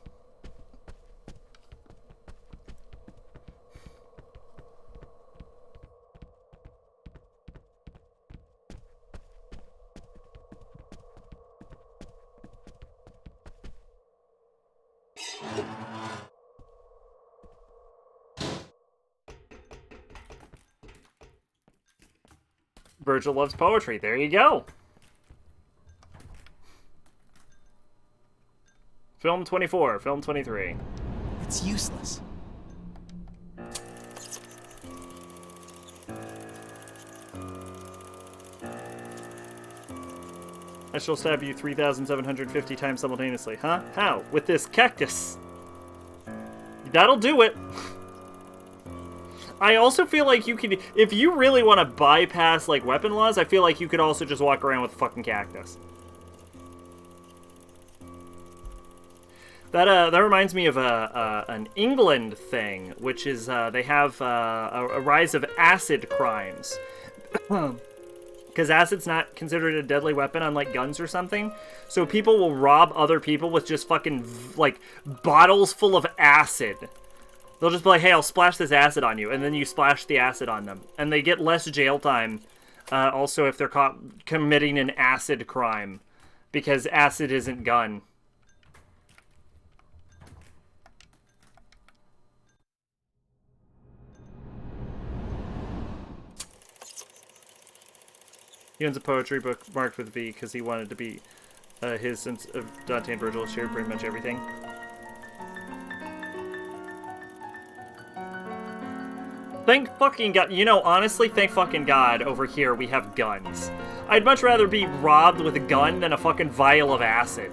Virgil loves poetry. There you go. Film 24, film 23. It's useless. I shall stab you 3,750 times simultaneously. Huh? How? With this cactus. That'll do it. I also feel like you could, if you really want to bypass, like, weapon laws, I feel like you could also just walk around with a fucking cactus. That reminds me of an England thing, which is they have a rise of acid crimes. Because acid's not considered a deadly weapon, unlike guns or something. So people will rob other people with just fucking, like, bottles full of acid. They'll just be like, hey, I'll splash this acid on you. And then you splash the acid on them. And they get less jail time, also, if they're caught committing an acid crime. Because acid isn't gun. He owns a poetry book marked with V because he wanted to be his sense of Dante and Virgil shared pretty much everything. Thank fucking God. You know, honestly, thank fucking God over here we have guns. I'd much rather be robbed with a gun than a fucking vial of acid.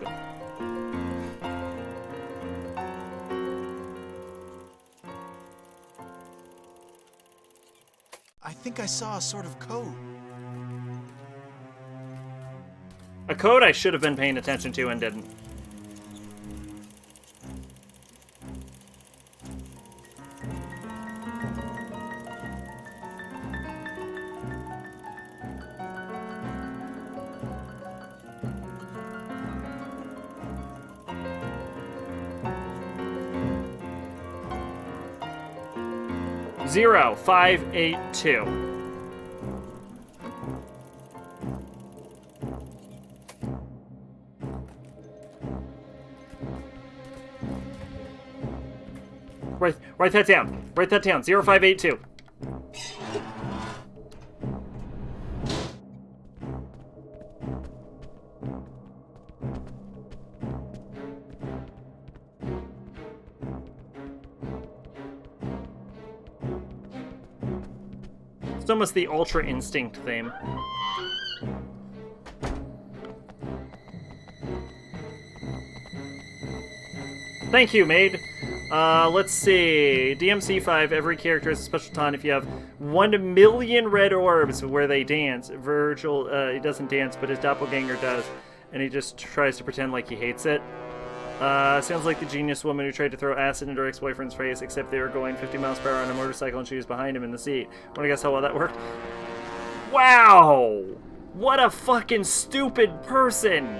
I think I saw a sort of code. A code I should have been paying attention to and didn't. Zero 582. Write that down. Write that down. 0582. It's almost the Ultra Instinct theme. Thank you, maid. Let's see. DMC5, every character has a special taunt if you have 1 million red orbs where they dance. Virgil, he doesn't dance, but his doppelganger does. And he just tries to pretend like he hates it. Sounds like the genius woman who tried to throw acid into her ex-boyfriend's face, except they were going 50 miles per hour on a motorcycle and she was behind him in the seat. Wanna guess how well that worked? Wow! What a fucking stupid person!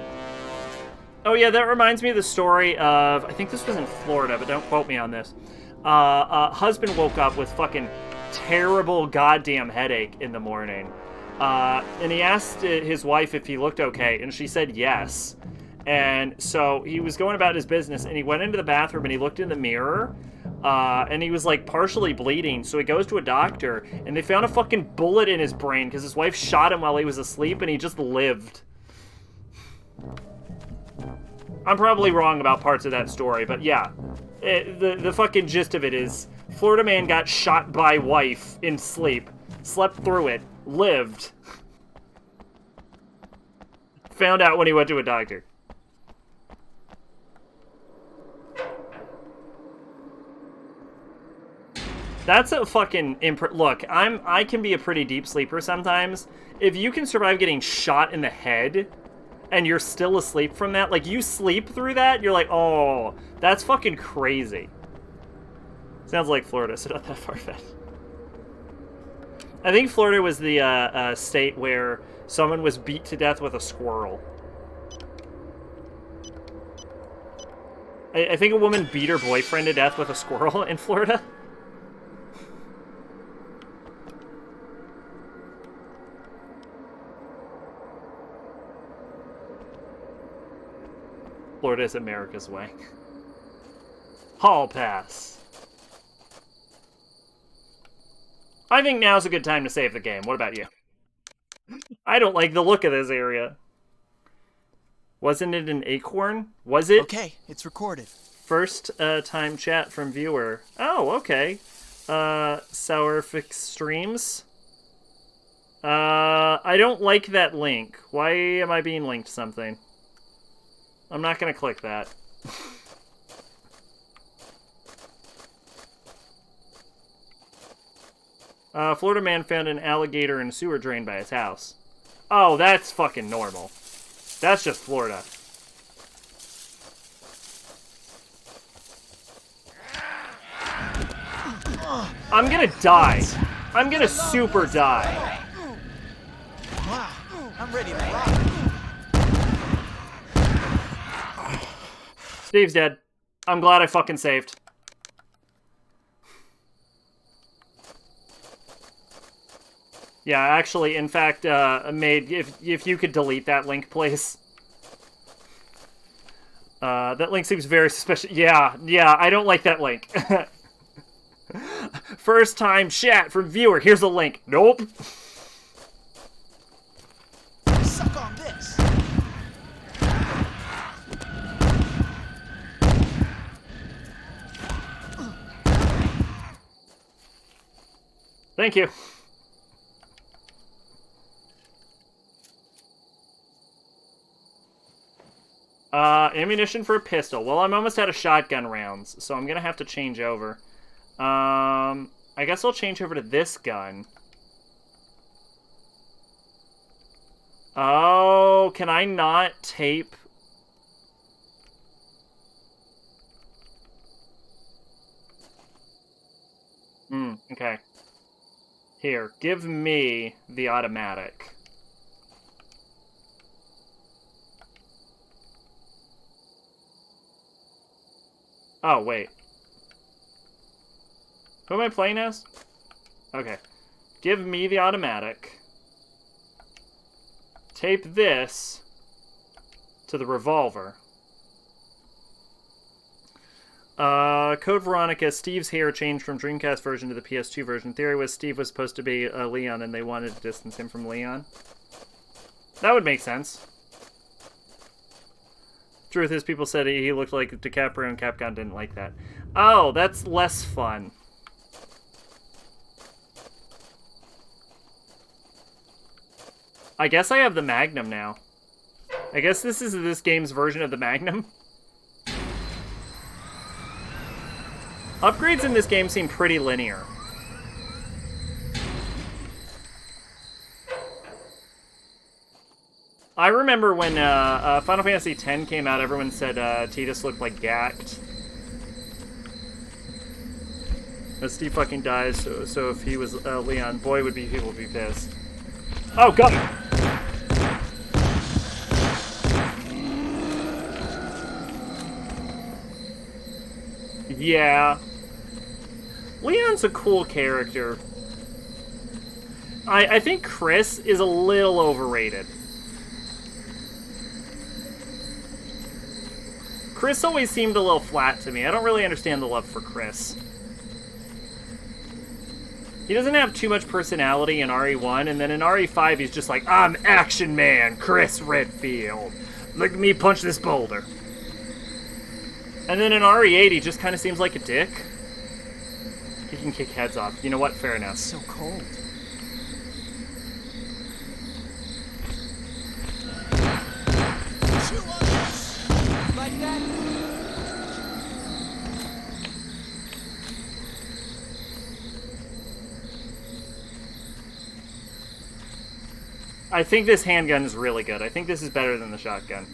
Oh yeah, that reminds me of the story of, I think this was in Florida, but don't quote me on this. Husband woke up with fucking terrible goddamn headache in the morning. And he asked his wife if he looked okay, and she said yes. And so he was going about his business, and he went into the bathroom and he looked in the mirror, and he was like partially bleeding. So he goes to a doctor, and they found a fucking bullet in his brain because his wife shot him while he was asleep, and he just lived. I'm probably wrong about parts of that story, but yeah. The fucking gist of it is, Florida man got shot by wife in sleep, slept through it, lived. Found out when he went to a doctor. That's a fucking look, I can be a pretty deep sleeper sometimes. If you can survive getting shot in the head and you're still asleep from that, like you sleep through that, you're like, oh, that's fucking crazy. Sounds like Florida, so not that far-fetched. I think Florida was the state where someone was beat to death with a squirrel. I think a woman beat her boyfriend to death with a squirrel in Florida. Florida is America's way. Hall pass. I think now's a good time to save the game. What about you? I don't like the look of this area. Wasn't it an acorn? Was it? Okay, it's recorded. First time chat from viewer. Oh, okay. Sourfix Streams. I don't like that link. Why am I being linked to something? I'm not gonna click that. Florida man found an alligator in a sewer drain by his house. Oh, that's fucking normal. That's just Florida. I'm gonna die. I'm gonna super die. Wow, I'm ready to rock. Steve's dead. I'm glad I fucking saved. Yeah, actually, in fact, Maid, if you could delete that link, please. That link seems very suspicious. Yeah, I don't like that link. First time chat from viewer. Here's the link. Nope. Suck on this. Thank you. Ammunition for a pistol. Well, I'm almost out of shotgun rounds, so I'm gonna have to change over. I guess I'll change over to this gun. Oh, can I not tape? Okay. Here, give me the automatic. Oh, wait. Who am I playing as? Okay. Give me the automatic. Tape this to the revolver. Code Veronica, Steve's hair changed from Dreamcast version to the PS2 version. Theory was Steve was supposed to be Leon and they wanted to distance him from Leon. That would make sense. Truth is, people said he looked like DiCaprio and Capcom didn't like that. Oh, that's less fun. I guess I have the Magnum now. I guess this is this game's version of the Magnum. Upgrades in this game seem pretty linear. I remember when Final Fantasy X came out, everyone said Tidus looked like Gact. Steve fucking dies, so if he was Leon, boy, people would be pissed. Oh, God! Yeah. Leon's a cool character. I think Chris is a little overrated. Chris always seemed a little flat to me. I don't really understand the love for Chris. He doesn't have too much personality in RE1, and then in RE5 he's just like, I'm Action Man, Chris Redfield. Look at me punch this boulder. And then in RE8 he just kind of seems like a dick. He can kick heads off. You know what? Fair enough. It's so cold. Like that? I think this handgun is really good. I think this is better than the shotgun.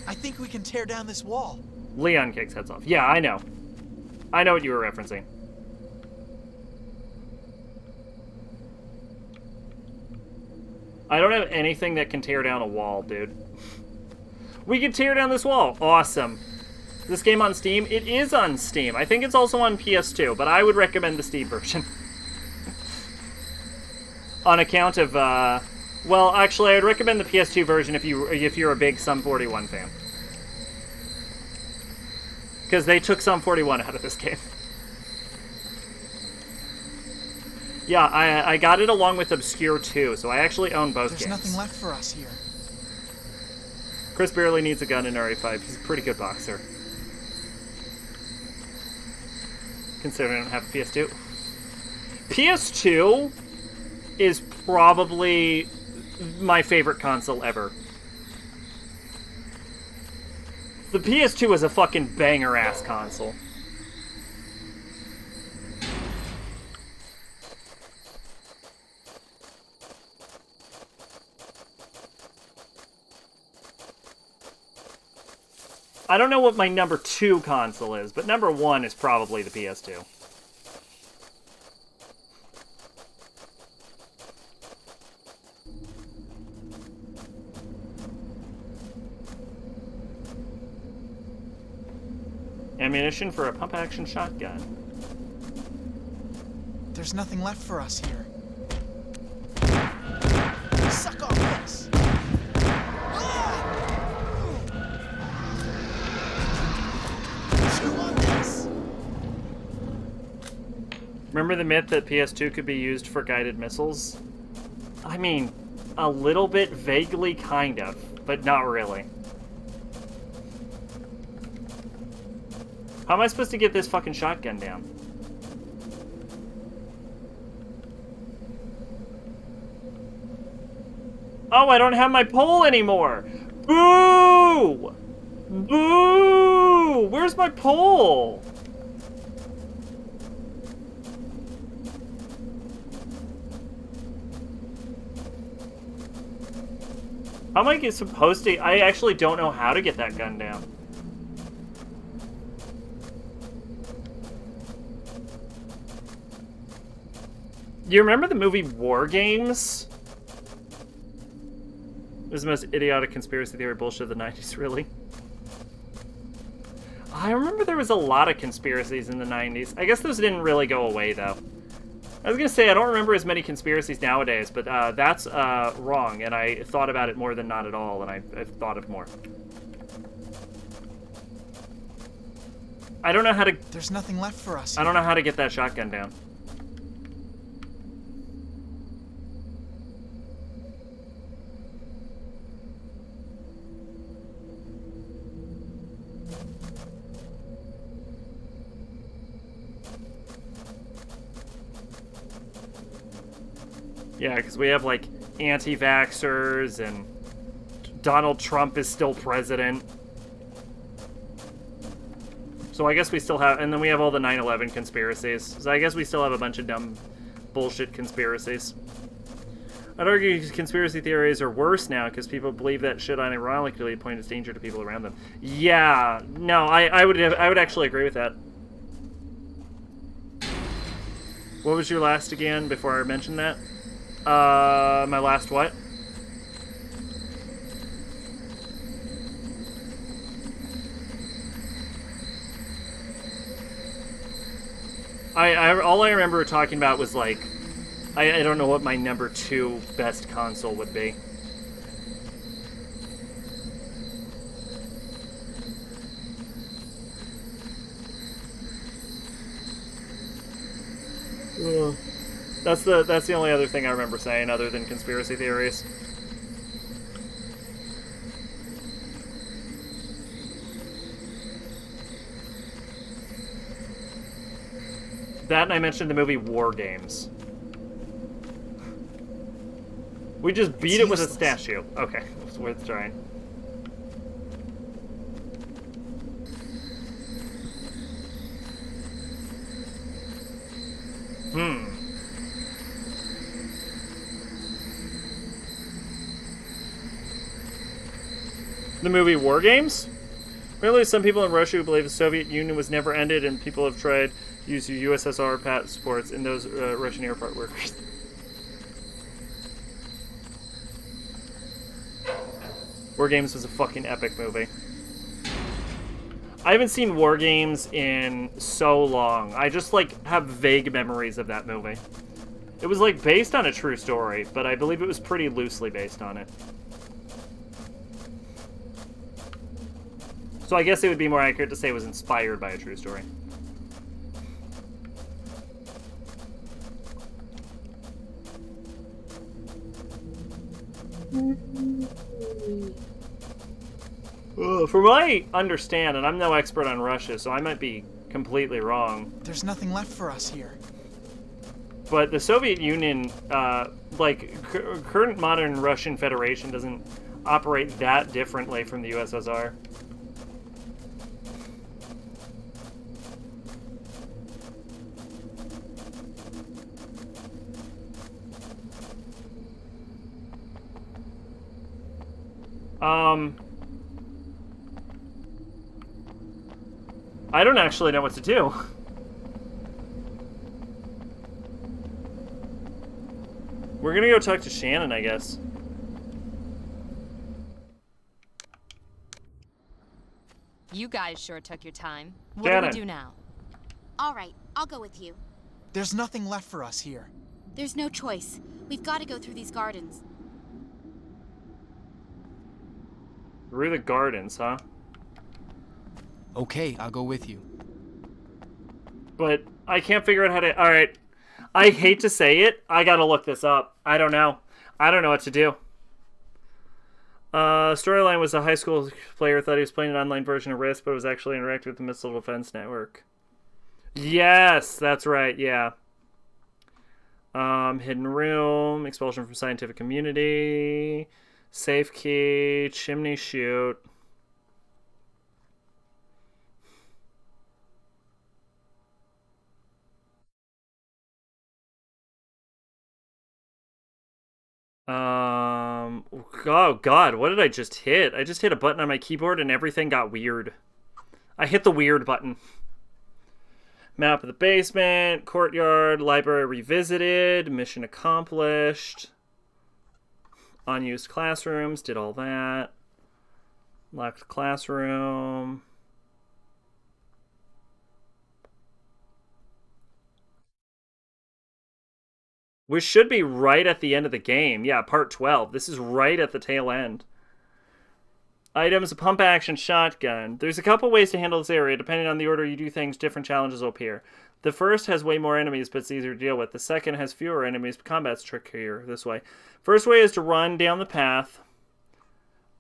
I think we can tear down this wall. Leon kicks heads off. Yeah, I know. I know what you were referencing. I don't have anything that can tear down a wall, dude. We can tear down this wall. Awesome. This game on Steam? It is on Steam. I think it's also on PS2, but I would recommend the Steam version. On account of, well, actually, I would recommend the PS2 version if you're a big Sum 41 fan. Because they took Sum 41 out of this game. Yeah, I got it along with ObsCure too, so I actually own both games. There's nothing left for us here. Chris barely needs a gun in RE5. He's a pretty good boxer. Considering I don't have a PS2. PS2 is probably my favorite console ever. The PS2 is a fucking banger-ass console. I don't know what my number 2 console is, but number 1 is probably the PS2. Ammunition for a pump-action shotgun. There's nothing left for us here. Suck on this! Remember the myth that PS2 could be used for guided missiles? I mean, a little bit, vaguely, kind of, but not really. How am I supposed to get this fucking shotgun down? Oh, I don't have my pole anymore! Boo! Boo! Where's my pole? How am I supposed to? I actually don't know how to get that gun down. Do you remember the movie War Games? It was the most idiotic conspiracy theory bullshit of the 90s, really. I remember there was a lot of conspiracies in the 90s. I guess those didn't really go away, though. I was gonna say, I don't remember as many conspiracies nowadays, but that's wrong, and I thought about it more than not at all, and I've thought of more. I don't know how to... There's nothing left for us. I don't know how to get that shotgun down. Yeah, because we have, like, anti-vaxxers, and Donald Trump is still president. So I guess we still have... And then we have all the 9/11 conspiracies. So I guess we still have a bunch of dumb bullshit conspiracies. I'd argue conspiracy theories are worse now because people believe that shit unironically point as danger to people around them. Yeah, no, I would actually agree with that. What was your last again before I mentioned that? My last what? All I remember talking about was like, I don't know what my number 2 best console would be. That's the only other thing I remember saying other than conspiracy theories. That, and I mentioned the movie War Games. We just beat it with a statue. Okay, it's worth trying. The movie War Games? Apparently some people in Russia who believe the Soviet Union was never ended and people have tried to use USSR passports in those Russian airport workers. War Games was a fucking epic movie. I haven't seen War Games in so long. I just, like, have vague memories of that movie. It was, like, based on a true story, but I believe it was pretty loosely based on it. So I guess it would be more accurate to say it was inspired by a true story. From what I understand, and I'm no expert on Russia, so I might be completely wrong. There's nothing left for us here. But the Soviet Union, current modern Russian Federation doesn't operate that differently from the USSR. I don't actually know what to do. We're gonna go talk to Shannon, I guess. You guys sure took your time. What Shannon. do we do now? All right, I'll go with you. There's nothing left for us here. There's no choice. We've got to go through these gardens. Through the gardens, huh? Okay, I'll go with you. But I can't figure out how to... Alright. I hate to say it. I gotta look this up. I don't know. I don't know what to do. Storyline was a high school player thought he was playing an online version of Risk, but was actually interacting with the Missile Defense Network. Yes, that's right, yeah. Hidden Room, Expulsion from Scientific Community, Safe Key, Chimney Chute. Oh god, what did I just hit? I just hit a button on my keyboard and everything got weird. I hit the weird button. Map of the basement, courtyard, library revisited, mission accomplished. Unused classrooms, did all that. Locked classroom. Which should be right at the end of the game. Yeah, part 12. This is right at the tail end. Items, a pump action shotgun. There's a couple ways to handle this area. Depending on the order you do things, different challenges will appear. The first has way more enemies, but it's easier to deal with. The second has fewer enemies, but combat's trickier this way. First way is to run down the path.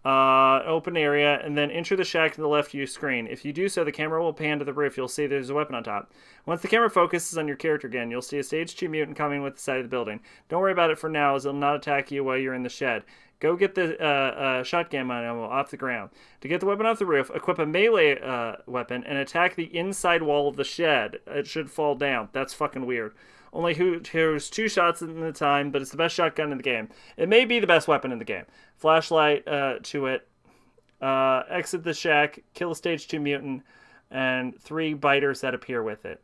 Open area, and then enter the shack to the left of your screen. If you do so, the camera will pan to the roof. You'll see there's a weapon on top. Once the camera focuses on your character again, you'll see a stage 2 mutant coming with the side of the building. Don't worry about it for now, as it'll not attack you while you're in the shed. Go get the shotgun ammo off the ground. To get the weapon off the roof, equip a melee weapon and attack the inside wall of the shed. It should fall down. That's fucking weird. Only here's 2 shots in the time, but it's the best shotgun in the game. It may be the best weapon in the game. Flashlight to it. Exit the shack. Kill a stage 2 mutant. And 3 biters that appear with it.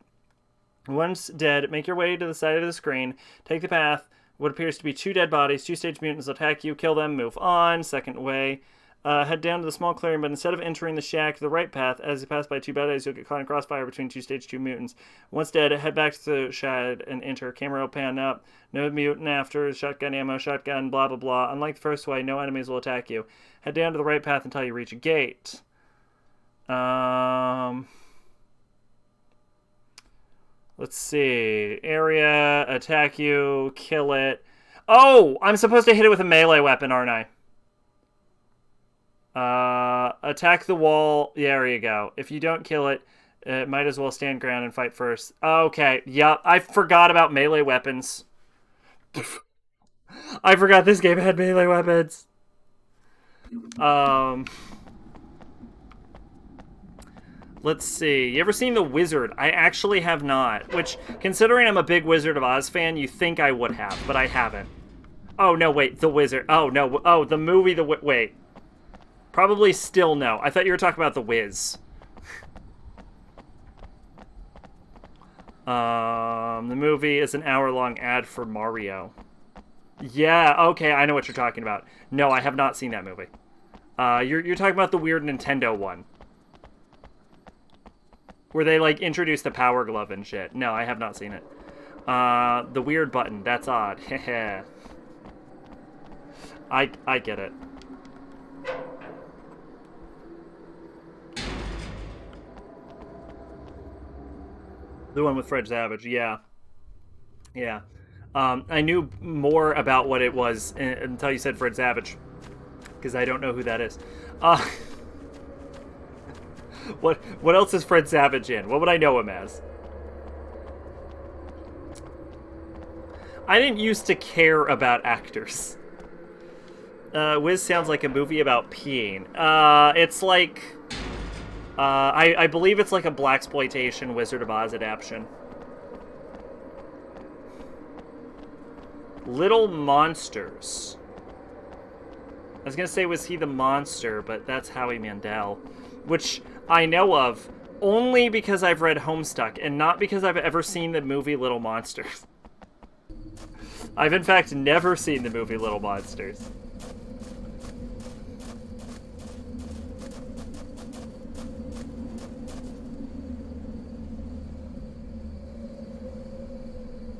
Once dead, make your way to the side of the screen. Take the path. What appears to be 2 dead bodies. 2 stage mutants attack you. Kill them. Move on. Second way. Head down to the small clearing, but instead of entering the shack, the right path, as you pass by 2 bodies, you'll get caught in crossfire between 2 stage 2 mutants. Once dead, head back to the shed and enter. Camera will pan up. No mutant after. Shotgun ammo, shotgun, blah, blah, blah. Unlike the first way, no enemies will attack you. Head down to the right path until you reach a gate. Let's see. Area, attack you, kill it. Oh! I'm supposed to hit it with a melee weapon, aren't I? Attack the wall. There you go. If you don't kill it, it might as well stand ground and fight first. Okay, yep. I forgot about melee weapons. I forgot this game had melee weapons. Let's see. You ever seen The Wizard? I actually have not. Which, considering I'm a big Wizard of Oz fan, you think I would have, but I haven't. Oh, no, wait. The Wizard. Oh, no. Oh, the movie, wait. Probably still no. I thought you were talking about The Wiz. The movie is an hour-long ad for Mario. Yeah, okay, I know what you're talking about. No, I have not seen that movie. You're talking about the weird Nintendo one. Where they, like, introduce the Power Glove and shit. No, I have not seen it. The weird button. That's odd. Heh. I get it. The one with Fred Savage, yeah. Yeah. I knew more about what it was until you said Fred Savage. Because I don't know who that is. What else is Fred Savage in? What would I know him as? I didn't used to care about actors. Wiz sounds like a movie about peeing. It's like... I believe it's like a blaxploitation Wizard of Oz adaptation. Little Monsters. I was gonna say, was he the monster, but that's Howie Mandel. Which I know of only because I've read Homestuck, and not because I've ever seen the movie Little Monsters. I've in fact never seen the movie Little Monsters.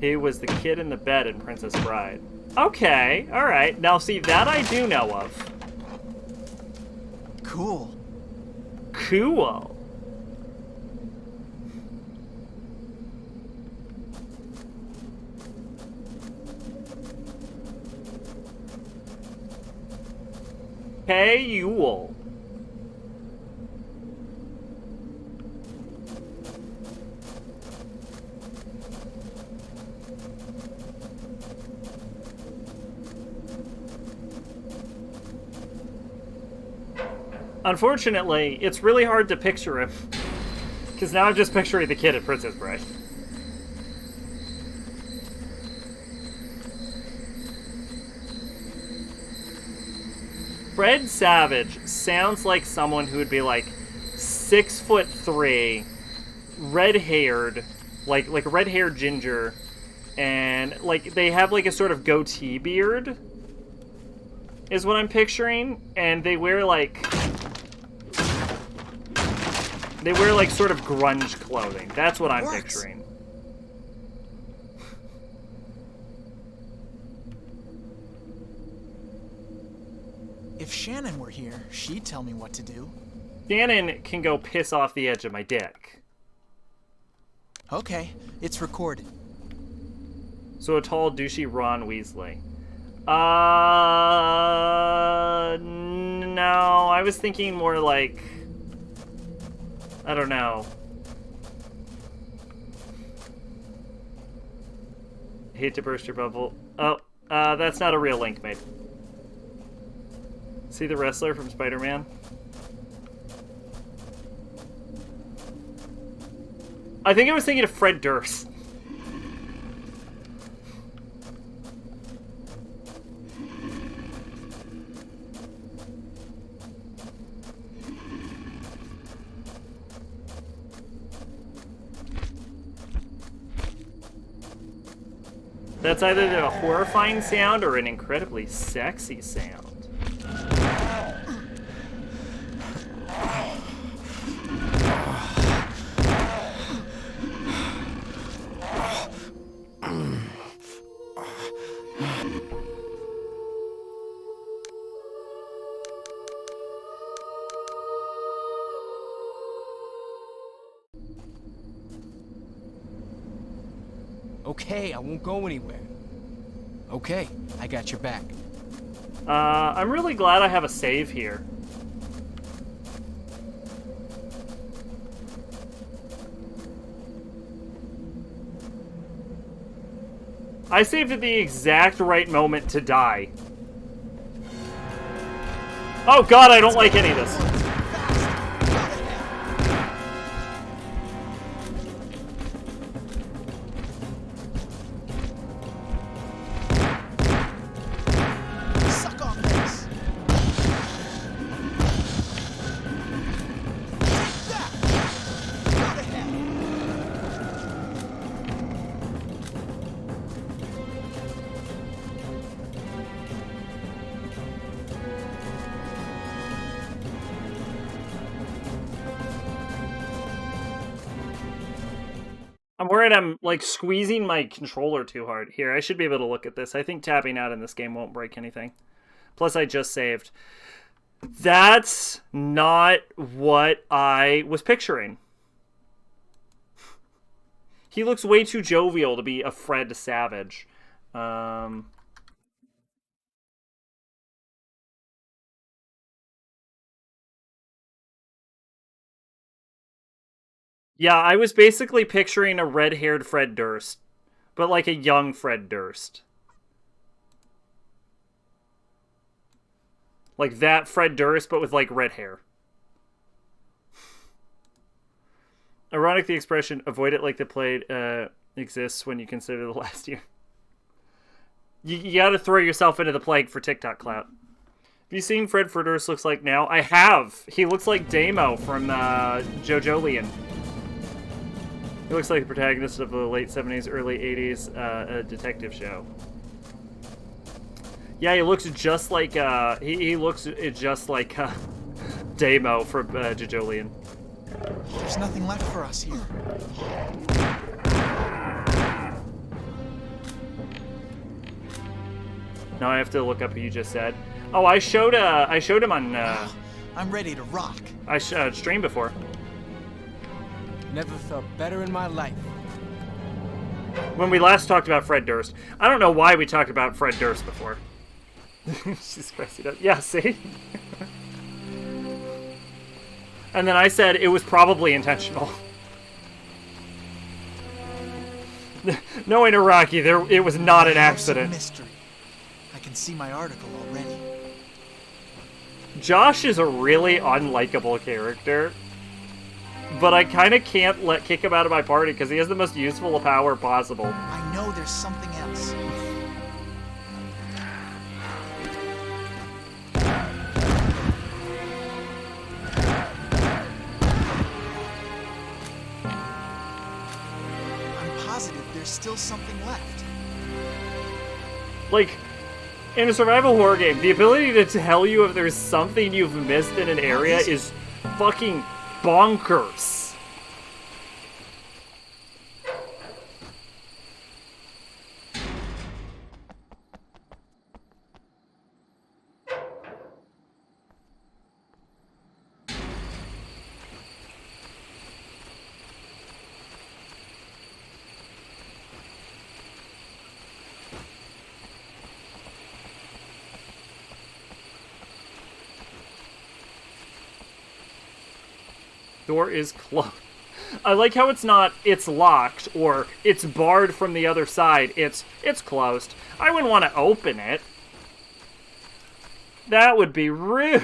He was the kid in the bed in Princess Bride. Okay, alright. Now see, that I do know of. Cool. Cool. Hey, Yule. Unfortunately, it's really hard to picture him. Because now I'm just picturing the kid at Princess Bride. Fred Savage sounds like someone who would be like 6'3", red-haired, like a red-haired ginger, and like they have like a sort of goatee beard, is what I'm picturing, and they wear like sort of grunge clothing. That's what I'm picturing. If Shannon were here, she'd tell me what to do. Shannon can go piss off the edge of my dick. Okay, it's recorded. So a tall, douchey Ron Weasley. No, I was thinking more like, I don't know. Hate to burst your bubble. Oh, that's not a real link, mate. See the wrestler from Spider-Man? I think I was thinking of Fred Durst. That's either a horrifying sound or an incredibly sexy sound. Okay, I won't go anywhere. Okay, I got your back. I'm really glad I have a save here. I saved at the exact right moment to die. Oh god, I don't like any of this. I'm worried I'm, like, squeezing my controller too hard. Here, I should be able to look at this. I think tapping out in this game won't break anything. Plus, I just saved. That's not what I was picturing. He looks way too jovial to be a Fred Savage. Yeah, I was basically picturing a red-haired Fred Durst. But like a young Fred Durst. Like that Fred Durst, but with like red hair. Ironic the expression, avoid it like the plague exists when you consider the last year. You gotta throw yourself into the plague for TikTok clout. Have you seen Fred Durst looks like now? I have! He looks like Damo from JoJolian. He looks like the protagonist of the late 70s, early 80s detective show. Yeah, he looks just like he looks just like Damo from JoJolian. There's nothing left for us here. Now I have to look up who you just said. Oh, I showed him on. I'm ready to rock. I streamed before. Never felt better in my life. When we last talked about Fred Durst, I don't know why we talked about Fred Durst before. Jesus Christ, he does. Yeah, see. And then I said it was probably intentional. Knowing Iraqi, it was not an accident. Mystery. I can see my article already. Josh is a really unlikable character, but I kind of can't kick him out of my party because he has the most useful power possible. I know there's something else. There's still something left. Like, in a survival horror game, the ability to tell you if there's something you've missed in an area is fucking bonkers. door is closed. I like how it's not, it's locked, or it's barred from the other side. It's closed. I wouldn't want to open it. That would be rude.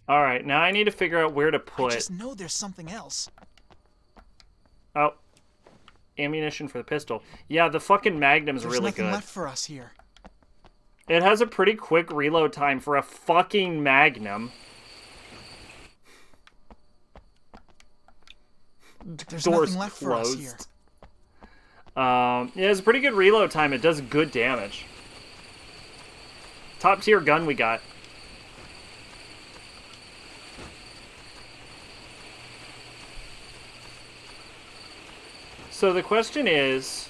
Alright, now I need to figure out where to put... I just know there's something else. Oh. Ammunition for the pistol. Yeah, the fucking Magnum's really good. There's nothing left for us here. It has a pretty quick reload time for a fucking Magnum. There's Door's nothing left closed. for us here. Yeah, it's a pretty good reload time. It does good damage. Top tier gun we got. So the question is,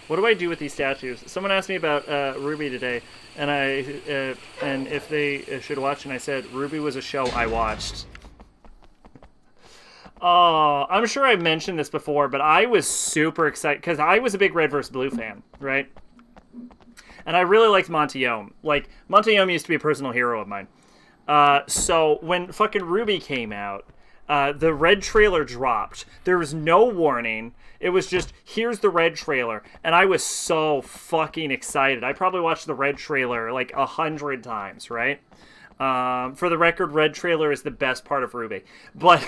what do I do with these statues? Someone asked me about Ruby today, and and if they should watch, and I said Ruby was a show I watched. Oh, I'm sure I mentioned this before, but I was super excited because I was a big Red vs. Blue fan, right? And I really liked Montiome. Like, Montiome used to be a personal hero of mine. So when fucking Ruby came out, the red trailer dropped. There was no warning. It was just, here's the red trailer. And I was so fucking excited. I probably watched the red trailer like 100 times, right? For the record, red trailer is the best part of Ruby. But...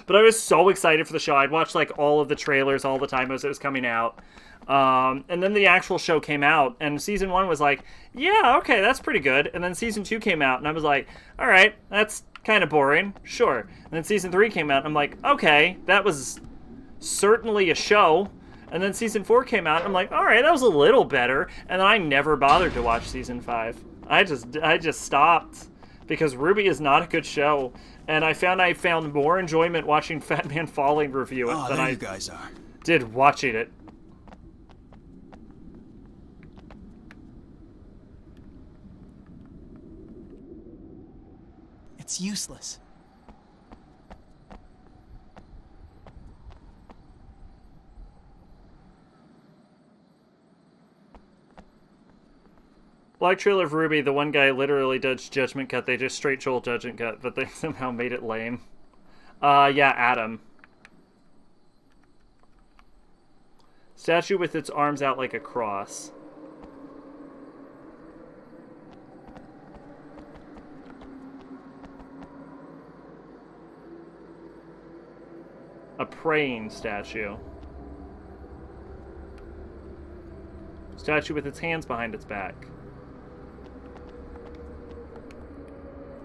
But I was so excited for the show. I'd watch like all of the trailers all the time as it was coming out. And then the actual show came out, and season 1 was like, yeah, okay, that's pretty good. And then season 2 came out, and I was like, all right, that's kind of boring, sure. And then season 3 came out, and I'm like, okay, that was certainly a show. And then season 4 came out, and I'm like, all right, that was a little better. And then I never bothered to watch season 5. I just stopped because Ruby is not a good show. And I found more enjoyment watching Fat Man Falling review it than I you guys are. did watching it. It's useless. Black trailer of Ruby, the one guy literally does Judgment Cut. They just straight troll Judgment Cut, but they somehow made it lame. Yeah, Adam. Statue with its arms out like a cross. A praying statue. Statue with its hands behind its back.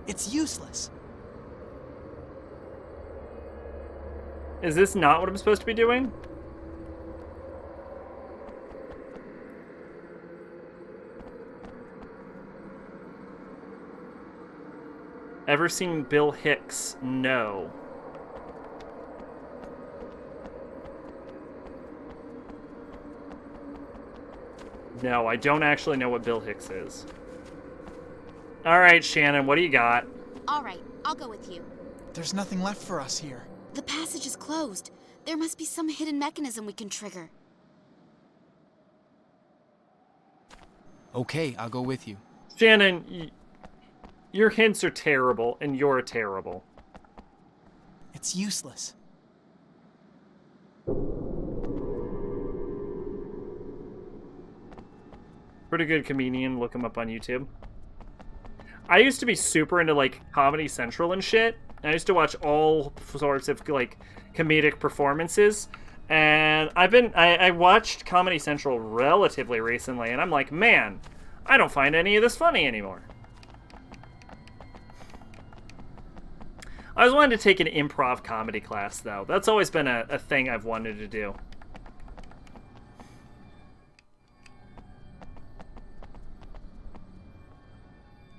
It's useless. Is this not what I'm supposed to be doing? Ever seen Bill Hicks? No. No, I don't actually know what Bill Hicks is. Alright, Shannon, what do you got? Alright, I'll go with you. There's nothing left for us here. The passage is closed. There must be some hidden mechanism we can trigger. Okay, I'll go with you. Shannon, your hints are terrible, and you're terrible. It's useless. Pretty good comedian, look him up on YouTube. I used to be super into, like, Comedy Central and shit. I used to watch all sorts of, like, comedic performances. And I watched Comedy Central relatively recently, and I'm like, man, I don't find any of this funny anymore. I always wanted to take an improv comedy class, though. That's always been a thing I've wanted to do.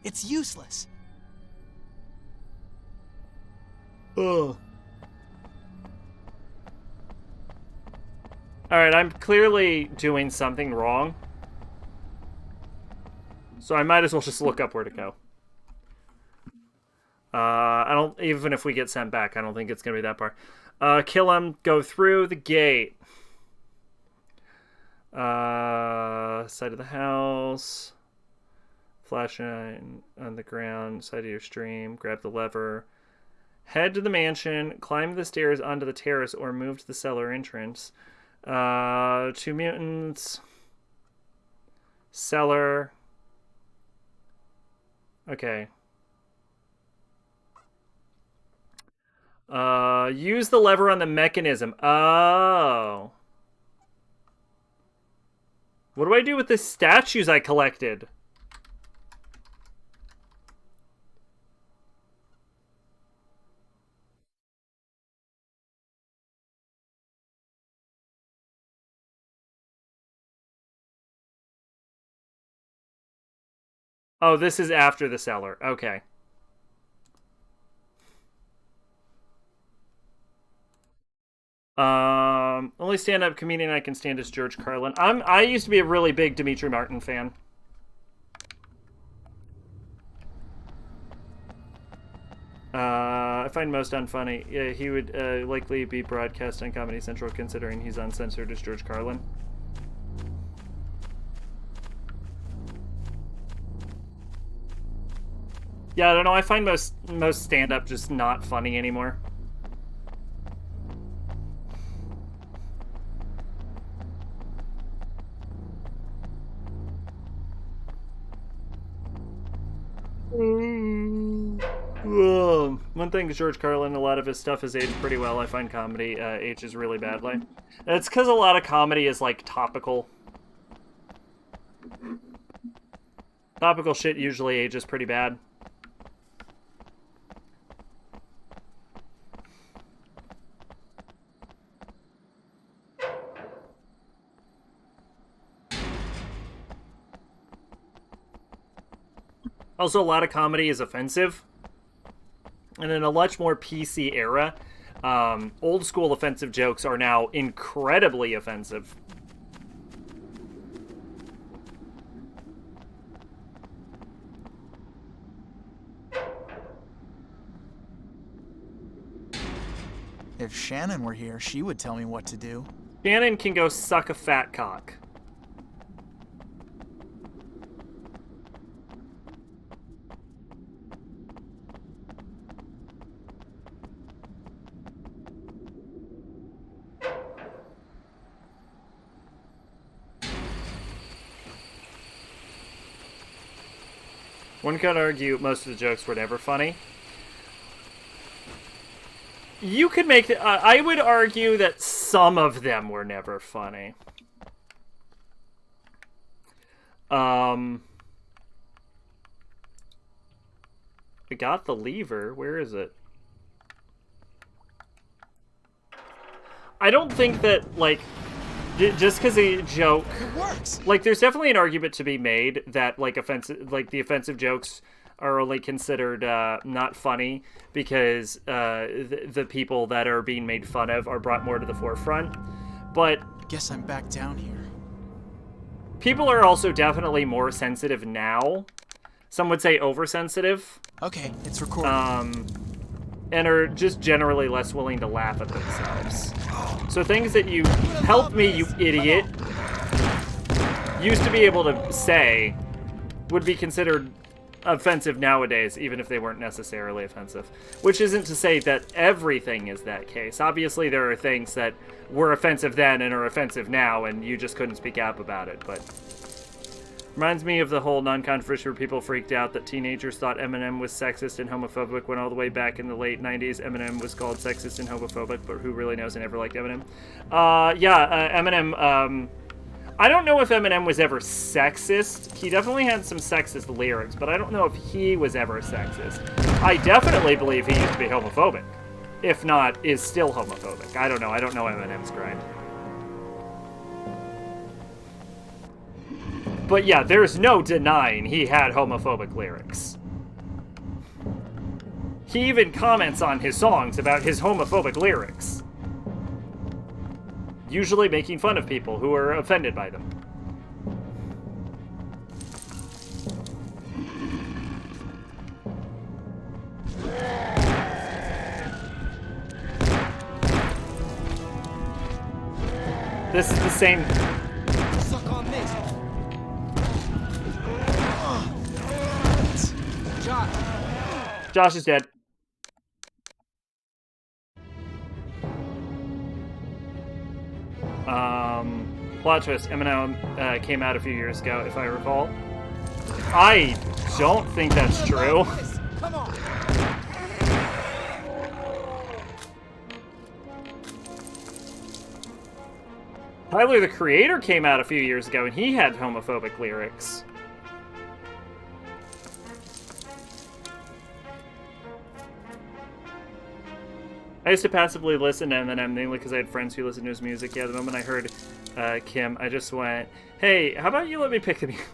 It's useless. Ugh. Alright, I'm clearly doing something wrong. So I might as well just look up where to go. I don't, even if we get sent back, I don't think it's going to be that far. Kill him, go through the gate. Side of the house. Flashlight on the ground, side of your stream. Grab the lever. Head to the mansion, climb the stairs onto the terrace, or move to the cellar entrance. 2 mutants. Cellar. Okay. Use the lever on the mechanism. Oh. What do I do with the statues I collected? Oh, this is after the cellar. Okay. Only stand-up comedian I can stand is George Carlin. I used to be a really big Dimitri Martin fan. I find most unfunny. Yeah, he would likely be broadcast on Comedy Central considering he's uncensored as George Carlin. Yeah, I don't know. I find most stand-up just not funny anymore. One thing is George Carlin, a lot of his stuff has aged pretty well. I find comedy ages really badly. It's because a lot of comedy is, like, topical. Topical shit usually ages pretty bad. Also, a lot of comedy is offensive. And in a much more PC era, old school offensive jokes are now incredibly offensive. If Shannon were here, she would tell me what to do. Shannon can go suck a fat cock. One could argue most of the jokes were never funny. You could make the, I would argue that some of them were never funny. I got the lever. Where is it? I don't think that, like, just because a joke, it works. Like, there's definitely an argument to be made that, like, the offensive jokes are only considered not funny because the people that are being made fun of are brought more to the forefront. But guess I'm back down here. People are also definitely more sensitive now. Some would say oversensitive. Okay, it's recording. And are just generally less willing to laugh at themselves. So things that you help me, you idiot, used to be able to say would be considered offensive nowadays, even if they weren't necessarily offensive. Which isn't to say that everything is that case. Obviously, there are things that were offensive then and are offensive now, and you just couldn't speak up about it, but... Reminds me of the whole non-controversial where people freaked out that teenagers thought Eminem was sexist and homophobic when all the way back in the late 90s Eminem was called sexist and homophobic, but who really knows? I never liked Eminem. Eminem, I don't know if Eminem was ever sexist. He definitely had some sexist lyrics, but I don't know if he was ever sexist. I definitely believe he used to be homophobic. If not, is still homophobic. I don't know. I don't know Eminem's grind. But yeah, there's no denying he had homophobic lyrics. He even comments on his songs about his homophobic lyrics. Usually making fun of people who are offended by them. This is the same. Suck on this. Josh. Josh is dead. Plot twist. Eminem came out a few years ago, if I recall. I don't think that's true. Come on. Tyler, the Creator, came out a few years ago, and he had homophobic lyrics. I used to passively listen to Eminem mainly because I had friends who listened to his music. Yeah, the moment I heard Kim, I just went, hey, how about you let me pick the music?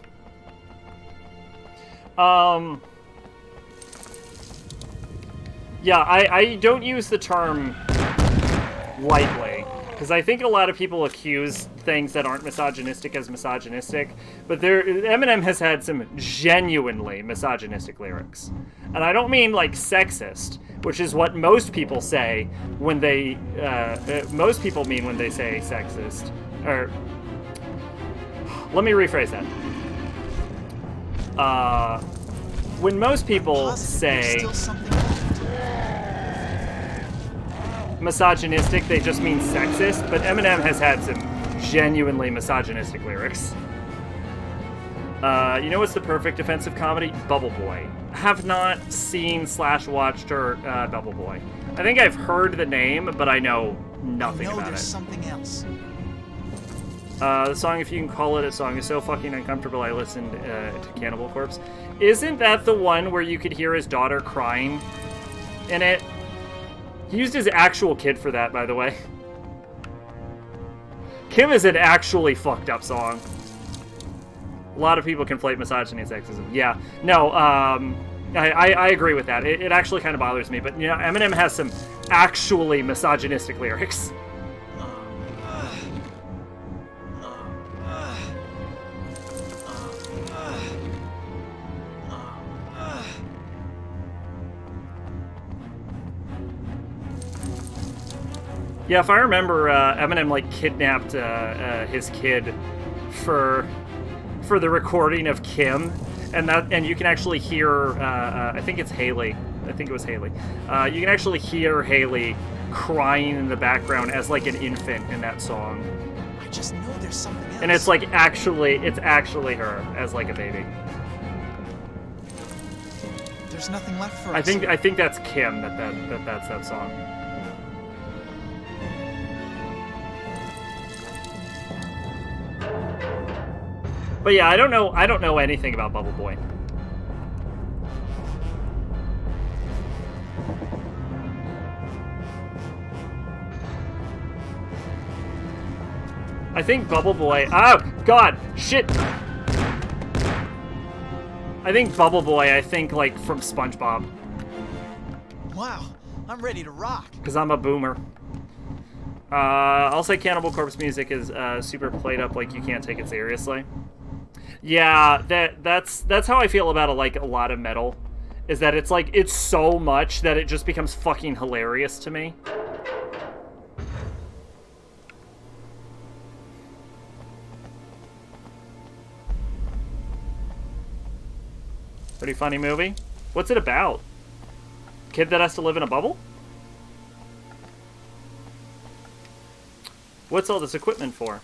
Yeah, I don't use the term lightly, because I think a lot of people accuse things that aren't misogynistic as misogynistic, but Eminem has had some genuinely misogynistic lyrics. And I don't mean like sexist, which is what most people say when they, most people mean when they say sexist. Or, let me rephrase that. When most people say misogynistic, they just mean sexist, but Eminem has had some genuinely misogynistic lyrics. You know what's the perfect offensive comedy? Bubble Boy. Have not seen / watched or Bubble Boy. I think I've heard the name, but I know nothing about there's it. Something else. The song, if you can call it a song, is so fucking uncomfortable I listened to Cannibal Corpse. Isn't that the one where you could hear his daughter crying in it? He used his actual kid for that, by the way. Kim is an actually fucked up song. A lot of people conflate misogyny and sexism. Yeah. No, I agree with that. It actually kind of bothers me, but, you know, Eminem has some actually misogynistic lyrics. Yeah, if I remember, Eminem, like, kidnapped his kid for the recording of Kim, and you can actually hear, I think it's Haley. I think it was Haley. You can actually hear Haley crying in the background as, like, an infant in that song. I just know there's something else. And it's, like, it's actually her as, like, a baby. There's nothing left for us. I think that's Kim that's that song. But yeah, I don't know anything about Bubble Boy. I think Bubble Boy... Oh, God! Shit! I think Bubble Boy, like, from SpongeBob. Wow, I'm ready to rock. Because I'm a boomer. I'll say Cannibal Corpse music is super played up, like you can't take it seriously. Yeah, that's how I feel about a lot of metal, is that it's like, it's so much that it just becomes fucking hilarious to me. Pretty funny movie. What's it about? Kid that has to live in a bubble? What's all this equipment for?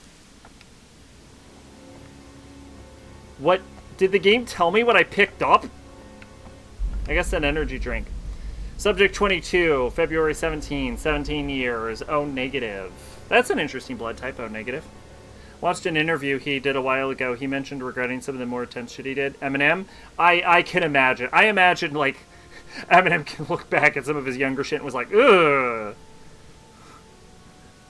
What? Did the game tell me what I picked up? I guess an energy drink. Subject 22, February 17, 17 years, O negative. That's an interesting blood type, O negative. Watched an interview he did a while ago. He mentioned regretting some of the more intense shit he did. Eminem? I can imagine. I imagine, like, Eminem can look back at some of his younger shit and was like, ugh.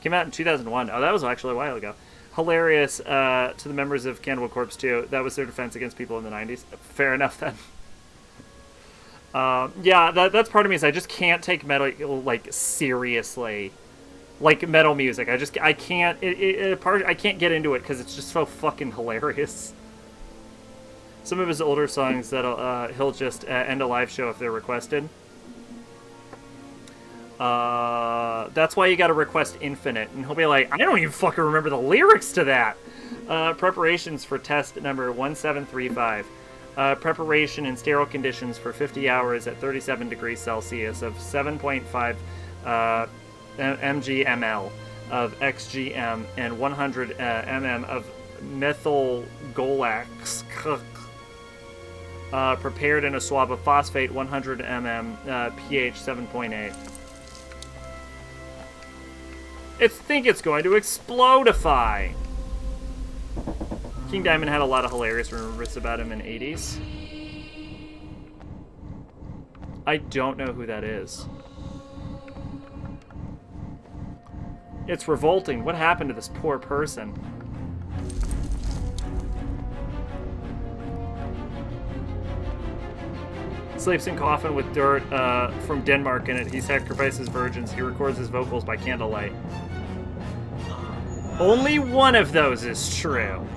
Came out in 2001. Oh, that was actually a while ago. Hilarious to the members of Cannibal Corpse 2. That was their defense against people in the 90s. Fair enough, then. Yeah, that's part of me, is I just can't take metal, like, seriously. Like, metal music. I can't, I can't get into it because it's just so fucking hilarious. Some of his older songs that he'll just end a live show if they're requested. That's why you gotta request infinite. And he'll be like, I don't even fucking remember the lyrics to that. Preparations for test number 1735. Preparation in sterile conditions for 50 hours at 37 degrees Celsius of 7.5 mg/ml of XGM and 100 mm of methyl golax. Prepared in a swab of phosphate 100 mm pH 7.8. I think it's going to explodify. King Diamond had a lot of hilarious rumors about him in the 80s. I don't know who that is. It's revolting. What happened to this poor person? Sleeps in coffin with dirt from Denmark in it. He sacrifices virgins. He records his vocals by candlelight. Only one of those is true.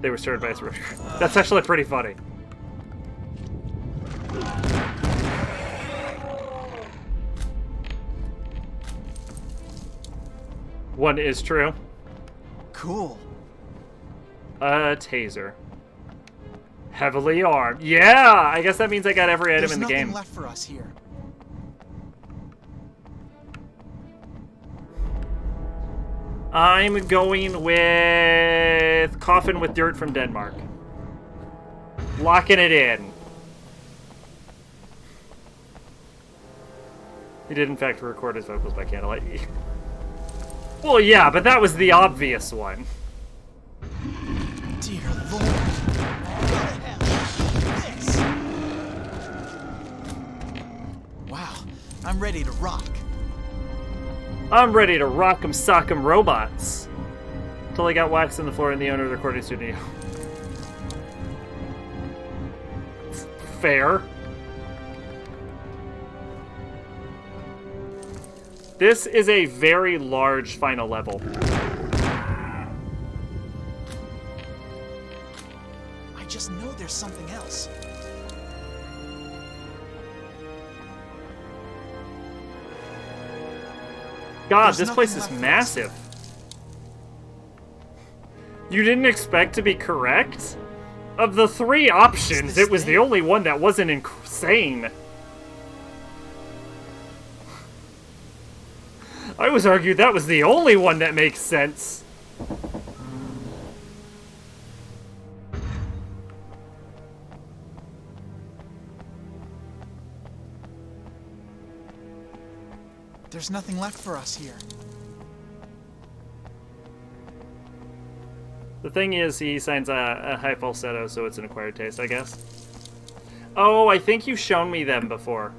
They were started by his rotor. That's actually pretty funny. One is true. Cool. A taser. Heavily armed. Yeah! I guess that means I got every item in the game. There's nothing left for us here. I'm going with coffin with dirt from Denmark. Locking it in. He did in fact record his vocals by candlelight. Well, yeah, but that was the obvious one. Dear Lord. Wow, I'm ready to rock. I'm ready to rock 'em, sock 'em robots. Until I got wax on the floor in the owner of the recording studio. Fair. This is a very large final level. I just know there's something else. God, this place is massive. You didn't expect to be correct? Of the 3 options, it was the only one that wasn't insane. I was argued that was the only one that makes sense. There's nothing left for us here. The thing is, he signs a high falsetto, so it's an acquired taste, I guess. Oh, I think you've shown me them before.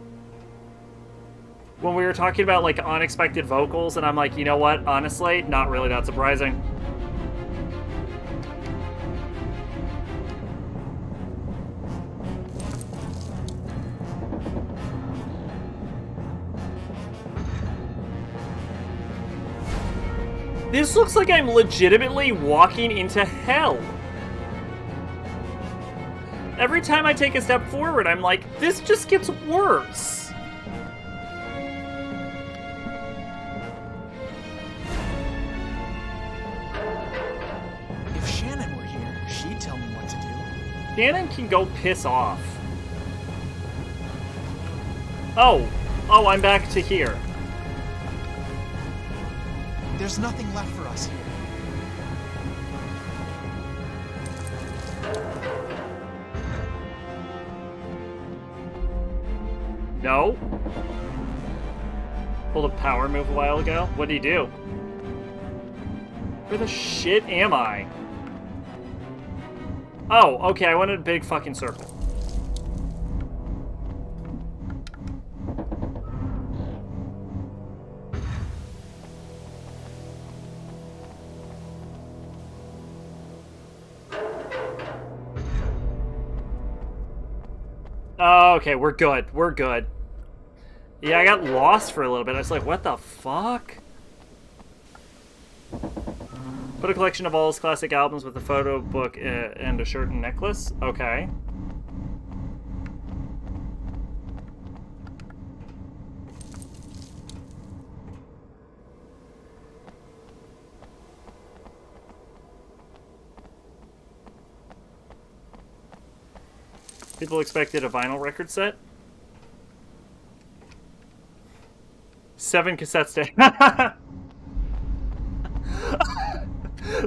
When we were talking about, like, unexpected vocals, and I'm like, you know what? Honestly, not really that surprising. This looks like I'm legitimately walking into hell. Every time I take a step forward, I'm like, this just gets worse. If Shannon were here, she'd tell me what to do. Shannon can go piss off. Oh, I'm back to here. There's nothing left for us here. No? Pulled a power move a while ago? What did he do? Where the shit am I? Oh, okay, I wanted a big fucking circle. Okay, we're good. We're good. Yeah, I got lost for a little bit. I was like, what the fuck? Put a collection of all his classic albums with a photo book and a shirt and necklace. Okay. People expected a vinyl record set. 7 cassettes to...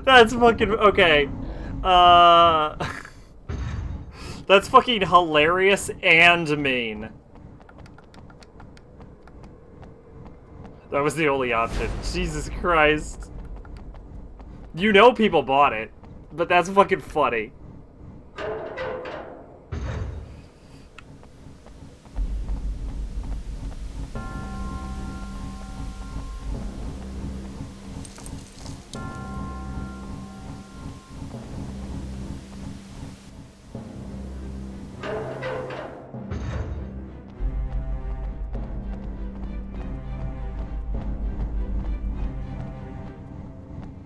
That's fucking... Okay. That's fucking hilarious and mean. That was the only option. Jesus Christ. You know people bought it, but that's fucking funny.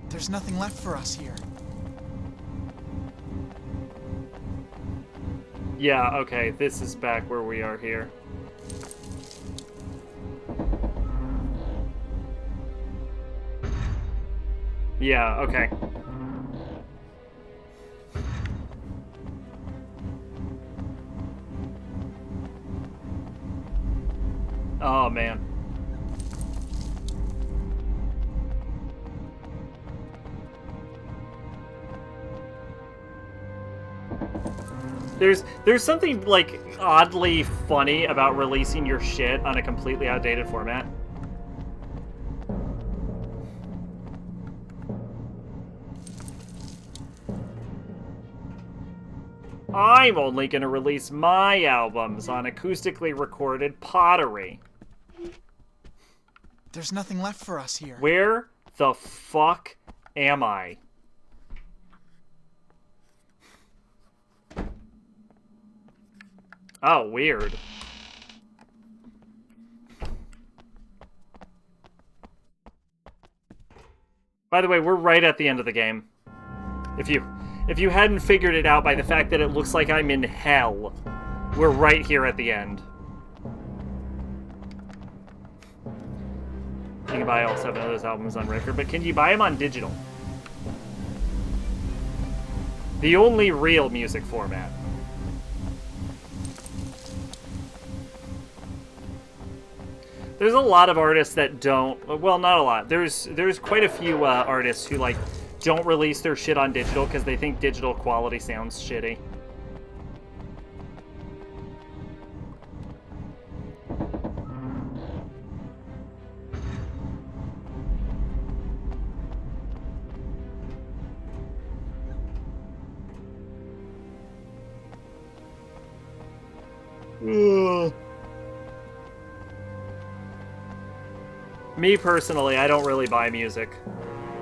There's nothing left for us here. Yeah, okay, this is back where we are here. Yeah, okay. Oh, man. There's something, like, oddly funny about releasing your shit on a completely outdated format. I'm only gonna release my albums on acoustically recorded pottery. There's nothing left for us here. Where the fuck am I? Oh, weird. By the way, we're right at the end of the game. If you hadn't figured it out by the fact that it looks like I'm in hell, we're right here at the end. You can buy all 7 of those albums on record, but can you buy them on digital? The only real music format. There's a lot of artists that don't... Well, not a lot. There's quite a few artists who, like, don't release their shit on digital because they think digital quality sounds shitty. Ugh. Me personally, I don't really buy music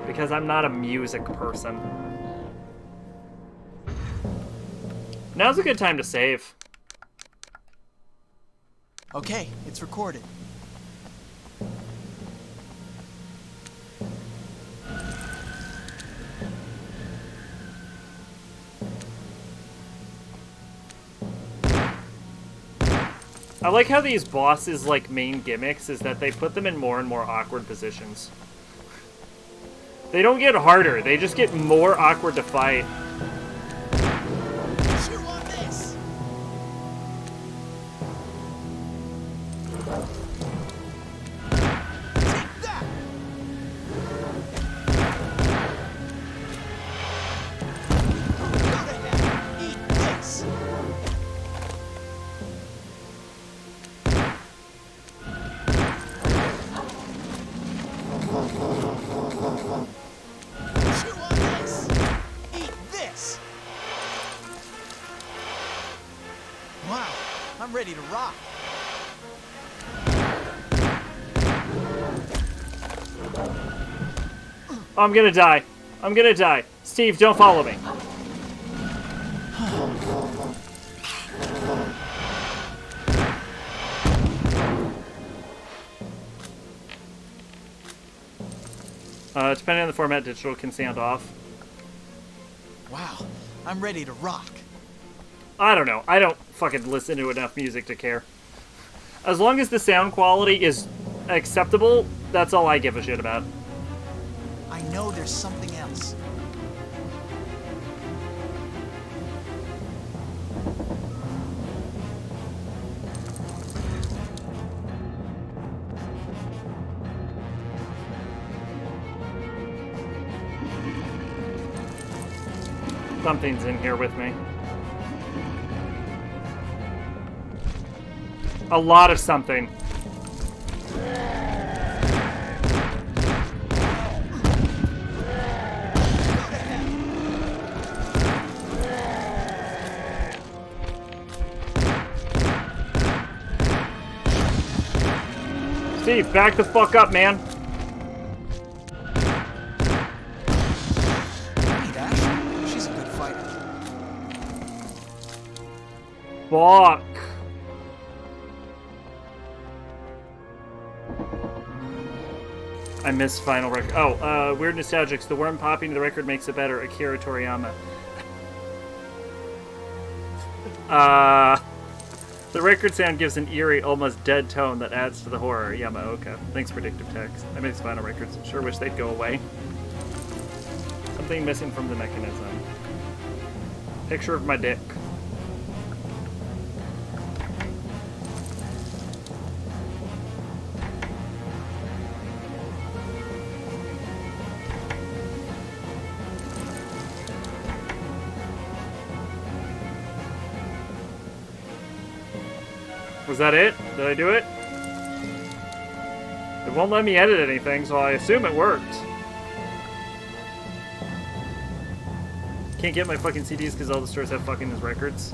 because I'm not a music person. Now's a good time to save. Okay, it's recorded. I like how these bosses' like main gimmicks is that they put them in more and more awkward positions. They don't get harder, they just get more awkward to fight. Chew on this. Take that. Go to hell. Eat this. Chew on this. Eat this. Wow, I'm ready to rock. Oh, I'm gonna die. I'm gonna die. Steve, don't follow me. Depending on the format, digital can sound off. Wow, I'm ready to rock. I don't know. I don't fucking listen to enough music to care. As long as the sound quality is acceptable, that's all I give a shit about. I know there's something else. Something's in here with me. A lot of something. Steve, back the fuck up, man. She's a good fighter. Fuck. I miss Final Record. Oh, Weird Nostalgics. The worm popping to the record makes it better. Akira Toriyama. The record sound gives an eerie, almost dead tone that adds to the horror. Yamaoka. Thanks, Predictive Text. I miss Final Records. Sure wish they'd go away. Something missing from the mechanism. Picture of my dick. Was that it? Did I do it? It won't let me edit anything, so I assume it worked. Can't get my fucking CDs because all the stores have fucking his records.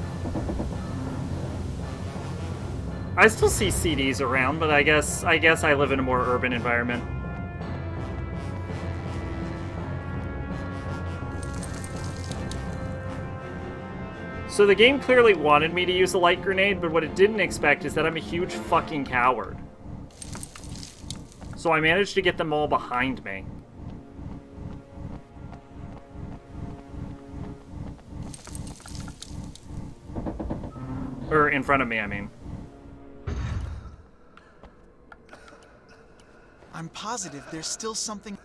I still see CDs around, but I guess I live in a more urban environment. So the game clearly wanted me to use a light grenade, but what it didn't expect is that I'm a huge fucking coward. So I managed to get them all behind me. Or in front of me, I mean. I'm positive there's still something...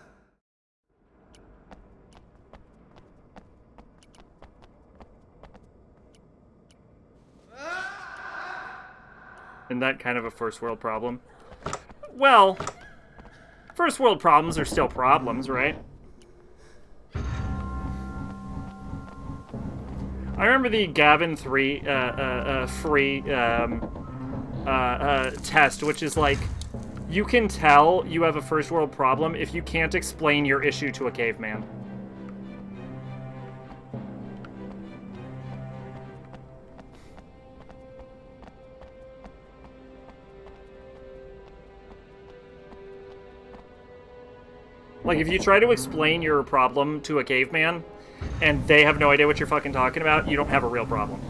Isn't that kind of a first world problem? Well, first world problems are still problems, right? I remember the Gavin 3 free test, which is like, you can tell you have a first world problem if you can't explain your issue to a caveman. Like, if you try to explain your problem to a caveman, and they have no idea what you're fucking talking about, you don't have a real problem.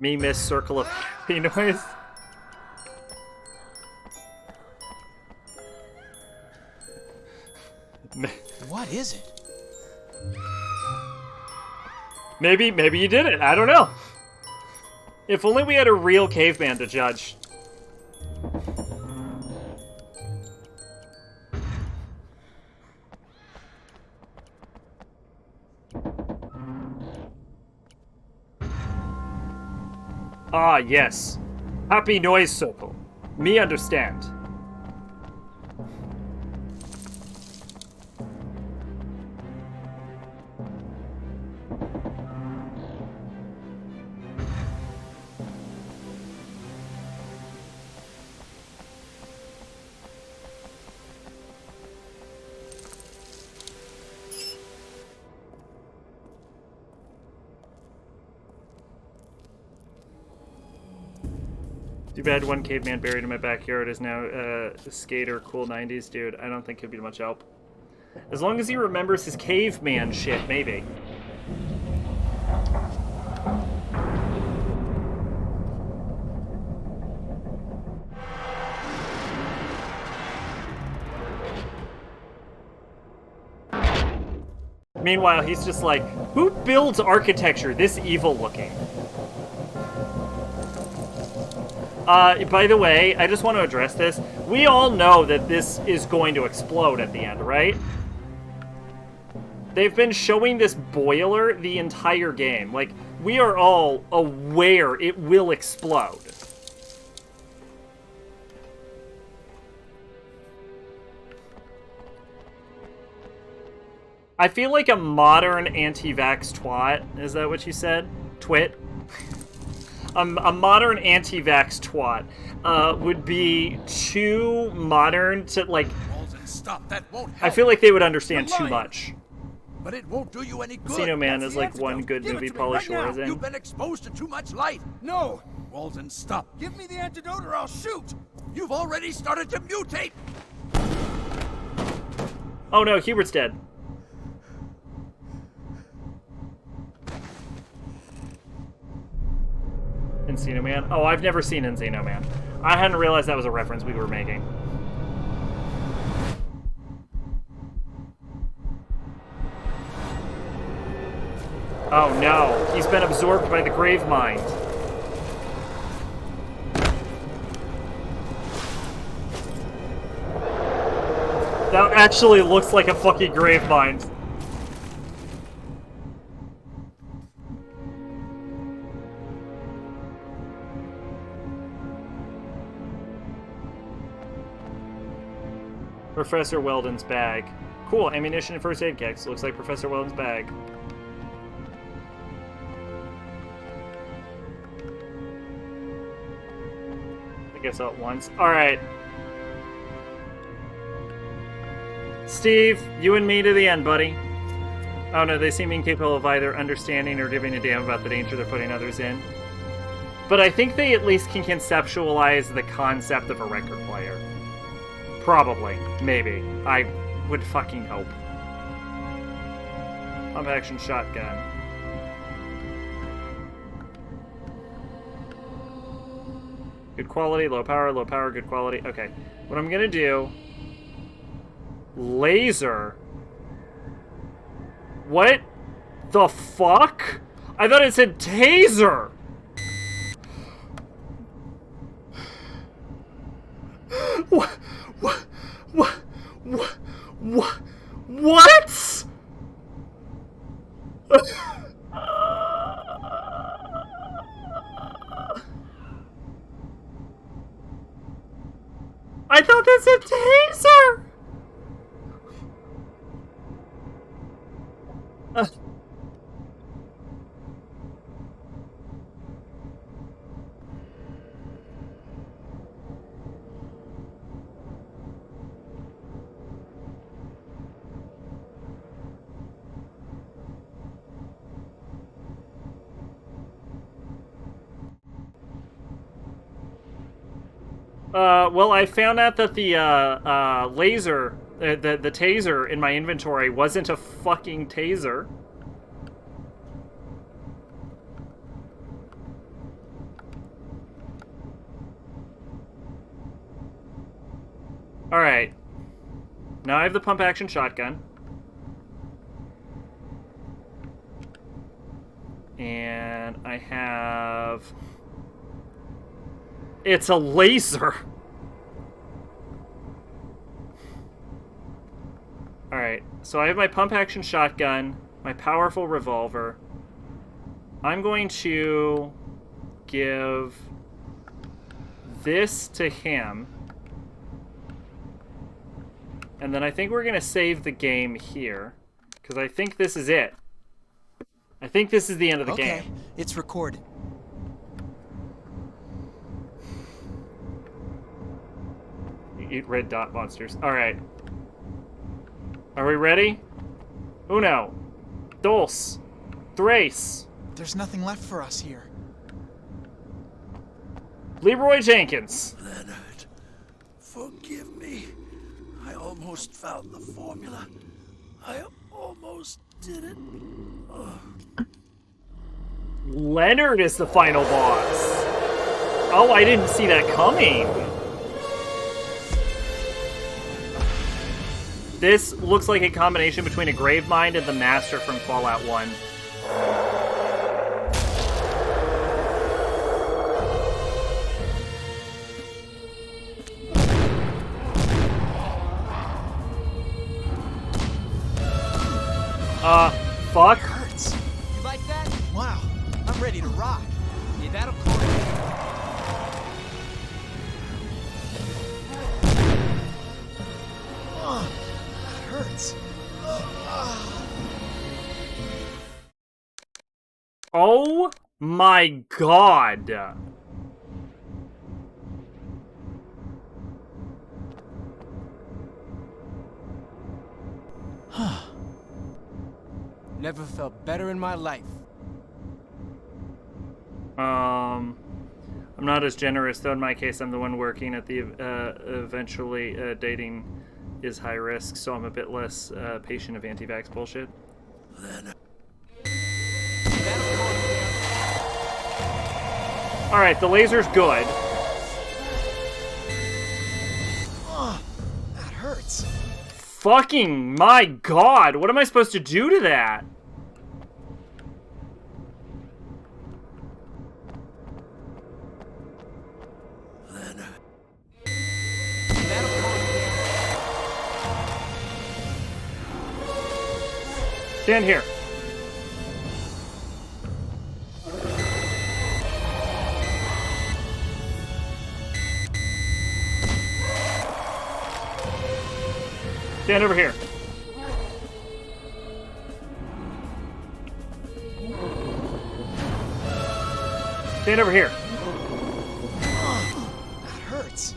Me miss circle of happy noise. What is it? Maybe you did it. I don't know. If only we had a real caveman to judge. Ah, yes. Happy noise circle. Me understand. Too bad one caveman buried in my backyard is now a skater, cool 90s dude. I don't think he'll be much help. As long as he remembers his caveman shit, maybe. Meanwhile, he's just like, who builds architecture this evil looking? By the way, I just want to address this. We all know that this is going to explode at the end, right? They've been showing this boiler the entire game. Like, we are all aware it will explode. I feel like a modern anti-vax twat. Is that what you said? Twit? A modern anti-vax twat would be too modern to, like... Walden, stop. That won't help. I feel like they would understand too much. But it won't do you any good. Casino Man That's is the like antidote. one good Give it movie to me Pauly right Shore now. is in. You've been exposed to too much light. No. Walden, stop. Give me the antidote or I'll shoot. You've already started to mutate. Oh no, Hubert's dead. Encino Man? Oh, I've never seen Encino Man. I hadn't realized that was a reference we were making. Oh no, he's been absorbed by the grave mind. That actually looks like a fucking grave mind. Professor Weldon's bag. Cool, ammunition and first aid kits. Looks like Professor Weldon's bag. I guess all at once. Alright. Steve, you and me to the end, buddy. Oh no, they seem incapable of either understanding or giving a damn about the danger they're putting others in. But I think they at least can conceptualize the concept of a record player. Probably. Maybe. I would fucking hope. Pump action shotgun. Good quality, low power, good quality. Okay. What I'm gonna do... Laser? What the fuck? I thought it said taser! What? I thought that said taser! Well, I found out that the laser, the taser in my inventory wasn't a fucking taser. Alright. Now I have the pump action shotgun. And I have... It's a laser! Alright, so I have my pump action shotgun, my powerful revolver. I'm going to give this to him. And then I think we're going to save the game here. Because I think this is it. I think this is the end of the game. Okay, it's recorded. You eat red dot monsters. Alright. Are we ready? Uno. Dos. Tres. There's nothing left for us here. Leroy Jenkins. Leonard, forgive me. I almost found the formula. I almost did it. Leonard is the final boss. Oh, I didn't see that coming. This looks like a combination between a Gravemind and the Master from Fallout 1. Fuck. Hurts. You like that? Wow, I'm ready to rock. Yeah, that'll clear it. That hurts. Oh my god. Never felt better in my life. I'm not as generous, though. In my case, I'm the one working at the eventually dating is high risk, so I'm a bit less patient of anti-vax bullshit. Alright, the laser's good. That hurts. Fucking my god, what am I supposed to do to that? Stand here. Stand over here. Stand over here. That hurts.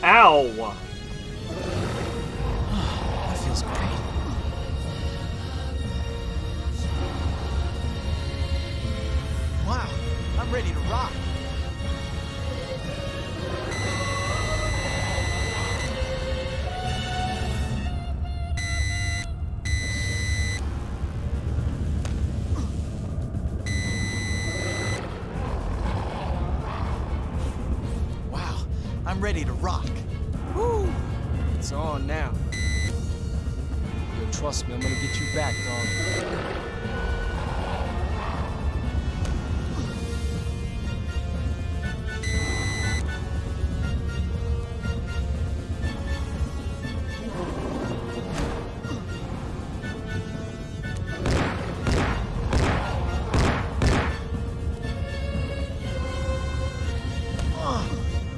Ow. That feels great. Wow, I'm ready to rock. Wow, I'm ready to rock. Woo! It's on now. Yo, trust me, I'm gonna get you back, dog.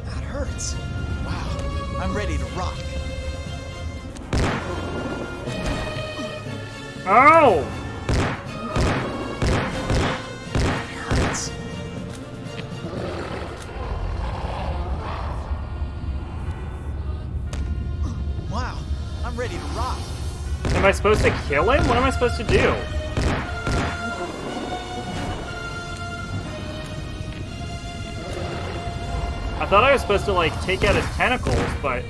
That hurts. Wow, I'm ready to rock. Ow! It hurts. Wow, I'm ready to rock. Am I supposed to kill him? What am I supposed to do? I thought I was supposed to, like, take out his tentacles, but...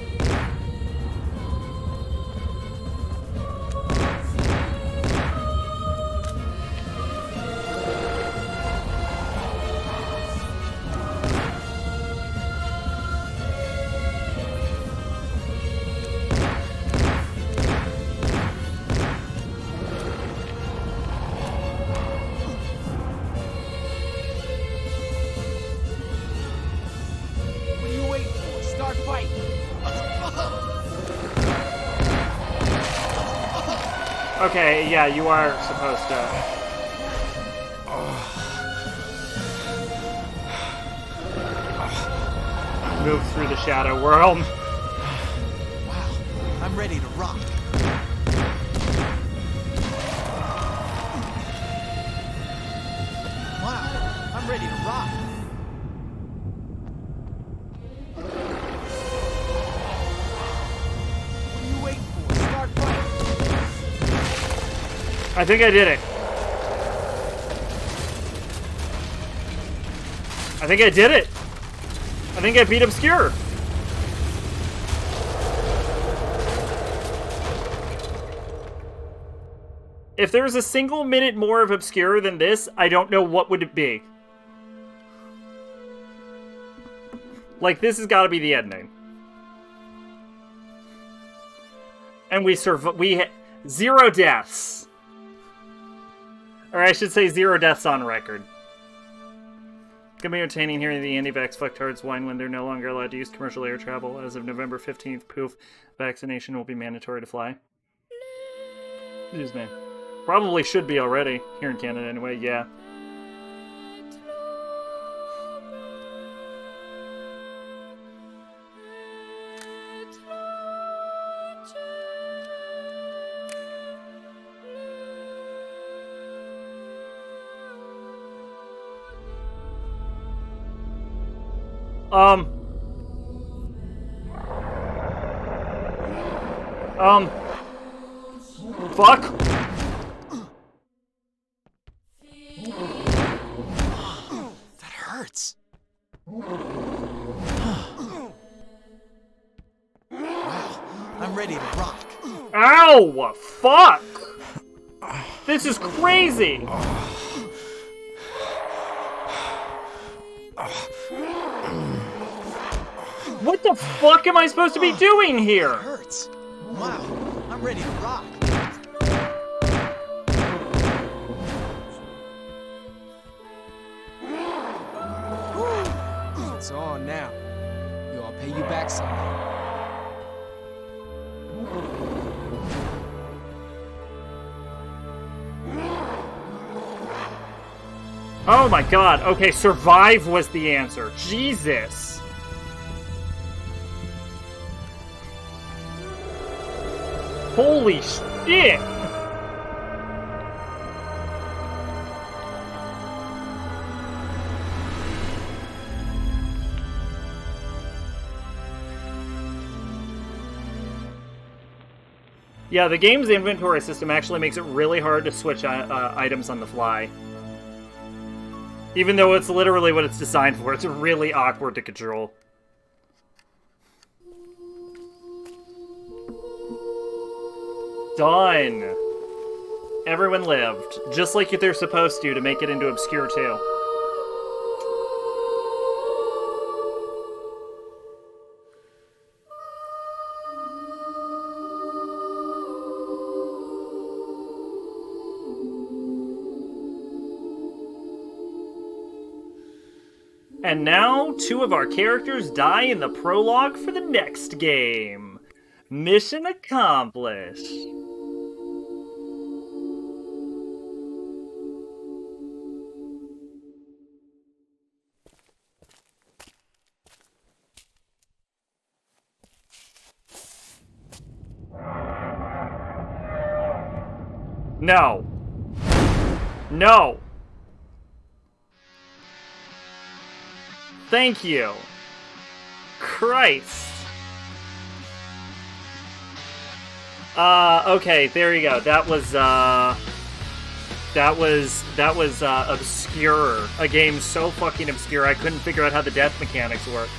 What are you waiting for? Start fighting. Okay, yeah, you are supposed to... move through the shadow world. Wow, I'm ready to rock. Wow, I'm ready to rock. What are you waiting for? Start fighting. I think I did it. I think I did it. I think I beat ObsCure. If there was a single minute more of ObsCure than this, I don't know what would it be. Like, this has got to be the ending. And we had 0 deaths. Or I should say 0 deaths on record. It's gonna be entertaining hearing the anti-vax fucktards whine when they're no longer allowed to use commercial air travel. As of November 15th, poof, vaccination will be mandatory to fly. Excuse me. Probably should be already, here in Canada anyway, yeah. Fuck. That hurts. Wow, I'm ready to rock. Ow! Fuck! This is crazy! What the fuck am I supposed to be doing here? It hurts. Wow, I'm ready to rock. It's on now. Yo, I'll pay you back someday. Oh my god. Okay, survive was the answer. Jesus. Holy shit. Yeah, the game's inventory system actually makes it really hard to switch items on the fly. Even though it's literally what it's designed for, it's really awkward to control. Done! Everyone lived, just like they're supposed to make it into ObsCure 2. And now, 2 of our characters die in the prologue for the next game. Mission accomplished. No. No. Thank you. Christ. Okay, there you go. That was ObsCure. A game so fucking obscure I couldn't figure out how the death mechanics work.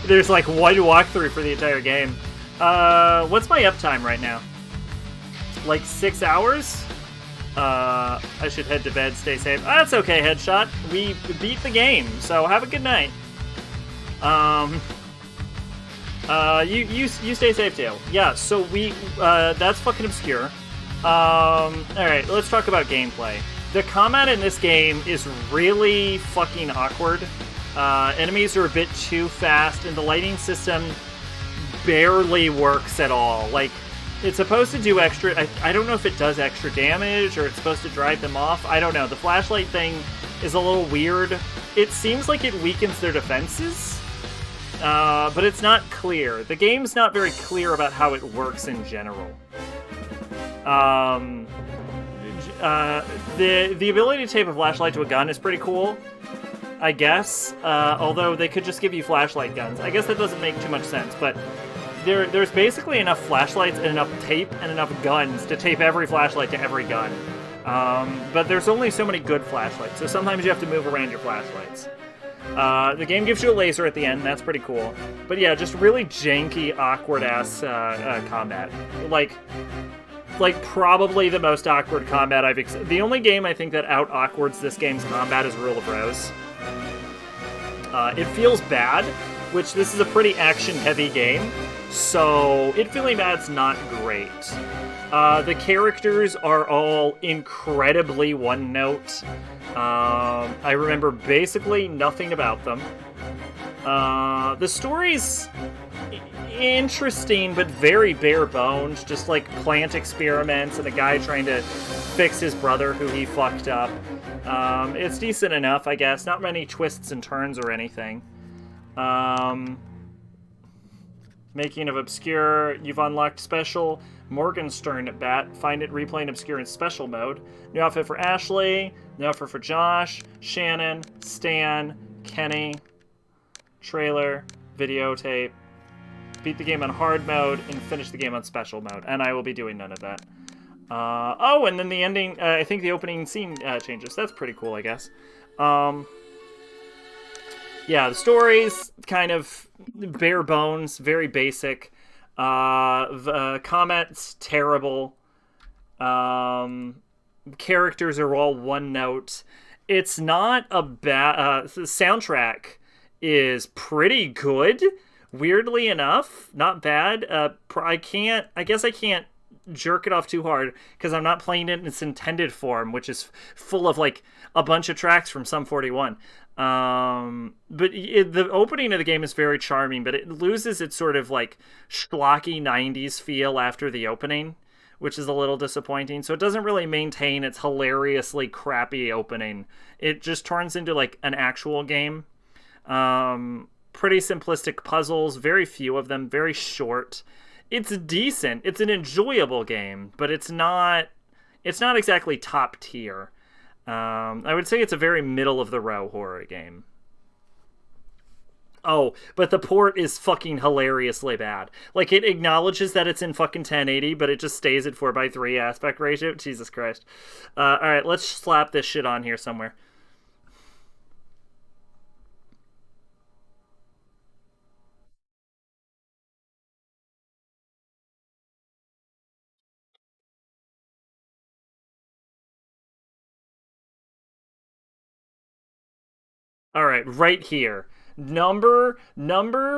There's like one walkthrough for the entire game. What's my uptime right now? Like 6 hours? I should head to bed, stay safe. That's okay, Headshot. We beat the game, so have a good night. You stay safe too. Yeah, so that's fucking obscure. Alright, let's talk about gameplay. The combat in this game is really fucking awkward. Enemies are a bit too fast, and the lighting system barely works at all. Like, it's supposed to do extra... I don't know if it does extra damage, or it's supposed to drive them off. I don't know. The flashlight thing is a little weird. It seems like it weakens their defenses, but it's not clear. The game's not very clear about how it works in general. The ability to tape a flashlight to a gun is pretty cool, I guess. Although they could just give you flashlight guns. I guess that doesn't make too much sense, but there's basically enough flashlights and enough tape and enough guns to tape every flashlight to every gun. But there's only so many good flashlights, so sometimes you have to move around your flashlights. The game gives you a laser at the end, and that's pretty cool. But yeah, just really janky, awkward-ass combat. Like probably the most awkward combat I've... The only game I think that out-awkwards this game's combat is Rule of Rose. It feels bad, which this is a pretty action-heavy game, so it feeling bad's not great. The characters are all incredibly one-note. I remember basically nothing about them. The story's interesting, but very bare bones. Just like plant experiments and a guy trying to fix his brother who he fucked up. It's decent enough, I guess. Not many twists and turns or anything. Making of ObsCure. You've unlocked special Morgenstern at bat. Find it replaying ObsCure in special mode. New outfit for Ashley. New outfit for Josh, Shannon, Stan, Kenny. Trailer, videotape. Beat the game on hard mode and finish the game on special mode. And I will be doing none of that. Oh, and then the ending, I think the opening scene changes. That's pretty cool, I guess. Yeah, the story's kind of bare bones, very basic. The comment's terrible. Characters are all one note. It's not a bad... the soundtrack is pretty good. Weirdly enough, not bad. I guess I can't jerk it off too hard because I'm not playing it in its intended form, which is full of like a bunch of tracks from Sum 41. But the opening of the game is very charming, but it loses its sort of like schlocky 90s feel after the opening, which is a little disappointing. So it doesn't really maintain its hilariously crappy opening. It just turns into like an actual game. Pretty simplistic puzzles, very few of them, very short. It's decent. It's an enjoyable game, but it's not exactly top tier. I would say it's a very middle of the row horror game. Oh, but the port is fucking hilariously bad. Like, it acknowledges that it's in fucking 1080, but it just stays at 4:3 aspect ratio. Jesus Christ. Alright, let's slap this shit on here somewhere. Alright, right here. Number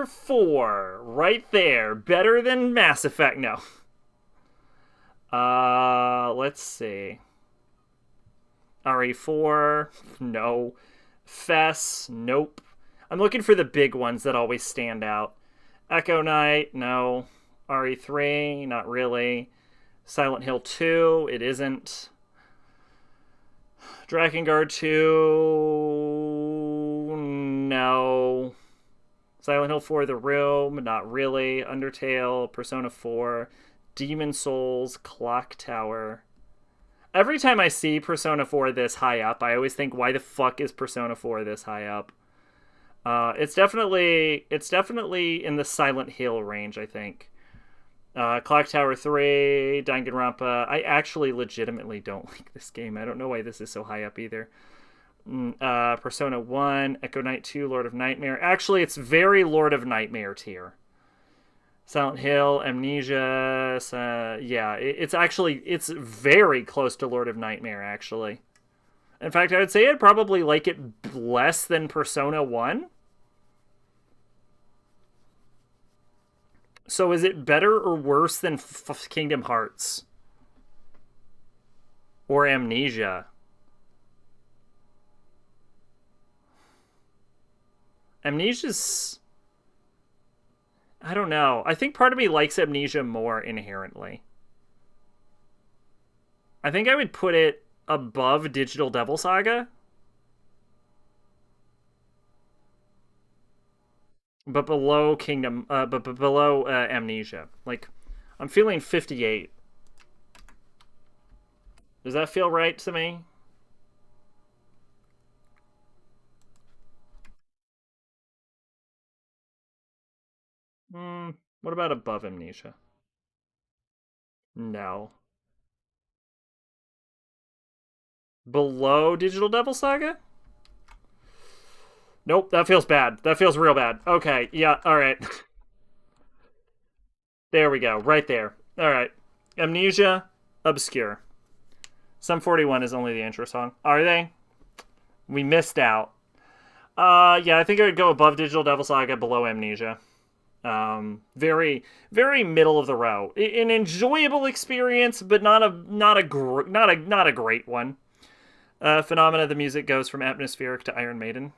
4. Right there. Better than Mass Effect. No. Let's see. RE4. No. Fess. Nope. I'm looking for the big ones that always stand out. Echo Knight. No. RE3. Not really. Silent Hill 2. It isn't. Drakengard 2, no. Silent Hill 4, The Room, not really. Undertale, Persona 4, Demon Souls, Clock Tower. Every time I see Persona 4 this high up, I always think, why the fuck is Persona 4 this high up? It's definitely in the Silent Hill range, I think. Clock Tower 3, Danganronpa. I actually legitimately don't like this game. I don't know why this is so high up either. Persona 1, Echo Knight 2, Lord of Nightmare. Actually, it's very Lord of Nightmare tier. Silent Hill, Amnesia. Yeah, it's very close to Lord of Nightmare, actually. In fact, I would say I'd probably like it less than Persona 1. So is it better or worse than Kingdom Hearts? Or Amnesia? Amnesia's... I don't know. I think part of me likes Amnesia more inherently. I think I would put it above Digital Devil Saga. But below below Amnesia. Like, I'm feeling 58. Does that feel right to me? What about above Amnesia? No. Below Digital Devil Saga? Nope, that feels bad. That feels real bad. Okay, yeah, alright. There we go, right there. Alright. Amnesia, ObsCure. Sum 41 is only the intro song. Are they? We missed out. Yeah, I think I would go above Digital Devil Saga, below Amnesia. Very, very middle of the row. An enjoyable experience, but not a great one. Phenomena, the music goes from atmospheric to Iron Maiden.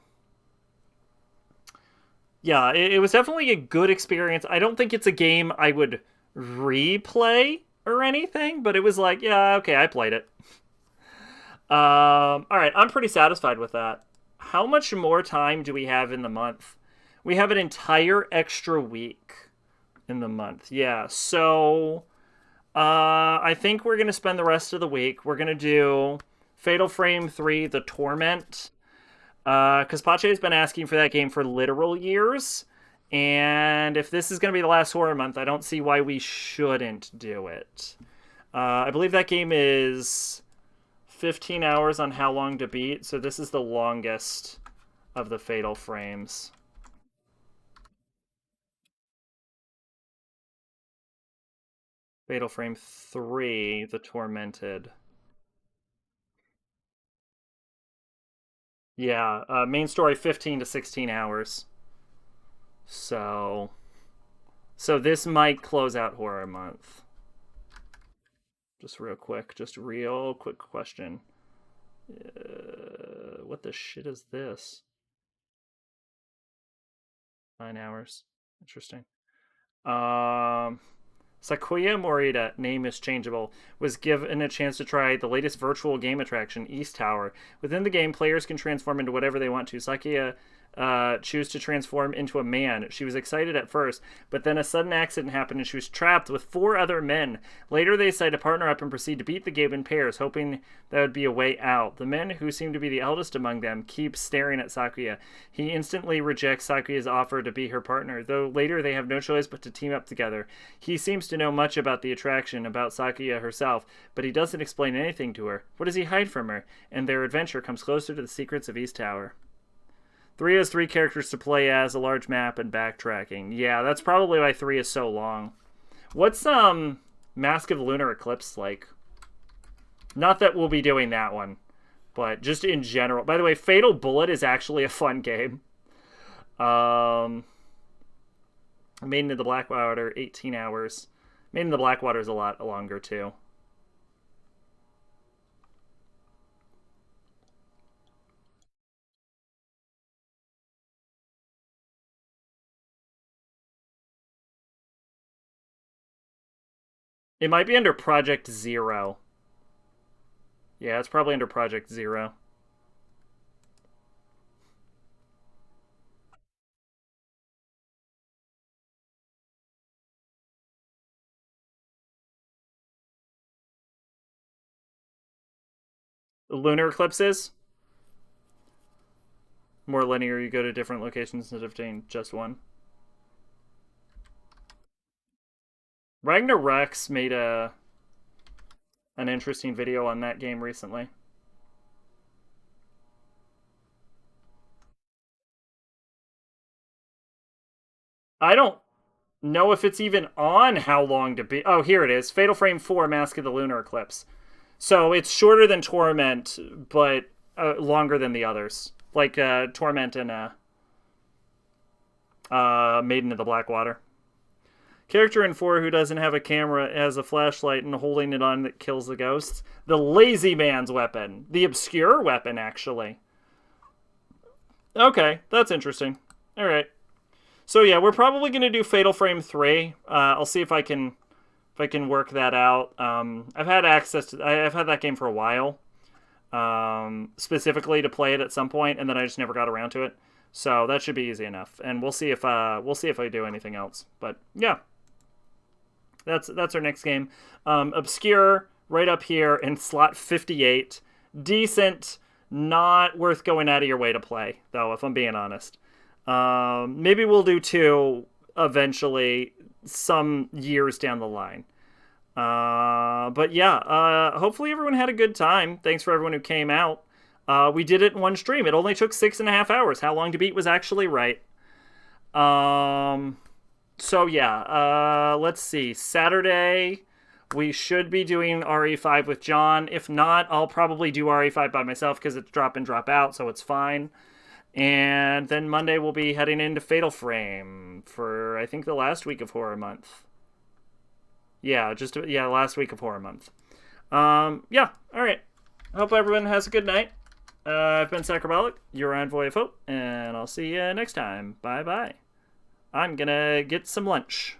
Yeah, it was definitely a good experience. I don't think it's a game I would replay or anything, but it was like, yeah, okay, I played it. All right, I'm pretty satisfied with that. How much more time do we have in the month? We have an entire extra week in the month. Yeah, so I think we're going to spend the rest of the week. We're going to do Fatal Frame 3, The Torment. Because Pache's been asking for that game for literal years. And if this is going to be the last horror month, I don't see why we shouldn't do it. I believe that game is 15 hours on how long to beat. So this is the longest of the Fatal Frames. Fatal Frame 3, The Tormented. Yeah, main story 15 to 16 hours. So this might close out horror month. Just real quick question. What the shit is this? 9 hours. Interesting. Sakuya Morita, name is changeable, was given a chance to try the latest virtual game attraction, East Tower. Within the game, players can transform into whatever they want to. Sakuya choose to transform into a man. She was excited at first, but then a sudden accident happened and she was trapped with 4 other men. Later, they decide to partner up and proceed to beat the game in pairs, hoping that would be a way out. The men, who seem to be the eldest among them, keep staring at Sakuya. He instantly rejects Sakuya's offer to be her partner, though later they have no choice but to team up together. He seems to know much about the attraction, about Sakuya herself, but he doesn't explain anything to her. What does he hide from her? And their adventure comes closer to the secrets of East Tower. 3 has 3 characters to play as, a large map, and backtracking. Yeah, that's probably why 3 is so long. What's Mask of the Lunar Eclipse like? Not that we'll be doing that one, but just in general. By the way, Fatal Bullet is actually a fun game. Maiden of the Blackwater, 18 hours. Maiden of the Blackwater is a lot longer too. It might be under Project Zero. Yeah, it's probably under Project Zero. Lunar eclipses? More linear, you go to different locations instead of doing just one. Ragnarok's made an interesting video on that game recently. I don't know if it's even on how long to be. Oh, here it is. Fatal Frame 4, Mask of the Lunar Eclipse. So it's shorter than Torment, but longer than the others. Like Torment and Maiden of the Blackwater. Character in 4 who doesn't have a camera has a flashlight and holding it on that kills the ghosts. The lazy man's weapon. The obscure weapon, actually. Okay, that's interesting. Alright. So yeah, we're probably going to do Fatal Frame 3. I'll see if I can work that out. I've had access to... I've had that game for a while. Specifically to play it at some point, and then I just never got around to it. So that should be easy enough. And we'll see if I do anything else. But yeah. That's our next game. Obscure, right up here in slot 58. Decent, not worth going out of your way to play, though, if I'm being honest. Maybe we'll do 2 eventually, some years down the line. But yeah, hopefully everyone had a good time. Thanks for everyone who came out. We did it in one stream. It only took 6.5 hours. How long to beat was actually right. So yeah, let's see. Saturday, we should be doing RE5 with John. If not, I'll probably do RE5 by myself because it's drop in, drop out, so it's fine. And then Monday we'll be heading into Fatal Frame for, I think, the last week of Horror Month. Yeah, last week of Horror Month. Yeah, alright. I hope everyone has a good night. I've been Sacrabalic, your Envoy of Hope, and I'll see you next time. Bye-bye. I'm gonna get some lunch.